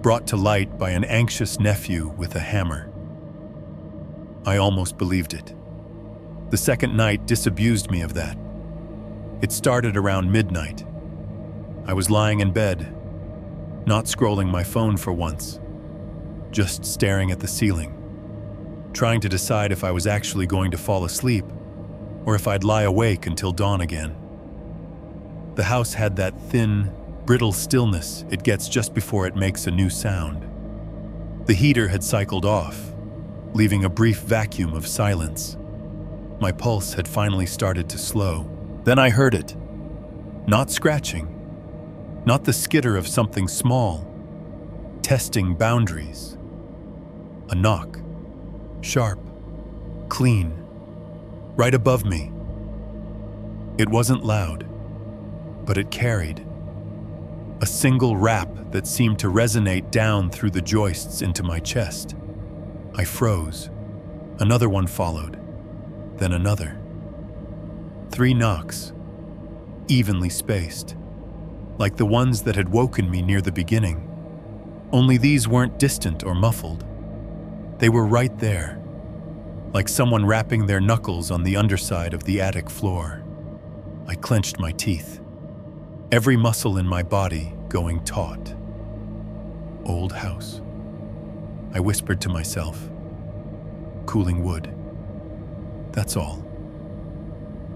brought to light by an anxious nephew with a hammer. I almost believed it. The second night disabused me of that. It started around midnight. I was lying in bed, not scrolling my phone for once, just staring at the ceiling, trying to decide if I was actually going to fall asleep or if I'd lie awake until dawn again. The house had that thin, brittle stillness it gets just before it makes a new sound. The heater had cycled off, leaving a brief vacuum of silence. My pulse had finally started to slow. Then I heard it. Not scratching, not the skitter of something small, testing boundaries. A knock, sharp, clean, right above me. It wasn't loud, but it carried. A single rap that seemed to resonate down through the joists into my chest. I froze. Another one followed, then another. 3 knocks, evenly spaced, like the ones that had woken me near the beginning. Only these weren't distant or muffled. They were right there, like someone rapping their knuckles on the underside of the attic floor. I clenched my teeth, every muscle in my body going taut. Old house, I whispered to myself. Cooling wood. That's all.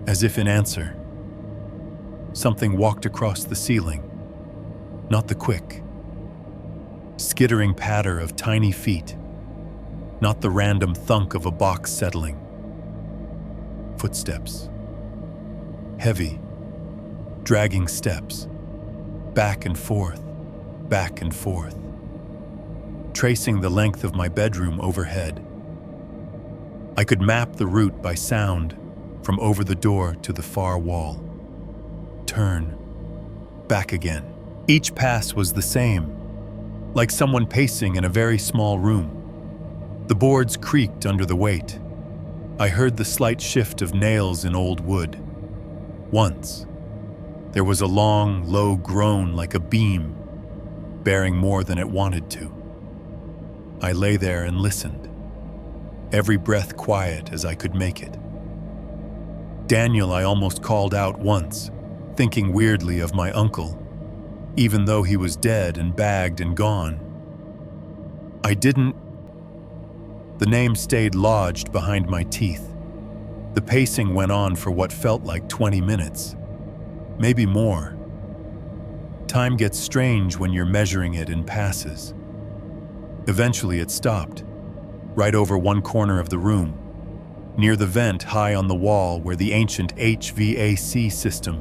As if in answer, something walked across the ceiling. Not the quick, skittering patter of tiny feet, not the random thunk of a box settling. Footsteps. Heavy, dragging steps, back and forth, tracing the length of my bedroom overhead. I could map the route by sound from over the door to the far wall. Turn, back again. Each pass was the same, like someone pacing in a very small room. The boards creaked under the weight. I heard the slight shift of nails in old wood. Once, there was a long, low groan like a beam, bearing more than it wanted to. I lay there and listened, every breath quiet as I could make it. Daniel I almost called out once, thinking weirdly of my uncle, even though he was dead and bagged and gone. I didn't. The name stayed lodged behind my teeth. The pacing went on for what felt like 20 minutes, maybe more. Time gets strange when you're measuring it in passes. Eventually it stopped, right over one corner of the room, near the vent high on the wall where the ancient HVAC system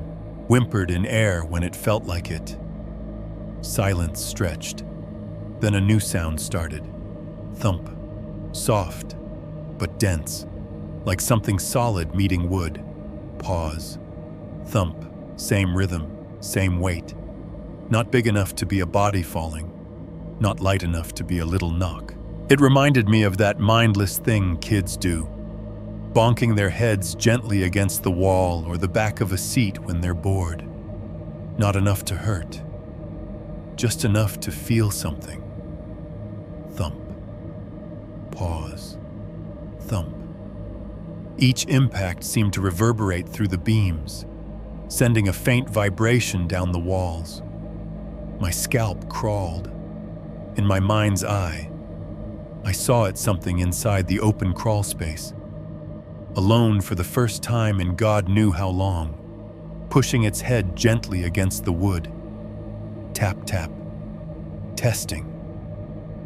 whimpered in air when it felt like it. Silence stretched. Then a new sound started. Thump. Soft, but dense, like something solid meeting wood. Pause. Thump. Same rhythm, same weight. Not big enough to be a body falling, not light enough to be a little knock. It reminded me of that mindless thing kids do, bonking their heads gently against the wall or the back of a seat when they're bored. Not enough to hurt, just enough to feel something. Thump. Pause. Thump. Each impact seemed to reverberate through the beams, sending a faint vibration down the walls. My scalp crawled. In my mind's eye, I saw it something inside the open crawl space. Alone for the first time in God knew how long, pushing its head gently against the wood. Tap, tap. Testing.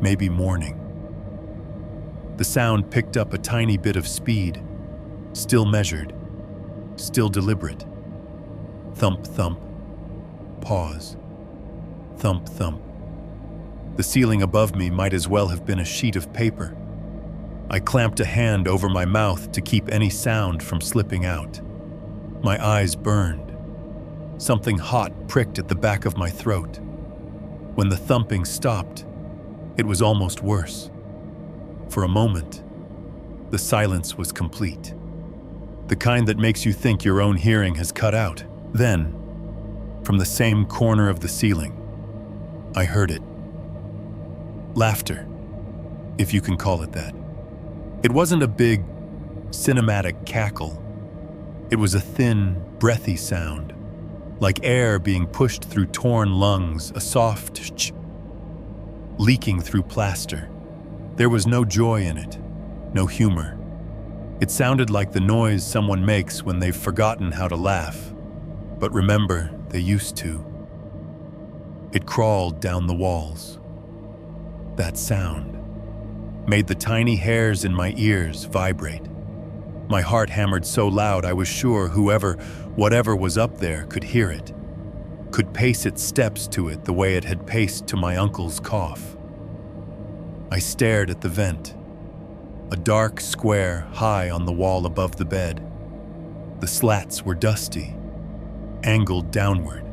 Maybe mourning. The sound picked up a tiny bit of speed, still measured, still deliberate. Thump, thump. Pause. Thump, thump. The ceiling above me might as well have been a sheet of paper. I clamped a hand over my mouth to keep any sound from slipping out. My eyes burned. Something hot pricked at the back of my throat. When the thumping stopped, it was almost worse. For a moment, the silence was complete. The kind that makes you think your own hearing has cut out. Then, from the same corner of the ceiling, I heard it. Laughter, if you can call it that. It wasn't a big, cinematic cackle. It was a thin, breathy sound, like air being pushed through torn lungs, a soft ch, leaking through plaster. There was no joy in it, no humor. It sounded like the noise someone makes when they've forgotten how to laugh. But remember, they used to. It crawled down the walls. That sound made the tiny hairs in my ears vibrate. My heart hammered so loud I was sure whatever was up there could hear it, could pace its steps to it the way it had paced to my uncle's cough. I stared at the vent, a dark square high on the wall above the bed. The slats were dusty, angled downward.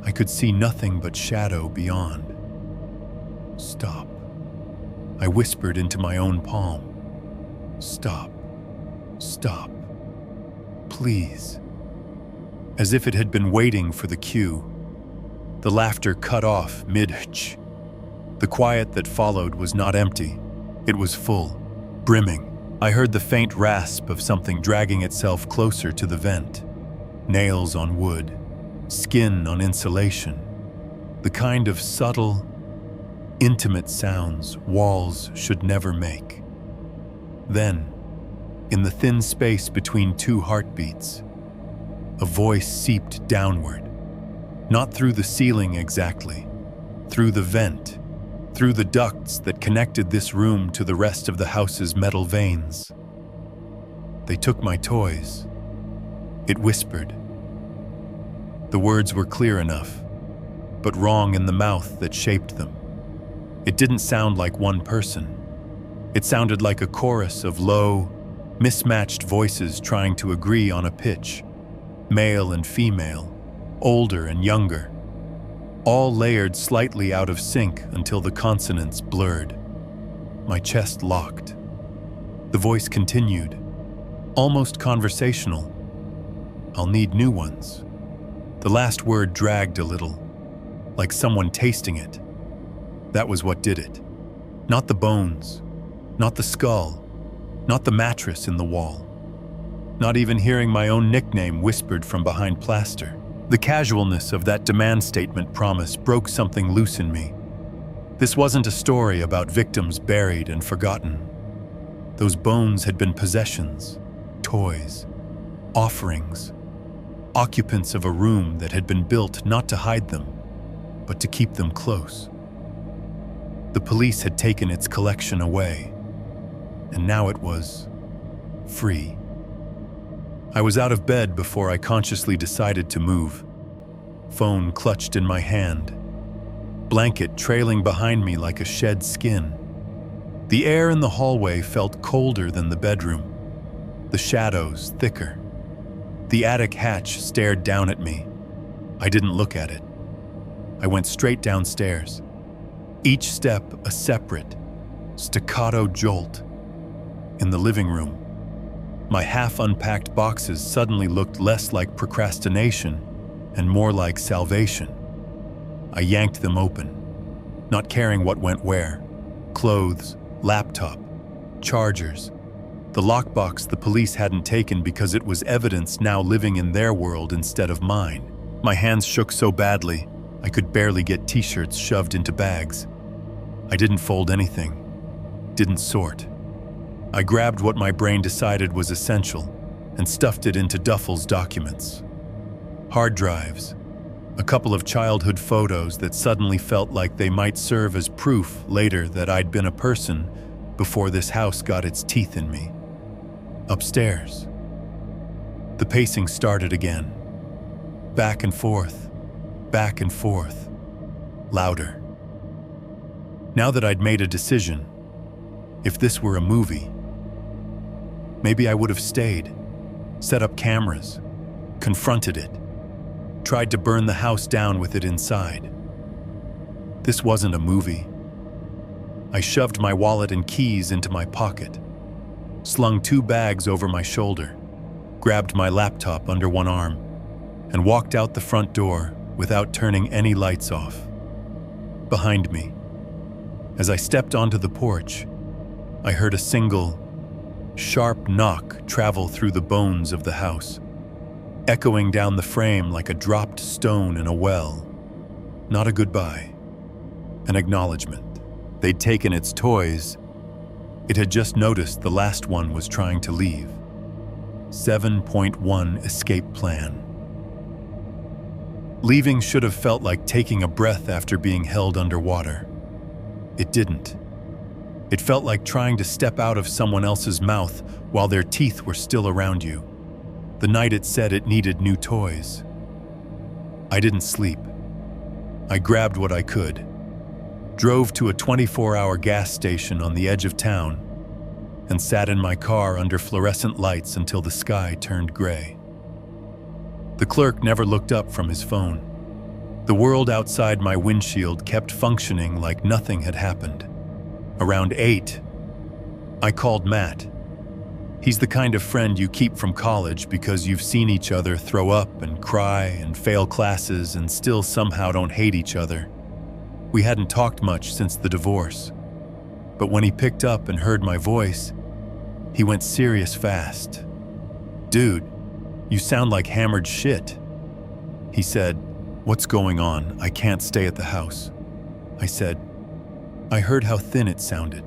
I could see nothing but shadow beyond. Stop. I whispered into my own palm. Stop. Stop. Please. As if it had been waiting for the cue. The laughter cut off mid-ch. The quiet that followed was not empty. It was full, brimming. I heard the faint rasp of something dragging itself closer to the vent. Nails on wood, skin on insulation. The kind of subtle, intimate sounds walls should never make. Then, in the thin space between two heartbeats, a voice seeped downward. Not through the ceiling exactly, through the vent, through the ducts that connected this room to the rest of the house's metal veins. They took my toys. It whispered. The words were clear enough, but wrong in the mouth that shaped them. It didn't sound like one person. It sounded like a chorus of low, mismatched voices trying to agree on a pitch. Male and female, older and younger, all layered slightly out of sync until the consonants blurred. My chest locked. The voice continued, almost conversational. I'll need new ones. The last word dragged a little, like someone tasting it. That was what did it. Not the bones, not the skull, not the mattress in the wall. Not even hearing my own nickname whispered from behind plaster. The casualness of that demand statement promise broke something loose in me. This wasn't a story about victims buried and forgotten. Those bones had been possessions, toys, offerings, occupants of a room that had been built not to hide them, but to keep them close. The police had taken its collection away, and now it was free. I was out of bed before I consciously decided to move. Phone clutched in my hand. Blanket trailing behind me like a shed skin. The air in the hallway felt colder than the bedroom. The shadows thicker. The attic hatch stared down at me. I didn't look at it. I went straight downstairs. Each step a separate, staccato jolt. In the living room, my half-unpacked boxes suddenly looked less like procrastination and more like salvation. I yanked them open, not caring what went where. Clothes, laptop, chargers. The lockbox the police hadn't taken because it was evidence now living in their world instead of mine. My hands shook so badly, I could barely get t-shirts shoved into bags. I didn't fold anything, didn't sort. I grabbed what my brain decided was essential and stuffed it into Duffel's documents. Hard drives, a couple of childhood photos that suddenly felt like they might serve as proof later that I'd been a person before this house got its teeth in me. Upstairs, the pacing started again. Back and forth, louder. Now that I'd made a decision, if this were a movie, maybe I would have stayed, set up cameras, confronted it, tried to burn the house down with it inside. This wasn't a movie. I shoved my wallet and keys into my pocket, slung 2 bags over my shoulder, grabbed my laptop under one arm, and walked out the front door without turning any lights off. Behind me, as I stepped onto the porch, I heard a single, sharp knock travel through the bones of the house, echoing down the frame like a dropped stone in a well. Not a goodbye, an acknowledgement. They'd taken its toys. It had just noticed the last one was trying to leave. 7.1 escape plan. Leaving should have felt like taking a breath after being held underwater. It didn't. It felt like trying to step out of someone else's mouth while their teeth were still around you. The night it said it needed new toys. I didn't sleep. I grabbed what I could, drove to a 24-hour gas station on the edge of town, and sat in my car under fluorescent lights until the sky turned gray. The clerk never looked up from his phone. The world outside my windshield kept functioning like nothing had happened. Around 8, I called Matt. He's the kind of friend you keep from college because you've seen each other throw up and cry and fail classes and still somehow don't hate each other. We hadn't talked much since the divorce, but when he picked up and heard my voice, he went serious fast. "Dude, you sound like hammered shit." He said, "What's going on? I can't stay at the house." I said, "I heard how thin it sounded,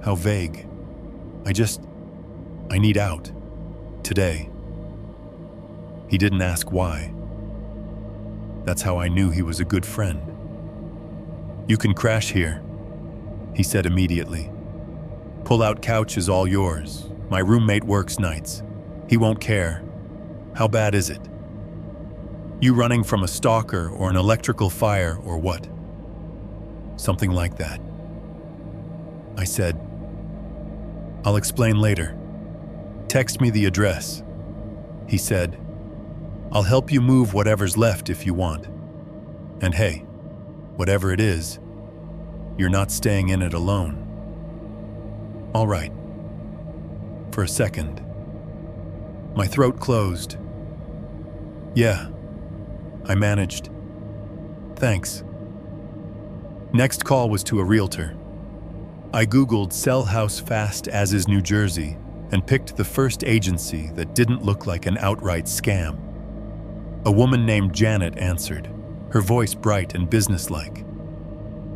how vague. I need out. Today." He didn't ask why. That's how I knew he was a good friend. "You can crash here," he said immediately. "Pull-out couch is all yours. My roommate works nights. He won't care. How bad is it? You running from a stalker or an electrical fire or what?" "Something like that." I said, "I'll explain later. Text me the address." He said, "I'll help you move whatever's left if you want. And hey, whatever it is, you're not staying in it alone." "All right." For a second, my throat closed. "Yeah," I managed. "Thanks." Next call was to a realtor. I Googled "sell house fast as is New Jersey" and picked the first agency that didn't look like an outright scam. A woman named Janet answered, her voice bright and businesslike.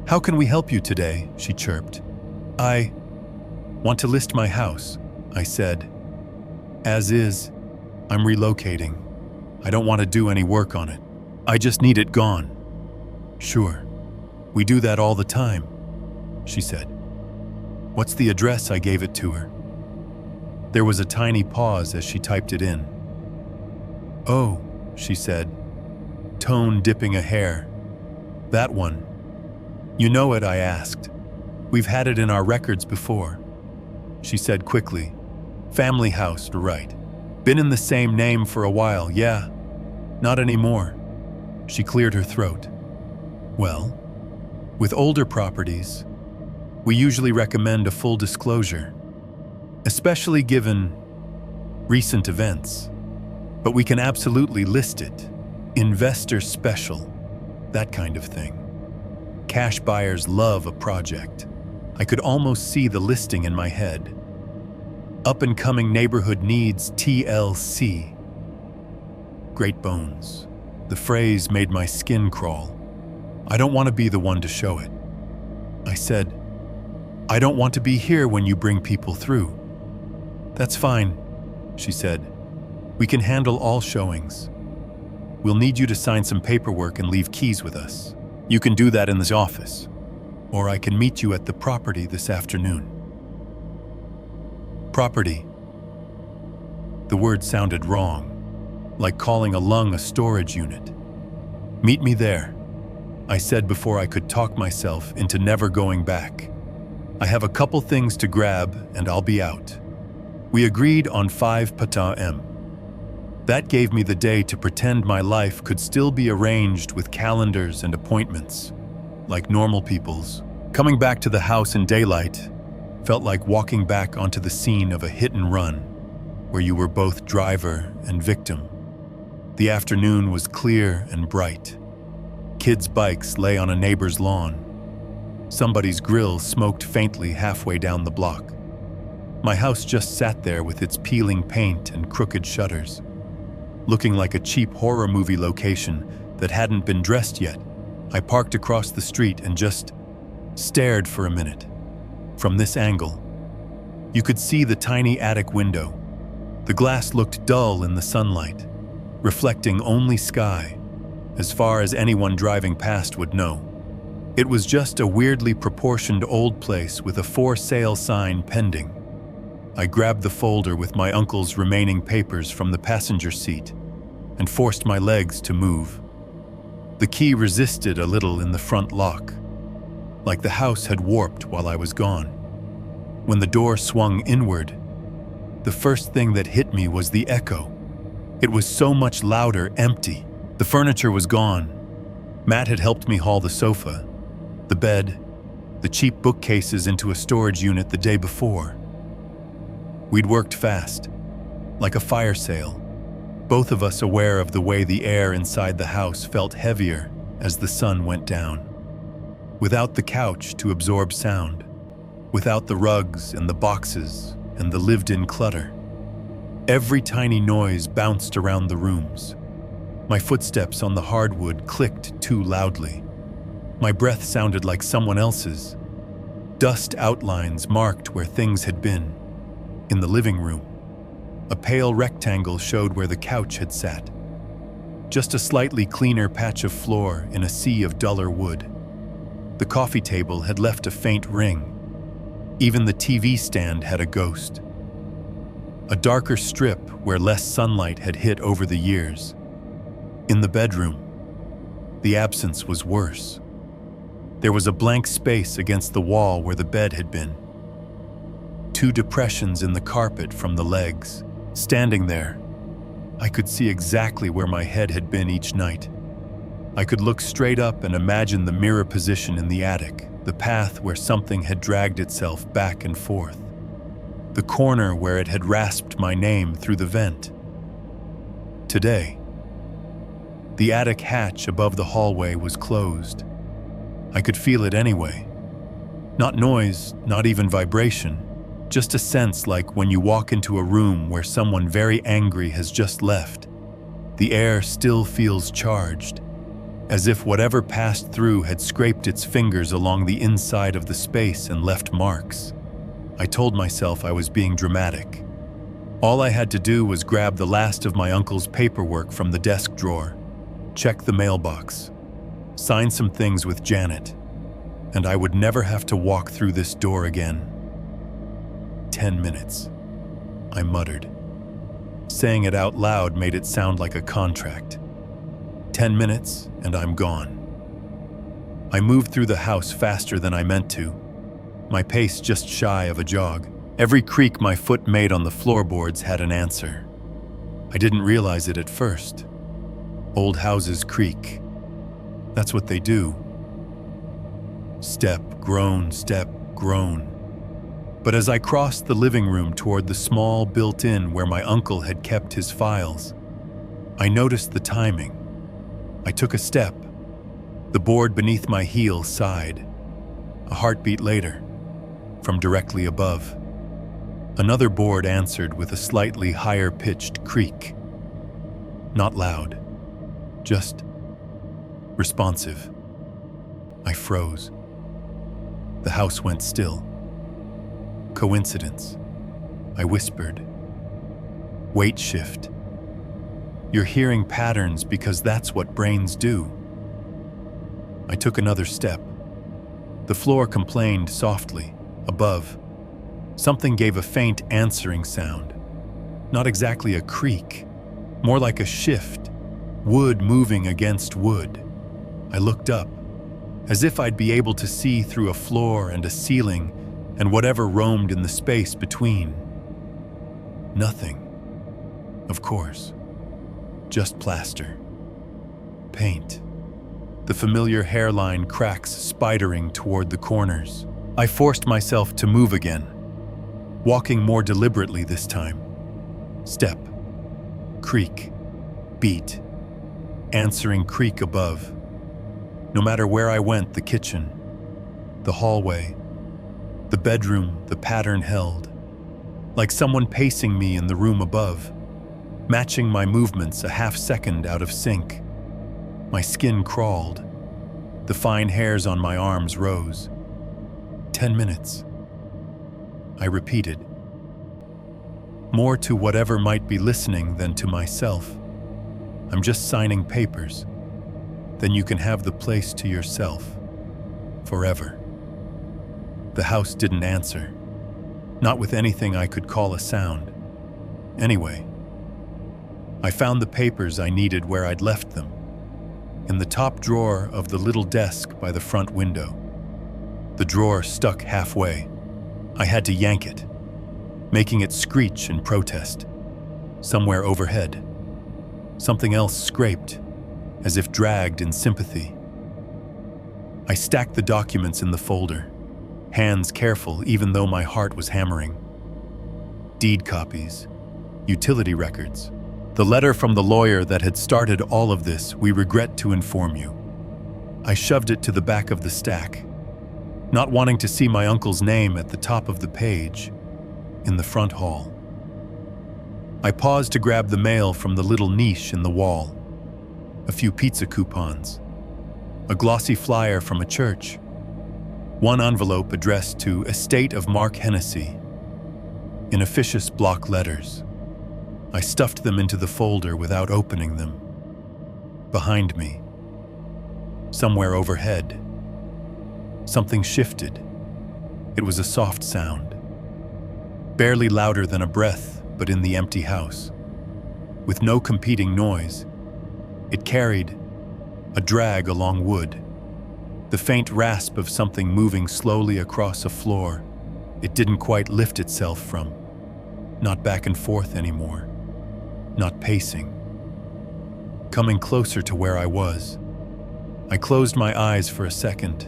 "How can we help you today?" she chirped. "I want to list my house," I said. "As is, I'm relocating. I don't want to do any work on it. I just need it gone." "Sure, we do that all the time," she said. "What's the address?" I gave it to her. There was a tiny pause as she typed it in. "Oh," she said, tone dipping a hair. "That one. You know it?" I asked. "We've had it in our records before." She said quickly, "Family house, right. Been in the same name for a while, yeah. Not anymore." She cleared her throat. "Well, with older properties, we usually recommend a full disclosure, especially given recent events. But we can absolutely list it. Investor special, that kind of thing. Cash buyers love a project." I could almost see the listing in my head. "Up-and-coming neighborhood needs TLC." Great bones. The phrase made my skin crawl. I don't want to be the one to show it. I said, I don't want to be here when you bring people through. That's fine, she said. We can handle all showings. We'll need you to sign some paperwork and leave keys with us. You can do that in this office, or I can meet you at the property this afternoon. Property. The word sounded wrong, like calling a lung a storage unit. Meet me there, I said before I could talk myself into never going back. I have a couple things to grab and I'll be out. We agreed on 5 p.m. That gave me the day to pretend my life could still be arranged with calendars and appointments, like normal people's. Coming back to the house in daylight felt like walking back onto the scene of a hit and run, where you were both driver and victim. The afternoon was clear and bright. Kids' bikes lay on a neighbor's lawn. Somebody's grill smoked faintly halfway down the block. My house just sat there with its peeling paint and crooked shutters, looking like a cheap horror movie location that hadn't been dressed yet. I parked across the street and just stared for a minute. From this angle, you could see the tiny attic window. The glass looked dull in the sunlight, reflecting only sky, as far as anyone driving past would know. It was just a weirdly proportioned old place with a for sale sign pending. I grabbed the folder with my uncle's remaining papers from the passenger seat and forced my legs to move. The key resisted a little in the front lock, like the house had warped while I was gone. When the door swung inward, the first thing that hit me was the echo. It was so much louder, empty. The furniture was gone. Matt had helped me haul the sofa, the bed, the cheap bookcases into a storage unit the day before. We'd worked fast, like a fire sale, both of us aware of the way the air inside the house felt heavier as the sun went down. Without the couch to absorb sound, without the rugs and the boxes and the lived-in clutter, every tiny noise bounced around the rooms. My footsteps on the hardwood clicked too loudly. My breath sounded like someone else's. Dust outlines marked where things had been. In the living room, a pale rectangle showed where the couch had sat. Just a slightly cleaner patch of floor in a sea of duller wood. The coffee table had left a faint ring. Even the TV stand had a ghost. A darker strip where less sunlight had hit over the years. In the bedroom, the absence was worse. There was a blank space against the wall where the bed had been. 2 depressions in the carpet from the legs. Standing there, I could see exactly where my head had been each night. I could look straight up and imagine the mirror position in the attic, the path where something had dragged itself back and forth, the corner where it had rasped my name through the vent. Today, the attic hatch above the hallway was closed. I could feel it anyway. Not noise, not even vibration, just a sense like when you walk into a room where someone very angry has just left. The air still feels charged, as if whatever passed through had scraped its fingers along the inside of the space and left marks. I told myself I was being dramatic. All I had to do was grab the last of my uncle's paperwork from the desk drawer, check the mailbox, sign some things with Janet, and I would never have to walk through this door again. 10 minutes, I muttered. Saying it out loud made it sound like a contract. 10 minutes, and I'm gone. I moved through the house faster than I meant to, my pace just shy of a jog. Every creak my foot made on the floorboards had an answer. I didn't realize it at first. Old houses creak. That's what they do. Step, groan, step, groan. But as I crossed the living room toward the small built-in where my uncle had kept his files, I noticed the timing. I took a step. The board beneath my heel sighed. A heartbeat later, from directly above, another board answered with a slightly higher-pitched creak. Not loud, just responsive. I froze. The house went still. Coincidence? I whispered. Weight shift. You're hearing patterns because that's what brains do. I took another step. The floor complained softly. Above, something gave a faint answering sound. Not exactly a creak, more like a shift, wood moving against wood. I looked up, as if I'd be able to see through a floor and a ceiling and whatever roamed in the space between. Nothing, of course. Just plaster. Paint. The familiar hairline cracks spidering toward the corners. I forced myself to move again, walking more deliberately this time. Step. Creak. Beat. Answering creak above. No matter where I went, the kitchen, the hallway, the bedroom, the pattern held. Like someone pacing me in the room above, matching my movements a half second out of sync. My skin crawled. The fine hairs on my arms rose. 10 minutes. I repeated. More to whatever might be listening than to myself. I'm just signing papers. Then you can have the place to yourself. Forever. The house didn't answer. Not with anything I could call a sound. Anyway, I found the papers I needed where I'd left them. In the top drawer of the little desk by the front window. The drawer stuck halfway. I had to yank it, making it screech in protest. Somewhere overhead, something else scraped, as if dragged in sympathy. I stacked the documents in the folder, hands careful even though my heart was hammering. Deed copies, utility records, the letter from the lawyer that had started all of this, we regret to inform you. I shoved it to the back of the stack, not wanting to see my uncle's name at the top of the page, in the front hall. I paused to grab the mail from the little niche in the wall. A few pizza coupons, a glossy flyer from a church, one envelope addressed to Estate of Mark Hennessy, in officious block letters. I stuffed them into the folder without opening them. Behind me, somewhere overhead, something shifted. It was a soft sound, barely louder than a breath, but in the empty house. With no competing noise, it carried a drag along wood, the faint rasp of something moving slowly across a floor it didn't quite lift itself from, not back and forth anymore, not pacing. Coming closer to where I was, I closed my eyes for a second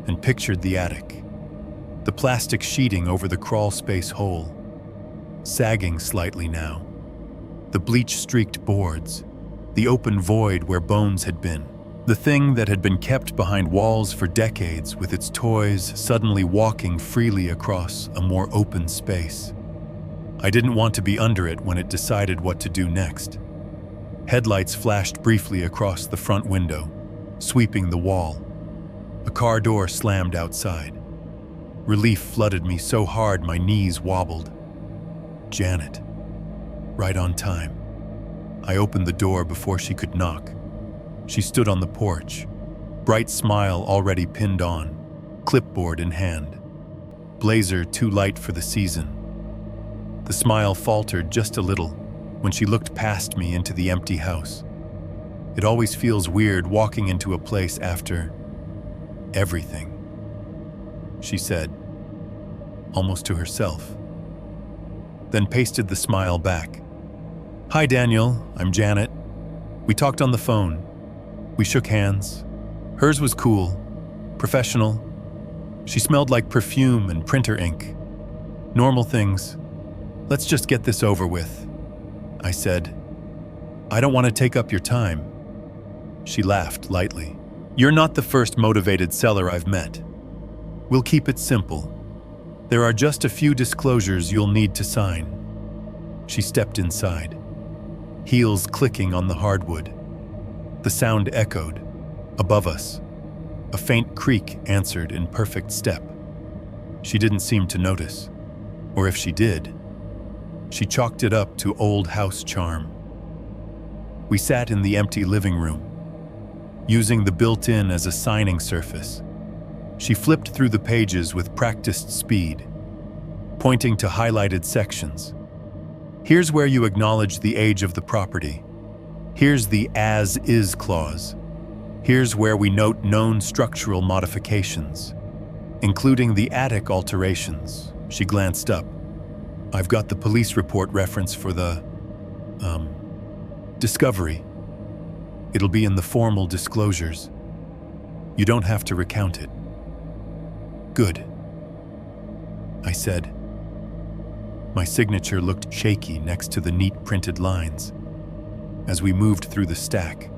and pictured the attic, the plastic sheeting over the crawl space hole, sagging slightly now, the bleach-streaked boards, the open void where bones had been, the thing that had been kept behind walls for decades with its toys suddenly walking freely across a more open space. I didn't want to be under it when it decided what to do next. Headlights flashed briefly across the front window, sweeping the wall. A car door slammed outside. Relief flooded me so hard my knees wobbled. Janet. Right on time. I opened the door before she could knock. She stood on the porch, bright smile already pinned on, clipboard in hand. Blazer too light for the season. The smile faltered just a little when she looked past me into the empty house. It always feels weird walking into a place after everything, she said, almost to herself. Then pasted the smile back. Hi, Daniel, I'm Janet. We talked on the phone. We shook hands. Hers was cool, professional. She smelled like perfume and printer ink. Normal things. Let's just get this over with, I said. I don't want to take up your time. She laughed lightly. You're not the first motivated seller I've met. We'll keep it simple. There are just a few disclosures you'll need to sign. She stepped inside, heels clicking on the hardwood. The sound echoed. Above us, a faint creak answered in perfect step. She didn't seem to notice. Or if she did, she chalked it up to old house charm. We sat in the empty living room, using the built-in as a signing surface. She flipped through the pages with practiced speed, pointing to highlighted sections. Here's where you acknowledge the age of the property. Here's the as-is clause. Here's where we note known structural modifications, including the attic alterations. She glanced up. I've got the police report reference for the, discovery. It'll be in the formal disclosures. You don't have to recount it. Good, I said. My signature looked shaky next to the neat printed lines as we moved through the stack.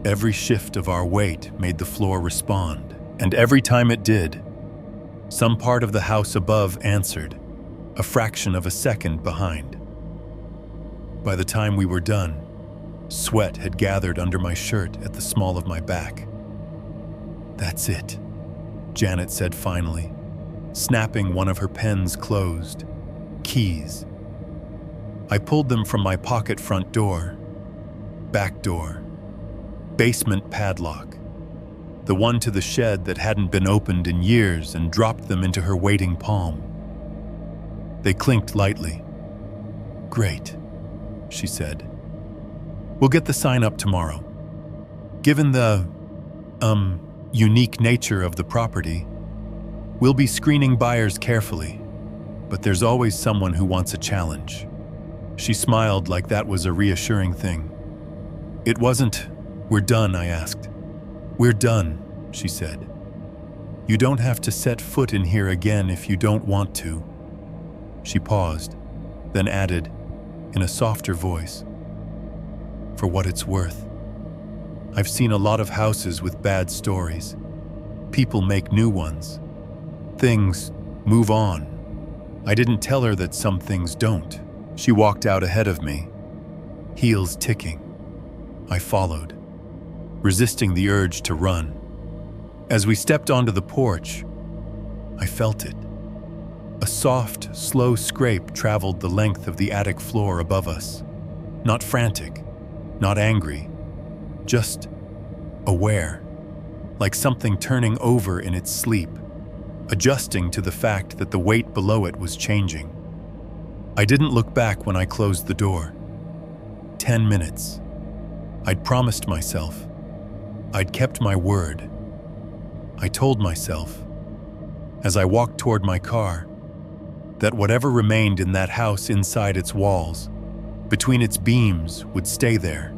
Every shift of our weight made the floor respond, and every time it did, some part of the house above answered, a fraction of a second behind. By the time we were done, sweat had gathered under my shirt at the small of my back. That's it, Janet said finally, snapping one of her pens closed. Keys. I pulled them from my pocket front door, back door, basement padlock, the one to the shed that hadn't been opened in years, and dropped them into her waiting palm. They clinked lightly. Great, she said. We'll get the sign up tomorrow. Given the, unique nature of the property, we'll be screening buyers carefully, but there's always someone who wants a challenge. She smiled like that was a reassuring thing. It wasn't, we're done, I asked. We're done, she said. You don't have to set foot in here again if you don't want to. She paused, then added, in a softer voice, for what it's worth. I've seen a lot of houses with bad stories. People make new ones. Things move on. I didn't tell her that some things don't. She walked out ahead of me, heels ticking. I followed, resisting the urge to run. As we stepped onto the porch, I felt it. A soft, slow scrape traveled the length of the attic floor above us. Not frantic, not angry, just aware, like something turning over in its sleep, adjusting to the fact that the weight below it was changing. I didn't look back when I closed the door. 10 minutes. I'd promised myself. I'd kept my word. I told myself, as I walked toward my car, that whatever remained in that house inside its walls, between its beams, would stay there,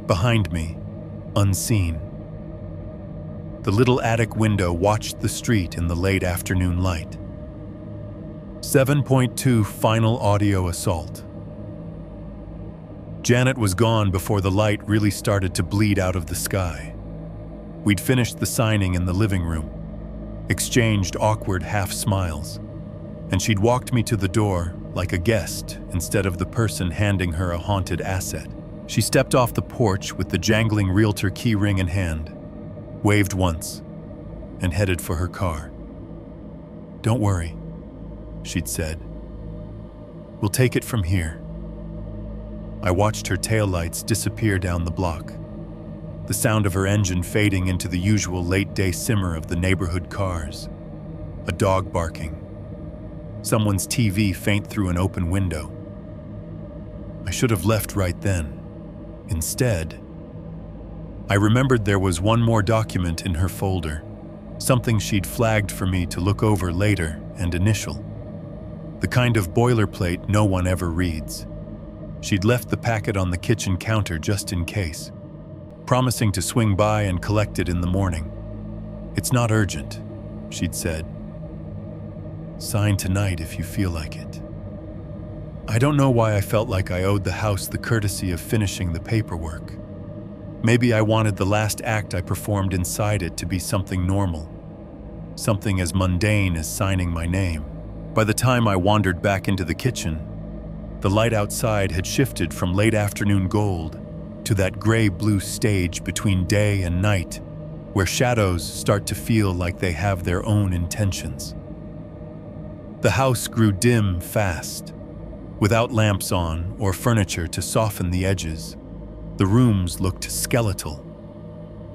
behind me, unseen. The little attic window watched the street in the late afternoon light. 7.2 Final audio assault. Janet was gone before the light really started to bleed out of the sky. We'd finished the signing in the living room, exchanged awkward half-smiles, and she'd walked me to the door like a guest instead of the person handing her a haunted asset. She stepped off the porch with the jangling realtor key ring in hand, waved once, and headed for her car. Don't worry, she'd said. We'll take it from here. I watched her taillights disappear down the block, the sound of her engine fading into the usual late-day simmer of the neighborhood cars, a dog barking, someone's TV faint through an open window. I should have left right then. Instead, I remembered there was one more document in her folder, something she'd flagged for me to look over later and initial. The kind of boilerplate no one ever reads. She'd left the packet on the kitchen counter just in case, promising to swing by and collect it in the morning. It's not urgent, she'd said. Sign tonight if you feel like it. I don't know why I felt like I owed the house the courtesy of finishing the paperwork. Maybe I wanted the last act I performed inside it to be something normal, something as mundane as signing my name. By the time I wandered back into the kitchen, the light outside had shifted from late afternoon gold to that gray-blue stage between day and night, where shadows start to feel like they have their own intentions. The house grew dim fast. Without lamps on or furniture to soften the edges, the rooms looked skeletal.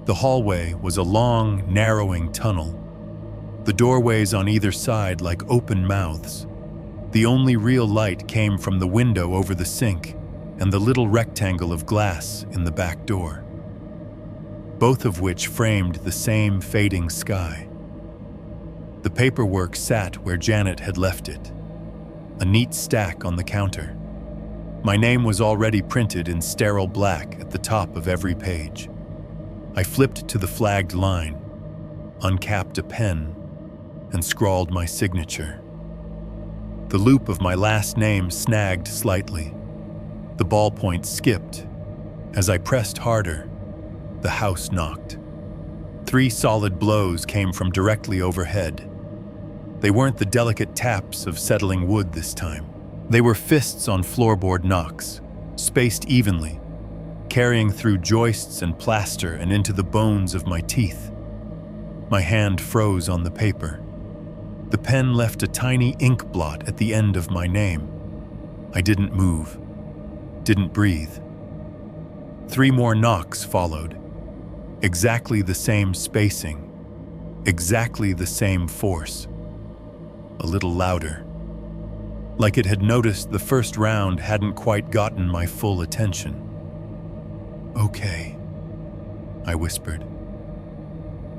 The hallway was a long, narrowing tunnel. The doorways on either side like open mouths. The only real light came from the window over the sink and the little rectangle of glass in the back door, both of which framed the same fading sky. The paperwork sat where Janet had left it, a neat stack on the counter. My name was already printed in sterile black at the top of every page. I flipped to the flagged line, uncapped a pen, and scrawled my signature. The loop of my last name snagged slightly. The ballpoint skipped. As I pressed harder, the house knocked. 3 solid blows came from directly overhead. They weren't the delicate taps of settling wood this time. They were fists on floorboard knocks, spaced evenly, carrying through joists and plaster and into the bones of my teeth. My hand froze on the paper. The pen left a tiny ink blot at the end of my name. I didn't move, didn't breathe. 3 more knocks followed. Exactly the same spacing, exactly the same force. A little louder. Like it had noticed the first round hadn't quite gotten my full attention. "Okay," I whispered,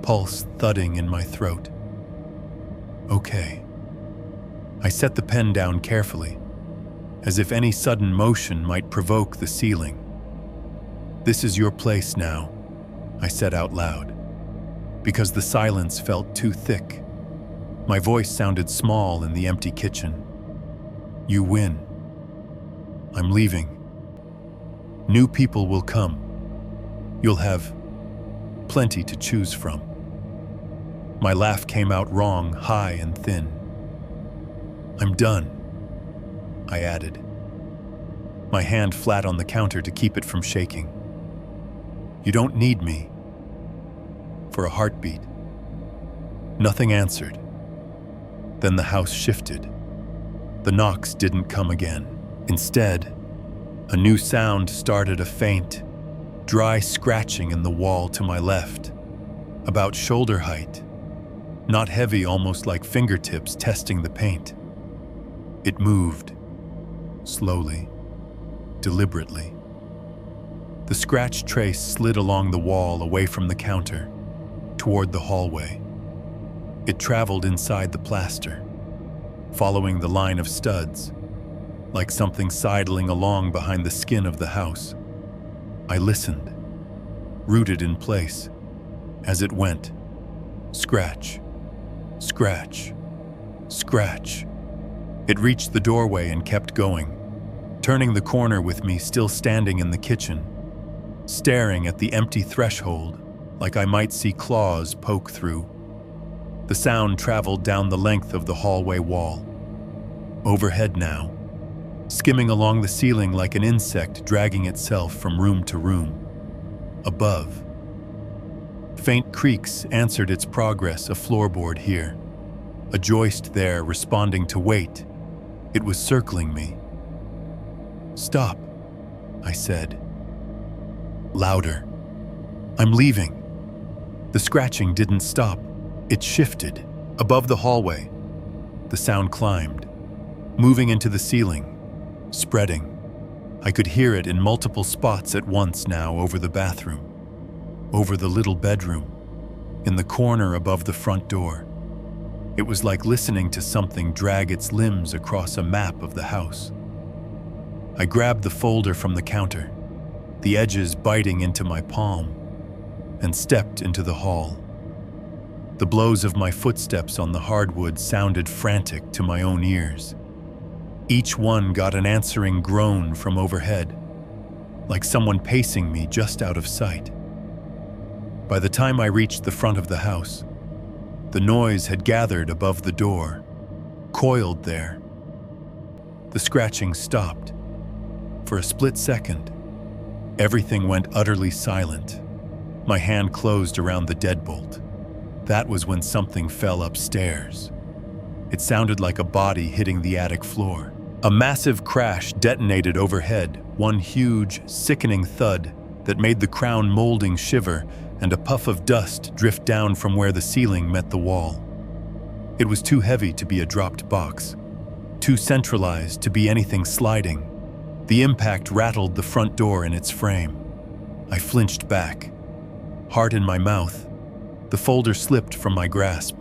pulse thudding in my throat. "Okay." I set the pen down carefully, as if any sudden motion might provoke the ceiling. "This is your place now," I said out loud, because the silence felt too thick. My voice sounded small in the empty kitchen. "You win. I'm leaving. New people will come. You'll have plenty to choose from." My laugh came out wrong, high and thin. "I'm done," I added, my hand flat on the counter to keep it from shaking. "You don't need me." For a heartbeat. Nothing answered. Then the house shifted. The knocks didn't come again. Instead, a new sound started, a faint, dry scratching in the wall to my left, about shoulder height, not heavy, almost like fingertips testing the paint. It moved, slowly, deliberately. The scratch trace slid along the wall away from the counter, toward the hallway. It traveled inside the plaster, following the line of studs, like something sidling along behind the skin of the house. I listened, rooted in place, as it went. Scratch, scratch, scratch. It reached the doorway and kept going, turning the corner with me still standing in the kitchen, staring at the empty threshold like I might see claws poke through. The sound traveled down the length of the hallway wall. Overhead now, skimming along the ceiling like an insect dragging itself from room to room. Above, faint creaks answered its progress, a floorboard here, a joist there responding to weight. It was circling me. "Stop," I said. Louder. "I'm leaving." The scratching didn't stop. It shifted. Above the hallway, the sound climbed, moving into the ceiling, spreading. I could hear it in multiple spots at once now, over the bathroom, over the little bedroom, in the corner above the front door. It was like listening to something drag its limbs across a map of the house. I grabbed the folder from the counter, the edges biting into my palm, and stepped into the hall. The blows of my footsteps on the hardwood sounded frantic to my own ears. Each one got an answering groan from overhead, like someone pacing me just out of sight. By the time I reached the front of the house, the noise had gathered above the door, coiled there. The scratching stopped. For a split second, everything went utterly silent. My hand closed around the deadbolt. That was when something fell upstairs. It sounded like a body hitting the attic floor. A massive crash detonated overhead, one huge, sickening thud that made the crown molding shiver and a puff of dust drift down from where the ceiling met the wall. It was too heavy to be a dropped box, too centralized to be anything sliding. The impact rattled the front door in its frame. I flinched back, heart in my mouth. The folder slipped from my grasp.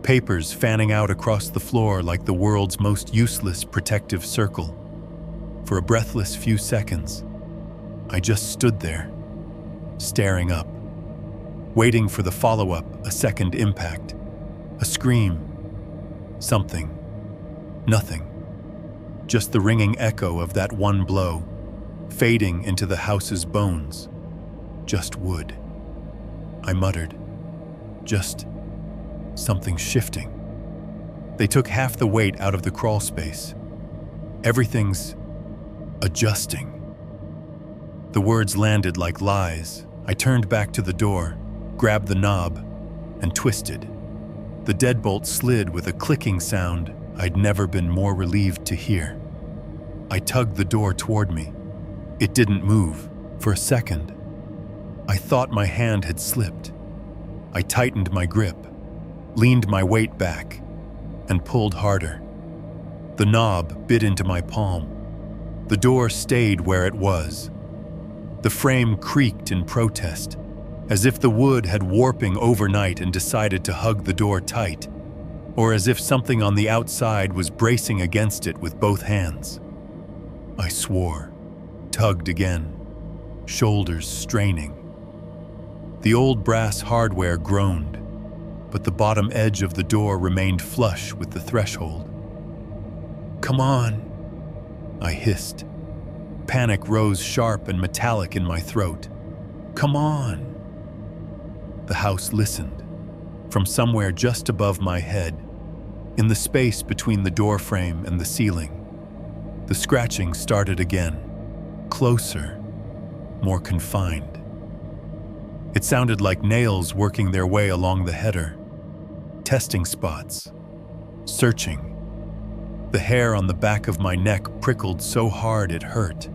Papers fanning out across the floor like the world's most useless protective circle. For a breathless few seconds, I just stood there, staring up, waiting for the follow-up, a second impact, a scream, something, nothing. Just the ringing echo of that one blow, fading into the house's bones. Just wood. I muttered, just something shifting. They took half the weight out of the crawl space. Everything's adjusting. The words landed like lies. I turned back to the door, grabbed the knob, and twisted. The deadbolt slid with a clicking sound I'd never been more relieved to hear. I tugged the door toward me. It didn't move. For a second, I thought my hand had slipped. I tightened my grip, leaned my weight back, and pulled harder. The knob bit into my palm. The door stayed where it was. The frame creaked in protest, as if the wood had warping overnight and decided to hug the door tight, or as if something on the outside was bracing against it with both hands. I swore, tugged again, shoulders straining. The old brass hardware groaned, but the bottom edge of the door remained flush with the threshold. "Come on," I hissed. Panic rose sharp and metallic in my throat. "Come on." The house listened. From somewhere just above my head, in the space between the door frame and the ceiling, the scratching started again, closer, more confined. It sounded like nails working their way along the header, testing spots, searching. The hair on the back of my neck prickled so hard it hurt.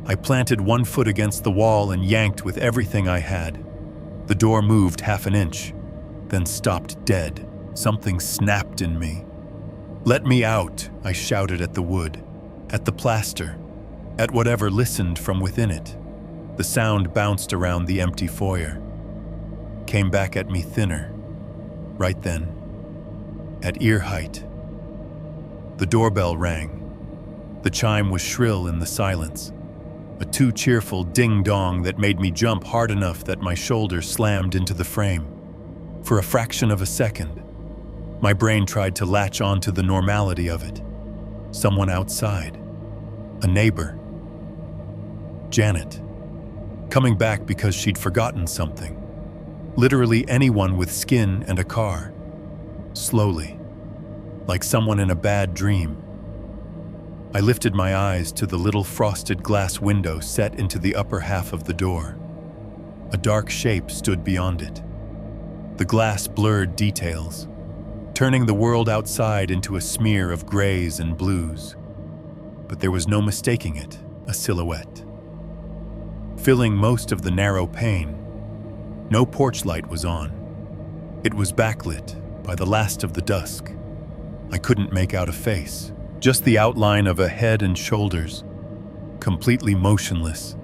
I planted one foot against the wall and yanked with everything I had. The door moved half an inch, then stopped dead. Something snapped in me. "Let me out," I shouted at the wood, at the plaster, at whatever listened from within it. The sound bounced around the empty foyer, came back at me thinner, right then, at ear height. The doorbell rang. The chime was shrill in the silence, a too cheerful ding-dong that made me jump hard enough that my shoulder slammed into the frame. For a fraction of a second, my brain tried to latch onto the normality of it. Someone outside, a neighbor, Janet, coming back because she'd forgotten something. Literally anyone with skin and a car. Slowly, like someone in a bad dream. I lifted my eyes to the little frosted glass window set into the upper half of the door. A dark shape stood beyond it. The glass blurred details, turning the world outside into a smear of grays and blues. But there was no mistaking it, a silhouette. Filling most of the narrow pane, no porch light was on. It was backlit by the last of the dusk. I couldn't make out a face, just the outline of a head and shoulders, completely motionless.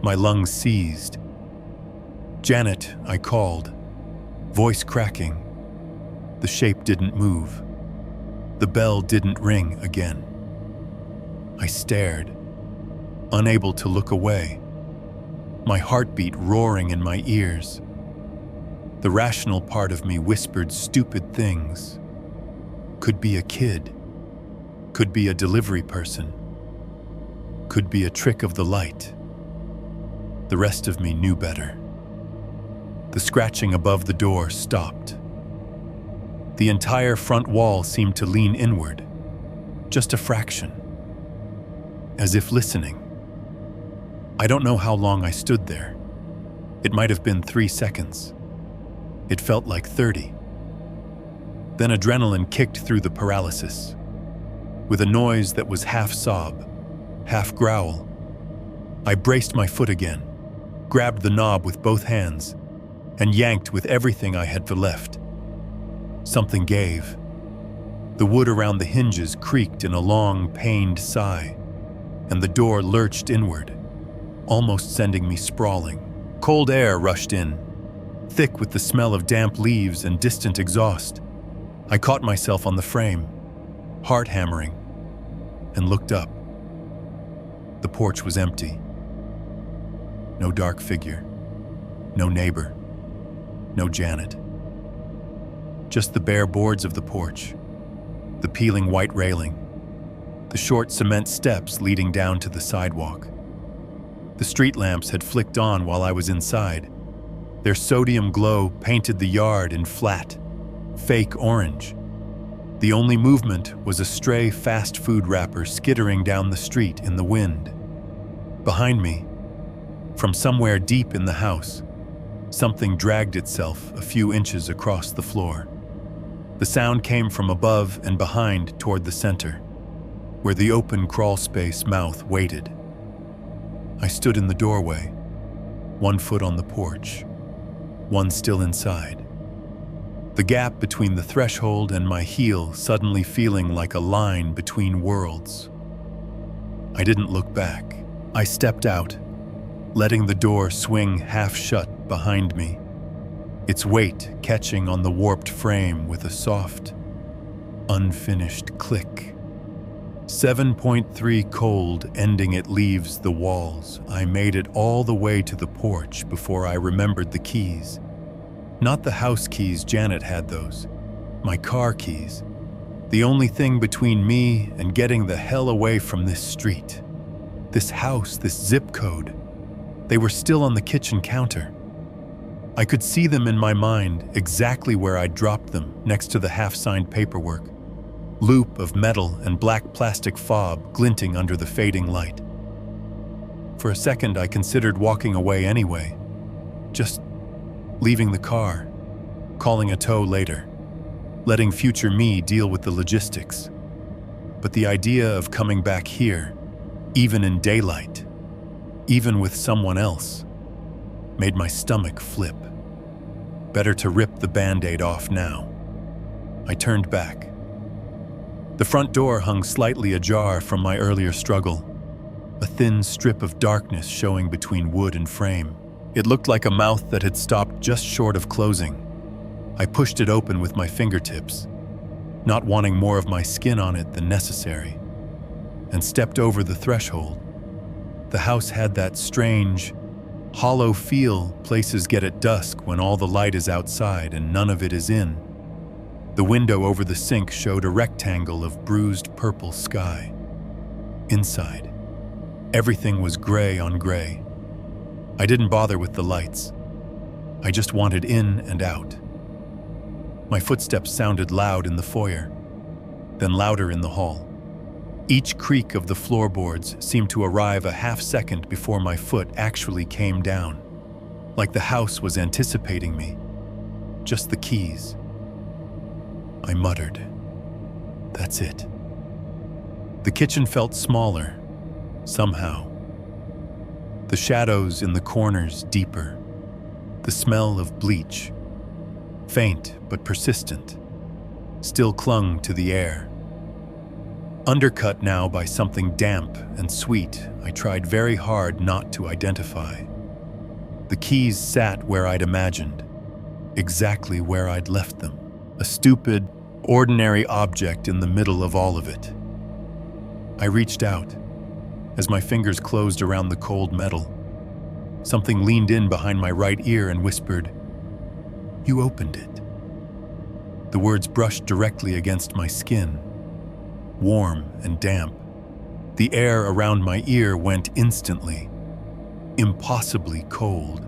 My lungs seized. "Janet," I called, voice cracking. The shape didn't move. The bell didn't ring again. I stared, unable to look away, my heartbeat roaring in my ears. The rational part of me whispered stupid things. Could be a kid. Could be a delivery person. Could be a trick of the light. The rest of me knew better. The scratching above the door stopped. The entire front wall seemed to lean inward, just a fraction, as if listening. I don't know how long I stood there. It might have been 3 seconds. It felt like 30. Then adrenaline kicked through the paralysis. With a noise that was half sob, half growl, I braced my foot again, grabbed the knob with both hands, and yanked with everything I had left. Something gave. The wood around the hinges creaked in a long, pained sigh, and the door lurched inward, almost sending me sprawling. Cold air rushed in, thick with the smell of damp leaves and distant exhaust. I caught myself on the frame, heart hammering, and looked up. The porch was empty. No dark figure, no neighbor, no Janet. Just the bare boards of the porch, the peeling white railing, the short cement steps leading down to the sidewalk. The street lamps had flicked on while I was inside. Their sodium glow painted the yard in flat, fake orange. The only movement was a stray fast food wrapper skittering down the street in the wind. Behind me, from somewhere deep in the house, something dragged itself a few inches across the floor. The sound came from above and behind toward the center, where the open crawl space mouth waited. I stood in the doorway, one foot on the porch, one still inside. The gap between the threshold and my heel suddenly feeling like a line between worlds. I didn't look back. I stepped out, letting the door swing half shut behind me, its weight catching on the warped frame with a soft, unfinished click. 7.3 cold ending it leaves the walls. I made it all the way to the porch before I remembered the keys. Not the house keys, Janet had those. My car keys. The only thing between me and getting the hell away from this street. This house, this zip code. They were still on the kitchen counter. I could see them in my mind, exactly where I'd dropped them, next to the half-signed paperwork. Loop of metal and black plastic fob glinting under the fading light. For a second, I considered walking away anyway. Just leaving the car, calling a tow later, letting future me deal with the logistics. But the idea of coming back here, even in daylight, even with someone else, made my stomach flip. Better to rip the Band-Aid off now. I turned back. The front door hung slightly ajar from my earlier struggle, a thin strip of darkness showing between wood and frame. It looked like a mouth that had stopped just short of closing. I pushed it open with my fingertips, not wanting more of my skin on it than necessary, and stepped over the threshold. The house had that strange, hollow feel places get at dusk when all the light is outside and none of it is in. The window over the sink showed a rectangle of bruised purple sky. Inside, everything was gray on gray. I didn't bother with the lights. I just wanted in and out. My footsteps sounded loud in the foyer, then louder in the hall. Each creak of the floorboards seemed to arrive a half second before my foot actually came down, like the house was anticipating me. Just the keys. I muttered. That's it. The kitchen felt smaller, somehow. The shadows in the corners deeper. The smell of bleach, faint but persistent, still clung to the air. Undercut now by something damp and sweet I tried very hard not to identify. The keys sat where I'd imagined, exactly where I'd left them. A stupid, ordinary object in the middle of all of it. I reached out. As my fingers closed around the cold metal, something leaned in behind my right ear and whispered, "You opened it." The words brushed directly against my skin, warm and damp. The air around my ear went instantly, impossibly cold,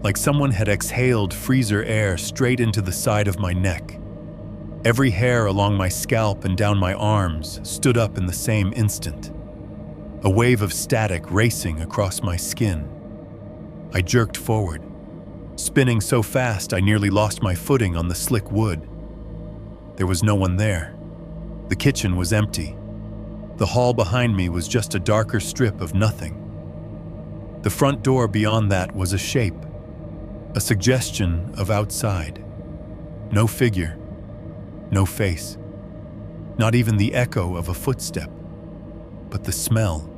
like someone had exhaled freezer air straight into the side of my neck. Every hair along my scalp and down my arms stood up in the same instant, a wave of static racing across my skin. I jerked forward, spinning so fast I nearly lost my footing on the slick wood. There was no one there. The kitchen was empty. The hall behind me was just a darker strip of nothing. The front door beyond that was a shape, a suggestion of outside. No figure, no face, not even the echo of a footstep. But the smell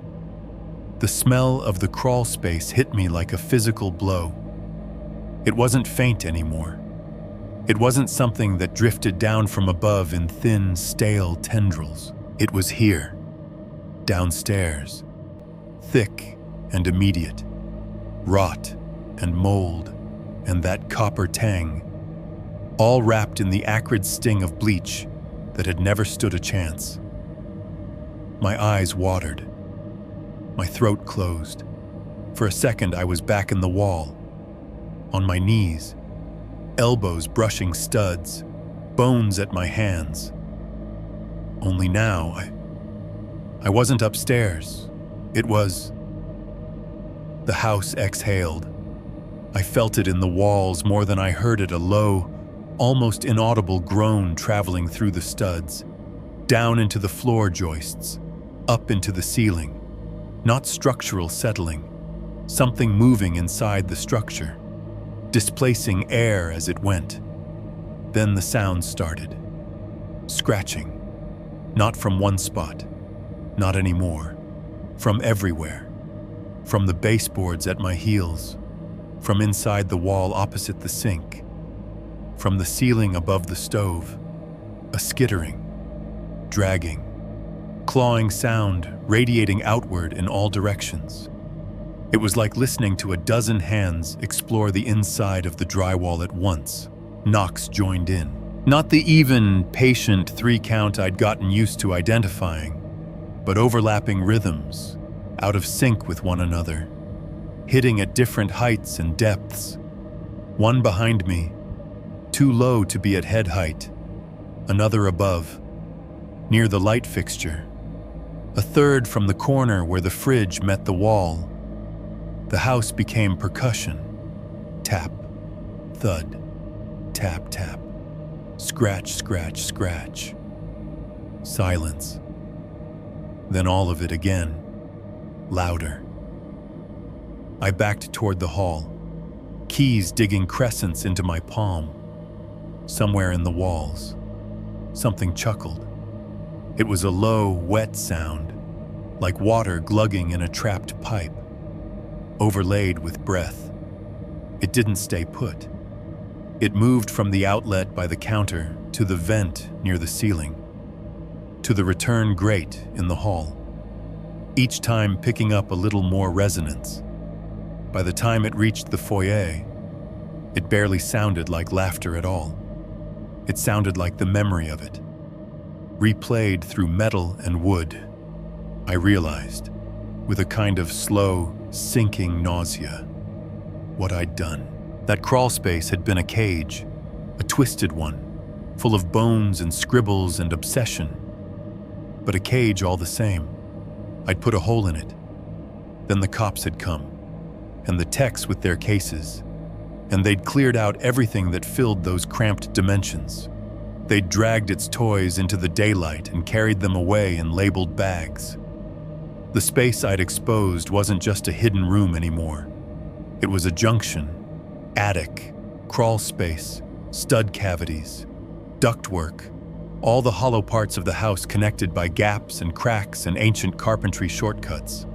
of the crawl space hit me like a physical blow. It wasn't faint anymore. It wasn't something that drifted down from above in thin, stale tendrils. It was here, downstairs, thick and immediate, rot and mold and that copper tang, all wrapped in the acrid sting of bleach that had never stood a chance. My eyes watered. My throat closed. For a second, I was back in the wall, on my knees, elbows brushing studs, bones at my hands. Only now, I wasn't upstairs. It was... The house exhaled. I felt it in the walls more than I heard it, a low, almost inaudible groan traveling through the studs, down into the floor joists, up into the ceiling. Not structural settling, something moving inside the structure, displacing air as it went. Then the sound started. Scratching. Not from one spot, not anymore. From everywhere. From the baseboards at my heels, from inside the wall opposite the sink, from the ceiling above the stove, a skittering, dragging, clawing sound radiating outward in all directions. It was like listening to a dozen hands explore the inside of the drywall at once. Knocks joined in. Not the even, patient 3-count I'd gotten used to identifying, but overlapping rhythms, out of sync with one another, hitting at different heights and depths. One behind me, too low to be at head height, another above, near the light fixture, a third from the corner where the fridge met the wall. The house became percussion. Tap, thud, tap, tap, scratch, scratch, scratch. Silence. Then all of it again, louder. I backed toward the hall, keys digging crescents into my palm. Somewhere in the walls, something chuckled. It was a low, wet sound, like water glugging in a trapped pipe, overlaid with breath. It didn't stay put. It moved from the outlet by the counter to the vent near the ceiling, to the return grate in the hall, each time picking up a little more resonance. By the time it reached the foyer, it barely sounded like laughter at all. It sounded like the memory of it, replayed through metal and wood. I realized, with a kind of slow, sinking nausea, what I'd done. That crawl space had been a cage, a twisted one, full of bones and scribbles and obsession. But a cage all the same. I'd put a hole in it. Then the cops had come, and the techs with their cases, and they'd cleared out everything that filled those cramped dimensions. They'd dragged its toys into the daylight and carried them away in labeled bags. The space I'd exposed wasn't just a hidden room anymore. It was a junction, attic, crawl space, stud cavities, ductwork, all the hollow parts of the house connected by gaps and cracks and ancient carpentry shortcuts.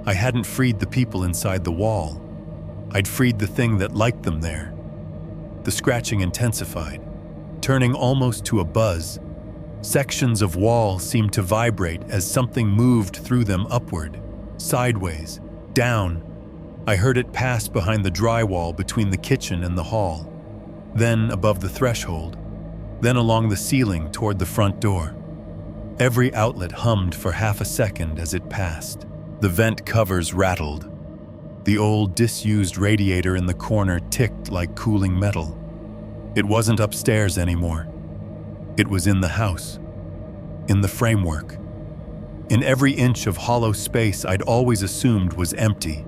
I hadn't freed the people inside the wall. I'd freed the thing that liked them there. The scratching intensified, turning almost to a buzz. Sections of wall seemed to vibrate as something moved through them upward, sideways, down. I heard it pass behind the drywall between the kitchen and the hall, then above the threshold, then along the ceiling toward the front door. Every outlet hummed for half a second as it passed. The vent covers rattled. The old disused radiator in the corner ticked like cooling metal. It wasn't upstairs anymore. It was in the house, in the framework, in every inch of hollow space I'd always assumed was empty.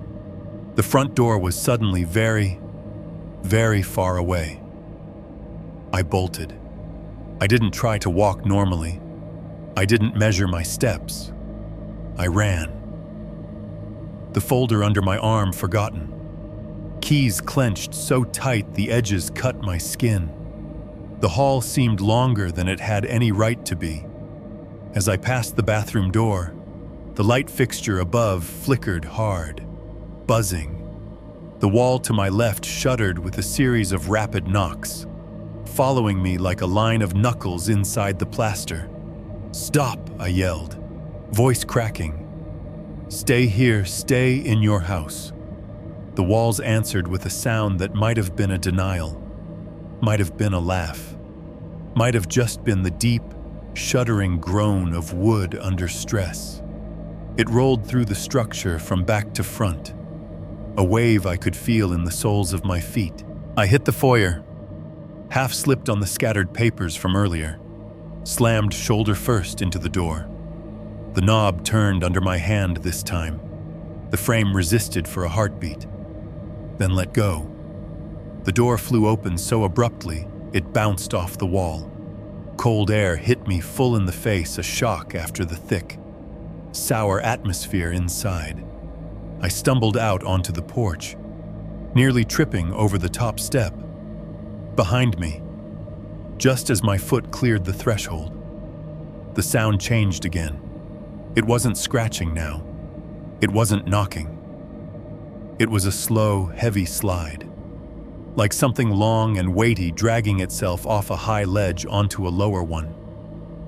The front door was suddenly very, very far away. I bolted. I didn't try to walk normally. I didn't measure my steps. I ran. The folder under my arm forgotten. Keys clenched so tight the edges cut my skin. The hall seemed longer than it had any right to be. As I passed the bathroom door, the light fixture above flickered hard, buzzing. The wall to my left shuddered with a series of rapid knocks, following me like a line of knuckles inside the plaster. "Stop," I yelled, voice cracking. "Stay here, stay in your house." The walls answered with a sound that might have been a denial, might have been a laugh, might have just been the deep, shuddering groan of wood under stress. It rolled through the structure from back to front, a wave I could feel in the soles of my feet. I hit the foyer, half slipped on the scattered papers from earlier, slammed shoulder first into the door. The knob turned under my hand this time. The frame resisted for a heartbeat, then let go. The door flew open so abruptly it bounced off the wall. Cold air hit me full in the face, a shock after the thick, sour atmosphere inside. I stumbled out onto the porch, nearly tripping over the top step. Behind me, just as my foot cleared the threshold, the sound changed again. It wasn't scratching now. It wasn't knocking. It was a slow, heavy slide, like something long and weighty dragging itself off a high ledge onto a lower one.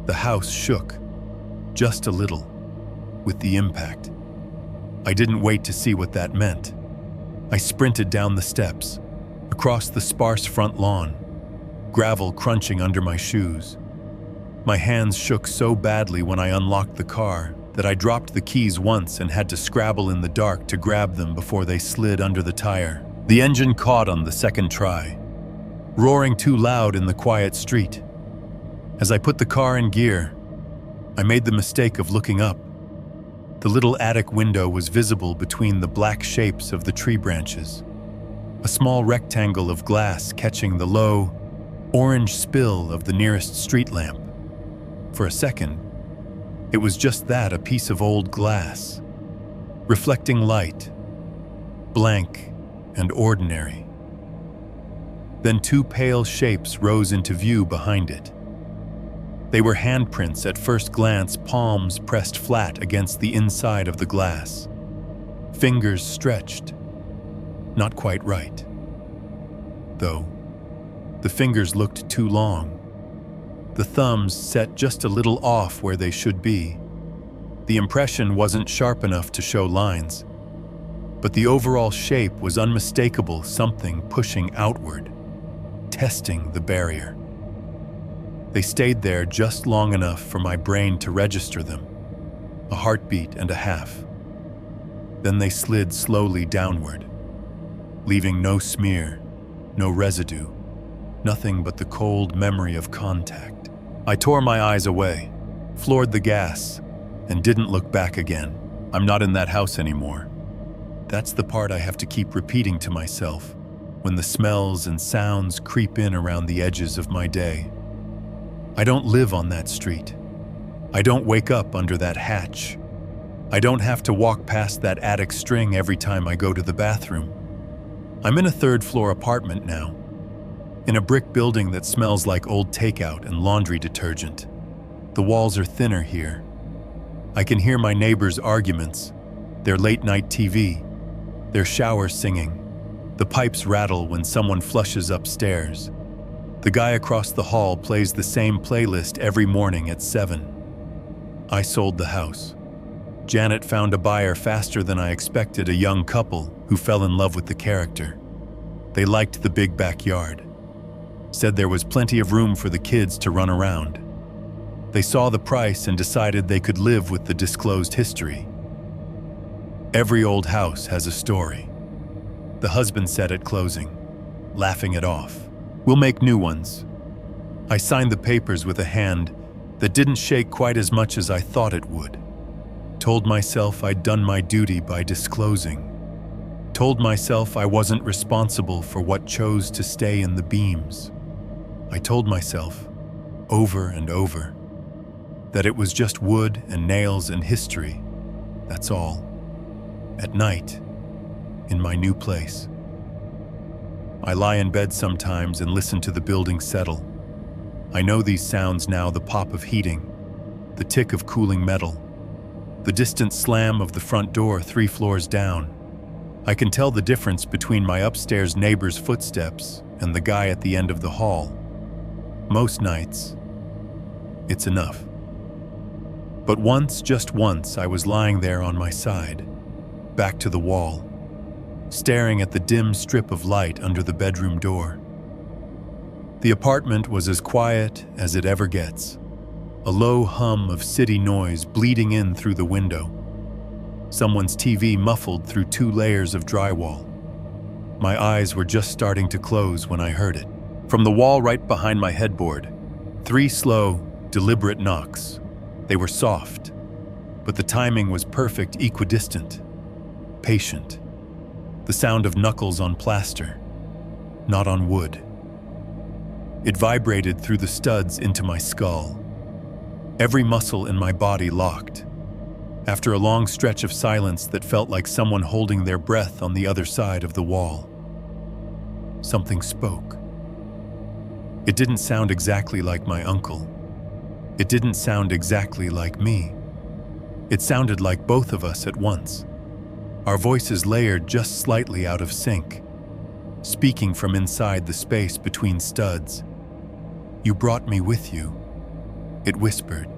The house shook, just a little, with the impact. I didn't wait to see what that meant. I sprinted down the steps, across the sparse front lawn, gravel crunching under my shoes. My hands shook so badly when I unlocked the car that I dropped the keys once and had to scrabble in the dark to grab them before they slid under the tire. The engine caught on the second try, roaring too loud in the quiet street. As I put the car in gear, I made the mistake of looking up. The little attic window was visible between the black shapes of the tree branches, a small rectangle of glass catching the low, orange spill of the nearest street lamp. For a second, it was just that, a piece of old glass, reflecting light, blank and ordinary. Then two pale shapes rose into view behind it. They were handprints at first glance, palms pressed flat against the inside of the glass, fingers stretched, not quite right. Though, the fingers looked too long. The thumbs set just a little off where they should be. The impression wasn't sharp enough to show lines, but the overall shape was unmistakable, something pushing outward, testing the barrier. They stayed there just long enough for my brain to register them, a heartbeat and a half. Then they slid slowly downward, leaving no smear, no residue, nothing but the cold memory of contact. I tore my eyes away, floored the gas, and didn't look back again. I'm not in that house anymore. That's the part I have to keep repeating to myself when the smells and sounds creep in around the edges of my day. I don't live on that street. I don't wake up under that hatch. I don't have to walk past that attic string every time I go to the bathroom. I'm in a third-floor apartment now, in a brick building that smells like old takeout and laundry detergent. The walls are thinner here. I can hear my neighbors' arguments, their late-night TV, their shower singing. The pipes rattle when someone flushes upstairs. The guy across the hall plays the same playlist every morning at 7. I sold the house. Janet found a buyer faster than I expected, a young couple who fell in love with the character. They liked the big backyard, said there was plenty of room for the kids to run around. They saw the price and decided they could live with the disclosed history. Every old house has a story, the husband said at closing, laughing it off. We'll make new ones. I signed the papers with a hand that didn't shake quite as much as I thought it would. Told myself I'd done my duty by disclosing. Told myself I wasn't responsible for what chose to stay in the beams. I told myself over and over. That it was just wood and nails and history, that's all. At night, in my new place. I lie in bed sometimes and listen to the building settle. I know these sounds now: the pop of heating, the tick of cooling metal, the distant slam of the front door 3 floors down. I can tell the difference between my upstairs neighbor's footsteps and the guy at the end of the hall. Most nights, it's enough. But once, just once, I was lying there on my side, back to the wall, staring at the dim strip of light under the bedroom door. The apartment was as quiet as it ever gets, a low hum of city noise bleeding in through the window. Someone's TV muffled through 2 layers of drywall. My eyes were just starting to close when I heard it. From the wall right behind my headboard, 3 slow, deliberate knocks. They were soft, but the timing was perfect, equidistant, patient. The sound of knuckles on plaster, not on wood. It vibrated through the studs into my skull. Every muscle in my body locked. After a long stretch of silence that felt like someone holding their breath on the other side of the wall, something spoke. It didn't sound exactly like my uncle. It didn't sound exactly like me. It sounded like both of us at once. Our voices layered just slightly out of sync, speaking from inside the space between studs. "You brought me with you," it whispered.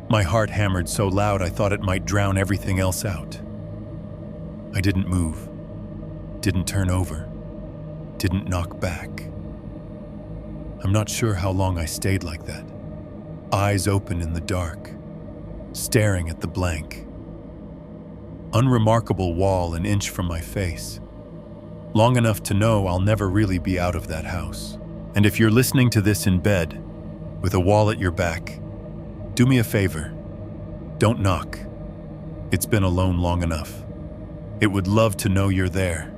My heart hammered so loud I thought it might drown everything else out. I didn't move, didn't turn over, didn't knock back. I'm not sure how long I stayed like that, eyes open in the dark, staring at the blank, unremarkable wall an inch from my face. Long enough to know I'll never really be out of that house. And if you're listening to this in bed, with a wall at your back, do me a favor. Don't knock. It's been alone long enough. It would love to know you're there.